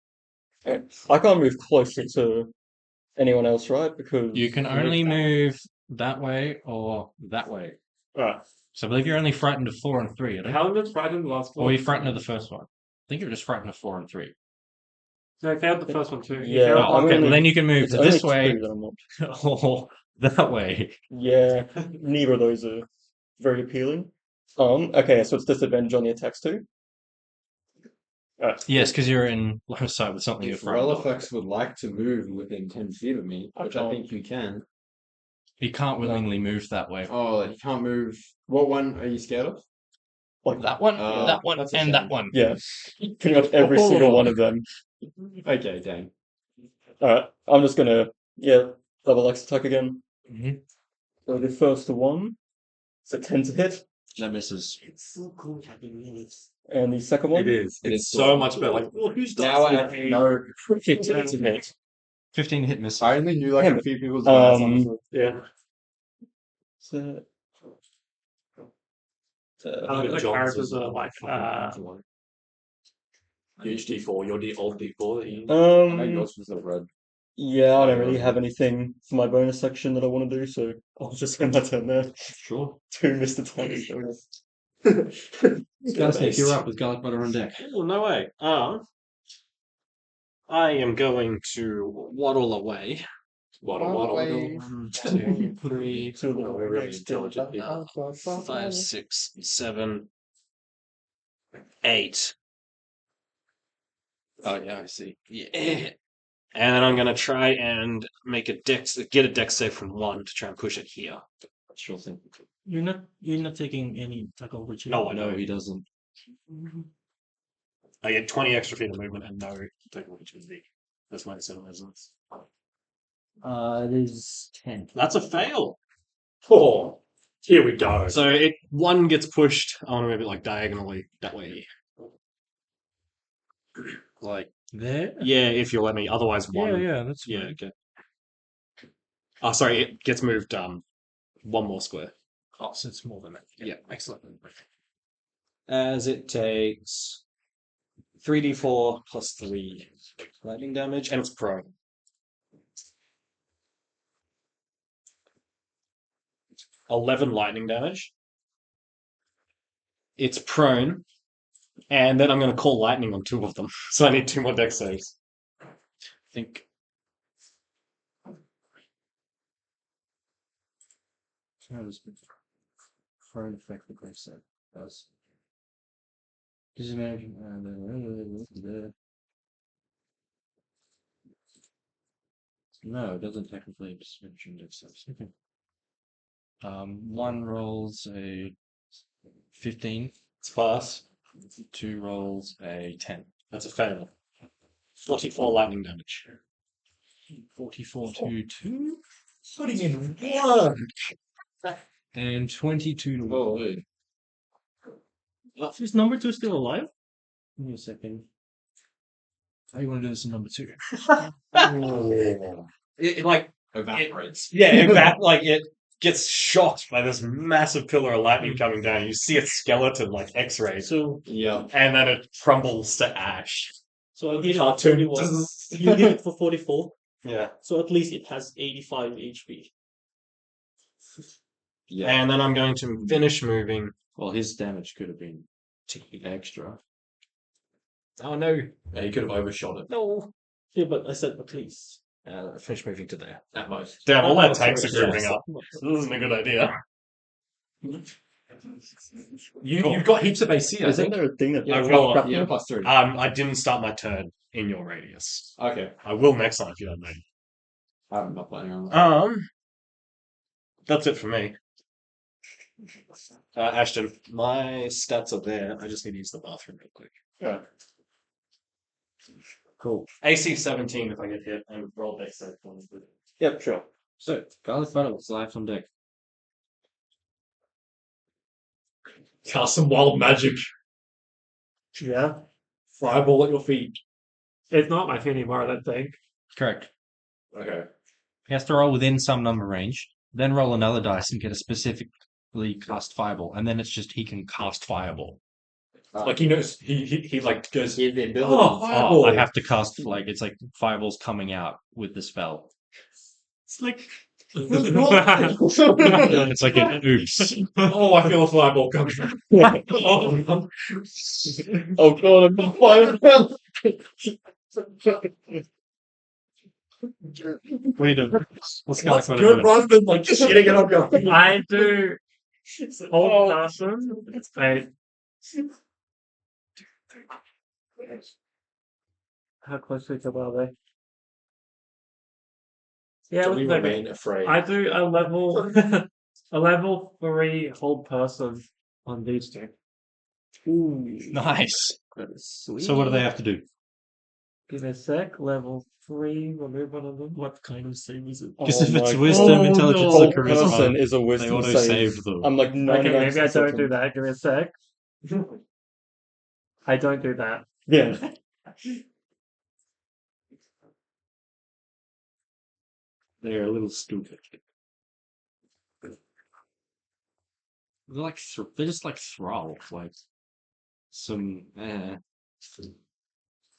I can't move closer to anyone else, right? Because You can only move that way or that way. Right. So I believe you're only frightened of 4 and 3, I think. How did frightened last Or were you frightened of the first one? I think you're just frightened of 4 and 3. No, I failed the first one too. You Yeah, failed Oh, I'm okay, only- well then you can move it's to only this way 2 that I'm not. or that way. Yeah, neither of those are very appealing. Okay, so it's disadvantage on the attacks too. Yes, because you're in line of sight with something you're if frightened of. Relifex would like to move within 10 feet of me, which I think you can. You can't willingly move that way. Oh, you can't move. What one are you scared of? Like That one, Oh, that one, that's a and that shame. one. Yeah, pretty much every single one of them. Okay, dang. Alright, I'm just gonna, double X attack again. Mhm. So the first one, it's a 10 to hit, That misses. It's so cool having minutes. and the second one, It is. It It's is so cool. much better. Like, well, who's Now I know. 15 to hit. 15 hit misses. I only knew like Damn a it. few people's dice, honestly. Yeah. So, The characters are like HD4, you're the old D4 that you. I know yours was a red. yeah, I don't really have anything for my bonus section that I want to do, so I'll just end my turn there. Sure. 2 missed attacks. Garlic, you're up with garlic butter on deck. Oh, no way. I am going to waddle away. Waddle. 1, 2, 3, 4. We're really intelligent here. 5, 6, 7, 8. Oh, yeah, I see. Yeah. And then I'm gonna try and get a dex save from 1 to try and push it here. Sure thing. You're not taking any attack opportunity. No, I No, know. he doesn't. I get 20 extra feet of movement and no attack opportunity. That's my set of resonance. It is 10. That's a fail. 4. Here we go. So 1 gets pushed. I want to move it like diagonally that way. Like There? yeah, if you let me. Otherwise, 1. Yeah, that's Yeah, okay. Oh, sorry. It gets moved 1 more square. Oh, so it's more than that. Yeah. Excellent. As it takes 3d4 plus 3 lightning damage, and it's prone. $11 lightning damage. It's prone, and then I'm going to call lightning on 2 of them. So I need 2 more dex saves. I think. How does prone affect the grace set? Does. Disadvantage. No, it doesn't technically mention dex saves. Okay. 1 rolls a 15. It's pass. 2 rolls a 10. That's a fail. 44 lightning damage. 44 to 2. Putting in work. And 22 to 1. Holy. Is number 2 still alive? Give me a second. How you want to do this in number 2? It like Evaporates. it gets shocked by this massive pillar of lightning coming down. You see its skeleton like X-rays, So Yeah. and then it crumbles to ash. I hit it for Cartoon. 41. You hit it for 44. Yeah. So at least it has 85 HP. Yeah. And then I'm going to finish moving. Well, his damage could have been extra. Oh no. Yeah, you could have overshot it No. Yeah, but I said at least. Finish moving to there. at most. Damn, all that sorry, tanks are sorry. grouping up. This isn't a good idea. You've got heaps of AC, I Isn't think. there a thing that I will. Yeah, plus 3. I didn't start my turn. in your radius. Okay. I will next time if you don't know. I'm not planning on that. That's it for me. Ashton, my stats are there. I just need to use the bathroom real quick. Yeah. Cool. AC 17 if I get hit, and roll dex save. Yep, sure. So, Garlic Battle's live on deck. Cast some wild magic. Yeah. Fireball at your feet. It's not my feeling more, I don't think. Correct. Okay. He has to roll within some number range, then roll another dice and get a specifically cast fireball, and then it's just he can cast fireball. Like he knows he like goes. He had the ability. Oh, fireball! I have to cast it's like fireballs coming out with the spell. It's like It's like an oops. Oh, I feel a fireball coming. Oh, oh god, I'm on fire. Wait a minute. What's That's good rather than like shitting it up your. I do hold person. Wait. How close to each other are they? Yeah, Do we looks like remain afraid? I do a level a level 3 hold person on these two. Ooh. Nice. Sweet. So what do they have to do? Give me a sec. Level 3, remove one of them. What kind of save is it? Because if it's my wisdom, God. intelligence, Oh, or Whole person charisma, is a they wisdom auto save. saved them. I'm like Okay, maybe I 99% don't do certain. that. Give me a sec. I don't do that. Yeah. They're a little stupid. They're just like thrall, like some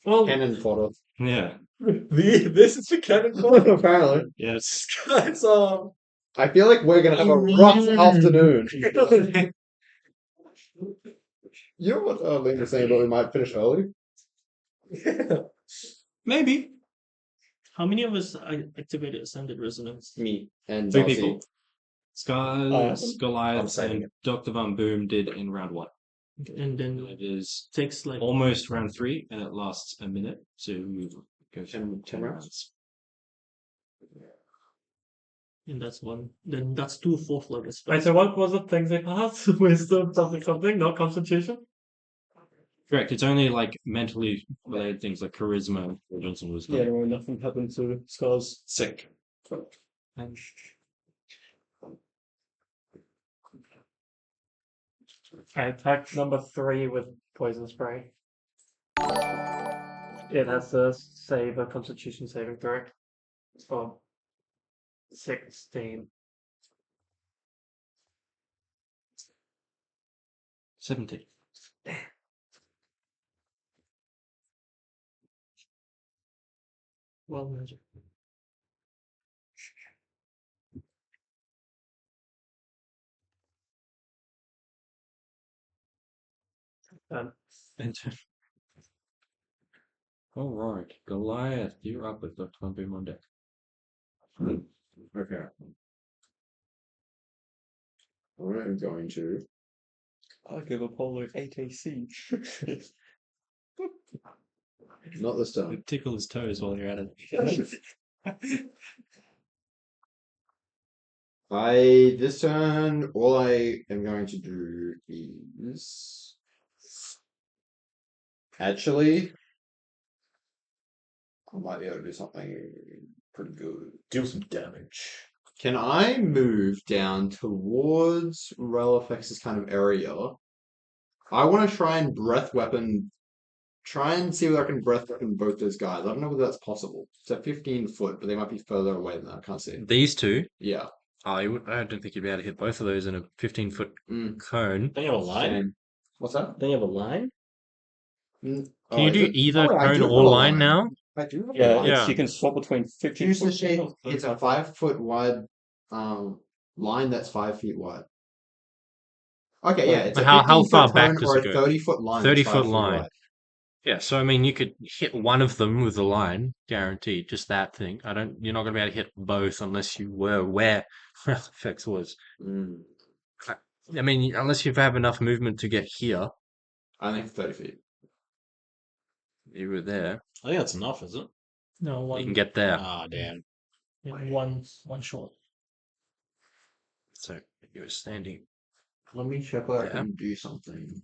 Well, Cannon fodder. yeah. This is the cannon fodder. Apparently. Yes. Guys, I feel like we're gonna have a rough afternoon. You know what Link was saying about we might finish early? Maybe. how many of us activated Ascended Resonance? Me and 3 Darcy. people. Skies, Goliath, I'm saving and Dr. Van Boom did in round 1. And then It is takes like almost round 3, and it lasts a minute, so we go through 10 rounds? rounds. and that's one. Then that's 2 4th levels. Right, so what was the thing they passed? Wisdom, something, not Constitution? Correct. It's only like mentally related things like charisma, intelligence, and wisdom. Yeah, no, nothing happened to Scars. Sick. And I attacked number 3 with Poison Spray. It has to save a Constitution saving throw. Oh. 16. 17. Well measured. Enter. All right, Goliath, you're up with Dr. Van Boom on deck. Okay. I'm going to. I'll give Apollo 8 AC. Not this time. Tickle his toes while you're at it. This turn, all I am going to do is actually I might be able to do something pretty good. deal some damage. Can I move down towards Relifex's kind of area? I want to try and try and see whether I can breath weapon both those guys. I don't know whether that's possible. It's at 15 foot, but they might be further away than that. I can't see. These two, Yeah. I don't think you'd be able to hit both of those in a 15-foot cone. Don't you have a line? Same. What's that? Don't you have a line? Can you do either I cone do have or a line now? I do have a Yeah, line. Yeah. you can swap between 15 Choose the foot shape. and It's a 5 foot wide line that's 5 feet wide. Okay, yeah, it's a How 15 far foot back cone does or it a go? 30-foot line. 30-foot line. Yeah, so I mean, you could hit one of them with the line, guaranteed. Just that thing. You're not going to be able to hit both unless you were where Relifex was. I mean, unless you have enough movement to get here. I think 30 feet. You were there. I think that's enough, is it? No, You can one, get there. Ah, damn. one short. So you were standing. Let me check what I Yeah. can do something.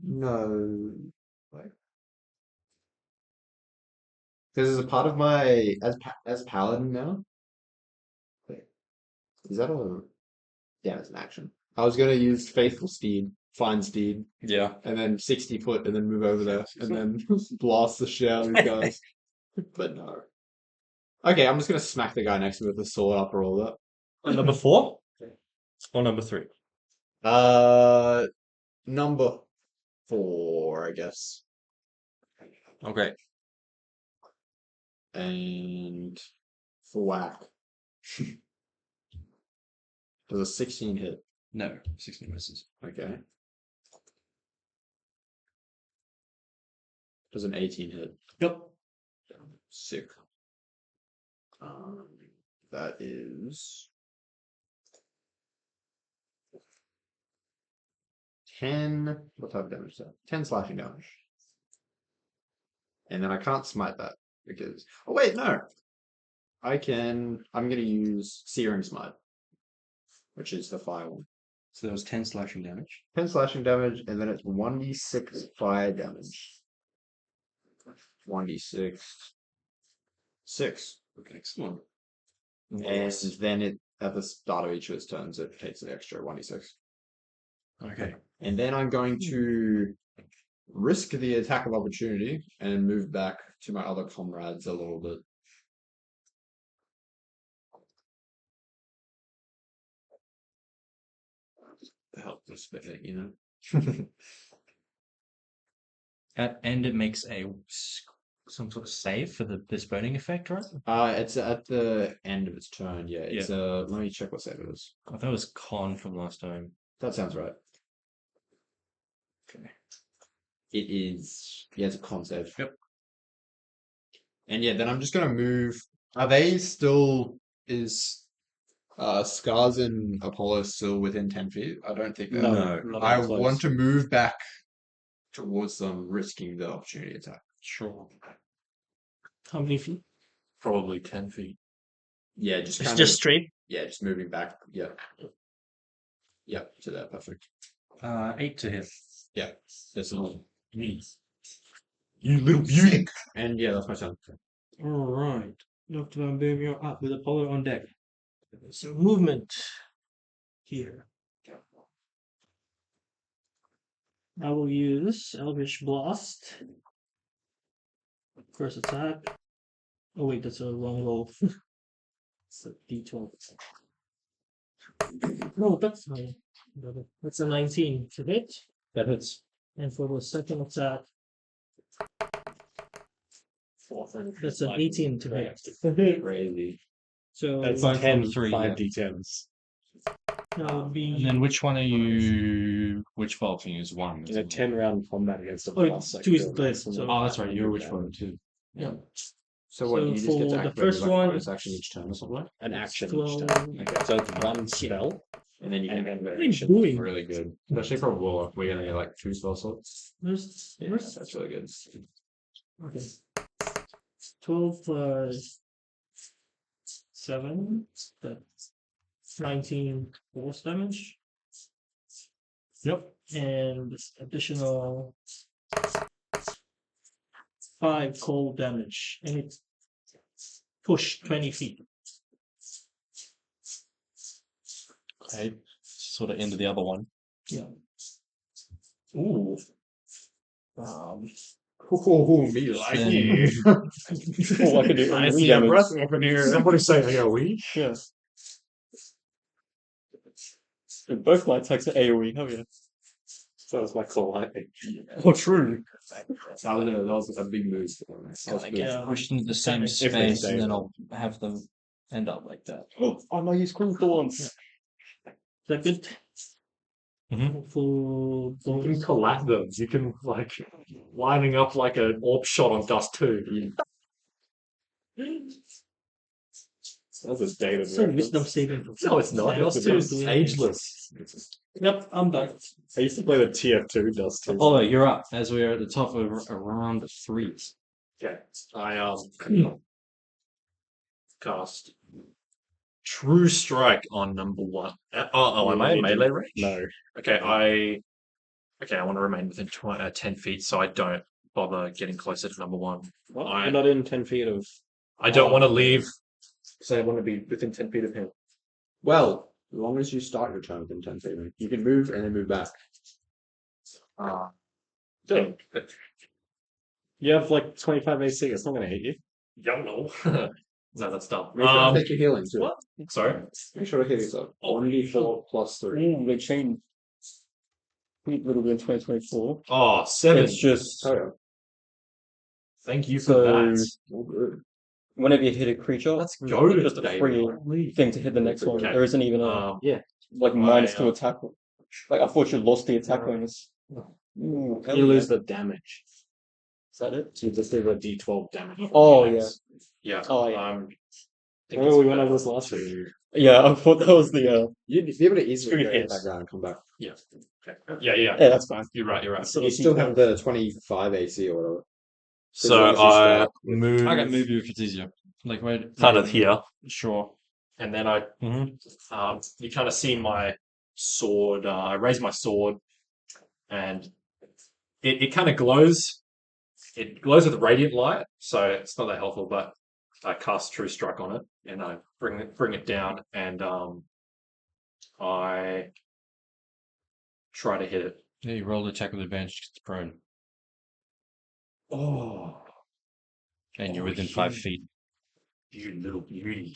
No. Like, because as a part of my as paladin now. Wait, is that a? Yeah, it's an action. I was gonna use faithful steed, fine steed, Yeah. and then 60 foot, and then move over there, and then blast the shit out of these guys. But no. Okay, I'm just gonna smack the guy next to me with the sword after all that. Number 4 or number 3? Number 4, I guess. Okay. And for whack. Does a 16 hit? No, 16 misses. Okay. Does an 18 hit? Yep. Sick. That is 10. What type of damage is that? 10 slashing damage. And then I can't smite that because. Oh, wait, no. I'm going to use Searing Smite, which is the fire one. So there was 10 slashing damage. 10 slashing damage, and then it's 1d6 fire damage. 1d6. 6. Excellent. And then it at the start of each of its turns, it takes an extra 1d6. Okay. And then I'm going to risk the attack of opportunity and move back to my other comrades a little bit. To help this bit, you know. And it makes some sort of save for this burning effect, right? It's at the end of its turn. Yeah, it's let me check what save it is. I thought it was con from last time. That sounds right. Okay. It is. Yeah, it's a con save. Yep. And yeah, then I'm just gonna move. Are they still is Scars and Apollo still within 10 feet? I don't think they are. No. I want to move back towards them, risking the opportunity attack. Sure. How many feet? Probably 10 feet. Yeah, just It's kind just of. straight. Yeah, just moving back. Yeah. Yep, to that. Perfect. 8 to hit. Yeah, that's all. You little beauty. And yeah, that's my turn. Alright. Dr. Van Boom, you're up with Apollo on deck. So movement here. I will use Elvish Blast. First attack. Oh wait, that's a wrong roll. It's a D12. No, that's fine. That's a 19 to hit. That hits. And for the second attack, that's an 18 to hit. Crazy. So That's that 10 3, 5d10s. would be. And then which one are you? Which file can you use? One. In a 10-round combat against a Oh, boss. two is the so Oh, that's right. You're which one too? yeah. So what? So You just get for to the activate first like one- bonus action each turn or something. Like? An action each 12. turn. Okay, so it's one spell. And then you And can then What are you doing? really good. Especially for Warlock, we're gonna get like 2 spell slots. Where's Yeah, that's really good. okay. 12 plus 7. That's 19 force damage. Yep. And this additional 5 cold damage. And it's pushed 20 feet. Okay. Sort of into the other one. Yeah. Ooh. Oh, me like you. Oh, I can do I AoE see a damage. breath up in here. Somebody say AoE? Yeah. Both my attacks are AoE, hell yeah. So it's my claw lightning. Oh, true. that was a big move. That was good. Yeah. Pushed into the same they space, stay and then there. I'll have them end up like that. Oh, no, use Cruel Thorns. Is that good? Mhm. For You can bonus. collect them. You can, like, lining up like an orb shot on Dust 2. That's a dated So reference. wisdom saving. No, it's not. Yeah, It's it's too too ageless. Yep, I'm done. I used to play the TF2 Dust too. Apollo, you're up as we're at the top of round 3. Okay. I cast True Strike on number 1. Am I in melee range? No. Okay, I want to remain within 10 feet, so I don't bother getting closer to number 1. Well, I- you're not in 10 feet of. I don't want to leave, so I want to be within 10 feet of him. Well, as long as you start your turn within 10 feet, you can move and then move back. Yeah. You have like 25 AC. It's not going to hit you. Young no. No, that's dumb. Make sure to take your healing too. what? Sorry. Make sure to heal yourself. 1d4 plus 3. They changed a little bit in 2024. Oh, 7. It's just Oh, yeah. Thank you for So- that. All good. whenever you hit a creature, Let's go it's to just a David. free thing to hit the next one. Okay. There isn't even a like -2 attack. Like I thought you lost the attack bonus. Ooh, hell You yeah. lose the damage. Is that it? So you just do a d12 damage. Oh yeah. Yeah. Oh yeah. Think Oh, it's we went better over this last to- week. Yeah, I thought that was the You'd be able to easily Screw go hits. back down and come back. Yeah. Okay. Yeah. yeah, that's fine. You're right. So You still have the 25 AC or whatever. So as long as you I start with- move I can move you if it's easier. Like wait, kind of here, Sure. and then I, you kind of see my sword. I raise my sword, and it kind of glows. It glows with radiant light, so it's not that helpful. But I cast True Strike on it, and I bring it down, and I try to hit it. Yeah, you roll the check with advantage 'cause it's prone. Oh, And you're Oh, within 5 shit. feet. you little beauty!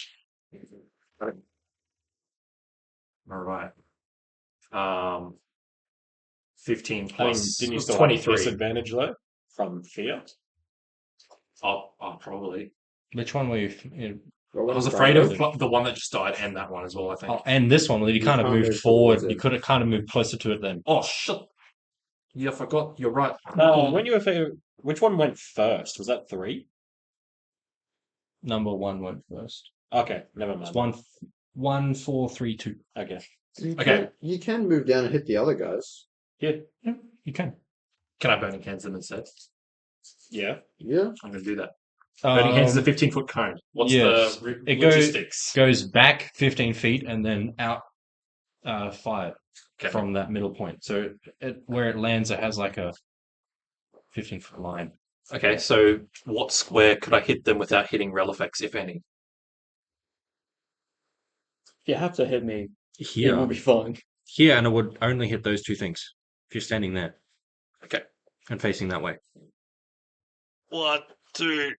All right. 15 plus Didn't you still have 23. disadvantage though? From fear? Oh, probably. Which one were you? I was afraid of the one that just died and that one as well, I think. Oh, and this one, well, you kind of can't moved move forward. towards it. You could have kind of moved closer to it then. Oh, shit. Yeah, I forgot. You're right. When you were which one went first? Was that 3? Number 1 went first. Okay, never It's mind. 1, 4, 3, 2. Okay. Okay. You can move down and hit the other guys. Yeah. You can. Can I burning hands them instead? Yeah. Yeah. I'm going to do that. Burning hands is a 15-foot cone. What's yes. the It goes- logistics? Goes back 15 feet and then out 5 Okay. from that middle point. So where it lands, it has like a 15-foot line. Okay, so what square could I hit them without hitting Relifax, if any? You have to hit me. It Here. will be fine. Here, and it would only hit those 2 things. If you're standing there. Okay. And facing that way. 1, 2,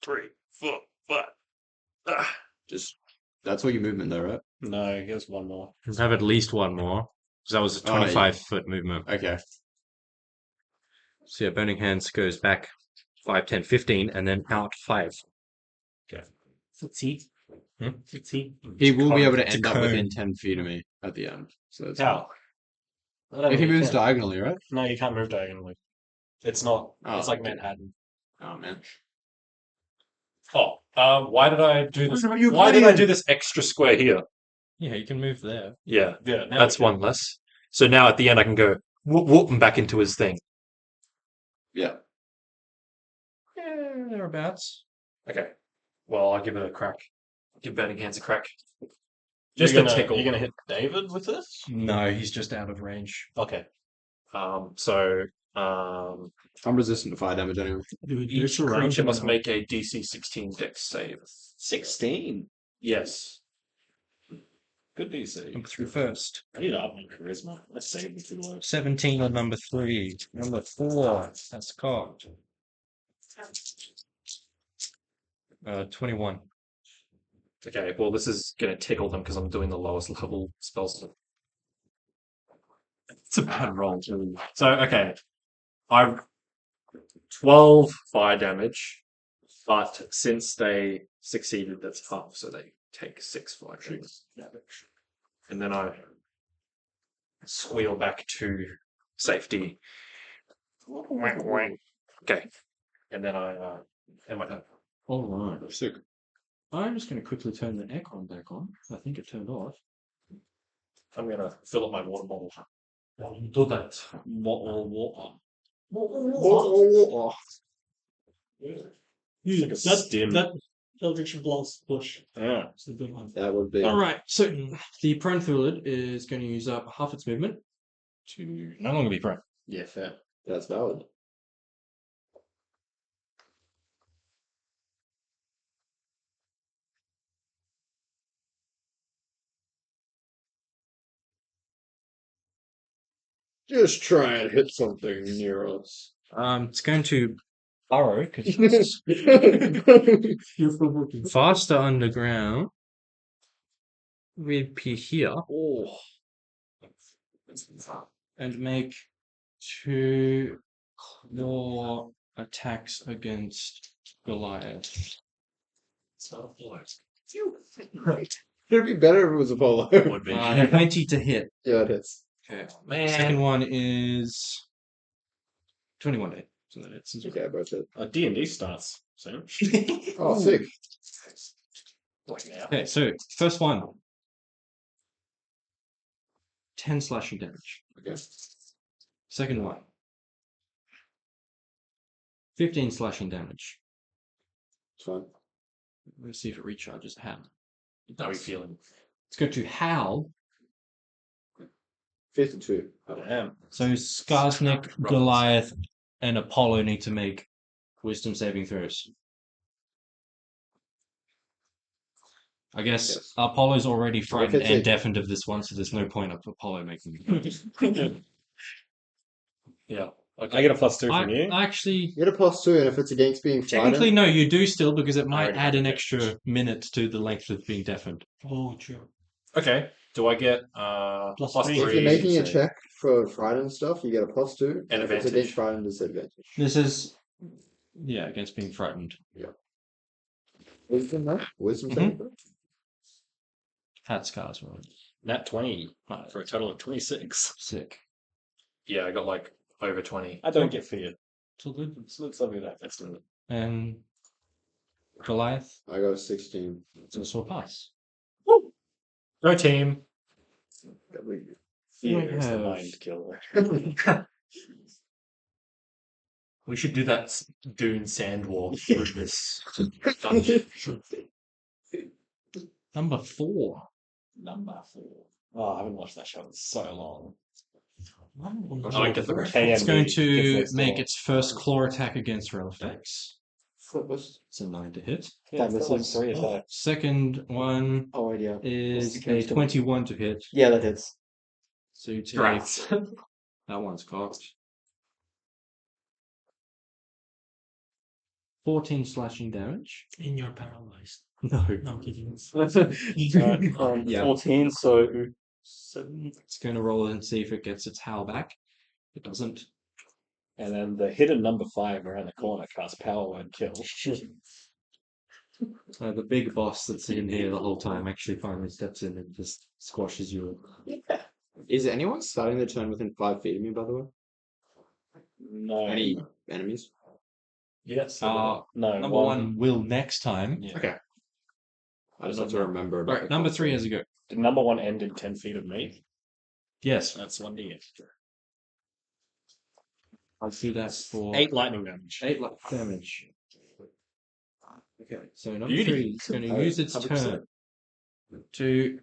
3, 4, 5. Just that's all your movement though, right? No, here's one more. Let's have at least one more. Because that was a Oh, yeah. 25-foot movement. Okay. So yeah, Burning Hands goes back 5, 10, 15, and then out 5. Let's see. Hmm? Let's see. He will be able to It's a end up cone. within 10 feet of me at the end. So that's How? if he moves diagonally, right? No, you can't move diagonally. It's not. Oh, It's like okay. Manhattan. Oh man. Oh, why did I do this? What are you Why did I playing? do this extra square here? Yeah, you can move there. Yeah, Yeah, now that's we can- one less. So now at the end I can go whoop whoop and back into his thing. Yeah. Yeah, thereabouts. Okay. Well, I'll give it a crack. Give Burning Hands a crack. You're Just a gonna- tickle. You're gonna hit David with this? No, he's just out of range. Okay. So I'm resistant to fire damage anyway. each creature must make a DC 16 Dex save. 16. Yes. Good DC. Number 3 first. I need to up my charisma. Let's save me too low. 17 on number 3. Number 4. That's cocked. 21. Okay, well, this is going to tickle them because I'm doing the lowest level spells. It's a bad roll, too. So, okay. 12 fire damage, but since they succeeded, that's half, so they take 6 fire damage. And then I squeal back to safety. Okay. And then I end my turn. Alright, sick. I'm just going to quickly turn the aircon back on. I think it turned off. I'm gonna fill up my water bottle. Do that. Water. It's like a stim. That Eldritch Blast push. Yeah. It's a good one. That would be. All right. So the prone fluid is going to use up half its movement to no longer be prone. Yeah, fair. That's valid. Just try and hit something near us. It's going to burrow because You're provoking. faster underground. We'd be here Oh. and make 2 claw attacks against Goliath. Right. It'd be better if it was Apollo. Would be. 20 to hit. Yeah, it hits. Okay. Second one is 21 to hit. So that it's Okay, both hit. D&D starts soon. Oh, sick. okay. So first one, 10 slashing damage. Okay. Second one, 15 slashing damage. It's fine. Let's see if it recharges. How? How are you feeling? Let's go to Howl. 52. Damn. So Skarsnik, Goliath, and Apollo need to make wisdom saving throws. I guess Yes. Apollo's already frightened it's and a- deafened of this one, so there's no point of Apollo making. Yeah. Okay. I get a +2 from you. Actually, You get a +2, and if it's against being technically, frightened, no, you do still because it might already add an did. extra minute to the length of being deafened. Oh, true. Okay. Do I get Plus plus three. if three? you're making a so- check for frightened stuff, you get a +2. And if it's advantage. against frightened, disadvantage. This is, yeah, against being frightened. Wisdom, no? Wisdom Mhm. saving throw? Hat scars were Nat 20 for a total of 26. sick. Yeah, I got like over 20. I don't get feared. It's all good. So let's look at that. That's good. And Goliath, I got a 16. it's also a pass. Go team. You Fear is the have- mind killer. We should do that Dune sand walk through this dungeon. Number 4. Number 4. Oh, I haven't watched that show in so long. Oh, I get the It's going to make its first claw attack against Relifex. It's a 9 to hit. Yeah, this is 3 attacks. Second one Oh, yeah. is What's a the 21 to hit. Yeah, that hits. So you take Great. that one's cocked. 14 slashing damage. And you're paralyzed. No. No, I'm kidding. Yeah. 14, so 7. It's going to roll and see if it gets its howl back. It doesn't. And then the hidden number 5 around the corner casts Power Word Kill. The big boss that's in here the whole time actually finally steps in and just squashes you. Is anyone starting the turn within 5 feet of me, by the way? No. Any enemies? Yes. No, number 1 will next time. Yeah. Okay. I just have to remember about Right, number 3 has a go. Did number 1 end in 10 feet of me? Yes. That's 1d extra. I'll do that for 8 lightning damage. 8 damage. Okay, so number Beauty. 3 is going to use its 100%. turn to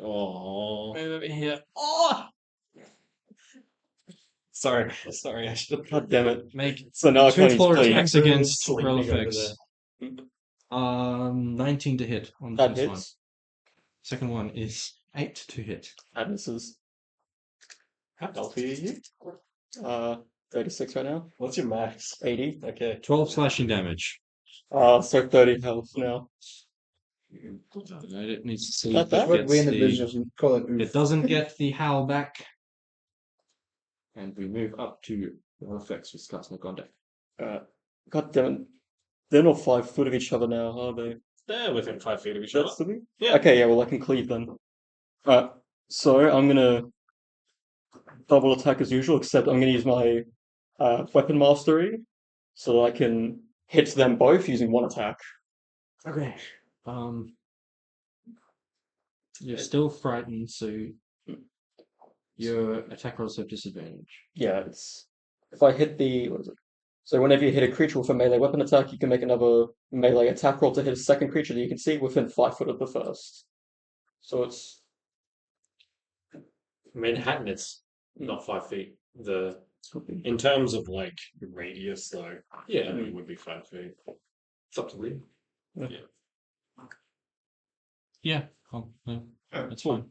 Oh. move over here. Oh! Sorry, I should have. God damn it. Make So now I 2 can't claw use attacks bleed. against Sleeping over Relifex. 19 to hit on the That first one. hits. Second one is 8 to hit. That misses. How healthy are you? 36 right now. What's your max? 80. Okay. 12 slashing damage. So 30 health now. It needs to see Not if bad. it What gets we in the the... business and call it It doesn't get the howl back. And we move up to Relifex with Skarsnik on deck. God damn it. They're not 5 foot of each other now, are they? They're within 5 feet of each other. That's the Yeah. Okay, yeah, well, I can cleave then. So I'm gonna double attack as usual, except I'm gonna use my weapon mastery so that I can hit them both using one attack. Okay. You're still frightened, so your attack rolls have disadvantage. Yeah, it's if I hit the what is it? So whenever you hit a creature with a melee weapon attack, you can make another melee attack roll to hit a second creature that you can see within 5 foot of the first. So it's Manhattan, it's not 5 feet. The In terms of like radius, though, yeah, it would be 5 feet. it's up to Lee. Yeah. Oh, no, that's fine.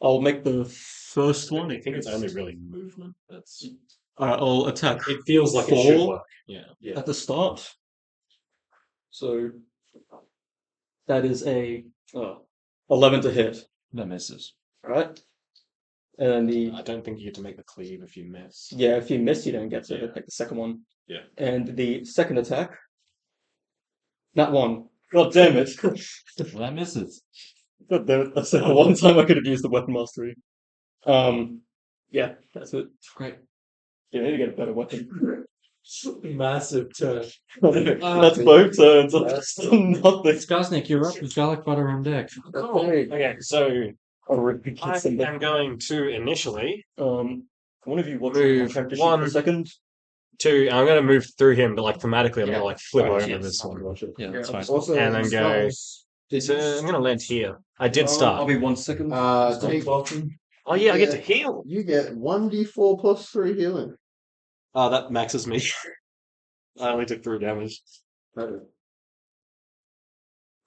I'll make the first one. I think it's only really movement. That's I'll attack It feels like it should 4 work. yeah. at the start. So that is a 11 to hit. That misses. Right? And then the I don't think you get to make the cleave if you miss. yeah, if you miss, you don't get to Yeah. take the second one. Yeah. And the second attack, that one. God damn it! Well, that misses. God damn it! That's the one time I could have used the weapon mastery. Yeah, that's it. Great. You need to get a better weapon. Massive turn. That's both turns. That's nothing. Skaznik, you're up with garlic butter on deck. Okay, so I am going to initially one of you watch Move my character sheet one. for a second. I'm going to move through him, but like thematically, I'm going to like flip Right, over yes. this one. Yeah, that's fine. Also, And then go. Did So I'm going to land here. I did I'll start. be 1 second. take, Oh yeah, I get to heal. you get 1d4 plus 3 healing. Oh, that maxes me. I only took 3 damage.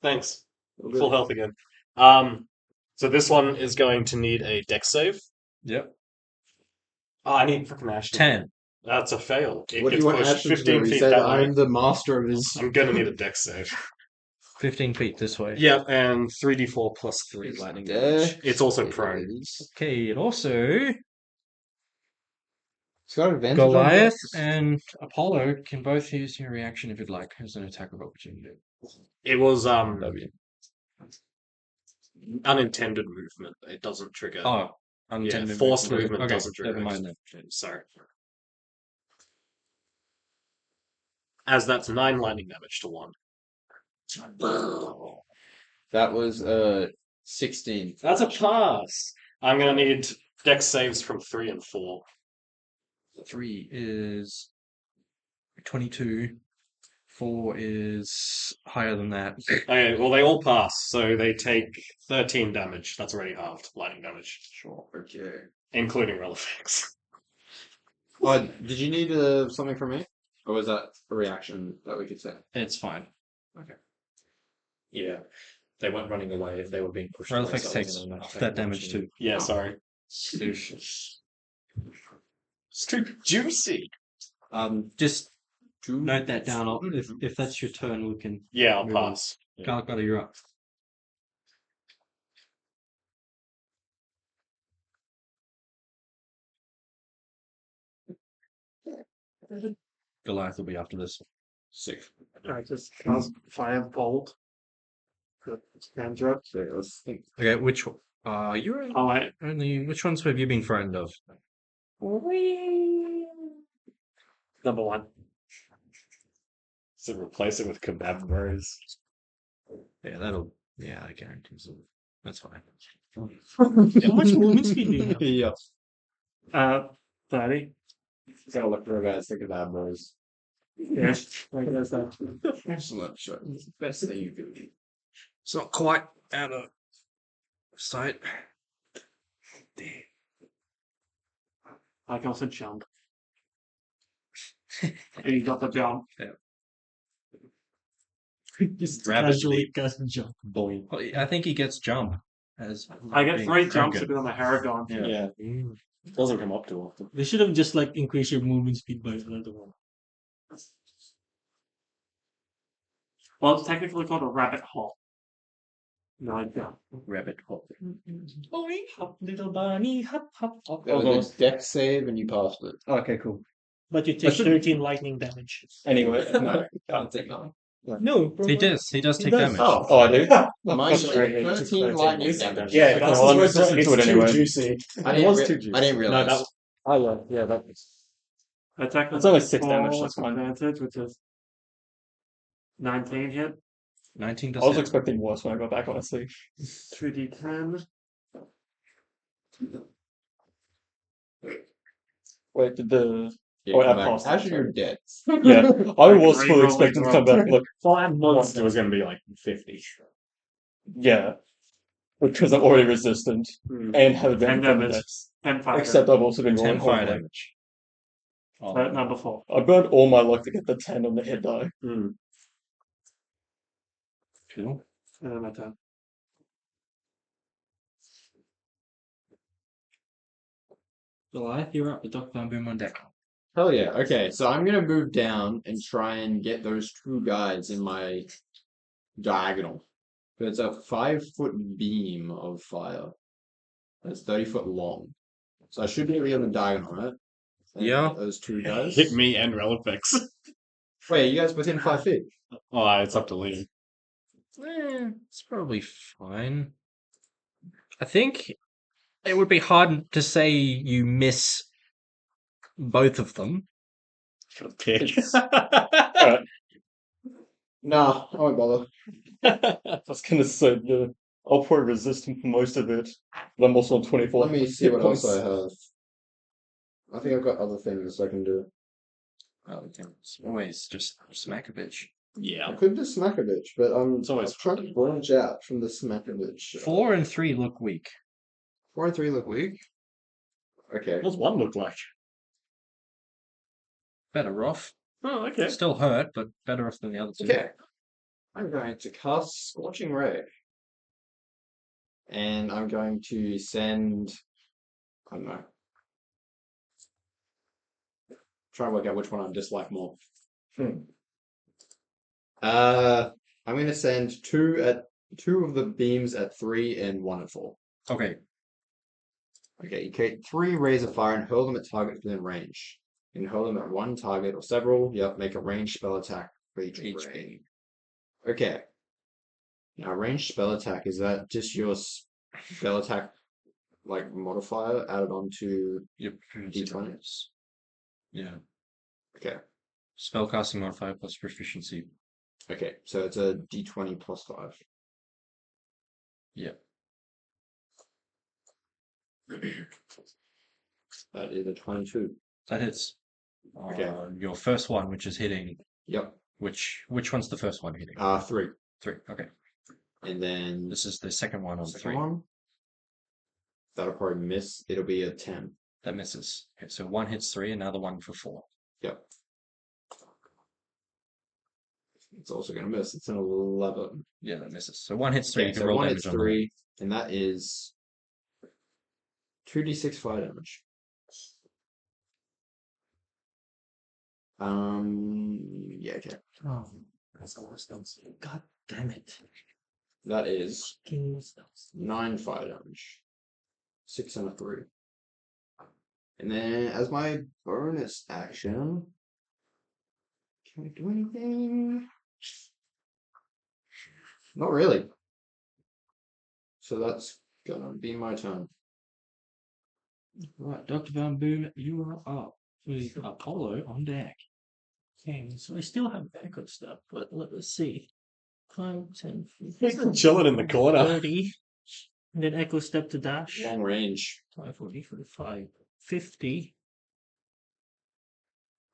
Thanks. Full health again. So this one is going to need a dex save. Yep. Oh, I need freaking action. 10. That's a fail. It What do gets you want pushed Ashton to 15 do? He feet said, that way. I'm the master of his... I'm gonna need a dex save. 15 feet this way. Yeah, and 3d4 plus 3 lightning damage. It's also prone. Okay, and also He's got advantage on Goliath dex. and Apollo can both use your reaction if you'd like as an attack of opportunity. It was unintended movement. It doesn't trigger. Oh, yeah, unintended forced movement Okay, doesn't trigger. never mind then. Sorry. As that's 9 lightning damage to 1. That was 16. That's a pass. I'm gonna need dex saves from 3 and 4. 3 is 22. 4 is higher than that. Okay, well they all pass, so they take 13 damage. That's already halved lightning damage, Sure, okay. including roll effects. Oh, did you need something from me? Or was that a reaction that we could say? It's fine. Yeah. They weren't running away if they were being pushed Roll away, effects so takes they're not that damage too. Yeah, sorry. It's too juicy. Just note that down. If that's your turn, we can. Yeah, I'll move on. pass. Yeah. Garlic butter, you're up. Goliath will be after this. Sick. I just cast Firebolt. Cantrip. Okay, let's think. Okay, which you're Oh, wait. only which ones have you been frightened of? Number 1. So replace it with kebab bros. Yeah, I guarantee so. That's fine. How much movement speed do you have? Yeah. 30. Gotta look for a guys think of that, boys. Yes. I guess that. Excellent shot. It's the best thing you could do. It's not quite out of sight. I can also jump. And you got the jump. Just Rapidly. casually cast jump. Well, I think he gets jump as I get being 3 jumps good. because I'm a Haragon. Yeah. Doesn't come up too often. They should have just like increased your movement speed by another one. Well, it's technically called a rabbit hole. No, I don't. Rabbit hole. Boing, hop, little bunny, hop, hop, hop. That was a dex save and you passed it. Okay, cool. But you take 13 lightning damage. Anyway, No, can't take that. No, He does. He does take damage. oh, I do. Mine 13 lightning damage. Yeah, well, I'm listening to it anyway. juicy. I didn't realize. Yeah, that was. Attack It's only 6 damage, that's with fine. advantage, which is 19 hit. 19 to I was 7. expecting worse when I got back, honestly. 2d10. Wait, did the... Yeah, Oh, come I back. passed. Actually, you're dead. Yeah, I was Like, fully re-rolling expecting to come back. Look, Well, and monster was going to be like 50. yeah, because I'm already resistant and have advantage 10 on the damage. dex. 10 fire Except I've also been 10 rolling fire horribly. damage. Oh, number 4. I burned all my luck to get the 10 on the hit die. cool. My turn. July, you're up with Dr. Van Boom on deck. Hell yeah. Okay, so I'm gonna move down and try and get those two guys in my diagonal. But it's a 5-foot beam of fire. That's 30 foot long. So I should be able to get on the diagonal, right? And Yeah. Those two guys. Hit me and Relifex. Wait, you guys within 5 feet? Oh, it's up to Liam. It's probably fine. I think it would be hard to say you miss both of them. Alright, Nah, I won't bother. I was gonna say, yeah, I'll probably resist him for most of it, but I'm also on 24 Let me see hit what points. else I have. I think I've got other things I can do. Oh, it's always just smack a bitch. I Yeah. could just smack a bitch, but It's always I'm trying to branch out from the smack a bitch. 4 and 3 look weak. 4 and 3 look weak. Okay. What's 1 look like? Better off. Oh, okay. Still hurt, but better off than the other two. Okay. I'm going to cast Scorching Ray. And I'm going to send. I don't know. Try and work out which one I dislike more. I'm going to send two of the beams at 3 and 1 at 4. Okay. Okay, you create 3 rays of fire and hurl them at targets within range. You can hurl them at one target or several. Yep, make a ranged spell attack for each ray. Okay. Now, ranged spell attack, is that just your spell attack like modifier added onto Your D20? Yeah. Okay. Spellcasting modifier plus proficiency. Okay, so it's a D20 plus 5. Yep. That is a 22. That hits. Okay. Your first one, which is hitting. Yep. Which one's the first one hitting? 3. 3. Okay. And then This is the second one on second 3. one. That'll probably miss. It'll be a 10. That misses. Okay, so 1 hits 3, another one for 4. Yep. It's also going to miss. It's an 11. Yeah, that misses. So 1 hits 3. Okay, You can so roll 1 damage hits on that. 3, and that is 2d6 fire damage. Yeah, okay. Oh, that's all spells. God damn it. That is King spells. 9 fire damage. 6 and a 3. And then, as my bonus action, can I do anything? Not really. So that's gonna be my turn. Right, Dr. Van Boom, you are up with Apollo on deck. Okay, so I still have backup stuff, but let's see. 5, 10, Chilling in the corner. 30. And then Echo Step to dash. Long range. 5, 40, 45, 50.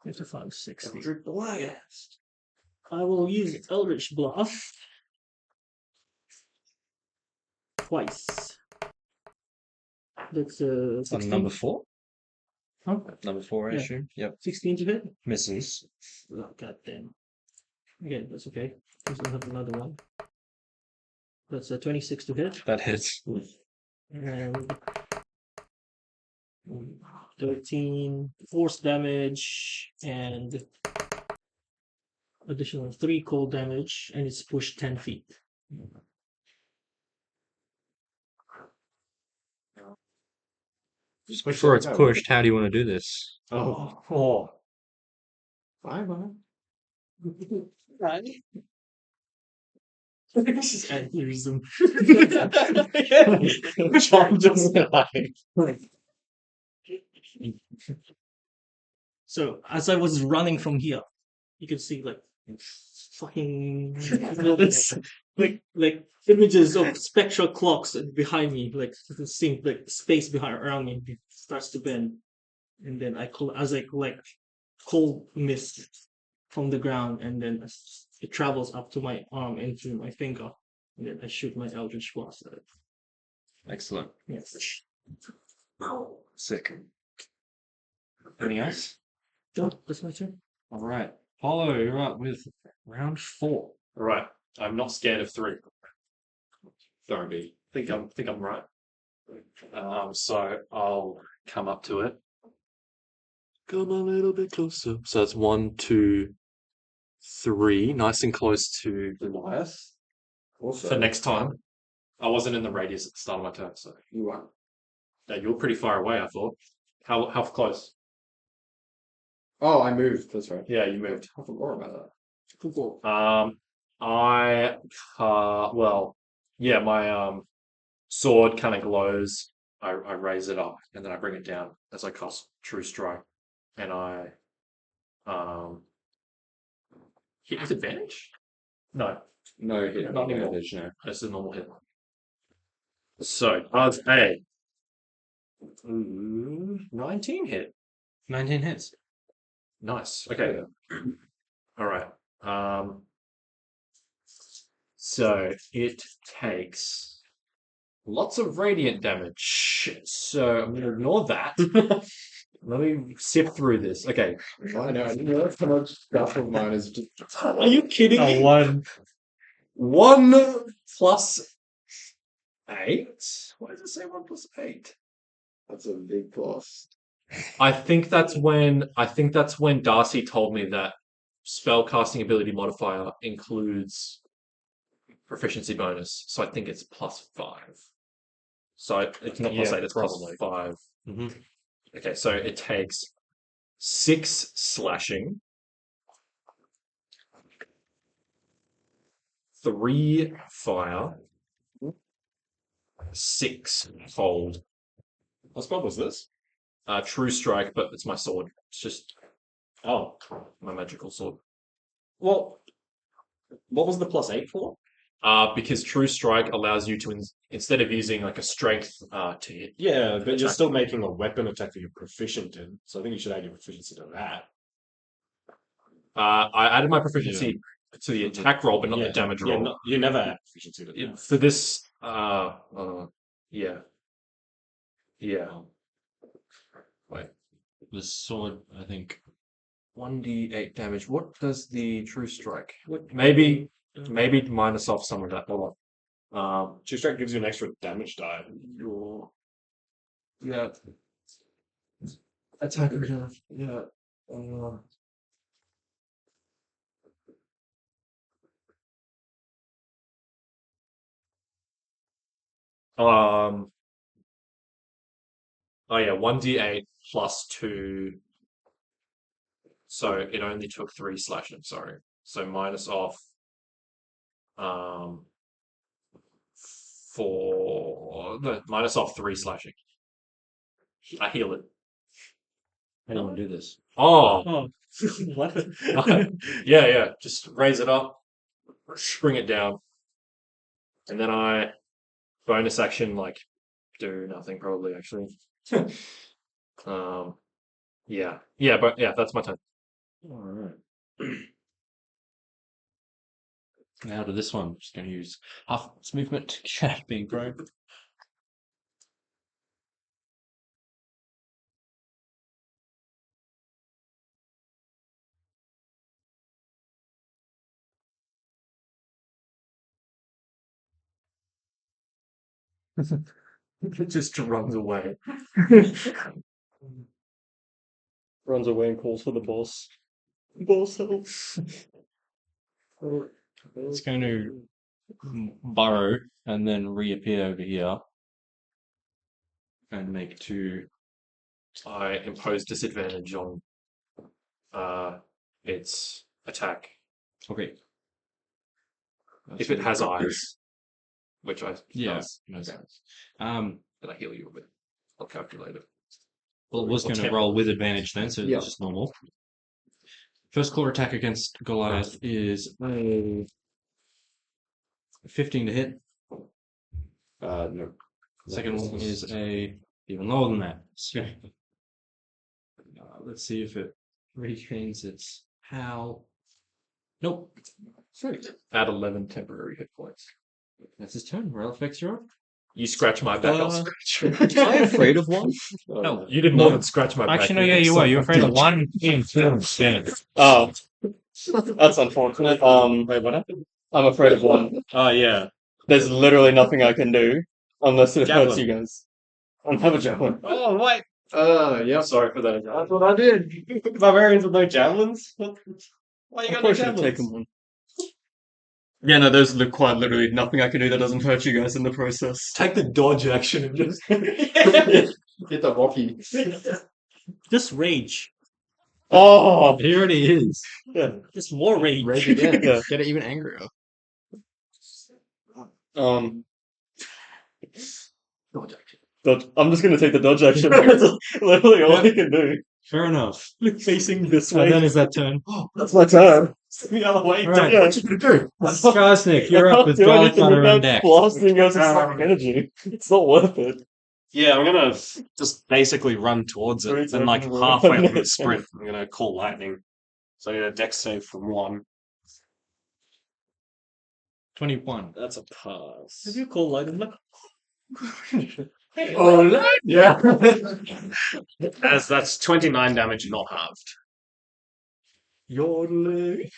55, 60. Eldritch Blast. I will use Eldritch Blast twice. That's On 16. number 4? Huh? Number 4, I Yeah. assume. Yep. 16 to hit. Misses. Oh, God damn. Okay, that's okay. Just have another one. That's a 26 to hit. That hits. And 13 force damage and additional 3 cold damage, and it's pushed 10 feet. Just Before it's pushed, how do you want to do this? Oh. Bye bye. This is aneurysm. I'm just like, So as I was running from here, you could see like fucking it's like images of spectral clocks behind me, like the same like space behind around me starts to bend, and then as I collect cold mist from the ground, and then it travels up to my arm and to my finger, and then I shoot my Eldritch Blast at it. Excellent. Yes. Sick. Anything else? Oh, that's my turn. All right. Paulo, you're up with round 4. Right. I'm not scared of 3. Sorry, think I'm right. So I'll come up to it. Come a little bit closer. So it's 1, 2, 3, nice and close to Goliath. Also, For next time, I wasn't in the radius at the start of my turn, so you are. yeah, you were pretty far away. I thought. How close? Oh, I moved. That's right. Yeah, you moved. I forgot about that. Cool. Well, yeah, my sword kind of glows. I raise it up and then I bring it down as I cast True Strike, and I hit with advantage. No, No hit Not anymore. advantage, no. that's a normal hit. So odds A. 19 hit. 19 hits. Nice. Okay. All right. So it takes lots of radiant damage. So I'm going to ignore that. Let me sift through this. Okay. I know. I didn't realize how much stuff of mine is just. Are you kidding me? 1. 1 plus 8? Why does it say 1 plus 8? That's a big plus. I think that's when Darcy told me that spell casting ability modifier includes proficiency bonus. So I think it's plus 5. So it's not plus Yeah, 8, it's probably. plus 5. Mhm. Okay, so it takes 6 slashing, 3 fire, 6 cold. What spell was this? True strike, but it's my sword. It's just Oh, my magical sword. well, what was the plus 8 for? Because true strike allows you to instead of using like a strength to hit. Yeah, but you're Attack. still making a weapon attack that you're proficient in, so I think you should add your proficiency to that. I added my proficiency to the attack roll, but not the damage roll. No, you never add proficiency to that. For this, yeah. Wait, The sword, I think. 1d8 damage. What does the true strike? Maybe minus off some of that. Hold on. True strike gives you an extra damage die. Yeah. Attack again. Yeah. Oh yeah, 1d8 plus 2. So it only took 3 slashing, sorry. So minus off 3 slashing. I heal it. How do you want to do this? Oh, Oh, what? yeah. Just raise it up, bring it down, and then I bonus action like do nothing probably actually. But that's my turn. Alright. Now to this one. I'm just going to use half its movement to get out of being prone. It just runs away. Runs away and calls for the boss. Boss help. It's going to burrow and then reappear over here and make 2. I impose disadvantage on its attack Okay. if it has eyes, which I Yeah. does. No Okay. sense. Then I heal you a bit. I'll calculate it. Well, it was Or going to 10. roll with advantage then, so Yeah. it's just normal. First claw attack against Goliath is a 15 to hit. No. Second one is a even lower than that. So, let's see if it retains its PAL. Nope. Add 11 temporary hit points. That's his turn. Royal effects, you're up. You scratch my back, I'll scratch your back. Am I afraid of one? No. You did more than scratch my back. Actually, no, yeah, you were. You were afraid of one in two. Yeah. Oh, that's unfortunate. Wait, what happened? I'm afraid of one. Oh, yeah. There's literally nothing I can do unless it hurts Javelin. you guys. I don't have a javelin. Oh, wait. Yep. Sorry for that. That's what I did. Barbarians with no javelins? Why you I got no probably should have javelins? taken one. Yeah, no, there's quite literally nothing I can do that doesn't hurt you guys in the process. Take the dodge action and just. Hit the rocky. Just rage. Oh, He already is. Just more rage. Rage again. Yeah. Get it even angrier. I'm just gonna take the dodge action. That's literally all I can do. Fair enough. Facing this And way. then is that turn. That's my turn. The other way. Right. Yeah. What you gonna do? Skarsnik, you're up with Do anything Godfather on without deck. blasting us with psychic energy. It's not worth it. Yeah, I'm gonna just basically run towards it, Great and like idea. halfway through the sprint, I'm gonna call lightning. So I get a dex save from 1. 21. That's a pass. Have you called lightning? Oh, yeah. As that's 29 damage, not halved. Yodeling.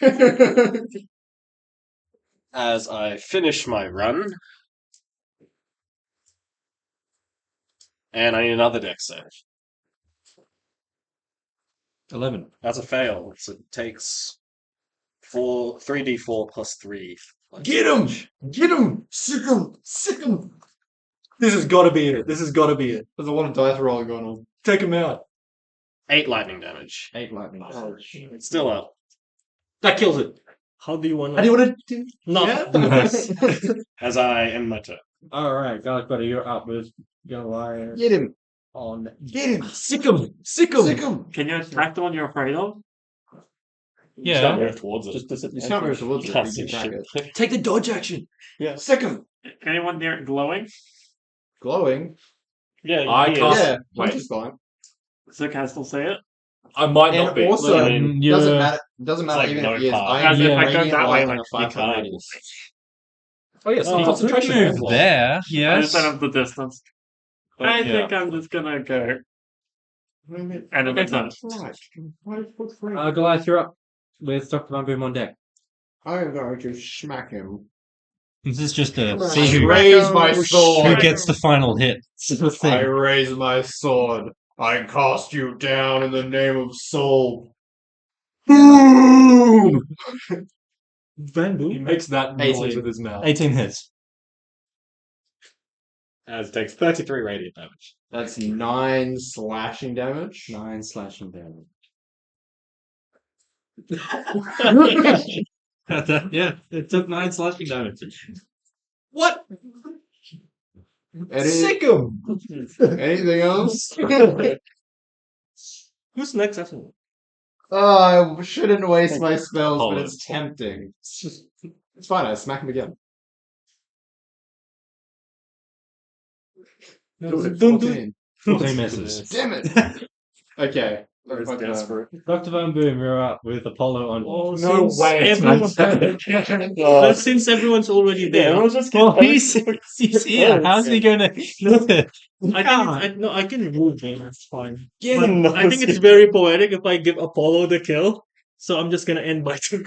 As I finish my run, and I need another dex save. 11. That's a fail. So it takes 3d4 plus 3. Get him! Get him! Sick him! Sick him! This has got to be it. This has got to be it. There's a lot of dice rolling going on. Take him out. 8 lightning damage. 8 lightning. It's still up. That kills it. How do you want How do you want to do? No. As I end my turn. Alright, Godfather, you're up with Goliath Get him. on. Get him. Sick him! Sick him! Sick him. Can you attack the one you're afraid of? Just can't Yeah. move towards it. Just You disadvantage. can't move towards it. Can't You see can attack shit. it. Take the dodge action. Yeah. Sick him. Anyone near it glowing? Glowing. Yeah, I he can't- is. Yeah. Wait. Just glowing. So can I still say it? I might not And be. also, I mean, doesn't matter. Doesn't matter like even no if he is. path. I As am if I go radiant that way, light in like, a 5 foot can't. radius. Oh, yes. Oh, concentration. Move level. there, I yes. just don't have the distance. But I yeah. think I'm just gonna go. And a bit of Goliath, you're up with Dr. Von Boom on deck. I'm going to smack him. This is just a Come on, see who, raise my who sword. gets the final hit. It's the I thing. raise my sword. I cast you down in the name of Soul. Boom! Van He Boom? makes that 18. noise with his mouth. 18 hits. As it takes 33 radiant damage. That's 9 slashing damage. 9 slashing damage. Yeah, it took 9 slashing damage. What? Sick him! Anything else? Who's next after me? Oh, I shouldn't waste my spells, Hold but it. it's tempting. It's fine, I smack him again. Don't do 14. 14 misses. Damn it! Okay. It's Fuck that. desperate. Dr. Von Boom, you're up with Apollo on. Oh, No since way. Everyone, Oh, since everyone's already yeah, there, everyone's just Well, getting he's here. How's he gonna? I can move him. It's fine. Get But him, I think it's very poetic if I give Apollo the kill. So I'm just gonna end my turn.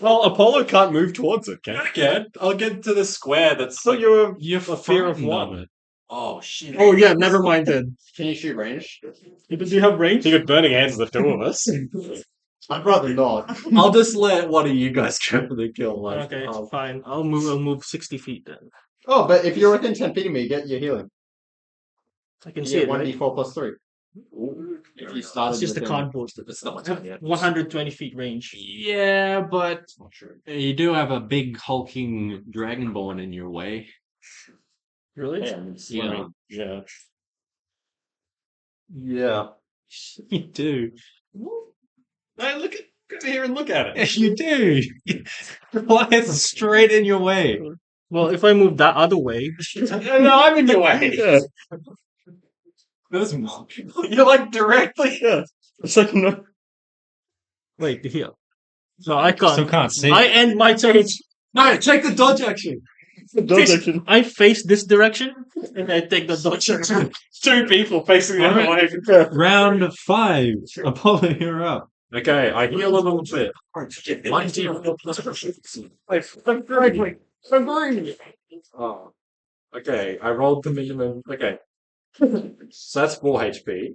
Well, Apollo can't move towards it, can I can. I'll get to the square that's So like, you're You're a fear of frightened one. it. oh shit. Oh yeah, never mind then. Can you shoot range? Do you have range? You got burning hands of the two of us. I'd rather not. I'll just let one of you guys go for the kill. Like, Okay, I'll- fine. I'll move 60 feet then. Oh, but if you're within 10 feet of me, you get your healing. I can You see get it. Right? 1d4 plus 3. If you started It's just a within- cardboard. It's not my turn yet. 120 feet range. Yeah, but Not sure. you do have a big hulking dragonborn in your way. Really? Yeah, Yeah. Yeah. you do. Hey, look at Come here and look at it. Yes, you do. Why it's straight in your way? Well, if I move that other way, No, I'm in your way. Yeah. There's more. You're like directly. Yeah. It's like no. wait here. So I can't. Still can't see. I end my turn. No, take the dodge action. Dodge action. I face this direction and I take the dodge action. Two people facing the other way. Round 5. Apollo, you're up. Okay, I heal a little bit. Oh. Okay, I rolled the minimum. Okay. So that's 4 HP.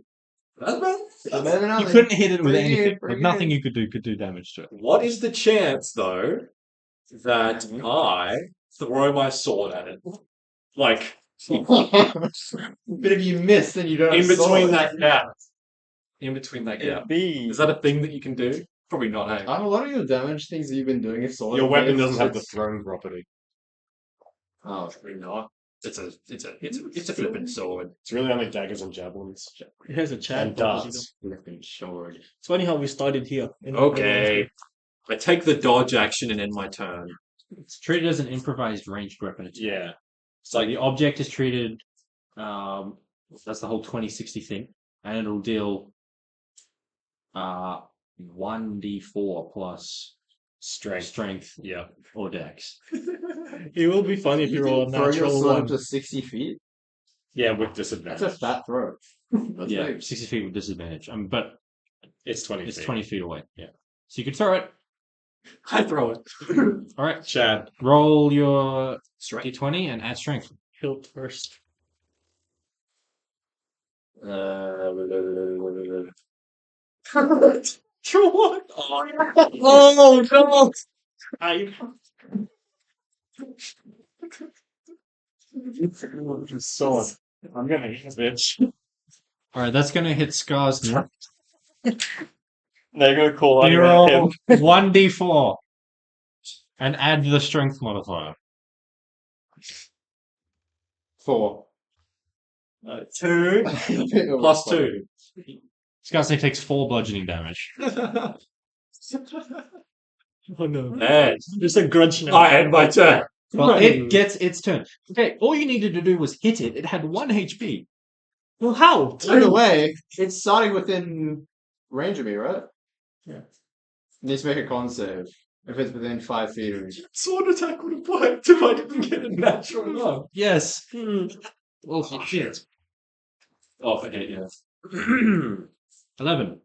That's better. You couldn't hit it with Pretty anything. good, pretty With nothing good. you could do damage to it. What is the chance, though, that I throw my sword at it? Like, But if you miss, then you don't. in have between sword. that gap. In between that gap. B. Is that a thing that you can do? Probably not, hey? A lot of your damage things that you've been doing is sword. Your weapon based, doesn't have the it's- thrown property. Oh, Probably not. It's a flippin' sword. It's really only daggers and javelins. It has a chat. And darts. flipping sword. It's funny how we started here. Okay. I take the dodge action and end my turn. It's treated as an improvised ranged weapon. Yeah. So the object is treated, that's the whole 20-60 thing, and it'll deal 1d4 plus strength Yeah. or dex. It will be funny if you roll a throw your natural sword one. up to 60 feet. Yeah, with That's disadvantage. a fat throw. That's Yeah, big. 60 feet with disadvantage. But It's 20 it's feet. 20 feet away. Yeah. So you can throw it. I throw it. All right. Chad. Roll your Strength. d20 and add strength. Hilt first. True what? Oh no! I Sword. I'm gonna hit this bitch. All right, that's going to hit Scar's now. They're gonna call out You around roll him. 1d4 and add the strength modifier. 4. 2 plus 2. Scar takes 4 bludgeoning damage. oh no. And There's a grudge now. I end my turn. Well, it gets its turn. Okay, all you needed to do was hit it. It had 1 HP. Well, how? Either way, it's starting within range of me, right? Yeah. Needs to make a con save. If it's within 5 feet of me. Sword attack would have worked if I didn't get a natural one. Yes. Oh shit. Oh, for hit, yeah. 11.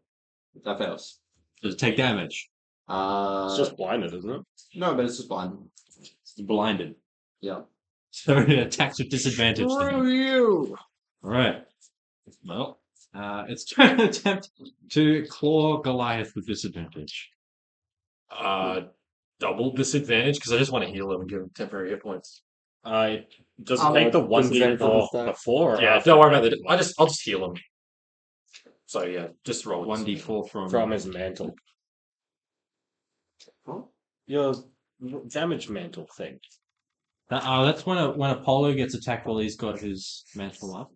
That fails. Does it take damage? It's just blinded, isn't it? No, but it's just blind. It's blinded. Yeah. So it attacks with disadvantage. Screw you! Alright. Well, it's trying to attempt to claw Goliath with disadvantage. Double disadvantage because I just want to heal him and give him temporary hit points. Does it Oh, take the disadvantage on the 1d4 stack. before? Yeah, don't worry about that. I'll just heal him. So yeah, just roll 1d4 from his mantle. Your damage mantle thing. That's when Apollo gets attacked while he's got his mantle up.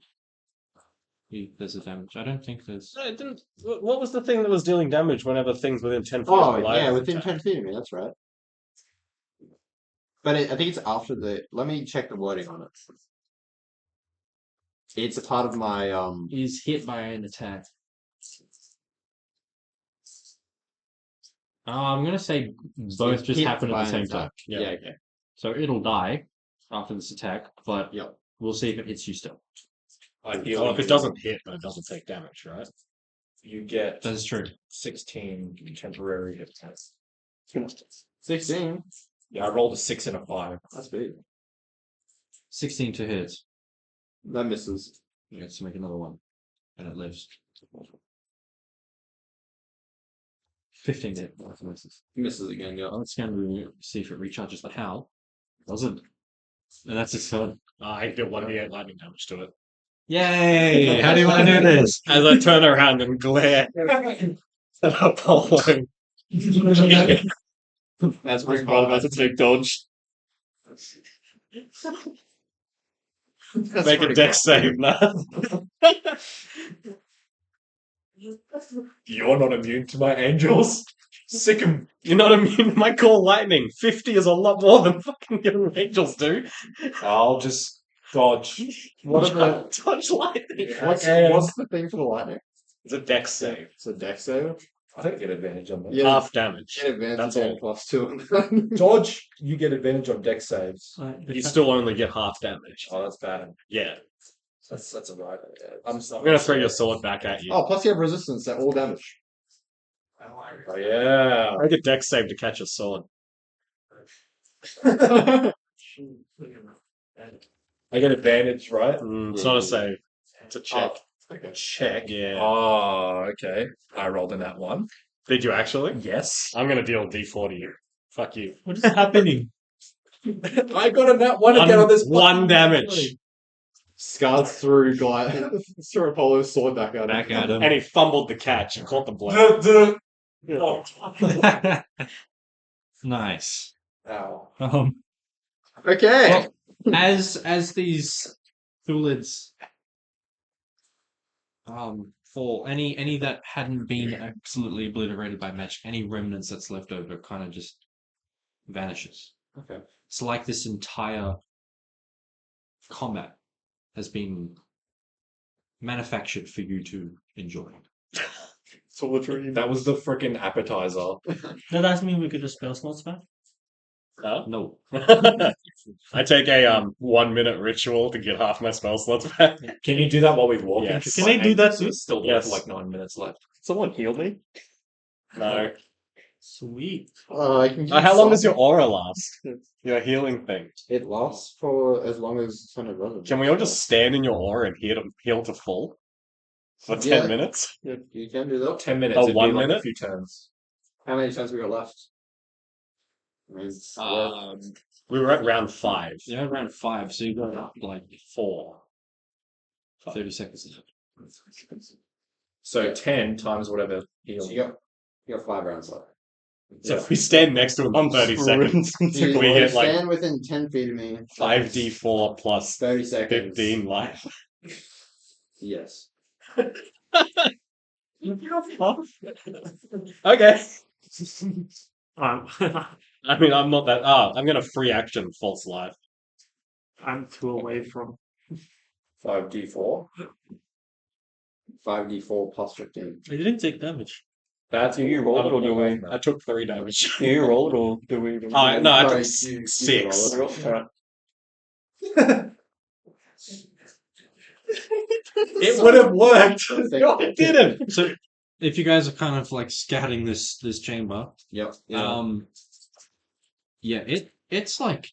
There's a damage. I don't think there's. No, it didn't. What was the thing that was dealing damage whenever things within 10 feet? Oh, of Goliath yeah, within attack? 10 feet of me, that's right. But I think it's after the. Let me check the wording on it. It's a part of my. He's hit by an attack. I'm gonna say both just hit happen at by the same an time. attack. Yeah, okay. So it'll die after this attack, but Yep. we'll see if it hits you still. Oh, if it doesn't hit, then it doesn't take damage, right? You get That is true. 16 temporary hit points. 16. Yeah, I rolled a 6 and a 5. That's big. 16 to hit. That misses. You get to make another one, and it lives. 15 to hit. That's a misses. Misses again, yeah. Let's go and see if it recharges the HAL. Doesn't. And that's its turn. I did 1d8 lightning damage to it. Yay! How do you want to do this? As I turn around and glare at Apollo. That's Bring ball about to take dodge. Make a dex save, man. You're not immune to my angels. Sick him. You're not immune to my call lightning. 50 is a lot more than fucking your angels do. I'll just dodge. What are the Touch lightning. what's Okay. what's the thing for the lightning? It's a dex save. It's a dex save. I don't get advantage on that. Yeah, Half damage. get advantage That's and all. +2. Dodge, you get advantage on dex saves. You still only get half damage. Oh, that's bad. Yeah. That's alright. I'm gonna throw your sword back at you. Oh, plus you have resistance at all damage. Oh yeah. Make a dex save to catch a sword. I get advantage, right? It's not a save. It's a check. Check. Yeah. Oh, okay. I rolled in that one. Did you actually? Yes. I'm gonna deal D4 to you. Fuck you. What is happening? I got a nat one again on this. One damage. Scars through guy through Apollo's sword back at him. Back at him. And he fumbled the catch and caught the blow. Nice. Ow. Okay. Well, as these thulids fall, any that hadn't been absolutely obliterated by magic, any remnants that's left over kind of just vanishes. Okay. It's like this entire combat has been manufactured for you to enjoy. So literally, that was the freaking appetizer. Does that mean we could just spell slots back? No. I take a 1 minute ritual to get half my spell slots back. Can you do that while we walk? Yes. Can I do that too? Still there Yes. for like 9 minutes left. Someone heal me? No. Sweet. I can How long does your aura last? Your healing thing. It lasts for as long as it's under resident. Can we all just stand in your aura and heal to full? For 10 Yeah. minutes? You can do that. 10 minutes. Oh, it'd be 1 like minute? A few turns. How many times we got left? I mean, We were at round 5. Yeah, around 5, so you got like 4. 30 seconds left. So 10 times whatever heal. so you got 5 rounds left. So if we stand next to him for 30 seconds, You we hit like stand within 10 feet of me. 5d4 plus 30 seconds. 15 life. Yes. Okay. I'm I mean, I'm not that. I'm going to free action false life. I'm 2 away from. 5d4. 5d4 plus 15. I didn't take damage. That's Do you roll it or do we? I took 3 damage. Do you roll it or do we? No, I took Sorry, you 6. roll it. Alright. It would have worked. No, it didn't. So if you guys are kind of like scouting this chamber, Yep. yeah, it's like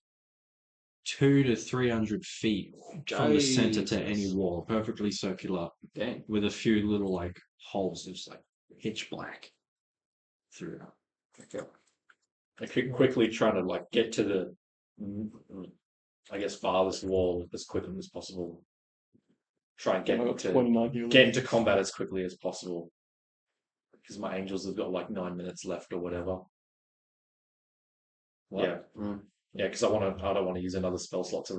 200 to 300 feet from the center to any wall, perfectly circular, Dang. with a few little like holes, just like pitch black through it. Okay. I could quickly try to like get to the, I guess, farthest wall as quickly as possible. Try and get I got to 29 healing. get into combat as quickly as possible. Because my angels have got like 9 minutes left or whatever. What? Yeah, yeah. Because I don't want to use another spell slot to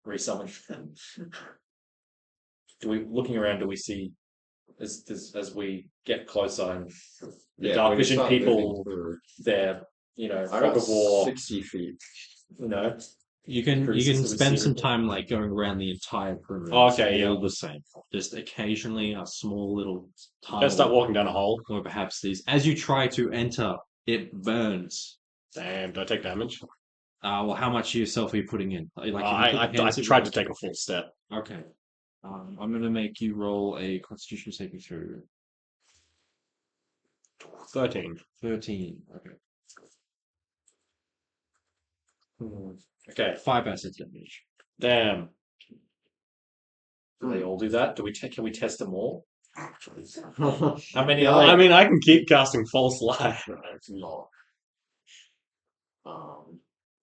resummon. Looking around? Do we see as we get closer and the dark we vision start people? moving through. They're I fog got of war. 60 feet. You know, You can Pretty spend sensitive some scene. time like going around the entire perimeter. Oh, It's okay, all yeah. the same. Just occasionally a small little tile, Let's start walking down a hole. or perhaps these. As you try to enter, it burns. Damn, do I take damage? Well, how much yourself are you putting in? Like, I tried to take a full step. Okay. I'm gonna make you roll a Constitution saving throw. 13. 13. Okay. okay. 5 acid damage. Damn. Do they all do that? Can we test them all? How many Yeah, are I mean, I can keep casting false light. It's not.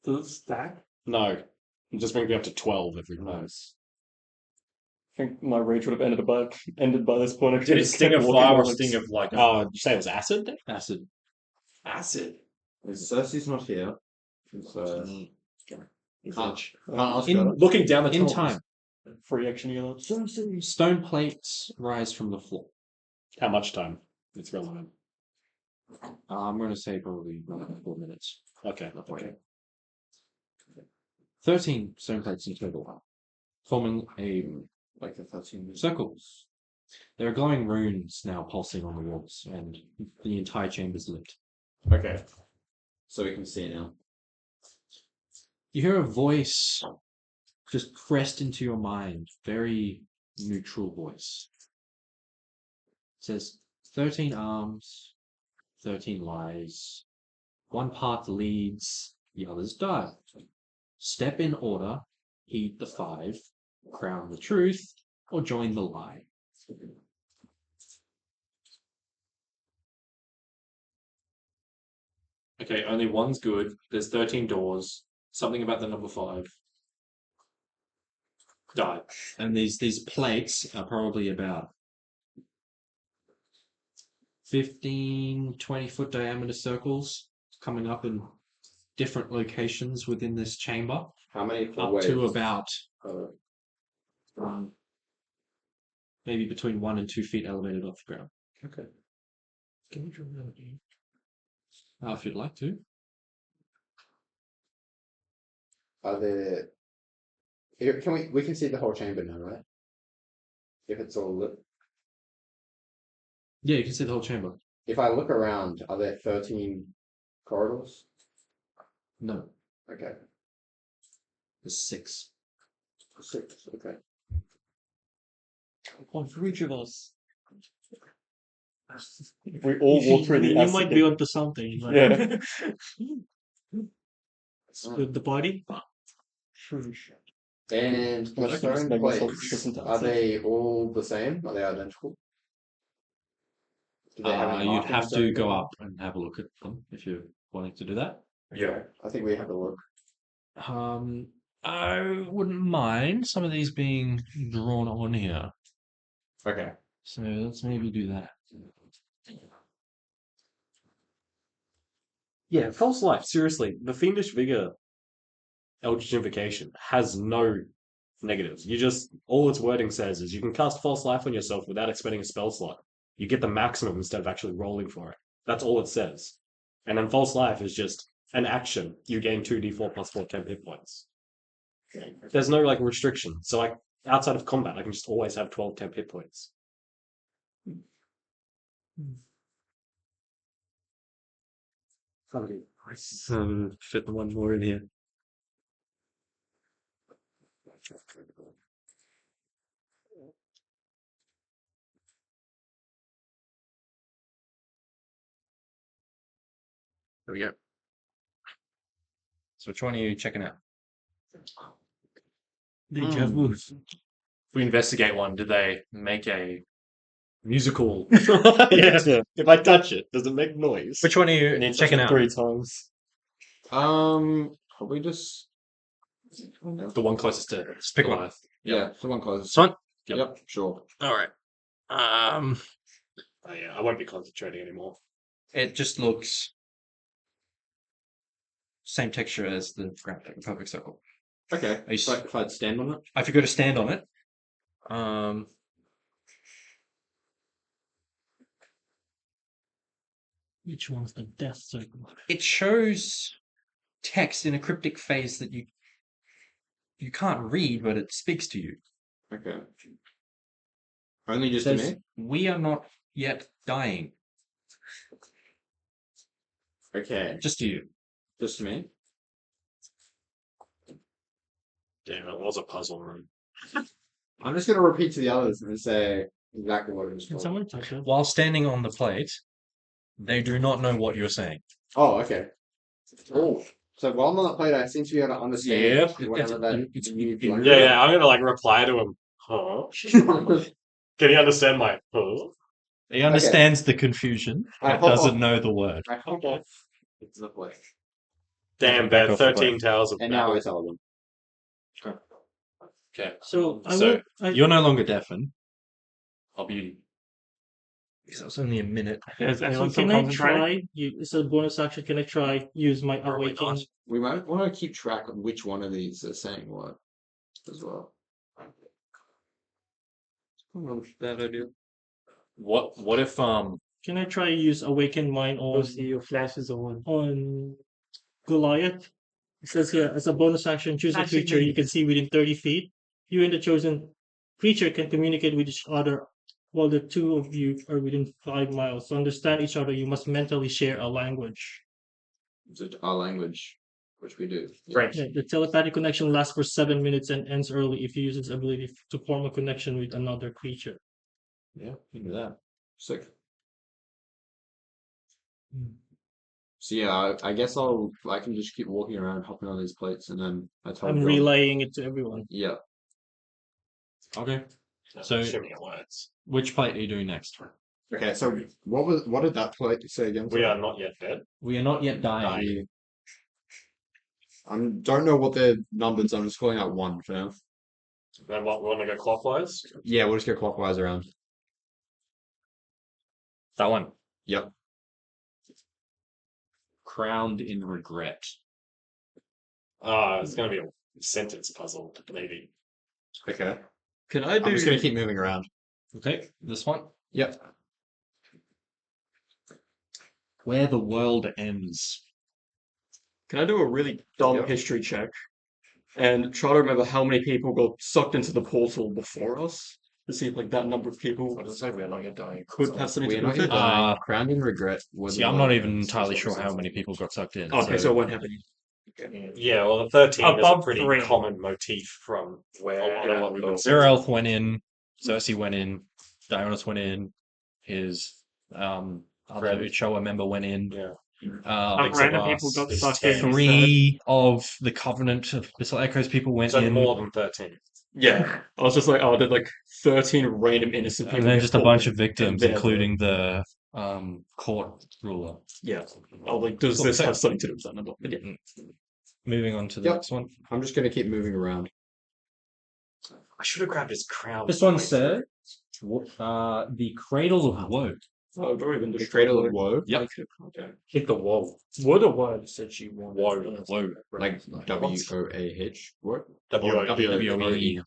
Does it stack? No. It just brings me up to 12 every time. Nice. I think my rage would have ended by this point. Did it sting of fire or sting of like Did you say it was acid? Acid. acid? Cersei's not here. So can't ask In- her. Looking down the In tunnels. time, Free action units. stone plates rise from the floor. How much time? It's relevant. I'm going to say probably 4 minutes. Okay. Okay. 13 stone plates in total, forming a Like the 13. circles. There are glowing runes now pulsing on the walls, and the entire chamber is lit. Okay. So we can see now. You hear a voice just crest into your mind, very neutral voice. It says, 13 arms, 13 lies. One path leads, the others die. Step in order, heed the 5, crown the truth, or join the lie. Okay, only one's good. There's 13 doors. Something about the number 5. Die. And these plates are probably about 15, 20-foot diameter circles coming up in different locations within this chamber, How many up to about uh, maybe between 1 and 2 feet elevated off the ground. okay. Can you draw that again? If you'd like to. Are there? Here, we can see the whole chamber now, right? If it's all lit. Yeah, you can see the whole chamber. If I look around, are there 13 corridors? No, Okay. there's 6. 6. Okay. On for each of us. We all walk through the You might be escapade. onto something. Like, Yeah. with the party. And Well, the I can just stone make myself plates, listen to are that. they all the same? Are they identical? Do they have any You'd markings have or to go anything? up and have a look at them if you're wanting to do that. Yeah. I think we have a look. I wouldn't mind some of these being drawn on here. Okay. So let's maybe do that. Yeah, false life. Seriously, the fiendish vigor eldritch invocation has no negatives. You just all its wording says is you can cast false life on yourself without expending a spell slot. You get the maximum instead of actually rolling for it. That's all it says. And then false life is just an action. You gain 2d4 plus 4 temp hit points. There's no like restriction. So like outside of combat, I can just always have 12 temp hit points. Fit the one more in here. There we go. So which one are you checking out? Deja vu. If we investigate one, do they make a musical? Yeah. If I touch it, does it make noise? Which one are you Need to touch checking it out? 3 times. Probably just. The one closest to Pick one. Goliath. Yeah, someone closes. This one? Yep, sure. All right. Oh, yeah, I won't be concentrating anymore. It just looks same texture as the ground, like a perfect circle. Okay. Are you So if I'd stand on it. If you go to stand on it, Which one's the death circle? it shows text in a cryptic phase that you can't read, but it speaks to you. Okay. Only It just to says, me? "We are not yet dying." Okay. Just to you. Just to me? Damn, it was a puzzle room. I'm just going to repeat to the others and say exactly what it was Can called. someone touch it? While standing on the plate, they do not know what you're saying. Oh, okay. Oh. So while I'm on the plate, I seem to be able to understand Yeah. whatever that It's- new you- language Yeah, I'm gonna like reply to him. Huh? Can you understand my huh? He understands the confusion, I but hop doesn't off. know the word. I hop off into the plate. Damn, Back bad off the 13 towers of And now I power. tell them. Okay. So I So, will. You're no longer deafened. I'll be. Because that was only a minute. Is So anyone still can I concentrating? try? It's a bonus action. Can I try use my Probably awaken? not. We might want to keep track of which one of these are saying what as well. Bad idea. What if Can I try use Awaken Mind Go see your flashes on. on Goliath? It says here, as a bonus action, choose a Flashing creature you can minions. see within 30 feet. You and the chosen creature can communicate with each other while the two of you are within 5 miles. To understand each other, you must mentally share a language. Is it our language, which we do? French. Yeah, the telepathic connection lasts for 7 minutes and ends early if you use its ability to form a connection with another creature. Yeah, you can do that. Sick. So yeah, I guess I can just keep walking around, hopping on these plates, and then I tell I'm John. relaying it to everyone. Yeah. Okay. So, Assuming it works. which plate are you doing next? Okay, so what did that plate say again? We are not yet dead. We are not yet dying. I don't know what their numbers. I'm just calling out one for now. Then what? We want to go clockwise. Yeah, we'll just go clockwise around. That one. Yep. Crowned in regret. It's going to be a sentence puzzle, maybe. Okay. Can I I'm just gonna do? keep moving around. Okay, this one. Yep. Where the world ends. Can I do a really dumb Yep. history check and try to remember how many people got sucked into the portal before us? To see if like that number of people What does it say? We are not yet dying. could have something to We're do not with yet it. dying. Crowned in regret. were See, the I'm not world even ends. entirely sure how many people got sucked in. Okay, so it won't happen. Yeah, well, the 13 is a Above pretty 3. common motif from where Yeah. what we've been Zerelth went in, Cersei went in, Dionys went in, his other Friend. Uchoa member went in. Yeah. Random us people got is sucked 10. in. you said. 3 of the Covenant of Bissell Echoes people went So in, more than 13. Yeah, I was just like, oh, did like 13 random innocent people and then get just a caught bunch in- of victims, and they're including the court ruler. Yeah. Oh, like, does So- this so- have something to do with that number? But yeah. Moving on to the Yep. next one. I'm just gonna keep moving around. I should have grabbed his crown. This one said, the Cradle of Woe. Oh, don't even do The Cradle of Woe. Yep. Hit the wall. What a word said she wanted. Woe. Woe. Like WOAH. What? W-O-E.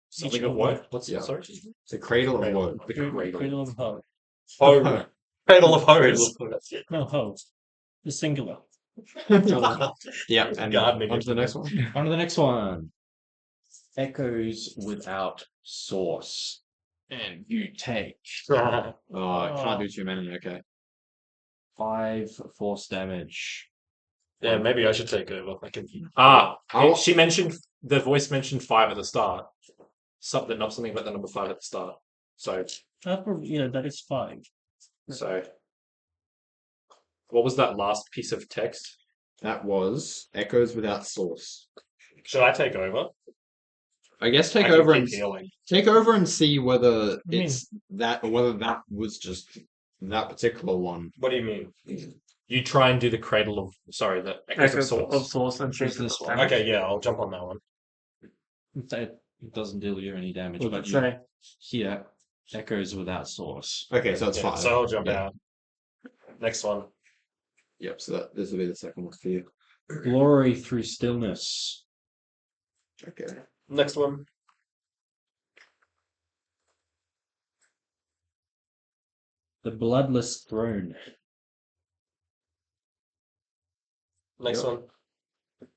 Something of what? What's Yeah. sorry? It's the Cradle of Woe. The Cradle of Ho. Ho. Cradle of Hose. No, Ho. The singular. Yeah, and Gardening on to the next one. On to the next one. Echoes without source. And you take Oh, I can't do too many. Okay. 5 force damage. Yeah, maybe I should take over. I can. She mentioned the voice mentioned 5 at the start. Something about the number 5 at the start. So That is 5. what was that last piece of text? That was Echoes Without Source. Should I take over? I guess I take can over keep and healing. take over and see whether mean? it's that or whether that was just that particular one. What do you mean? You try and do the cradle of the echoes of source. source and What's this one? Okay, yeah, I'll jump on that one. It doesn't deal you any damage, What but does it say? here, Echoes without source. Okay, so it's Yeah, 5. so I'll jump Yeah. out. Next one. Yep. So this will be the second one for you. Glory through stillness. Okay. Next one. The bloodless throne. Next Yep. one.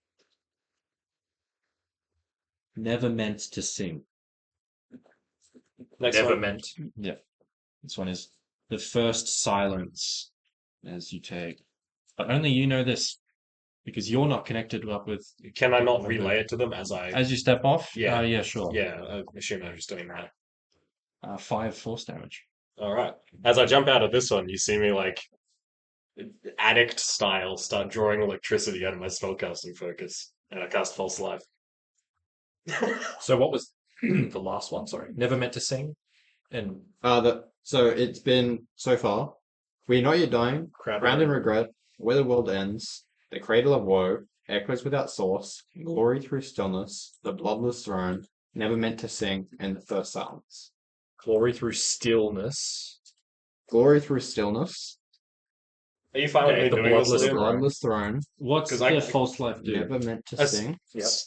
Never meant to sing. Next Never one. meant. Yeah. This one is the first silence as you take. But only you know this because you're not connected up with. Can I not relay it to them as I? As you step off? Yeah. Yeah, sure. Yeah, I assume I'm just doing that. 5 force damage. All right. As I jump out of this one, you see me like addict style start drawing electricity out of my spellcasting focus, and I cast False Life. So what was the last one? Sorry. Never meant to sing? And So it's been so far. We're not yet dying. Crowned in regret. Where the world ends. The Cradle of Woe. Echoes Without Source. Glory Through Stillness. The Bloodless Throne. Never Meant to Sing. And the First Silence. glory through stillness. Glory Through Stillness. Are you fine with me the doing this? bloodless The Liam? Bloodless Throne. What's 'Cause the I- false life do? Never Meant to That's- Sing.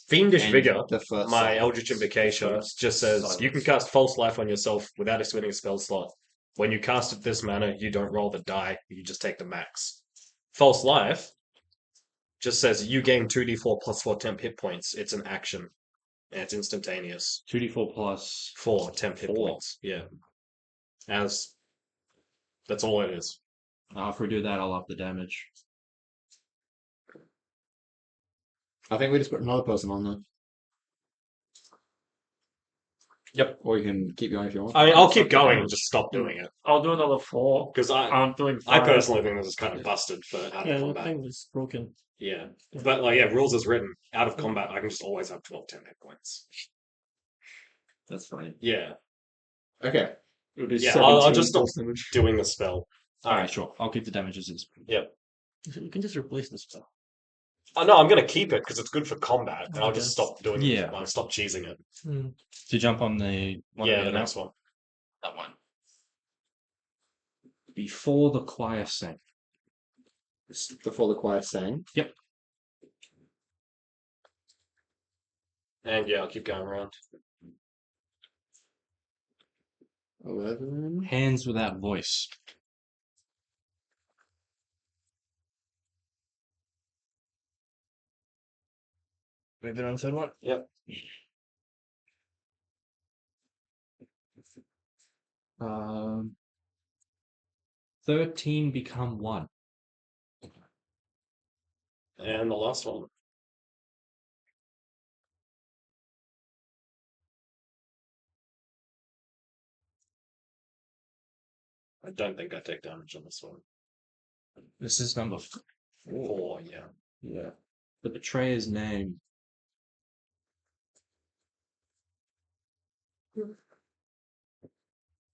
Fiendish and Vigor, the First my Silence. Eldritch Invocation, First just says you can silence. cast False Life on yourself without expending a spell slot. When you cast it this manner, you don't roll the die, you just take the max. False Life just says you gain 2d4 plus 4 temp hit points. It's an action. And it's instantaneous. 2d4 plus 4 temp hit 4. points. Yeah. That's all it is. If we do that, I'll up the damage. I think we just put another person on there. Yep. Or you can keep going if you want. I mean, I'll keep going and just stop doing it. I'll do another 4. Because I'm doing I 5. personally think this is kind of busted for out Yeah, of the combat. thing was broken. Yeah. But rules as written. Out of combat, I can just always have 12 temp hit points. That's fine. Yeah. Okay. Yeah, I'll just stop doing the spell. Alright, sure. I'll keep the damage as is. You can just replace the spell. Oh, no, I'm going to keep it because it's good for combat. And I'll just stop doing Yeah. it. I'll stop cheesing it. To jump on the one. Yeah, that the we next got? one. That one. Before the choir sang. Before the choir sang. Yep. And yeah, I'll keep going around. 11. Hands without voice. Moving on to the third one? Yep. 13 become 1. And the last one. I don't think I take damage on this one. This is number 4, yeah. Yeah. The betrayer's name.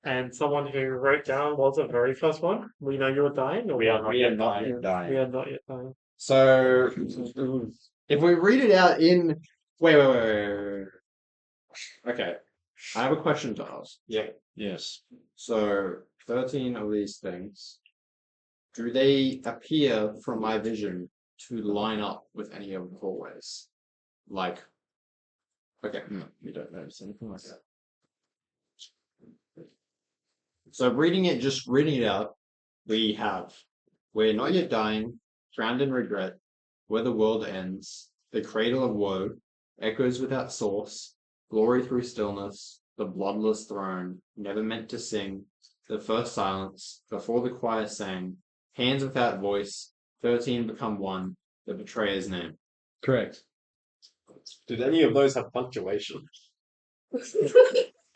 And someone who wrote down was the very first one. We know you're dying, or We are what? not yet dying. We are not yet dying. So, if we read it out in. Wait. Okay. I have a question to ask. Yeah. Yes. So, 13 of these things. Do they appear from my vision to line up with any of the hallways? Like. Okay, no, we don't notice anything like that. So, reading it out, we have We're Not Yet Dying, Drowned in Regret, Where the World Ends, The Cradle of Woe, Echoes Without Source, Glory Through Stillness, The Bloodless Throne, Never Meant to Sing, The First Silence, Before the Choir Sang, Hands Without Voice, 13 Become One, The Betrayer's Name. Correct. Did any of those have punctuation?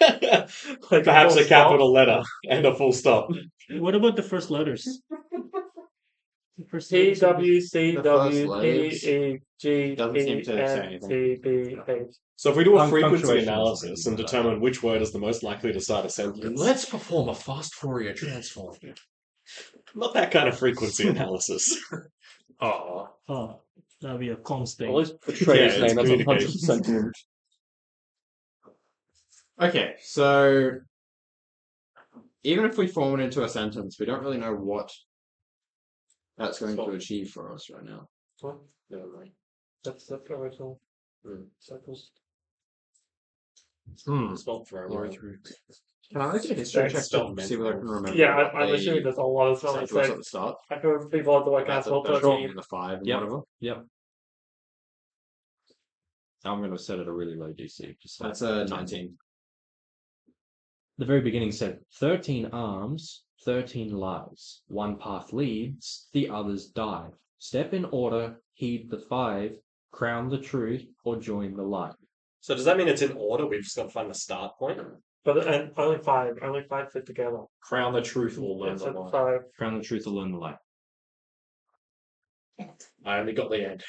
Like Perhaps full a capital letter and a full stop. What about the first letters? The first T letters. W C The W first P letters E G doesn't seem E to say N anything. T B H. So if we do a frequency Punctuation analysis isn't and really determine which word is the most likely to start a sentence, Let's perform a fast Fourier transform. not that kind of frequency analysis. Oh. Oh, that'll be a comms thing. At least betrayer's Yeah, it's name has communication. 100% root. Okay, so even if we form it into a sentence, we don't really know what that's going to achieve for us right now. That's the original Hmm. circles. It's not for Glory a through. Can I make a history That's check still to see what I can remember? Yeah, what I'm they assuming there's a lot of said something. to us Like, at the start. I can people are like That's asshole the 13. and the 5 and Yep. whatever. Yep. I'm going to set it a really low DC. Just like That's a 19. The very beginning said 13 arms, 13 lives. One path leads, the others die. Step in order, heed the 5, crown the truth, or join the light. So does that mean it's in order? We've just got to find the start point? But and only 5 fit together. Crown the truth or learn It's the at lie. 5. Crown the truth or learn the light. I only got the end.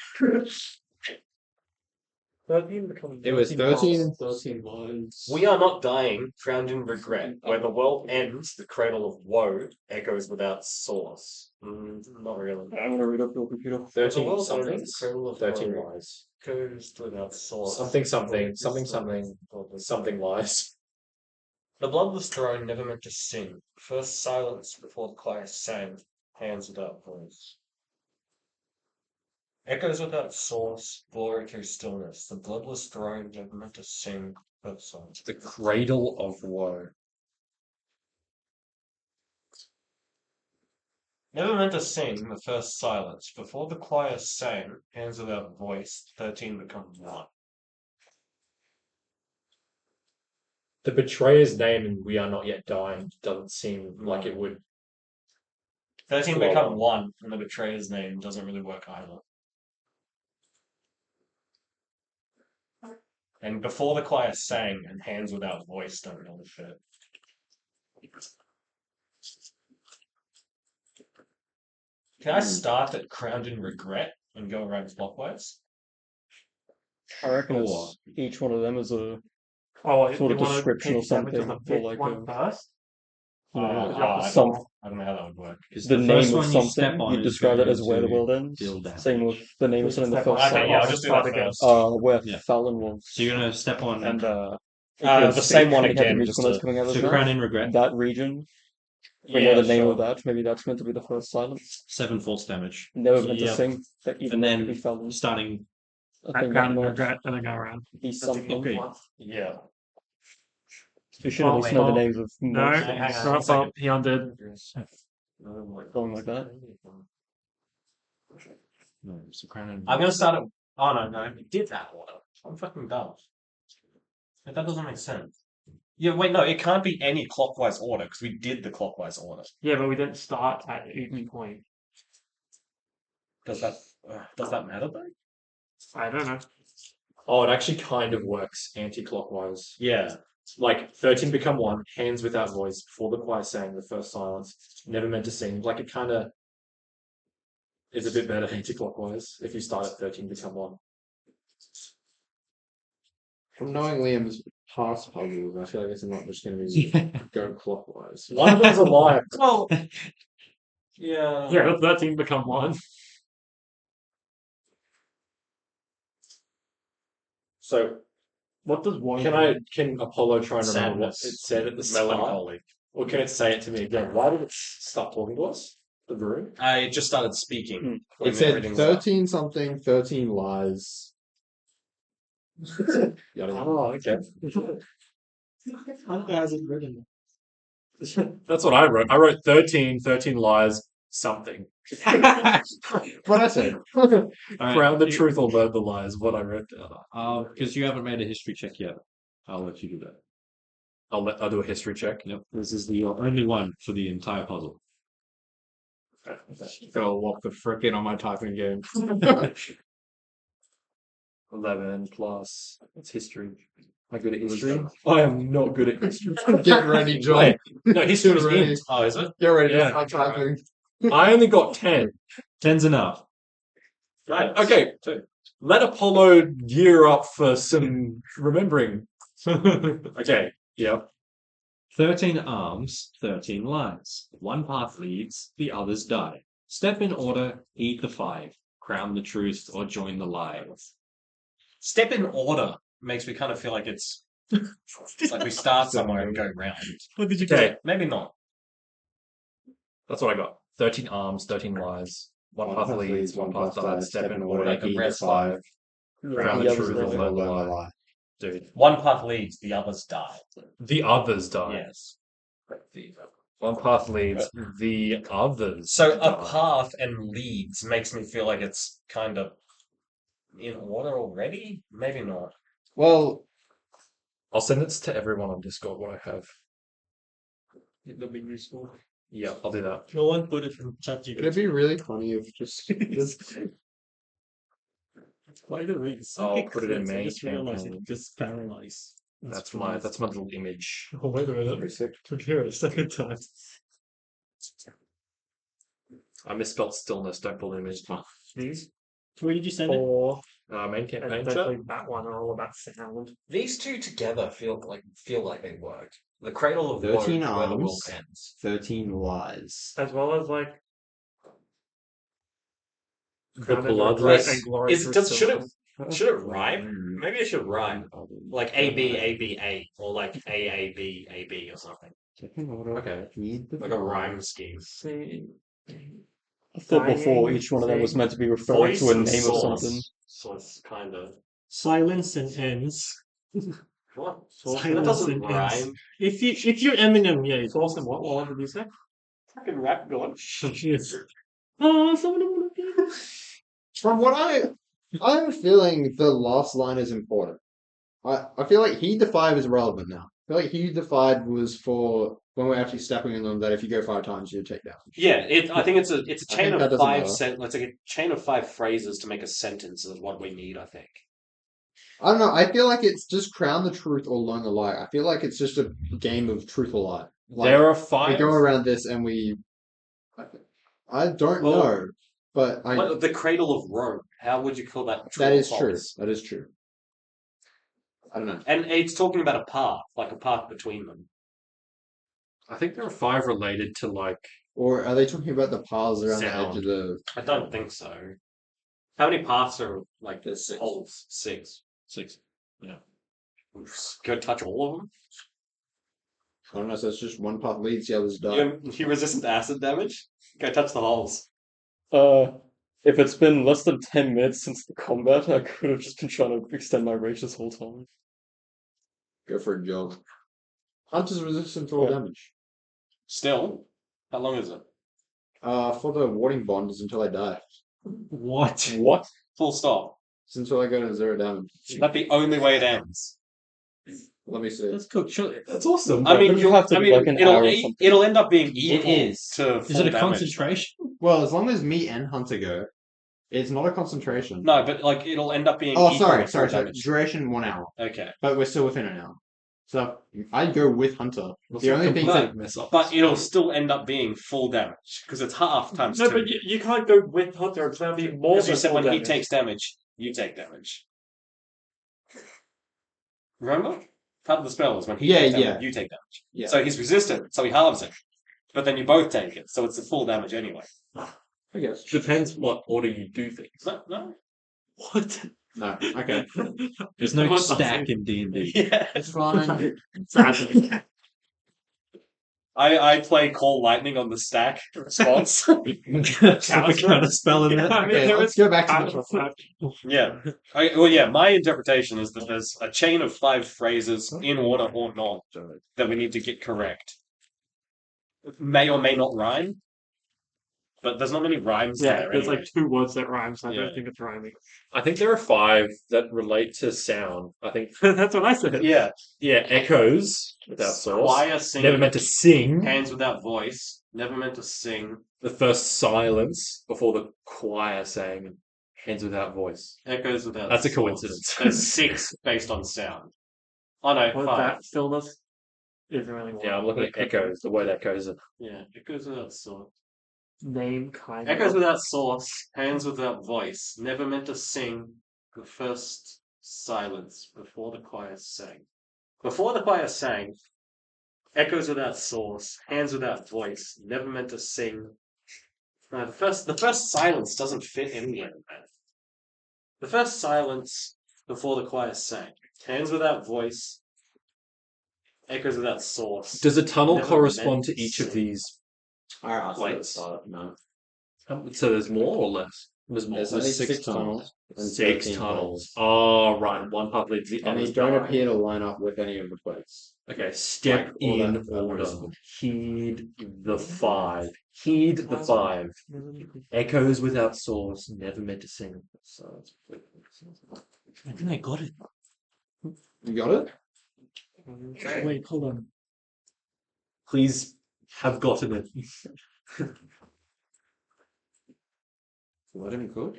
13 becomes. It was 13. 13 lines. We are not dying, drowned in regret. Where the world ends, the cradle of woe echoes without source. Not really. I'm going to read up your computer. 13 world something. ends, the cradle of 13 woe lies. Echoes without source. Something lies. The bloodless throne never meant to sing. First silence before the choir sang. Hands without voice. Echoes without source, glory through stillness. The bloodless throne never meant to sing. First silence. The cradle of woe. Never meant to sing the first silence. Before the choir sang, hands without voice, 13 becomes 1. The betrayer's name and we are not yet dying doesn't seem like it would. 13 Well, become 1, and the betrayer's name doesn't really work either. And before the choir sang, and hands without voice don't really fit. Can I start at Crowned in Regret and go around clockwise? I reckon it's, each one of them is a Oh, sort of you wanna description or take damage something of the for big like one first? you know, Oh, you have to some I don't know how that would work. the first name of one you step something. on You is describe it going as where the to world ends. deal damage. Same with the name of something in the Step on- first Okay, yeah, I'll silence. just do Start that again. first. Where Yeah. Fallon was. So you're gonna step on And the because same one we had the again, music just when that's to- coming out of to his Crown mouth. in Regret. That region. We Yeah, know the name sure. of that. Maybe that's meant to be the first silence. 7 force damage. Never meant to Yep. sing. That even And meant to then be Fallon. starting. I think Crown that and might Regret, and then go around. be something. Okay. Yeah. We should at Oh, least know the wait. names of No, monsters. hang on. no, one second. he undid. Going like that. No, so Crown in I'm gonna start at. Oh no, we did that order. I'm fucking dumb. But that doesn't make sense. Yeah, wait, no, it can't be any clockwise order because we did the clockwise order. Yeah, but we didn't start at each point. Does that matter though? I don't know. Oh, it actually kind of works anti-clockwise. Yeah. Like 13 become 1, hands without voice, before the choir sang the first silence, never meant to sing. Like it kind of is a bit better anti-clockwise if you start at 13 become 1. From knowing Liam's past puzzles, I feel like it's not just going to be go clockwise. One of them's a liar. Well. Yeah. Yeah, let 13 become 1. So What does 1 can Apollo try and remember what it Sadness. said at the start? Melancholy. Or can it say it to me again? Why did it stop talking to us? The room? I just started speaking. when It said everything's up. 13 something, 13 lies. Yada. Oh, okay. How has it written? That's what I wrote. I wrote 13, 13 lies, something. What I said. Alright, Crown the truth or learn the lies, what I wrote down. because you haven't made a history check yet. I'll let you do that. I'll do a history check. Yep. This is your only one for the entire puzzle. Go walk the frickin' on my typing game. 11 plus. What's history? Am I good at history? I am not good at history. Get ready, John. No, history Get ready. Oh, is it? Get ready. Yeah. I'm typing. I only got 10. 10's enough. Right. Okay. Let Apollo gear up for some remembering. Okay. Yep. 13 arms, 13 lies. One path leads, the others die. Step in order, heed the 5. Crown the truth or join the lies. Step in order makes me kind of feel like it's like we start somewhere and go round. What did you Okay. Maybe not. That's what I got. 13 arms, 13 lies. One path leads, one path dies. Step in order, like a heed red the 5. crown the The truth others or die. learn the Learn the lie. lie. Dude. One path leads, the others die. The others die. Yes. One path leads, the others So a die. path and leads makes me feel like it's kind of in order already. Maybe not. Well, I'll send it to everyone on Discord what I have. That'd be useful. Yeah, I'll do that. No one put it in chat it'd be really funny if just By the way, I'll put it in I main just realized campaign. it just paralyzed. That's my little image. Oh wait a minute. Took here a second time. I misspelled stillness, don't pull the image. These? Where did you send it? Or Main campaign chat. especially that one are all about sound. These two together feel like they work. The cradle of 13 woe, where the world arms. ends. 13 lies. As well as like The Crown and bloodless. Regret and Glory Is through does should it Silver. should it rhyme? Maybe it should rhyme. Like A B A B A or like A B A B or something. Second order. Okay. Heed the Like a rhyme scheme. See, I thought before Dying, each one of them was saying meant to be referring to a and name of source. something. So it's kind of Silence and ends. what? Silence That doesn't and ends. rhyme. If you're Eminem, yeah. Source and what? What did you say? Fucking rap god. Yes. Oh, someone. From what I'm feeling the last line is important. I feel like Heed the Five is relevant now. I feel like Heed the Five was for when we're actually stepping in them that if you go 5 times you take damage. Yeah, I think it's a I chain think that of doesn't 5 matter. it's like a chain of 5 phrases to make a sentence is what we need, I think. I don't know. I feel like it's just crown the truth or learn the lie. I feel like it's just a game of truth or lie. Like, There are we 5. go around this and I don't Well, know, but What, the cradle of Rome. How would you call that true that or is true. false? That is true. I don't know. And it's talking about a path, like a path between them. I think there are 5 related to like. Or are they talking about the paths around the edge Sound. of the? I don't think so. How many paths are like There's 6. holes? 6. 6. Yeah. Go touch all of them. I don't know. So it's just one path leads, the others die. You resistant to acid damage? Go touch the holes. If it's been less than 10 minutes since the combat, I could have just been trying to extend my rage this whole time. Go for a jog. Hunter's resistant to all damage. Still, how long is it? For the warding bond is until I die. What? What? Full stop. It's until I go to 0 damage. That's the only way it ends. Let me see. That's cool. Sure. That's awesome. I mean, Doesn't have to be like an hour or something. it'll end up being equal is. to Is full it a damage. concentration? Well, as long as me and Hunter go, it's not a concentration. No, but like it'll end up being. Oh, equal sorry, to sorry, full sorry. damage. Duration 1 hour, Okay, but we're still within an hour. So I'd go with Hunter. The only thing, No, but it'll still end up being full damage because it's half times No, 2. but you can't go with Hunter. It's going to be more Because than you said full when he damage. takes damage, you take damage. Remember? Part of the spell is when he Yeah, takes damage, yeah. you take damage. Yeah. So he's resistant, so he halves it. But then you both take it, so it's the full damage anyway. I guess. Depends what order you do things. No? What? No, okay. There's no What the stack in D&D. Yeah. It's fine. I play Call Lightning on the stack response. Some kind of spell in there. I mean, Okay, there let's is go back to kind the of a fact. yeah. My interpretation is that there's a chain of 5 phrases in order or not that we need to get correct. May or may not rhyme, but there's not many rhymes Yeah, there there's anyway. like 2 words that rhyme, so I Yeah. don't think it's rhyming. I think there are 5 that relate to sound. I think, That's what I said. Yeah. echoes without source. Choir singing. Never meant to sing. Hands without voice. Never meant to sing. The first silence before the choir sang. Hands without voice. Echoes without That's a source. coincidence. There's 6 based on sound. Oh no, What 5. that stillness isn't really Yeah, I'm looking at echoes. The word echoes. Yeah, echoes without source. name kind Echoes of. without source, hands without voice, never meant to sing, the first silence before the choir sang. Before the choir sang, echoes without source, hands without voice, never meant to sing. No, the first silence doesn't fit anywhere, man. The first silence before the choir sang, hands without voice, echoes without source. Does a tunnel Never correspond meant to each of sing. these? Alright, Plates. No. So there's more or less? There's more. There's only 6 tunnels. and 6 13 tunnels. Oh, right. One path leads the And other. they don't appear to line up with any of the plates. Okay, step Like, all in that order. visible. Heed the 5. Heed the 5. Echoes without source, never meant to sing. I think I got it. You got it? Wait, hold on. Please have gotten it. Let him cook.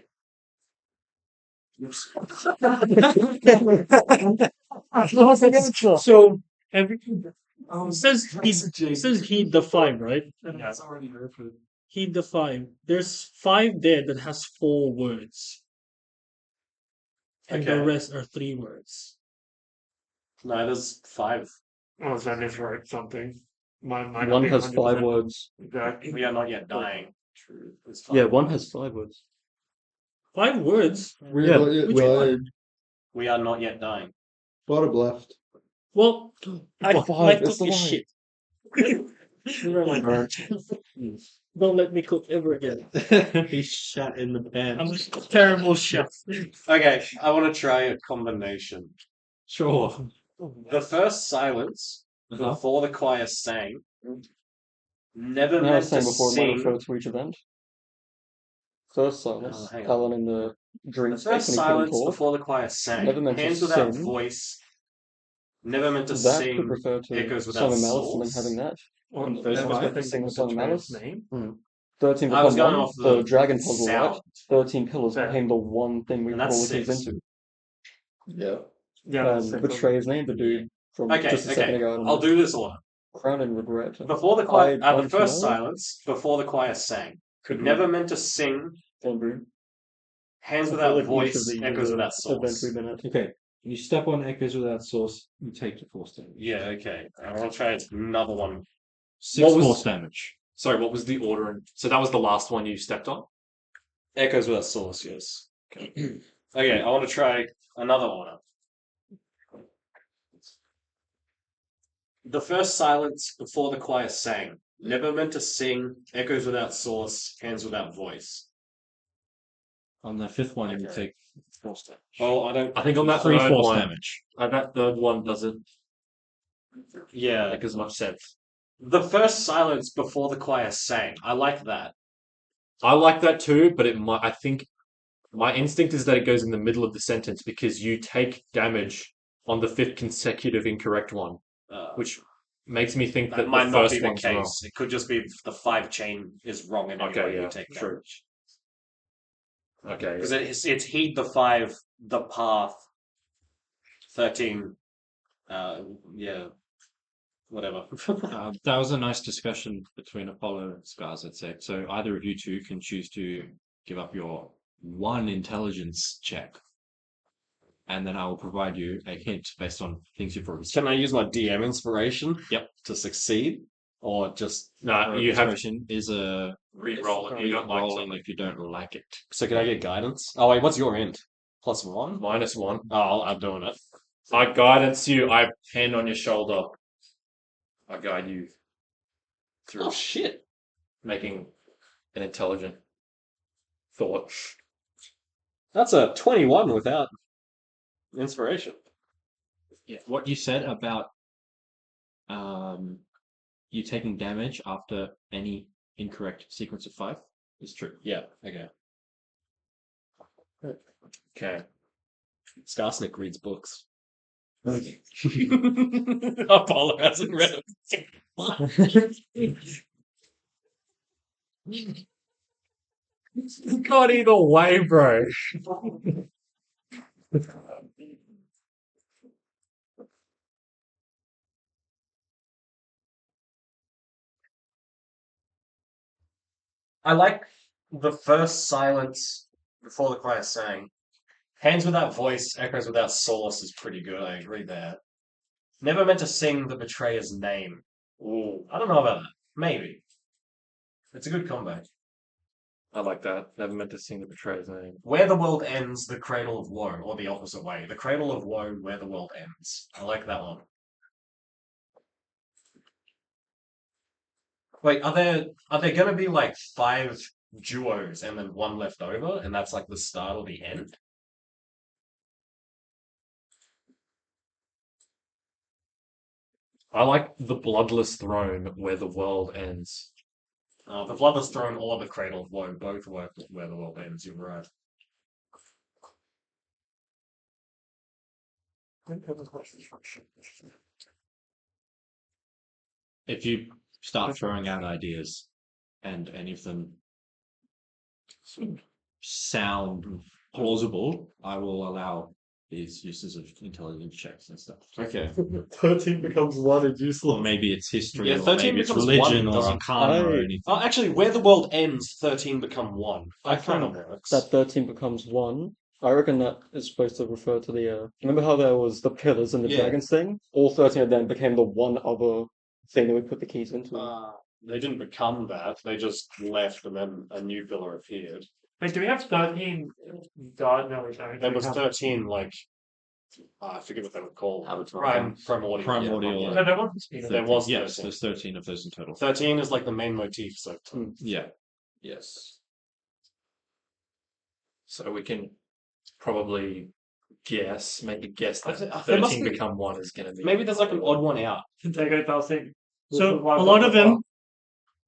So it says heed the 5, right? Yeah, it's already heard for Heed the 5. There's 5 there that has 4 words. And the Okay. rest are 3 words. No, there's 5. Oh, that is right, something. Mine might not One be has 100% 5 words. exact. We are not yet dying. True. There's 5 Yeah, one words. has 5 words. 5 words? Yeah, which one? We are not yet dying. Bottom left. Well, I Five, cook it's the this line. shit. Don't let me cook ever again. He shat in the pan. I'm a terrible chef. Okay, I want to try a combination. Sure. The first silence Uh-huh. before the choir sang Never Now, meant as to saying before, might refer sing. to each event. First silence. Hang on. Talon in the dream The state first when he couldn't silence talk. before the choir sang. Never meant to Hands without sing. voice. Never meant to That could sing. refer to Echoes without Song of Malice and then source. having that. Or First never one, think sing of the the Song of betrayer's Malice. name. 13 I was become going one. off The the dragon puzzle, right? sound. 13 pillars Fair. became the one thing we And put all that's the keys 6. into. Yeah. Yeah, that's it. Betrayer's name, the dude from Okay, just a second okay. ago. I don't I'll know. do this order. Crown and regret. Before the choir, I the don't first know. silence before the choir sang. Could we- Never meant to sing. Andrew. Hands I feel without like each of voice. these Echoes are without events source. we've been at. Okay. You step on echoes without source, you take the force damage. Yeah, okay. I'll try another one. 6 What was- force damage. Sorry, what was the order? So that was the last one you stepped on? Echoes without source, yes. Okay, I want to try another order. The first silence before the choir sang. Never meant to sing. Echoes without source. Hands without voice. On the 5th one, you Okay. take force damage. Oh, I don't. I think on that 3 third force one, damage. that third one doesn't Yeah. make as much sense. The first silence before the choir sang. I like that. I like that too, but I think my instinct is that it goes in the middle of the sentence because you take damage on the 5th consecutive incorrect one, which makes me think That that might the not first be the one's case. wrong. It could just be the 5 chain is wrong in any Okay, way yeah, you take true. damage. Okay, Because it's heed the 5, the path, 13. Yeah, whatever. That was a nice discussion between Apollo and Scars, I'd say. So either of you two can choose to give up your 1 intelligence check. And then I will provide you a hint based on things you've already Can I use my DM inspiration? Yep. To succeed, or just no, you have Inspiration is a re-roll if you don't like rolling something. if you don't like it. so? Can I get guidance? Oh wait, what's your int? +1. -1. Oh, I'm doing it. I guidance you. I hand on your shoulder. I guide you through Oh shit! making an intelligent thought. That's a 21 without inspiration. Yeah. What you said about you taking damage after any incorrect sequence of 5 is true. Yeah. Okay. Okay. Skarsnik reads books. Apollo hasn't read it. God, either way, bro. I like the first silence before the choir sang. Hands without voice, echoes without source is pretty good. I agree there. Never meant to sing the betrayer's name. Ooh, I don't know about that. Maybe. It's a good combo. I like that. Never meant to sing the betrayer's name. Where the world ends, the cradle of woe, or the opposite way. The cradle of woe, where the world ends. I like that one. Wait, are there going to be like 5 duos and then 1 left over, and that's like the start or the end? I like the bloodless throne where the world ends. The Bloodless Throne or the Cradle of Woe both work with where the world ends. You're right. If you start throwing out ideas and any of them sound plausible, I will allow these uses of intelligence checks and stuff. Okay. 13 becomes 1 and Or useless. maybe it's history, Yeah, or 13 maybe it's becomes religion, 1, or doesn't- arcana, or I- anything. Oh, actually, where the world ends, 13 become 1. That kind of works. That 13 becomes 1. I reckon that is supposed to refer to the. Remember how there was the pillars and the Yeah. dragons thing? All 13 of them became the one other thing that we put the keys into. They didn't become that. They just left, and then a new pillar appeared. Wait, do we have 13? God, no, we don't. There was 13, like, I forget what they were called. Avatar. Primordial. Primordial. Yeah. No, there wasn't. There was Yes, 13. there's 13 of those in total. 13 is like the main motif, so. Yeah. Yes. So we can probably make a guess that There must 13 be- become 1 is going to be. Maybe there's like an odd one out. Take out thing. So a lot of them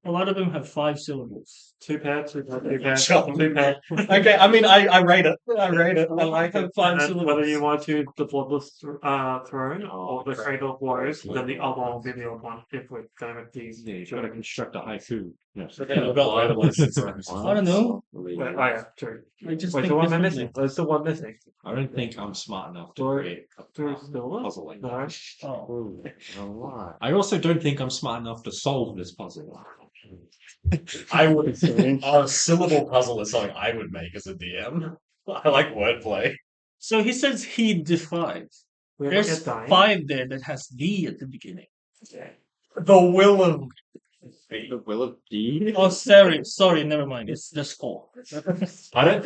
A lot of them have 5 syllables. 2 pair, 2 pair, 2 pair, Sure. 2 pair. Okay, I mean, I rate it. I rate it. I like it. Five And then whether you syllables. want to the bloodless throne or the cradle of woes, then the other one will be the old one if we're going with these. Yeah, you've got to construct a haiku. Yes. Yeah, about wireless. I don't know. Wait, oh yeah, true. I just Wait, think so what am I differently. missing? There's still one missing. I don't think I'm smart enough to Or- create a There's still one? puzzle like No. that. Oh. I also don't think I'm smart enough to solve this puzzle. I would. A syllable puzzle is something I would make as a DM. I like wordplay. So he says he defied. We're not There's yet dying. 5 there that has D at the beginning. The will of. The will of D. Oh, sorry, never mind. It's just 4. I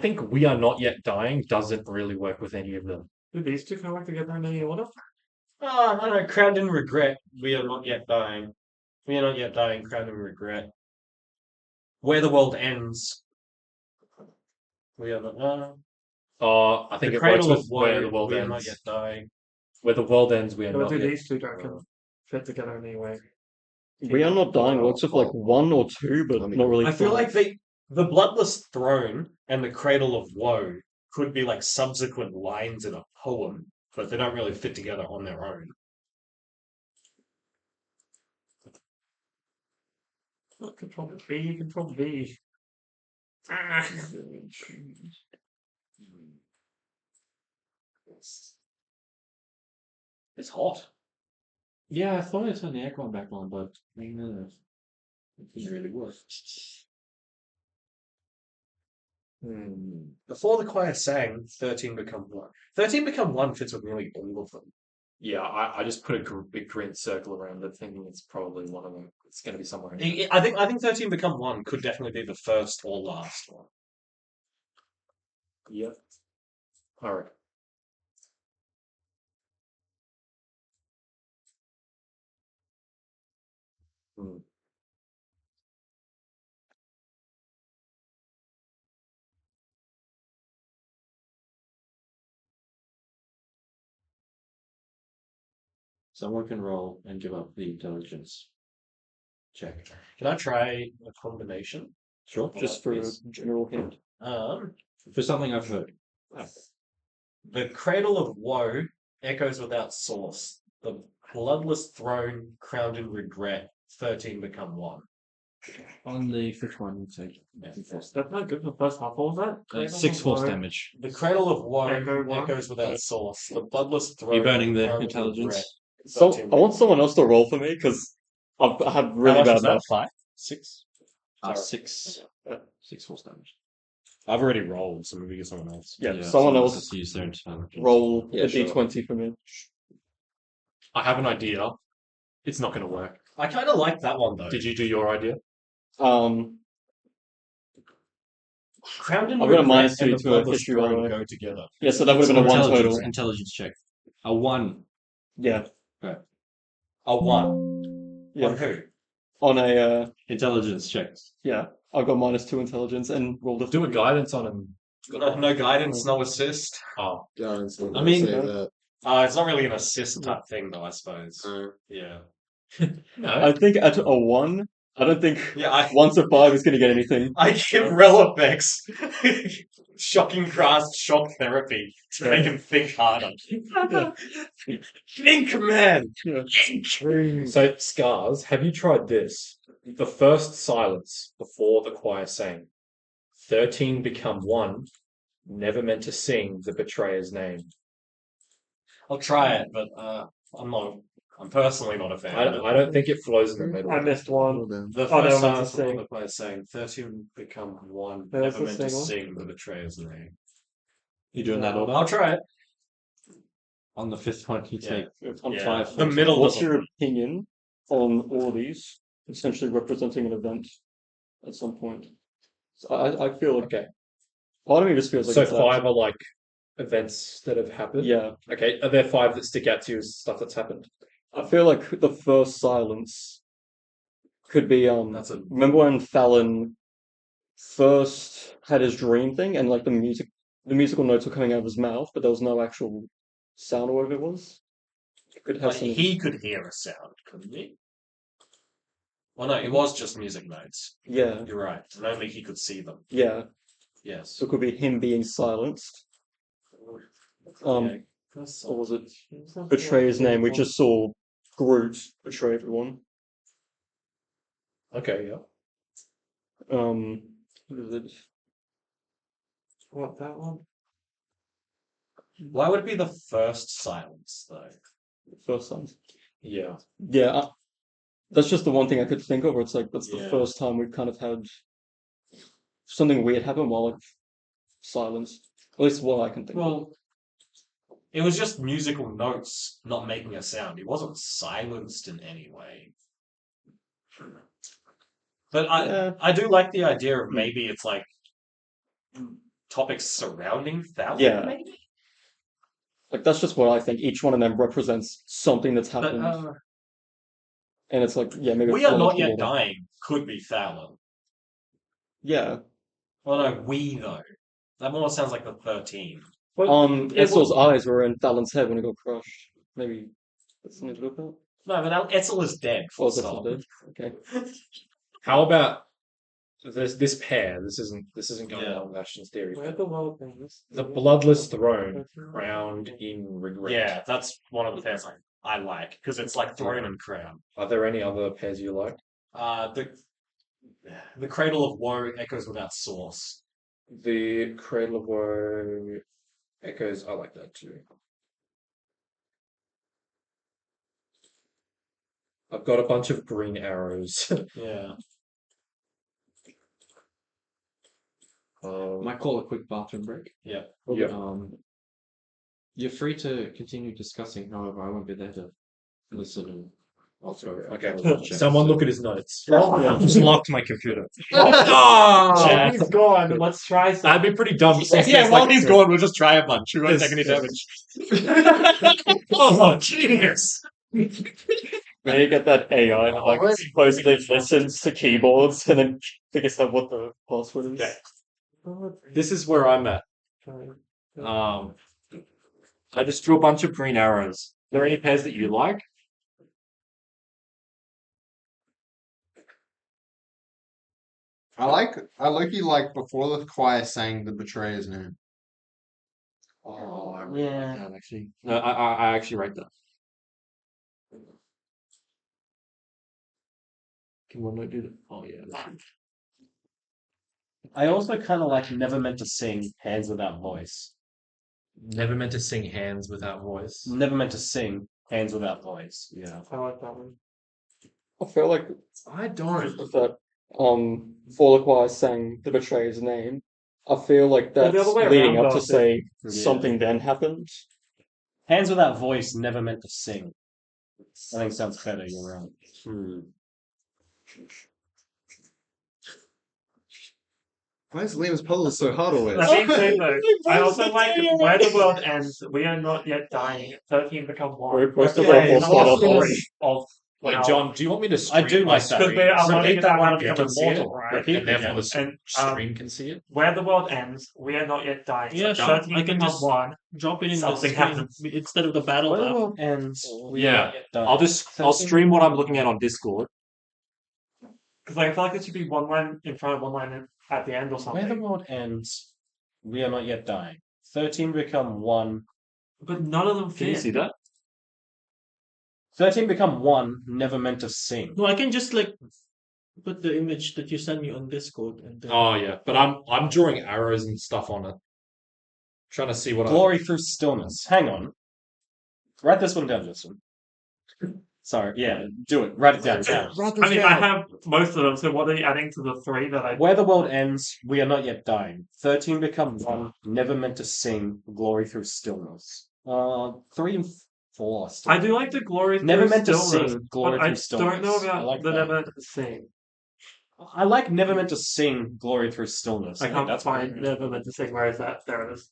think we are not yet dying doesn't really work with any of them. Do these two come back together in any order? Oh, I don't know. Crowned in regret. We are not yet dying. We are not yet dying. Crowned in regret. Where the world ends. We are not. I think The it works cradle with of where woe. the world We are ends. not yet dying. Where the world ends, we are But not do yet. these two don't fit together in any way? We are not dying works with like 1 or 2, but not really. I feel 5. like the bloodless throne and the cradle of woe could be like subsequent lines in a poem, but they don't really fit together on their own. Control V, Control V. Ah. It's hot. Yeah, I thought I turned the aircon back on, but it didn't really work. Before the choir sang, 13 become 1. 13 become 1 fits with nearly all of them. Yeah, I just put a big green circle around it, thinking it's probably one of them. It's going to be somewhere in there. I think 13 become 1 could definitely be the first or last one. Yep. All right. Someone can roll and give up the intelligence check. Can I try a combination? Sure. Just for a general hint. For something I've heard. The cradle of woe echoes without source. The bloodless throne crowned in regret. 13 become 1. On the fifth one, you take That's not good for the first half. What was that? 6 force damage. The cradle of woe Echo one. echoes without source. The bloodless throne. You're burning the crowned in intelligence. regret. So 13 I want someone else to roll for me because I have really much bad is that? math. 5? 6. 6. 6 force damage. I've already rolled, so maybe get someone else. Yeah, someone else has to use their intelligence. roll Yeah, a sure. d20 for me. I have an idea. It's not going to work. I kind of like that one though. Did you do your idea? Crowned in I've got a regret -2 and the to a bloodless history, by the throne way. go together. Yeah, so that would have been a 1 intelligence, total. intelligence check. A 1. Yeah, A 1. yeah. On who? On a Intelligence check. yeah, I've got -2 intelligence and rolled a Do a 3. guidance on him. No guidance, no assist. Oh, Yeah, I mean, say that. It's not really an assist type thing though, I suppose. Yeah. no. I think at a 1, I don't think Yeah, 1 to 5 is going to get anything. I give Relipex shocking grasp shock therapy to make him think harder. Think, man! So, Scars, have you tried this? The first silence before the choir sang. 13 become 1, never meant to sing the betrayer's name. I'll try it, but I'm personally not a fan of it. I don't think it flows in the middle. I missed one. The Oh, no, first I meant silence to before sing. the choir saying 13 become 1, There's never the meant to single. sing the betrayer's name. You doing that order? I'll try it. On the fifth one, you Yeah. take on Yeah. 5. The middle What's of your opinion on all these essentially representing an event at some point? So I feel like Okay. part of me just feels like So it's 5 are like events that have happened? Yeah, Okay, are there 5 that stick out to you as stuff that's happened? I feel like the first silence could be That's a remember when Fallon first had his dream thing and like the musical notes were coming out of his mouth, but there was no actual sound or whatever it was. It could have like, some he could hear a sound, couldn't he? Well, no, it was just music notes. Yeah, You're right. And only he could see them. yeah. Yes. So it could be him being silenced. Or was it betray his name? We just saw Groot betray everyone. Okay, yeah. What is it? What, that one? Why would it be the first silence, though? First time. Yeah. Yeah, that's just the one thing I could think of where it's like, that's the Yeah. first time we've kind of had something weird happen while like silence. At least what I can think of. Well, it was just musical notes not making a sound. He wasn't silenced in any way. But I do like the idea of maybe it's like topics surrounding Thalon, Yeah. maybe? Like, that's just what I think. Each one of them represents something that's But happened. And it's like, yeah, maybe. We Are follow Not up Yet more. Dying could be Thalon. Yeah. Well, no, we, though. That more sounds like the 13. Essel's eyes were in Thalon's head when he got crushed. Maybe that's something to look at. No, but Etzel is dead. Oh, Full that's stop. dead. Okay. How about this pair? This isn't going Yeah. along with Ashton's theory. Where the world things? The bloodless throne, crowned in regret. Yeah, that's one of the pairs I like because it's like throne and crown. Are there any other pairs you like? The Cradle of Woe echoes without source. The Cradle of Woe echoes. I like that too. I've got a bunch of green arrows. Yeah. Might call a quick bathroom break. Yeah. Yeah. You're free to continue discussing, however, I won't be there to listen and also. Okay. check, Someone so- look at his notes. Yeah. Just locked my computer. Oh, he's gone. Let's try some. That'd be pretty dumb. Yeah, while he's gone, we'll just try a bunch. We won't take any damage. Oh, genius! When you get that AI that like supposedly listens to keyboards and then figures out what the password is. Okay. This is where I'm at. I just drew a bunch of green arrows. Are there any pairs that you like? I like you like before the choir sang the betrayer's name. Oh, I really like that actually. No, I actually write that. Can one note do that? Oh yeah. I also kind of like Never Meant to Sing, Hands Without Voice. Never meant to sing hands without voice. Never Meant to Sing, Hands Without Voice. Yeah. I like that one. I feel like I don't. that For the Choir sang the betrayer's name. I feel like Well, that's the other way leading around, up to though, say Yeah. something then happened. Hands Without Voice, Never Meant to Sing. I think sounds better, you're right. Why is Liam's puzzle so hard always? That being said, though, I also like Where the World Ends, We Are Not Yet Dying, 13 Become One. We're supposed to Yeah, roll it's for a spot story of Wait, how- John, do you want me to I do stream like my that. Because they are Repeat learning that that one one again become to see it. immortal, right? Repeat and therefore the And, stream can see it? Where the World Ends, We Are Not Yet Dying. Yeah, so sure. 13 I can Become just One. drop it in the Something screen happens. instead of the battle Where the map. world ends, we Yeah. are not yet done. I'll stream what I'm looking at on Discord. Because I feel like it should be one line in front of one line at the end or something. Where the world ends, we are not yet dying. 13 become 1. But none of them Can you fit. see that? 13 become 1, never meant to sing. No, I can just like put the image that you sent me on Discord and then Oh yeah, but I'm drawing arrows and stuff on it. Trying to see what Glory through stillness. Hang on. Write this one down, Justin. Sorry, yeah, do it. Write it down. I mean, I have most of them, so what are you adding to the three that I... Where the world ends, we are not yet dying. 13 become 1, never meant to sing, glory through stillness. 3 and 4. Still. I do like the glory Never through meant to stillness, sing, glory but I through stillness. don't know about I like the that. never meant to sing. I like never meant to sing, glory through stillness. I think can't that's find pretty- never meant to sing. Where is that? There it is.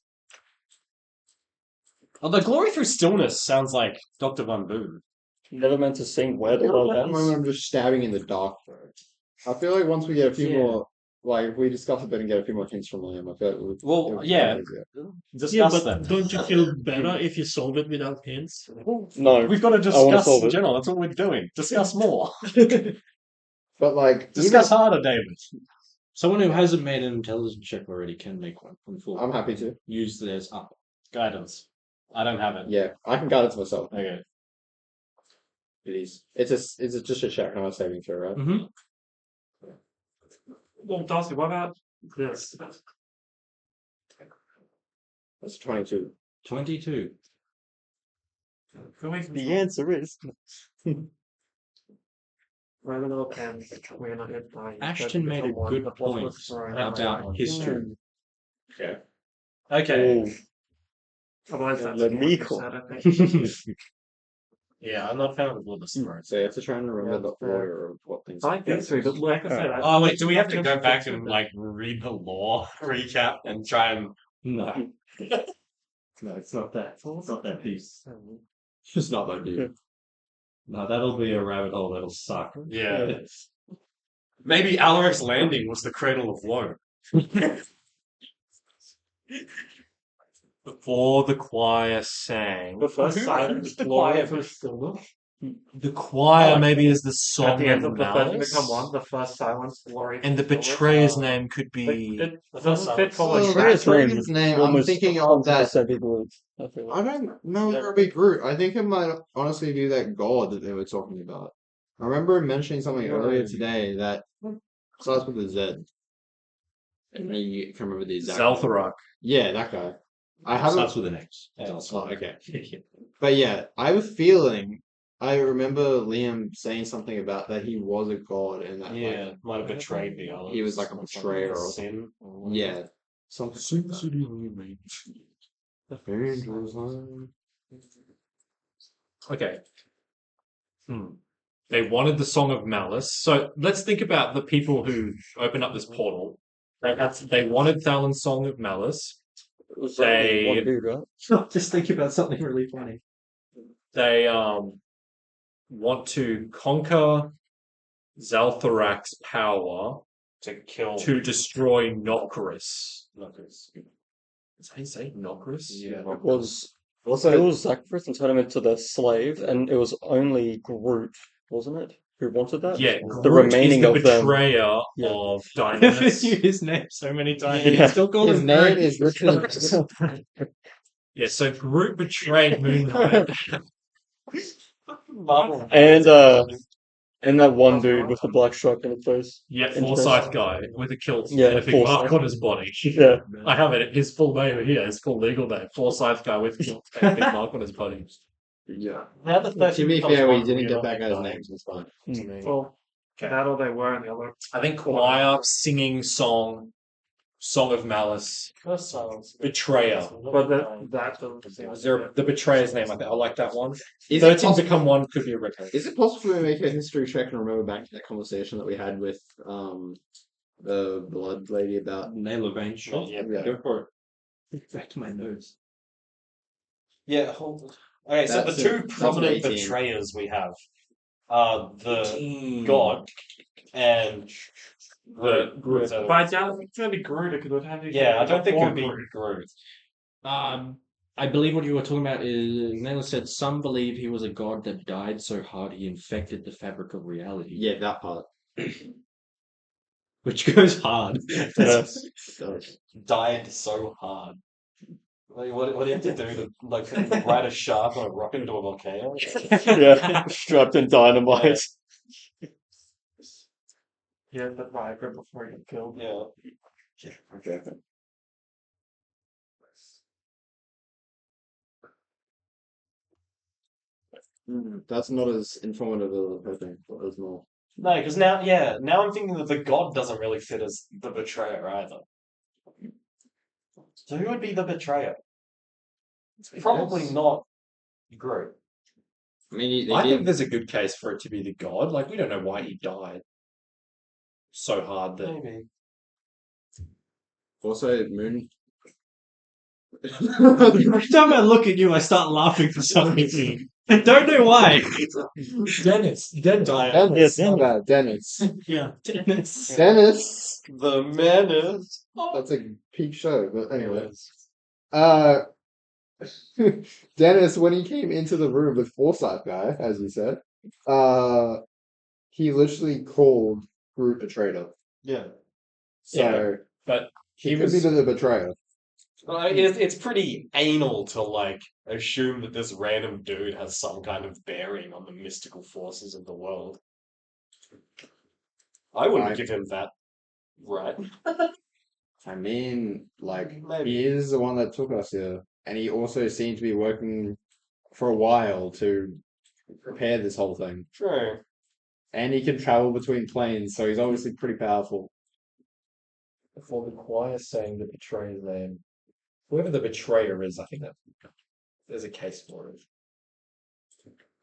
Oh, the glory through stillness sounds like Dr. Von Boom. Never meant to sing Where the World I Ends. remember just stabbing in the dark though. I feel like once we get a few Yeah. more, like if we discuss a bit and get a few more hints from Liam, I feel like it Well, would be yeah. easier. Discuss yeah, but them. don't you feel better if you solve it without hints? No. We've got to I wanna discuss solve in it. general. That's what we're doing. Discuss more. But like, Discuss harder, David. Someone who hasn't made an intelligence check already can make one. I'm happy to. Use theirs up. Guidance. I don't have it. Yeah, I can guide it to myself. Okay. It is. It's just a check, not a saving throw, right? Mm-hmm. Well, Darcy, what about this? That's 22. 22. The answer is Revenue and we're not hit by. Ashton made a good point about history. Okay. Okay. Otherwise, that's Let me what call. you said, I think. Yeah, I'm not a fan of the Wilderness Road. So you have to try and remember the order of what things. I like history, but like I said, Oh wait, do we have to go back and like read the law recap and try and No. No, it's not that. It's not that deep. It's not that deep. No, that'll be a rabbit hole that'll suck. yeah. Maybe Alaric's Landing was the cradle of woe. Before the choir sang. the first Who silence. owns the Glory choir? for stillness. The choir maybe is the At song the end of of the first malice. become one, the first silence, glory. And the for stillness. betrayer's name could be. It doesn't fit for Oh, like Betrayer's Shaq. name. Name, I'm thinking of that. 100% people. I feel I like. don't know if it'll be Groot. I think it might honestly be that god that they were talking about. I remember mentioning something earlier today that starts with a Z. And you can't remember the exact. Zaltharak. Yeah, that guy. I haven't. Starts with an X. Oh, okay. But yeah, I have a feeling. I remember Liam saying something about that he was a god and that Yeah, might have betrayed the others. he was like a betrayer or sin. like, yeah, something. Okay. They wanted the Song of Malice. So let's think about the people who opened up this portal. They wanted Thalin's Song of Malice. It was They- one dude, right? Just think about something really funny. They want to conquer Zaltharak's power To kill. to destroy Nokris. Is that how you say Nokris? Yeah. It was Also, killed Zacharias and turned him into the slave, and it was only Groot, wasn't it, who wanted that? Yeah, the Groot remaining is the of them. betrayer Yeah. of I've Dynamis. used his name so many times. Yeah. You still call his him name Groot. is Richard. Yeah, so Groot betrayed Moon Knight. And that one dude with the black stripe in his face. Yeah, Interesting. Forsyth guy with a kilt Yeah, and a big mark Forsyth. on his body. Yeah. I have it. His full name here. His full legal name. Forsyth guy with a kilt and a big mark on his body. Yeah. Now that To be becomes fair, we one, didn't we're get not that guy's dying. name, so it's fine. Mm. To me. Well, Okay. that or they were in the other. I think choir singing song of Malice, First silence. betrayer. But that is there the betrayer's name? I like that one. Is it 13 possible? become one could be a record. Is it possible to make a history check and remember back to that conversation that we had with the blood lady about? Nail a vein shot. Yeah. Go for it. Back to my nose. Yeah, hold on. Okay, so That's the two an prominent 18. betrayers we have are the god and the Groot. But I doubt it's gonna be Groot because it would have to. Yeah, I don't think it would be Groot. Groot. I believe what you were talking about is Nail said some believe he was a god that died so hard he infected the fabric of reality. Yeah, that part. Which goes hard. Yes. Died so hard. Like, what do you have to do to like ride a shark on a rocket into a volcano? Yeah. Strapped in dynamite. Yeah, the Viper before you get killed. Yeah. Okay. That's not as informative as I think, but there's more. No, because now I'm thinking that the god doesn't really fit as the betrayer either. So who would be the betrayer? Probably not Groot. I mean, I think there's a good case for it to be the god. Like we don't know why he died so hard that Maybe. also Moon. Every time I look at you, I start laughing for some reason. I don't know why. Dennis. Dennis, not bad. Dennis. Yeah, Dennis. Dennis. The menace. That's a peak show, but anyway. Dennis, when he came into the room with Forsyth guy, as you said, he literally called Groot a traitor. Yeah. So Yeah, but he he could be was the betrayer. Well, it's pretty anal to like assume that this random dude has some kind of bearing on the mystical forces of the world. I wouldn't I- give him that right. I mean, like, Maybe. he is the one that took us here. And he also seemed to be working for a while to prepare this whole thing. True. And he can travel between planes, so he's obviously pretty powerful. for the choir saying the betrayer's name. Whoever the betrayer is, I think that there's a case for it.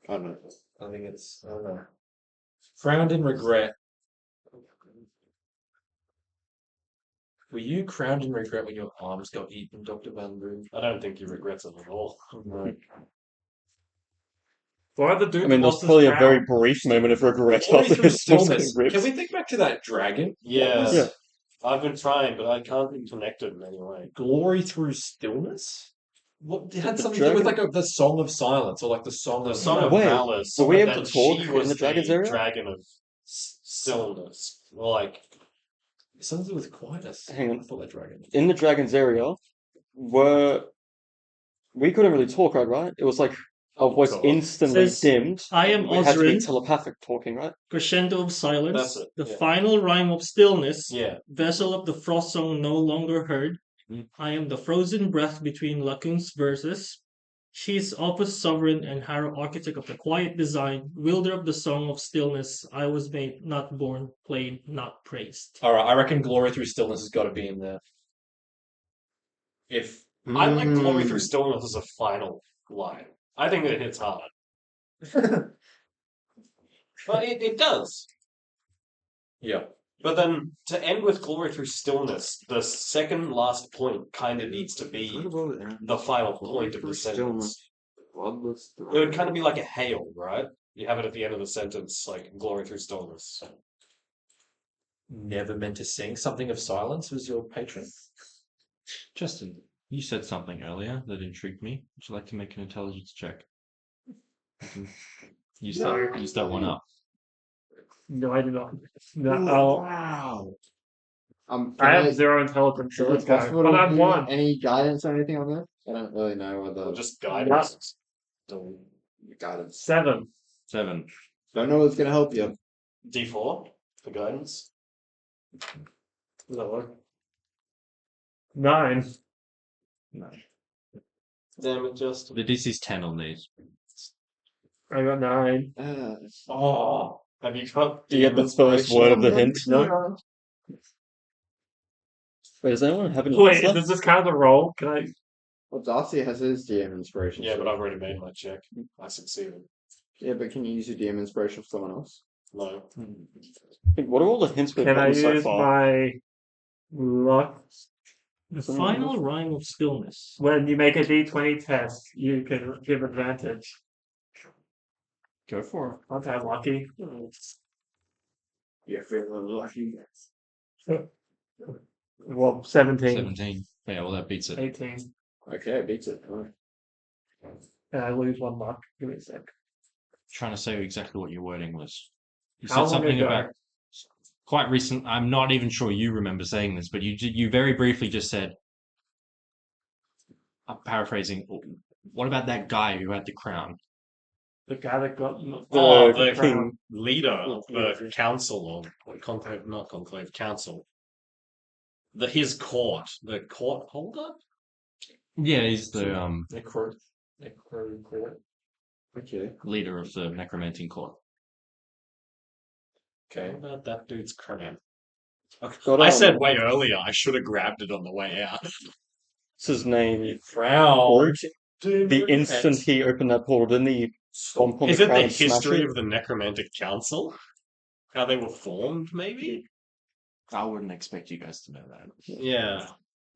I don't know. I think I don't know. Crowned in regret. Were you crowned in regret when your arms got eaten, Dr. Van Boom? I don't think he regrets it at all. No. Why the dude I mean, there's lost his probably a crown? very brief moment of regret Glory after through his nose stillness. getting ripped. Can we think back to that dragon? Yeah. Yeah. I've been trying, but I can't be connected in any way. Glory through stillness? What it had The something to do with dragon- like the Song of Silence or like the Song The of Son of Wait, Malice. were we able and to talk she in was the dragon's area? dragon of stillness. Like, something to do with quietness. Hang on. I thought that dragon. In the dragon's area, we couldn't really talk, right? It was like our voice Talk. instantly Says, dimmed. I am We had to be Ozrin, telepathic talking, right? crescendo of silence, That's it, the yeah. final rhyme of stillness, yeah. vessel of the frost song no longer heard. Mhm. I am the frozen breath between Lacoon's verses. She's Opus Sovereign and Harrow Architect of the Quiet Design, wielder of the Song of Stillness. I was made, not born, played, not praised. Alright, I reckon Glory through stillness has got to be in there. If I like Glory Mm. Through Stillness as a final line. I think it hits hard. But it does. yeah. But then to end with Glory Through Stillness, the second last point kind of needs to be the final point of the sentence. It would kind of be like a hail, right? You have it at the end of the sentence, like Glory Through Stillness. Never meant to sing. Something of Silence was your patron. Justin, you said something earlier that intrigued me. Would you like to make an intelligence check? You can use that one up. No, I do not. No, Ooh, I'll- wow. I Can have 0 intelligence. is So it let's go. possible But to I'm do 1. any guidance or anything on that? I don't really know whether Just guidance. guidance. 7. 7. Don't know what's gonna help you. D4 for guidance. Lower. 9. Damn it, just. The DC's 10 on these. I got 9. Oh, have you got? Do you get the first word of the hint? No. Wait, does anyone have any Wait, hints left? does this count as a roll? Can I? Well, Darcy has his DM inspiration. Yeah, so- but I've already made my check. I succeeded. Yeah, but can you use your DM inspiration for someone else? No. What are all the hints we've Can I gotten so use far? my luck? The final rhyme of stillness. When you make a D20 test, you can give advantage. Go for Aren't I lucky? Yeah, feeling lucky. Well, it. 17. 17. Yeah, well, that beats it. 18. Okay, beats it. Alright. And I lose 1 luck. Give me a sec. Trying to say exactly what your wording was. You How said long something ago? about quite recent. I'm not even sure you remember saying this, but you very briefly just said. I'm paraphrasing. What about that guy who had the crown? The guy that got Oh, The the king. leader of the council or conclave, not conclave, council. His court, the court holder. Yeah, he's the Necro. Okay. leader of the necromanting court. Okay. What about that dude's crown? Got I on. said way earlier. I should have grabbed it on the way out. What's his name? Crown. The instant he opened that portal, didn't he stomp on Is the it crown the and smash history it? of the necromantic council? How they were formed, maybe? I wouldn't expect you guys to know that. Yeah.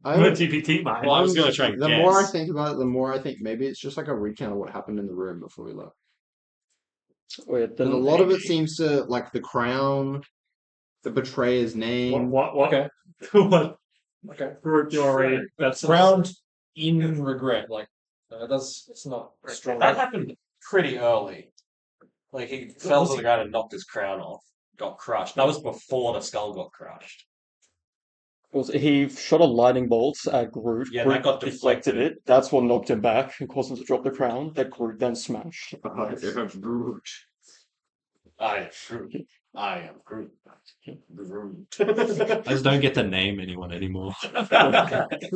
the I, GPT mind. Well, I was gonna try and the more I guess. think about it, the more I think maybe it's just like a recount of what happened in the room before we left. Wait, Because a then lot of it seems to, like, the crown, the betrayer's name. What? Okay. What Okay. group you already? That's Crowned in regret. Like, it's not strong. That happened pretty early. Like he fell to the ground and knocked his crown off. Got crushed. That was before the skull got crushed. He shot a lightning bolt at Groot. Yeah, Groot that got deflected deflected. it. That's what knocked him back and caused him to drop the crown. That Groot then smashed. Groot. I am Groot. I am Groot. Groot. I just don't get to name anyone anymore.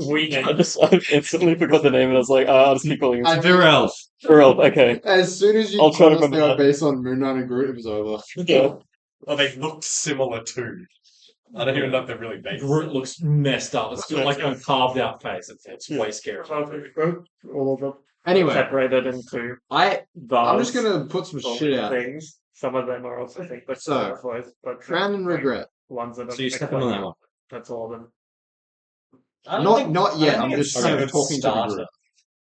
We I instantly forgot the name and I was like, I'll just keep calling him. Virel. Earl, okay. As soon as you I'll try to told us they remember were that. based on Moon Knight and Groot, it was over. Yeah. Oh, they looked similar too. I don't even know if they're really based. Groot looks messed up. It's got like a carved out face. It's way scary. all of them Anyway, separated into I'm bars. just gonna put some or shit out. things. Some of them are also things, but So, but Crown and Regret. ones that are So you're stepping on that one. That's all of them. Not yet. I don't I'm think just it's kind a of good talking to the starter. group.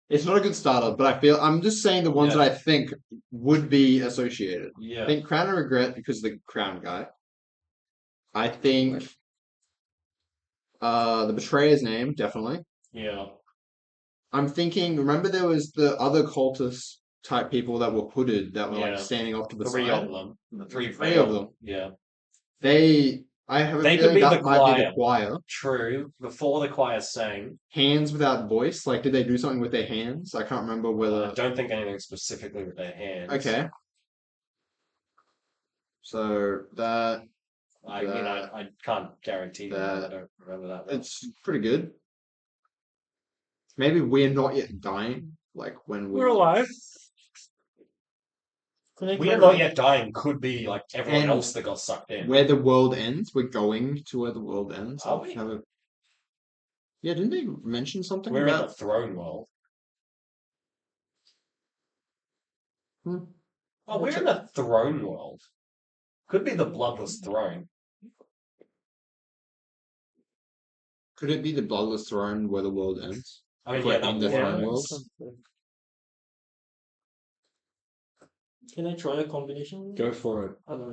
It's not a good starter, but I feel I'm just saying the ones Yeah. that I think would be associated. Yeah. I think Crown and Regret because of the Crown guy. I think the Betrayer's name, definitely. Yeah. I'm thinking, remember there was the other cultist type people that were hooded that were Yeah. like standing off to the Three side? of them. The three Three of them. Yeah. I have a They could feeling be that the might be the choir. choir. True. Before the choir sang. Hands without voice, like did they do something with their hands? I can't remember I whether. don't think anything specifically with their hands. Okay. So that I mean, I can't guarantee that. I don't remember that. Well. it's pretty good. Maybe we're not yet dying, like when We're alive. We are not yet dying could be like everyone And else that got sucked in. where the world ends. We're going to where the world ends. Are we? Yeah, didn't they mention something We're in about? the throne world. Hmm. Oh, we're in the throne world. Could be the bloodless throne. Could it be the bloodless throne where the world ends? I mean, We're yeah, in the that throne works. world. Can I try a combination? Go for it. I don't know.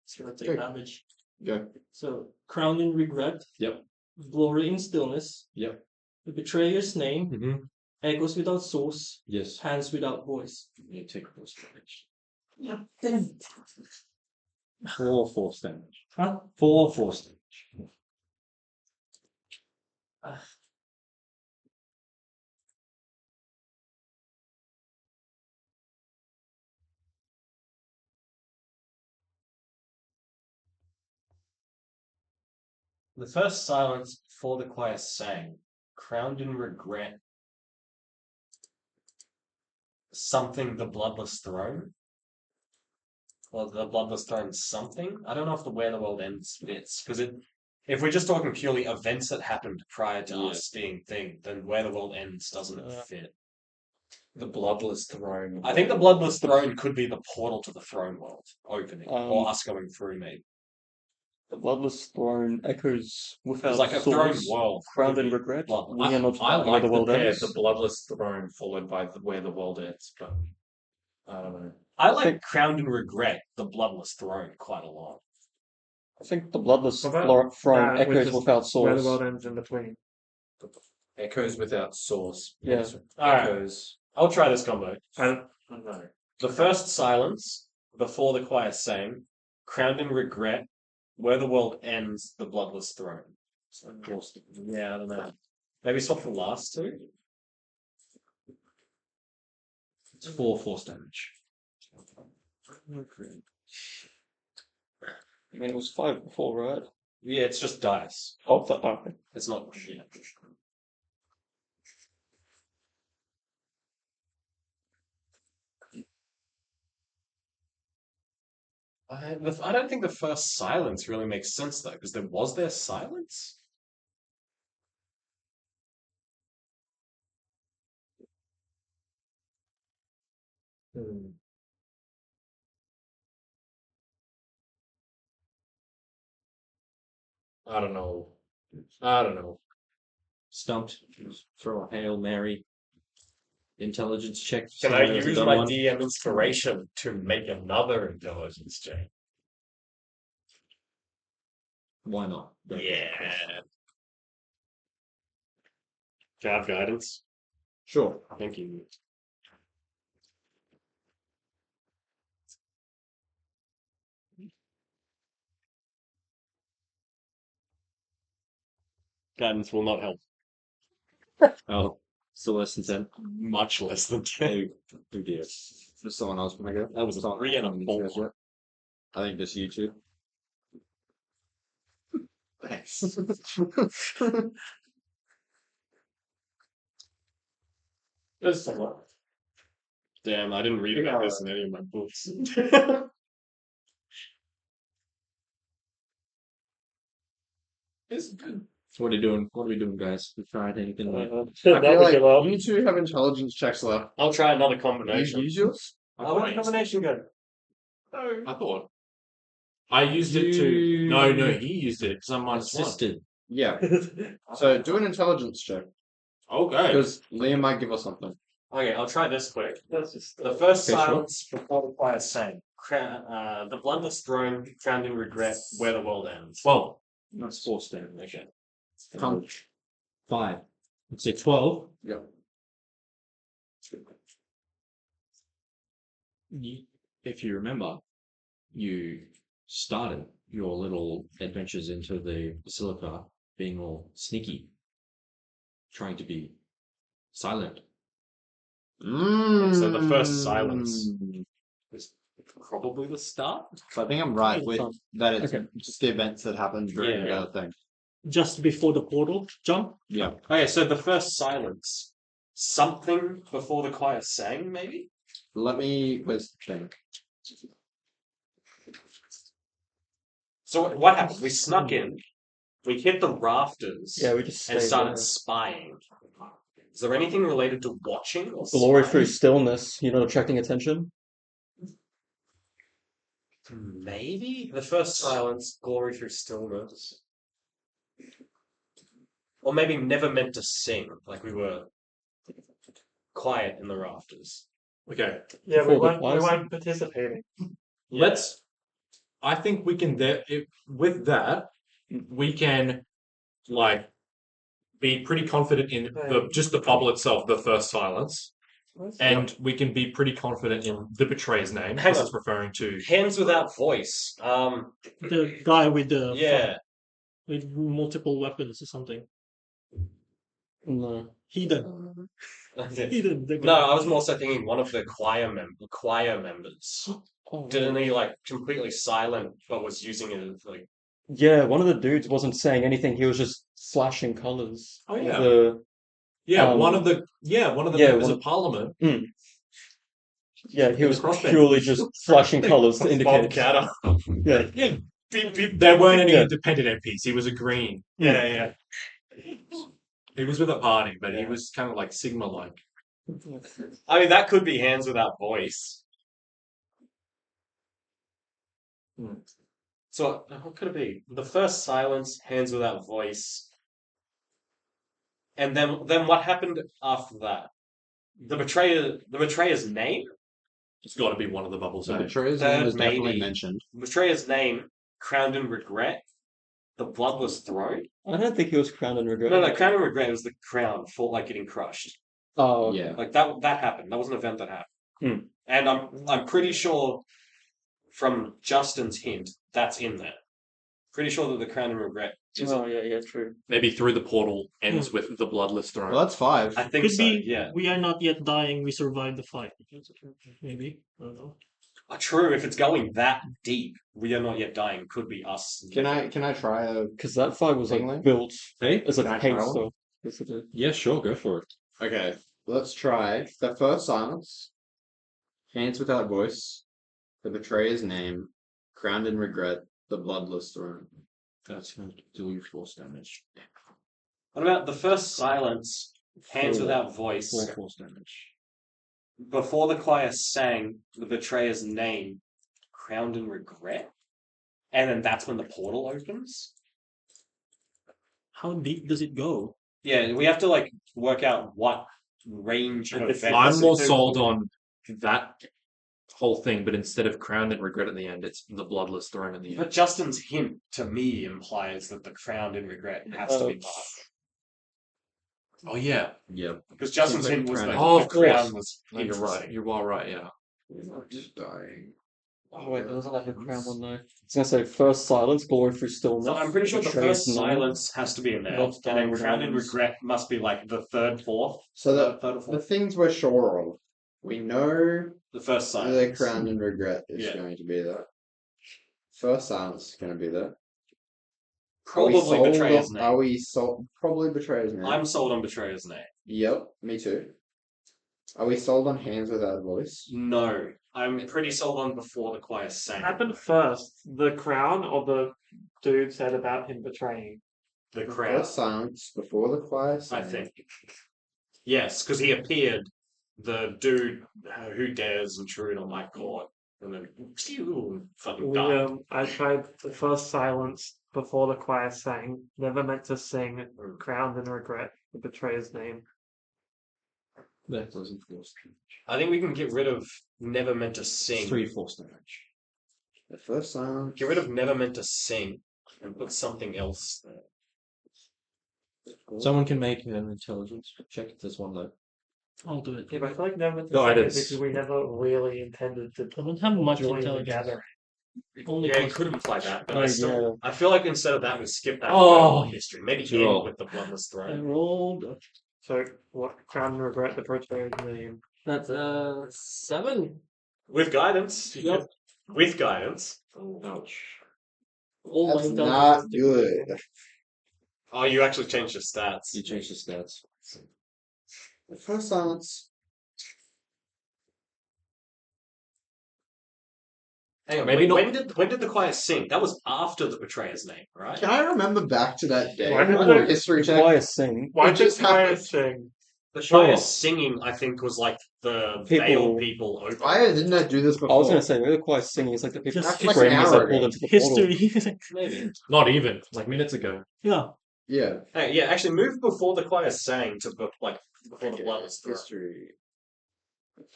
It's gonna take Go. damage. Go. So, Crown in Regret. Yep. Glory in Stillness. Yep. The Betrayer's Name. Mm-hmm. Echoes Without Source. Yes. Hands Without Voice. You take force damage. Yeah. 4 force damage. Huh? 4 force damage. The first silence before the choir sang, crowned in regret. Something the bloodless throne? Or the bloodless throne something? I don't know if the where the world ends fits. Because if we're just talking purely events that happened prior to us being thing, then where the world ends doesn't fit. The bloodless throne. I think the bloodless throne could be the portal to the throne world opening. Or us going through maybe. The bloodless throne echoes without It's like a throne source, world. crowned in regret. Blood- We are not I where like the the world pair, ends. the bloodless throne followed by where the world ends, but I don't know. I like crowned in regret, the bloodless throne, quite a lot. I think the bloodless What about throne that, which echoes is without Where the source. world ends in between. Echoes without source. Yeah. Alright. Echoes. I'll try this combo. And No. The first silence before the choir sang, crowned in regret, where the world ends, the bloodless throne. So, yeah, I don't know. Maybe swap the last two. It's 4 force damage. I mean, it was 5 before, right? Yeah, it's just dice. Oh, okay. It's not. Yeah. I don't think the first silence really makes sense though, because was there silence? I don't know. I don't know. Stumped. Just throw a Hail Mary. Intelligence check. Can I Someone hasn't use done my one. DM inspiration to make another intelligence check? Why not? Yeah. Do you have guidance? Sure. Thank you. Guidance will not help. Oh, still less than 10. Much less than 10. Oh dear. Just someone else want to go? That was a 3 and a 4. I think just you two. Thanks. There's a lot. Damn, I didn't read about this in any of my books. It's good. So what are you doing? What are we doing, guys? We tried anything like I That feel would like give up. you two have intelligence checks left. I'll try another You combination. use yours? How would the combination go? I thought. I used it to. No, he used it because I'm minus one. assisted? Yeah. So do an intelligence check. Okay. Because Liam might give us something. Okay, I'll try this quick. That's just The first Okay, sure. silence before the quiet sang. The bloodless throne, crowned in regret, where the world ends. Well, That's 4 stand. Okay. Come. 5. Let's say 12. Yep. If you remember, you started your little adventures into the Basilica being all sneaky, trying to be silent. So the first silence is probably the start. So I think I'm right with that. It's Okay. just the events that happened during Yeah. the thing. Just before the portal jump. Yeah. Okay, so the first silence. Something before the choir sang, maybe? Let me think. So what happened? We snuck in, we hit the rafters, Yeah, we just and stayed started there. spying. Is there anything related to watching or Glory spying? through stillness, attracting attention. Maybe? The first silence, glory through stillness. Or maybe never meant to sing, like we were quiet in the rafters. okay. yeah, Before the we choir weren't participating. Let's. I think we can. With that, we can like be pretty confident in just the bubble itself, the first silence, and we can be pretty confident in the betrayer's name Hang because on. it's referring to. Hands without voice. The guy with the Yeah. with multiple weapons or something. No. Hidden. No, Hidden. The guy. I was more so thinking one of the choir members. Didn't he completely silent but was using it as Yeah, one of the dudes wasn't saying anything. He was just flashing colors. Oh yeah, one of the members one of parliament. Yeah, he was Crossbend. purely just flashing colors to indicate. Catter. Yeah, Yeah, there weren't any Yeah. independent MPs. He was agreeing. Yeah. He was with a party, but he was kind of like Sigma-like. I mean, that could be hands without voice. So, what could it be? The first silence, hands without voice. And then what happened after that? The betrayer's name? It's got to be one of the bubbles. So eh? betrayer's Third, name is definitely maybe. mentioned. Betrayer's name, crowned in regret. The bloodless throne. I don't think he was crowned in regret. No, crowned in regret was the crown for getting crushed. Oh, Yeah. Like that happened. That was an event that happened. Hmm. And I'm pretty sure from Justin's hint that's in there. Pretty sure that the crown in regret is. Oh, yeah, true. Maybe through the portal ends with the bloodless throne. Well, that's 5. I think Could so. be. Yeah. We are not yet dying. We survived the fight. Maybe. I don't know. True. If it's going that deep, we are not yet dying. Could be us. Can I try a? Because that fight was Thingling? built Hey? as a Can I paint try one? stuff. Yes, it did. Yeah, sure, go for it. Okay, let's try the first silence. Hands without voice. The betrayer's name. Crowned in regret. The bloodless throne. That's going to do your force damage. What about the first silence? Hands 4. without voice. 4 force damage. Before the choir sang the betrayer's name, crowned in regret, and then that's when the portal opens. How deep does it go? Yeah, we have to work out what range of events. I'm more sold on that whole thing, but instead of crowned in regret at the end, it's the bloodless throne in the But end. Justin's hint to me implies that the crowned in regret has to be part. Oh yeah, Yep. Because Justin's Seems like hint was crown that is- Oh, the of course. crown was no, you're right. interesting. You are right. Yeah. We're not just dying. Oh wait, there was another crown one though. I was gonna say first silence, glory through stillness. So I'm pretty sure the betray's first name. silence has to be in there, Not and then dying crowned in without regret must be like the third, fourth. So third or the fourth. things we're sure of, we know The first the silence. crown and regret is Yeah. going to be there. First silence is going to be there. Probably Betrayer's name. Are we sold? Probably Betrayer's name. I'm sold on Betrayer's name. Yep, me too. Are we sold on Hands Without Voice? No, I'm pretty sold on Before the Choir Sang. What happened first? The crown or the dude said about him betraying? The crowd, First silence before the choir I sang. think. Yes, because he appeared, the dude who dares intrude on my court, and then phew, fucking died. I tried the first silence before the choir sang. Never meant to sing. Crowned in regret. The betrayer's name. That doesn't force. I think we can get rid of Never Meant to Sing. 3 force damage. The first silence. Get rid of Never Meant to Sing and put something else there. Someone can make an intelligence check if there's one though. I'll do it. Yeah, but I feel like never meant to No, sing it it is. because we never really intended to I don't have much join the intelligence. gathering. Only Yeah, you plus- could imply that, but I Oh, still, I feel like instead of that, we skip that Oh. history. Maybe Did you end roll? with the Bloodless I Throne. rolled. So what? Crown and regret the betrayer's name. That's 7. With guidance. Yep. With guidance. All That's my intelligence not is different. good. Oh, you actually changed your stats. You change the stats. The first silence. Hang on, Maybe maybe when did the choir sing? That was after the betrayer's name, right? Can I remember back to that day? Why did On a the- history check. Choir sing. Why It did just choir happened. sing? The Sure. choir singing, I think, was like the People- veiled people open. Why didn't I do this before? I was gonna say maybe the choir singing is like the people Just like screaming an as hour they pulled ago. into the portal. History. Maybe. Not even like minutes ago. Yeah. Yeah. Hey, yeah, actually, move before the choir sang to like before the Okay, Bloodless Throne. history.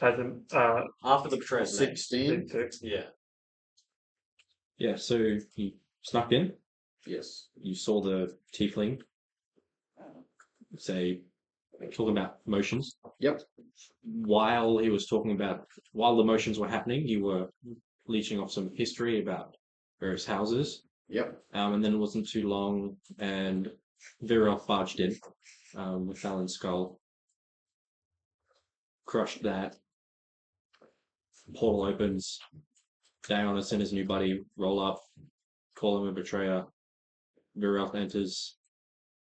As in, After the betrayer's name. 16. Yeah. Yeah, so he snuck in. Yes. You saw the tiefling say, talking about motions. Yep. While the motions were happening, you were leeching off some history about various houses. Yep. And then it wasn't too long, and Virel barged in with Fallon's skull, crushed that. Portal opens. Diana and his new buddy roll up, call him a betrayer. Virel enters.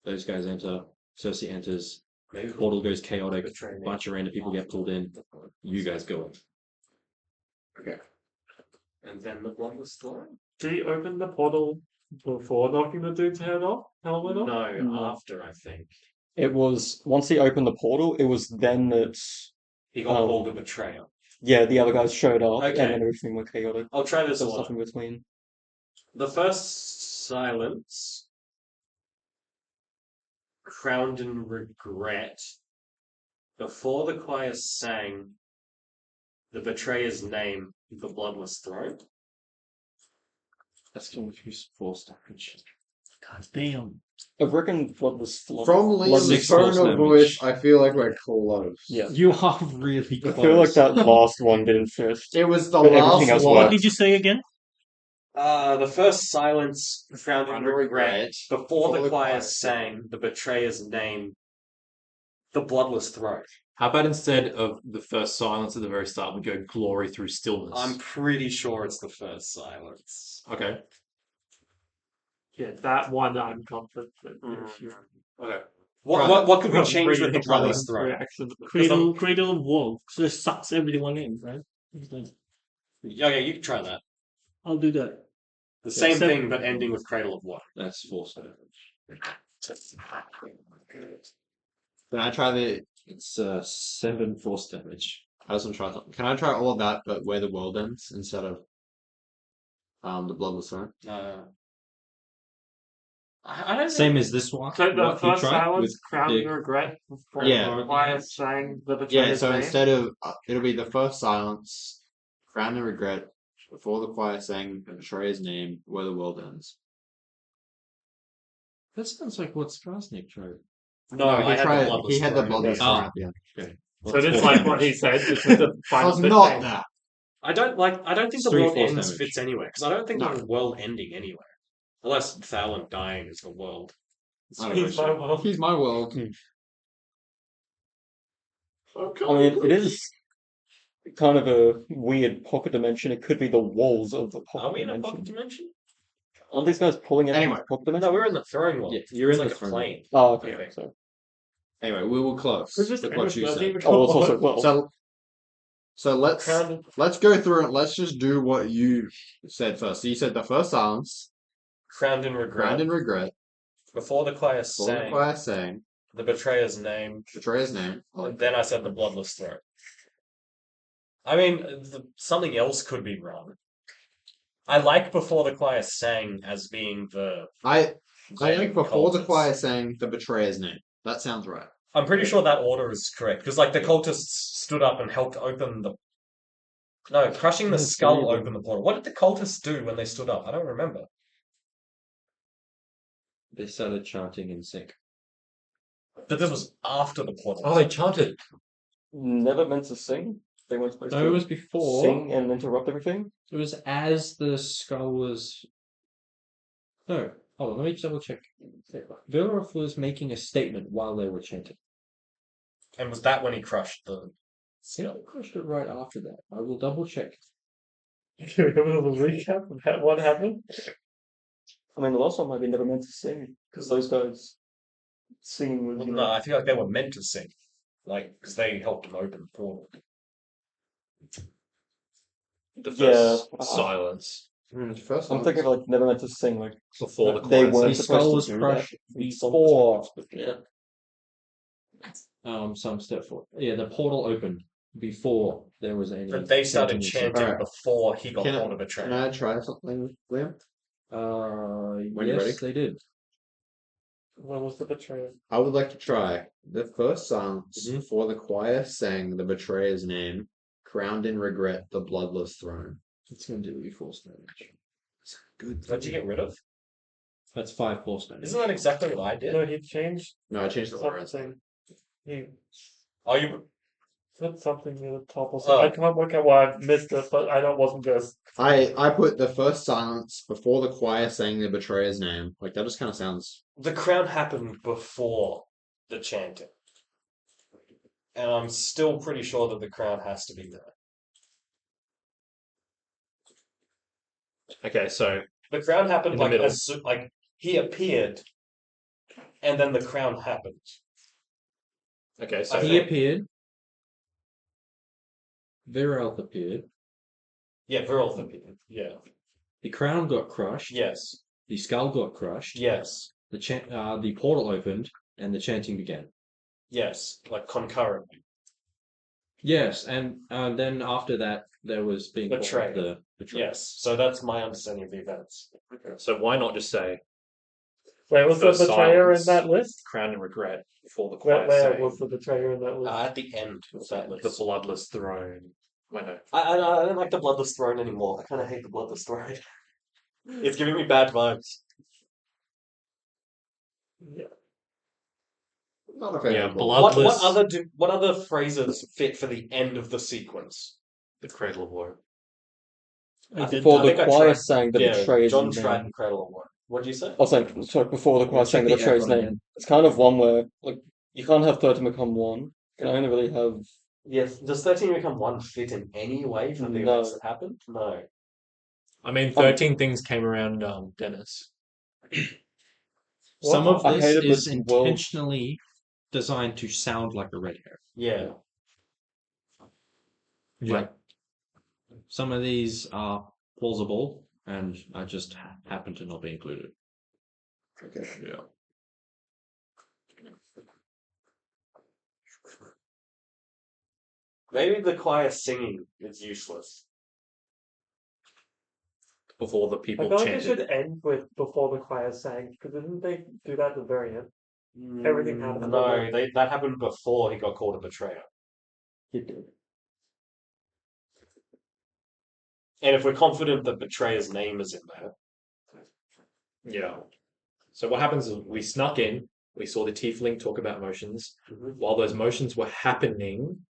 Those guys enter. Cersei enters. Maybe Portal goes chaotic. Betray me. Bunch of random people get pulled in. You guys go in. And then the Bloodless Throne? did he open the portal before knocking the dude's head off? Helmet off? No, No. after, I think. It was once he opened the portal, it was then that He got Oh. called a betrayer. yeah, the other guys showed up Okay. and then everything went chaotic. I'll try this There was one. nothing between. The first silence, crowned in regret, before the choir sang the betrayer's name, the Bloodless Throne. That's going to use force damage. God damn. I reckon what was From Bloodless Liam's six tone force of damage. voice, I feel like we're close. Yeah. You are really I close. feel like that last one didn't fit. It was the But everything last else one. What did you say again? The first silence, crowned in Under regret, regret, before the choir sang the betrayer's name, the Bloodless Throne. How about instead of the first silence at the very start, we go glory through stillness? I'm pretty sure it's the first silence. Okay. Yeah, that one I'm confident. Okay. What could we change with the Bloodless Throne? Reaction. Cradle of Woe. So it sucks everyone in, right? Yeah, you can try that. I'll do that. The same Except- thing, but ending with Cradle of Water. That's force damage. Can I try the? It's 7 force damage. I just want to try something. Can I try all of that, but where the world ends instead of the Bloodless Throne? I don't Same as this one. So the What you first tried silence, with crowned the- in regret, before Yeah. the choir sang the Yeah. betrayer's So name. instead of it'll be the first silence, crown and regret, before the choir sang the betrayer's name, where the world ends. That sounds like what Strasnik tried. No, I had the Bloodless he had the Throne. Bloodless Ah. Throne at the end. So it's like what he said, just with the That final was bit not saying- that. I don't think the Three world force ends damage. fits anywhere because I don't think No. there's a world ending anywhere, unless Thalen dying is the world. I don't know, He's my shit. world. He's my world. I mean, it is kind of a weird pocket dimension. It could be the walls of the pocket Are we in a dimension. pocket dimension? Aren't these guys pulling it Anyway. from the pocket dimension? No, we're in the throne world. Yeah, you're It's in like the a throne plane. Oh, okay. Okay. So, Anyway, we were close It's just with what you doesn't said. even oh, it's also go well. So Crowned- let's go through it. Let's just do what you said first. So you said the first silence, Crowned in regret. ground in regret, Before the choir for the sang choir saying, the betrayer's name, betrayer's name. and then I said the bloodless throat. I mean, something else could be wrong. I like before the choir sang as being the. I think before the cultists. choir saying the betrayer's name. That sounds right. I'm pretty sure that order is correct because, like, the cultists stood up and helped open the. No, crushing the skull opened the portal. What did the cultists do when they stood up? I don't remember. They started chanting in sync. But this was after the portal. Oh, they chanted. Never meant to sing. They weren't supposed No, to it was before. sing and interrupt everything. It was as the skull was. No, hold on. Let me just double check. Vilroth was making a statement while they were chanting. And was that when he crushed the. Yeah, I crushed it right after that. I will double check. Can we have a little recap of what happened? I mean, the last one might be never meant to sing because those guys singing was. Well, You no, know, I feel like they were meant to sing. Like, because they helped him open the portal. The Yeah. first silence First I'm thinking of like never meant to sing. Like before the they choir weren't The sang. skull was supposed to do that. crushed before. Some step forward. Yeah, the portal opened before there was any. But they started chanting Alright. before he got Can called a I, betrayer. can I try something, Liam? When you're Yes, ready. they did. What was the betrayal? I would like to try the first silence Mhm. before the choir sang the betrayer's name, crowned in regret, the bloodless throne. It's going to do you force damage. Good. What'd you get rid of? That's 5 force damage. Isn't that exactly what I did? No, he changed No, I changed the order. something. He Oh, you. put something near the top or something. Oh. I can't work out why I missed it, but I know it wasn't this. I put the first silence before the choir sang the betrayer's name. Like that just kind of sounds. The crown happened before the chanting. And I'm still pretty sure that the crown has to be there. Okay, so The crown happened In the like middle. like he appeared, and then the crown happened. okay, so He appeared. Virelth appeared. Yeah, Virulf appeared. Yeah. The crown got crushed. Yes. The skull got crushed. Yes. The portal opened, and the chanting began. Yes. Like concurrently. Yes, and then after that, there was being called Betrayal. the betrayal. Yes. So that's my understanding of the events. so why not just say Wait, was the First betrayer in silence. that list? crown and regret before the choir Where sang was the betrayer in that list? At the end of that the list. bloodless throne? Wait, no. I don't like the bloodless throne anymore. I kind of hate the bloodless throne. It's giving me bad vibes. Not Yeah, available. bloodless. What other phrases fit for the end of the sequence? The cradle of woe. before I the think I choir tried- sang the Yeah, betrayer's John name. tried and Cradle of Woe. What did you say? I was saying, sorry, before the choir Yeah, sang check the the betrayer's aggro name. again. It's kind of one where like you can't have 13 become one. You can only really have. Yes. Does 13 become one fit in any way for the No. events that happened? No. I mean, 13 things came around Dennis. Some of I this hate it, is but world- intentionally designed to sound like a red herring. Yeah. Like, some of these are plausible, and I just happen to not be included. Okay. Yeah. Maybe the choir singing is useless. Before the I people feel like it chanted. should end with before the choir sang, because didn't they do that at the very end? Everything happened. No, that happened before he got called a betrayer. It did. And if we're confident that betrayer's name is in there, Yeah. So what happens is we snuck in, we saw the tiefling talk about motions. While those motions were happening,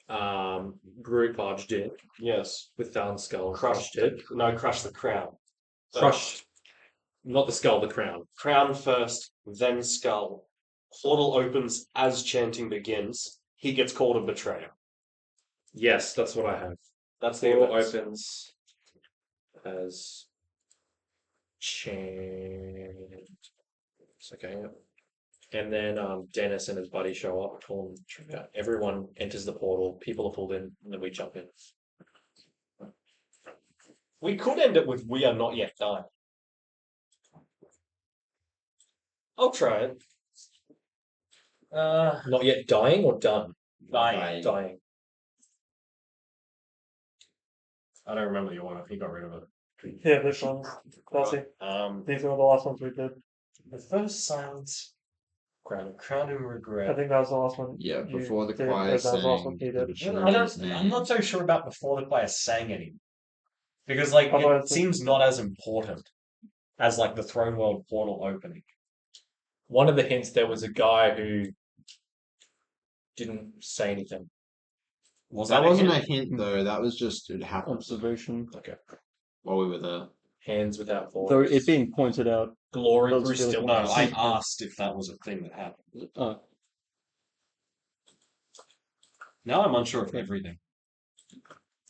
Groot barged in Yes. with Tharnskull. Crush Barged in. No, crush the crown. Crushed. Not the skull, the crown. Crown first, then skull. Portal opens as chanting begins. He gets called a betrayer. Yes, that's what I have. That's the Portal events. opens as chant. Okay, yeah. And then Dennis and his buddy show up. Call them, everyone enters the portal. People are pulled in, and then we jump in. We could end it with "We are not yet dying." I'll try it. Not yet dying or done? Dying. Dying. I don't remember your one. He got rid of it. Yeah, this one. Classy. These are the last ones we did. The first silence. Crown and I regret. think that was the last one. Yeah, you before the did, choir that was the last one sang he the did. betrayer's I'm name. not so sure about before the choir sang anything. Because like Otherwise, it seems not as important as like the Throne World portal opening. One of the hints, there was a guy who didn't say anything. Was That that wasn't a hint? hint though. That was just it happened Observation. Okay. while we were there. Hands without voice. Though it being pointed out, glory does through feel- still. No, I asked if that was a thing that happened. Now I'm unsure of everything.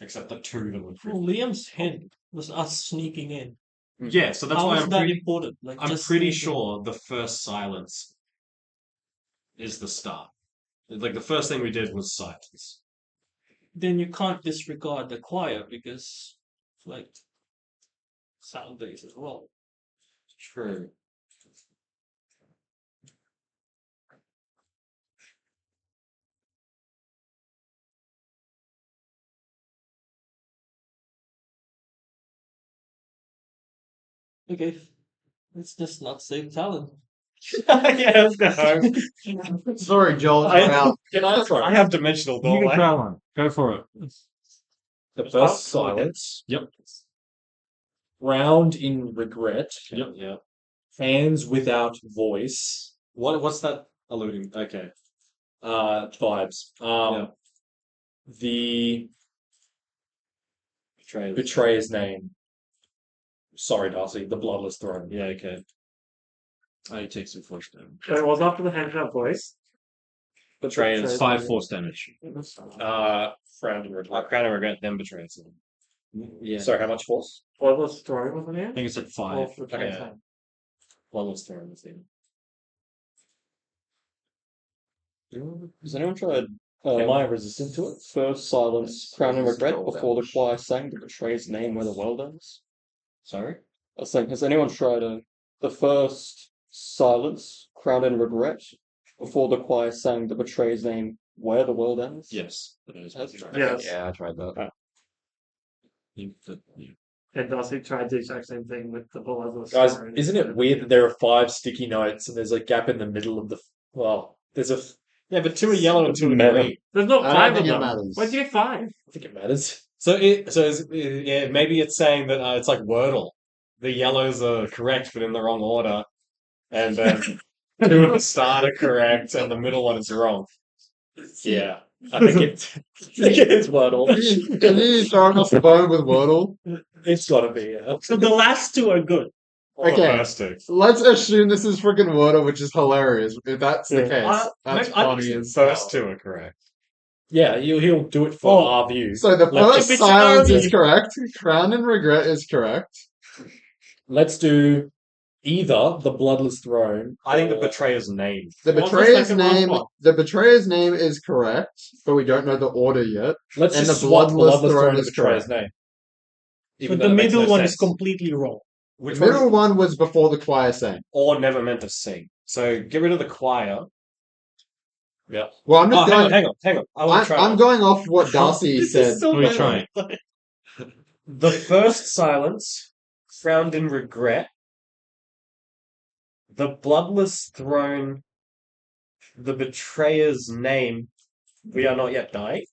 Except the two that were Well, Liam's hint was us sneaking in. Yeah, so that's How why is I'm that pretty important? Like, I'm just pretty sneaking in. sure the first silence is the start. Like the first thing we did was silence. Then you can't disregard the choir because, like, sound base as well. True. Okay, let's just not save talent. Yeah, let's go home. Sorry, Joel. I- I'm out. Can I throw? I have dimensional You can doorway. try one. Go for it. The first silence. Yep. Round in regret. Yep. Yeah. Hands without voice. What's that alluding? Okay. Vibes. Yeah. The Betrayers. betrayer's name. Sorry, Darcy. The bloodless throne. Yeah. Okay. I take some force damage. It was after the hand out voice. Betrayers. 5 force damage. Round in regret. Crown and regret. Then betrayers. Yeah. Sorry, how much force? What was the story, wasn't I it? think it's at 5. Oh, for Okay. time. One was thrown this thing. has anyone tried Am I resistant to it? first silence, crown and regret Skull before the damage. choir sang the betrayer's name where the world ends? Sorry. I was saying, has anyone tried the first silence, crown and regret before the choir sang the betrayer's name where the world ends? Yes. That is Has- Yes. Yeah, I tried that. And Darcy tried the exact same thing with the bloodless Guys, throne. isn't it weird that there are 5 sticky notes and there's a gap in the middle of the. Well, there's a. Yeah, but 2 are yellow and 2 are Meta. green. There's not I don't five of think it them. matters. Why'd you get 5? I think it matters. So yeah, maybe it's saying that it's like Wordle. The yellows are correct, but in the wrong order, and then 2 at the start are correct, and the middle one is wrong. Yeah. I think it is Wordle. Can you throw us the bone with Wordle? It's gotta be, yeah. So the last 2 are good. Or Okay. the first 2. Let's assume this is freaking Wordle, which is hilarious. If that's the case, that's I funny think as the first hell. 2 are correct. Yeah, he'll do it for our view. So the Let's- first It's silence early. is correct. Crown and regret is correct. Let's do either the bloodless throne. I think the or- betrayer's name. The What was the betrayer's second last name. one? The betrayer's name is correct, but we don't know the order yet. Let's and just the swap bloodless throne to is betrayer's correct. name. So Even the though that makes middle no one sense. is completely wrong. Which The middle one? one was before the choir sang. Or never meant to sing. So get rid of the choir. Yeah. Well, I'm Oh, just going. hang on. I will try. I'm going off what Darcy said. so What are you bad. trying? The first silence, frowned in regret. The bloodless throne, the betrayer's name, we are not yet dying.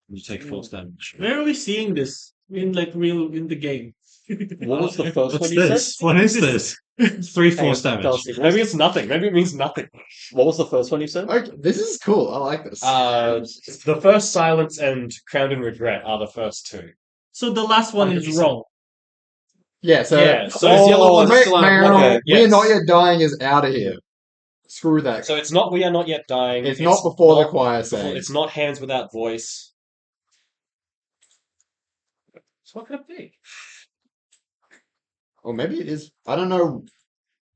You take force damage. Where are we seeing this in like real in the game? What was the first What's one you this? said? What is this? 3 Hang on, force damage. Darcy, Maybe it's nothing. Maybe it means nothing. what was the first one you said? Okay, this is cool. I like this. The first silence and crowned in regret are the first two. So the last one is 100%. wrong. Yeah, so Yeah, so those yellow ones are still out. okay. We're Yes. Not Yet Dying is out of here. Screw that. So it's not we are not yet dying. It's not before the not choir before- sang. It's not hands without voice. So what could it be? Or maybe it is. I don't know.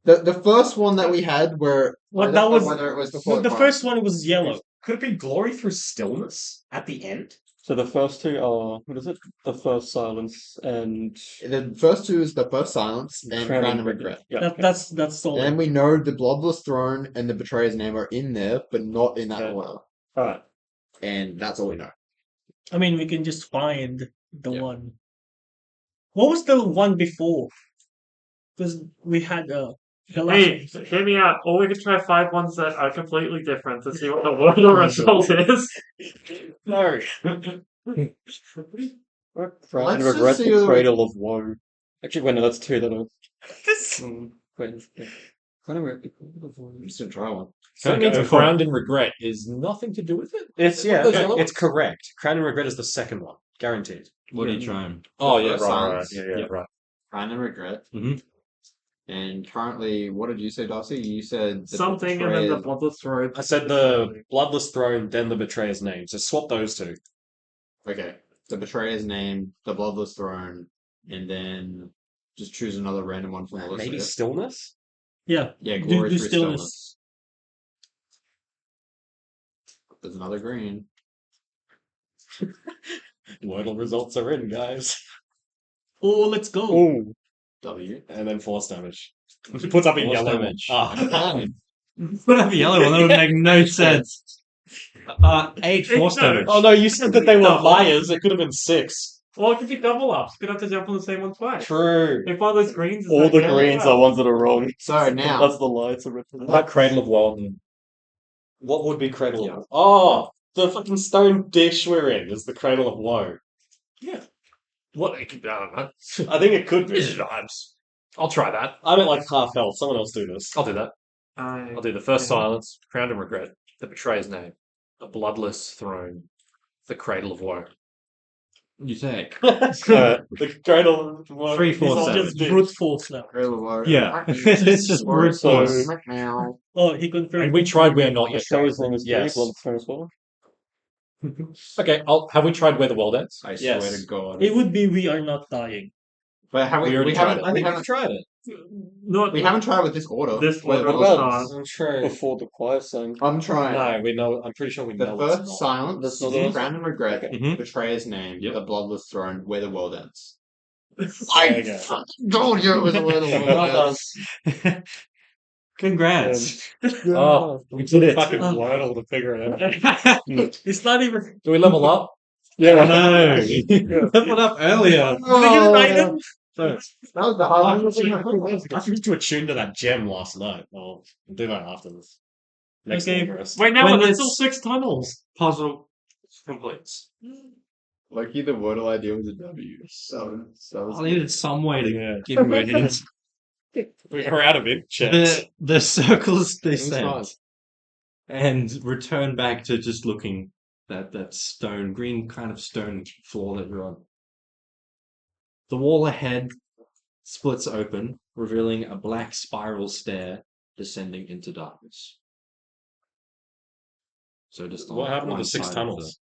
The first one that we had where Well, I that don't know was whether it was before the choir. first one. Was yellow. Could it be glory through stillness at the end? So the first two are, what is it? The first silence and The first two is the first silence and Crown and Regret. Yeah. That's all. And then we know the Bloodless Throne and the Betrayer's Name are in there, but not in that Yeah. order. Alright. And that's all we know. I mean, we can just find the Yeah. one. What was the one before? Because we had the last Hey, one. hear me out. Or we could try 5 ones that are completely different to see what the wordle result is. No. Crown Let's and just regret see the who- cradle of woe. Actually, wait, no, that's two that are. This- Wait. Crown and regret the cradle of woe. I'm just gonna try one. So it means Go for it. crowned in regret is nothing to do with it? It's What are those yellow it's ones? correct. Crown and regret is the second one, guaranteed. What are you trying? Oh, yeah, First right, silence. right. Yeah, right. Crown and Regret. Mhm. And currently, what did you say, Darcy? You said the Something and then the Betrayer's- bloodless throne. I said the bloodless throne, then the betrayer's name. So swap those two. Okay. The Betrayer's Name, the Bloodless Throne, and then just choose another random one from the list. Maybe I guess. stillness. Yeah. Yeah, do Glory through stillness. Stillness. There's another green. Wordle results are in, guys. Oh, let's go. Oh, W. And then force damage. It puts up a Force yellow damage. Ah. Put up a yellow one. That would make no sense. 8 force No. damage. Oh no, you said that they were No. liars. It could have been 6. Or it could be double ups. You could have to jump on the same one twice. True. If one of those greens is all like the yellow, greens well. are ones that are wrong. So now, That's the lights are written. That cradle of woe. What would be cradle Yeah. of woe? Oh, the fucking stone dish we're in is the cradle of woe. What? It could be, I don't know. I think it could be. I'll try that. I'm at like half health. Someone else do this. I'll do that. I- I'll do the first Yeah. silence, crowned in regret, the betrayer's name, the bloodless throne, the cradle of woe. You take. The cradle of woe. 3 force He's damage. just Just brute force now. Yeah. It's just brute force. Oh, he confirmed. And we tried We're Not Yet Show Dying. his name is Yes. Blood Throne as well. Okay, have we tried Where the World Ends? I Yes. swear to God. It would be We Are Not Dying. But have We we, already we tried haven't, it. I we think we've haven't, tried it. Not we haven't tried with this order. This Where the order World was Ends. True. Before the choir sang. I'm trying. No, we know. I'm pretty sure we The know. first it's not. silence, That's not the- Crown and Regret, Mhm. Betrayer's Name, Yep. the Bloodless Throne, Where the World Ends. There I you go. fucking told you it was Where the World Ends. Congrats. Oh, we did it. Fucking Wordle to figure it out. It's not even. Do we level up? Yeah, no. Leveled up earlier. Did we get an item? That was the hard I forgot to attune to that gem last night. I'll do that after this. Next Okay. thing first. Wait, now When there's this- still 6 tunnels. Puzzle completes. Lucky the wordle idea was a W. I needed some way to Yeah. give you a hint. We're out of it. Checks. The circles fine. descend and return back to just looking at that stone, green kind of stone floor that you're on. The wall ahead splits open, revealing a black spiral stair descending into darkness. So just What on happened to one the 6 side of tunnels?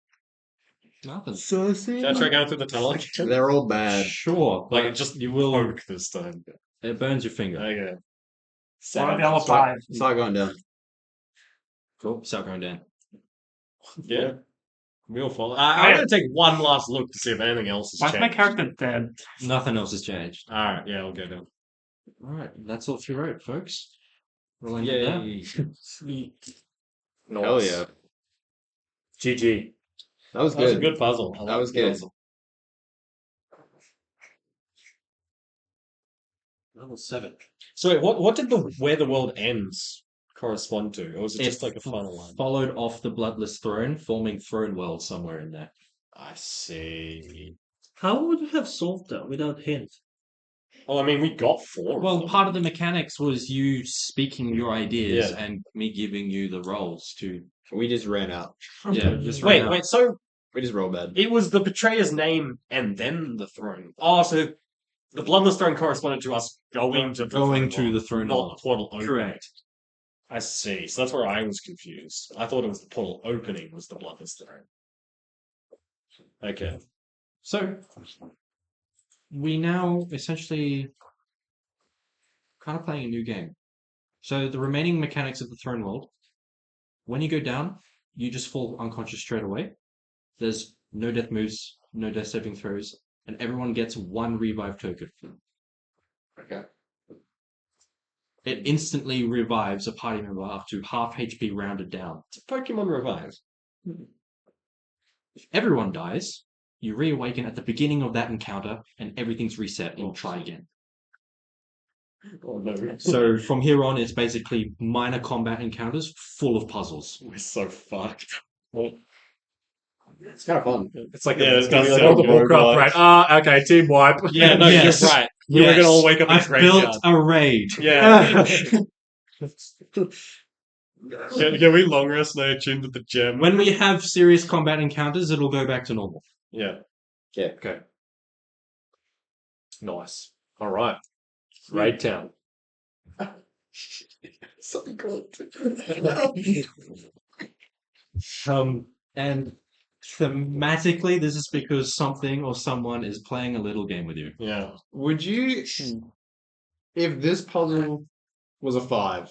Nothing. Should I try going through the tunnel? They're all bad. Sure, Like, but it just you will. poke this time. It burns your finger. Okay. One Seven. yellow 5. Start going down. Cool. Start going down. Yeah. We'll follow. I'm going to take one last look to see if anything else has Why's my changed. character dead? Nothing else has changed. Alright, yeah, I'll go down. All right, that's all she wrote, folks. We'll end it there. Yay. Sweet. Hell yeah. GG. That was That was a good. good puzzle. I That like was the good. puzzle. Level 7. So wait, what did the Where the World Ends correspond to? Or was it just like a final line? Followed off the bloodless throne, forming throne world somewhere in there. I see. How would you have solved that without hint? Oh, I mean, we got 4. Well, of them. part of the mechanics was you speaking your ideas Yeah. and me giving you the roles to. We just ran out. Yeah, just ran out. Wait. So We just roll bad. it was the betrayer's name and then the throne. Oh, so the bloodless throne corresponded to us going to the Going throne to hall, the throne not hall. the portal opening. Correct. I see. So that's where I was confused. I thought it was the portal opening was the bloodless throne. Okay. So we now essentially kind of playing a new game. So the remaining mechanics of the throne world, when you go down, you just fall unconscious straight away. There's no death moves, no death saving throws, and everyone gets 1 revive token. Okay. It instantly revives a party member up to half HP rounded down. It's a Pokemon Revive. If everyone dies, you reawaken at the beginning of that encounter and everything's reset and you try again. Oh no. So from here on, it's basically minor combat encounters full of puzzles. We're so fucked. It's kind of fun. It's like Yeah, it's it does like sound the Warcraft, good. right? Ah, okay, team wipe. Yeah, no, Yes. you're right. We were gonna all wake up in I've graveyard. built a raid. Yeah. Can we long rest now tuned to the gem? When we have serious combat encounters, it'll go back to normal. Yeah. Yeah. Okay. Nice. All right. Raid Town. Something good. And thematically, this is because something or someone is playing a little game with you. Yeah. Would you, if this puzzle was a 5,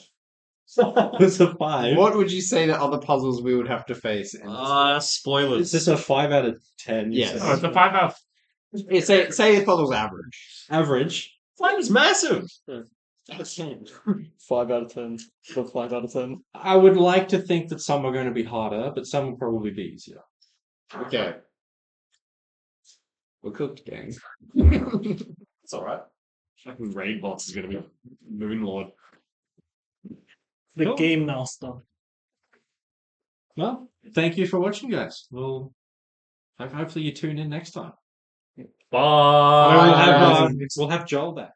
It's a 5. what would you say the other puzzles we would have to face? In this Spoilers. Is this a 5 out of 10? you Yes. said? Oh, it's a 5 out of Yeah, say the puzzle's average. Average. 5 is massive. 5 out of 10. So 5 out of 10. I would like to think that some are going to be harder, but some will probably be easier. Okay. We're cooked, gang. It's alright. Fucking raid boss is gonna be Moonlord. The Cool. game now starts. Well, thank you for watching, guys. We'll hopefully you tune in next time. Bye. We'll have Joel back.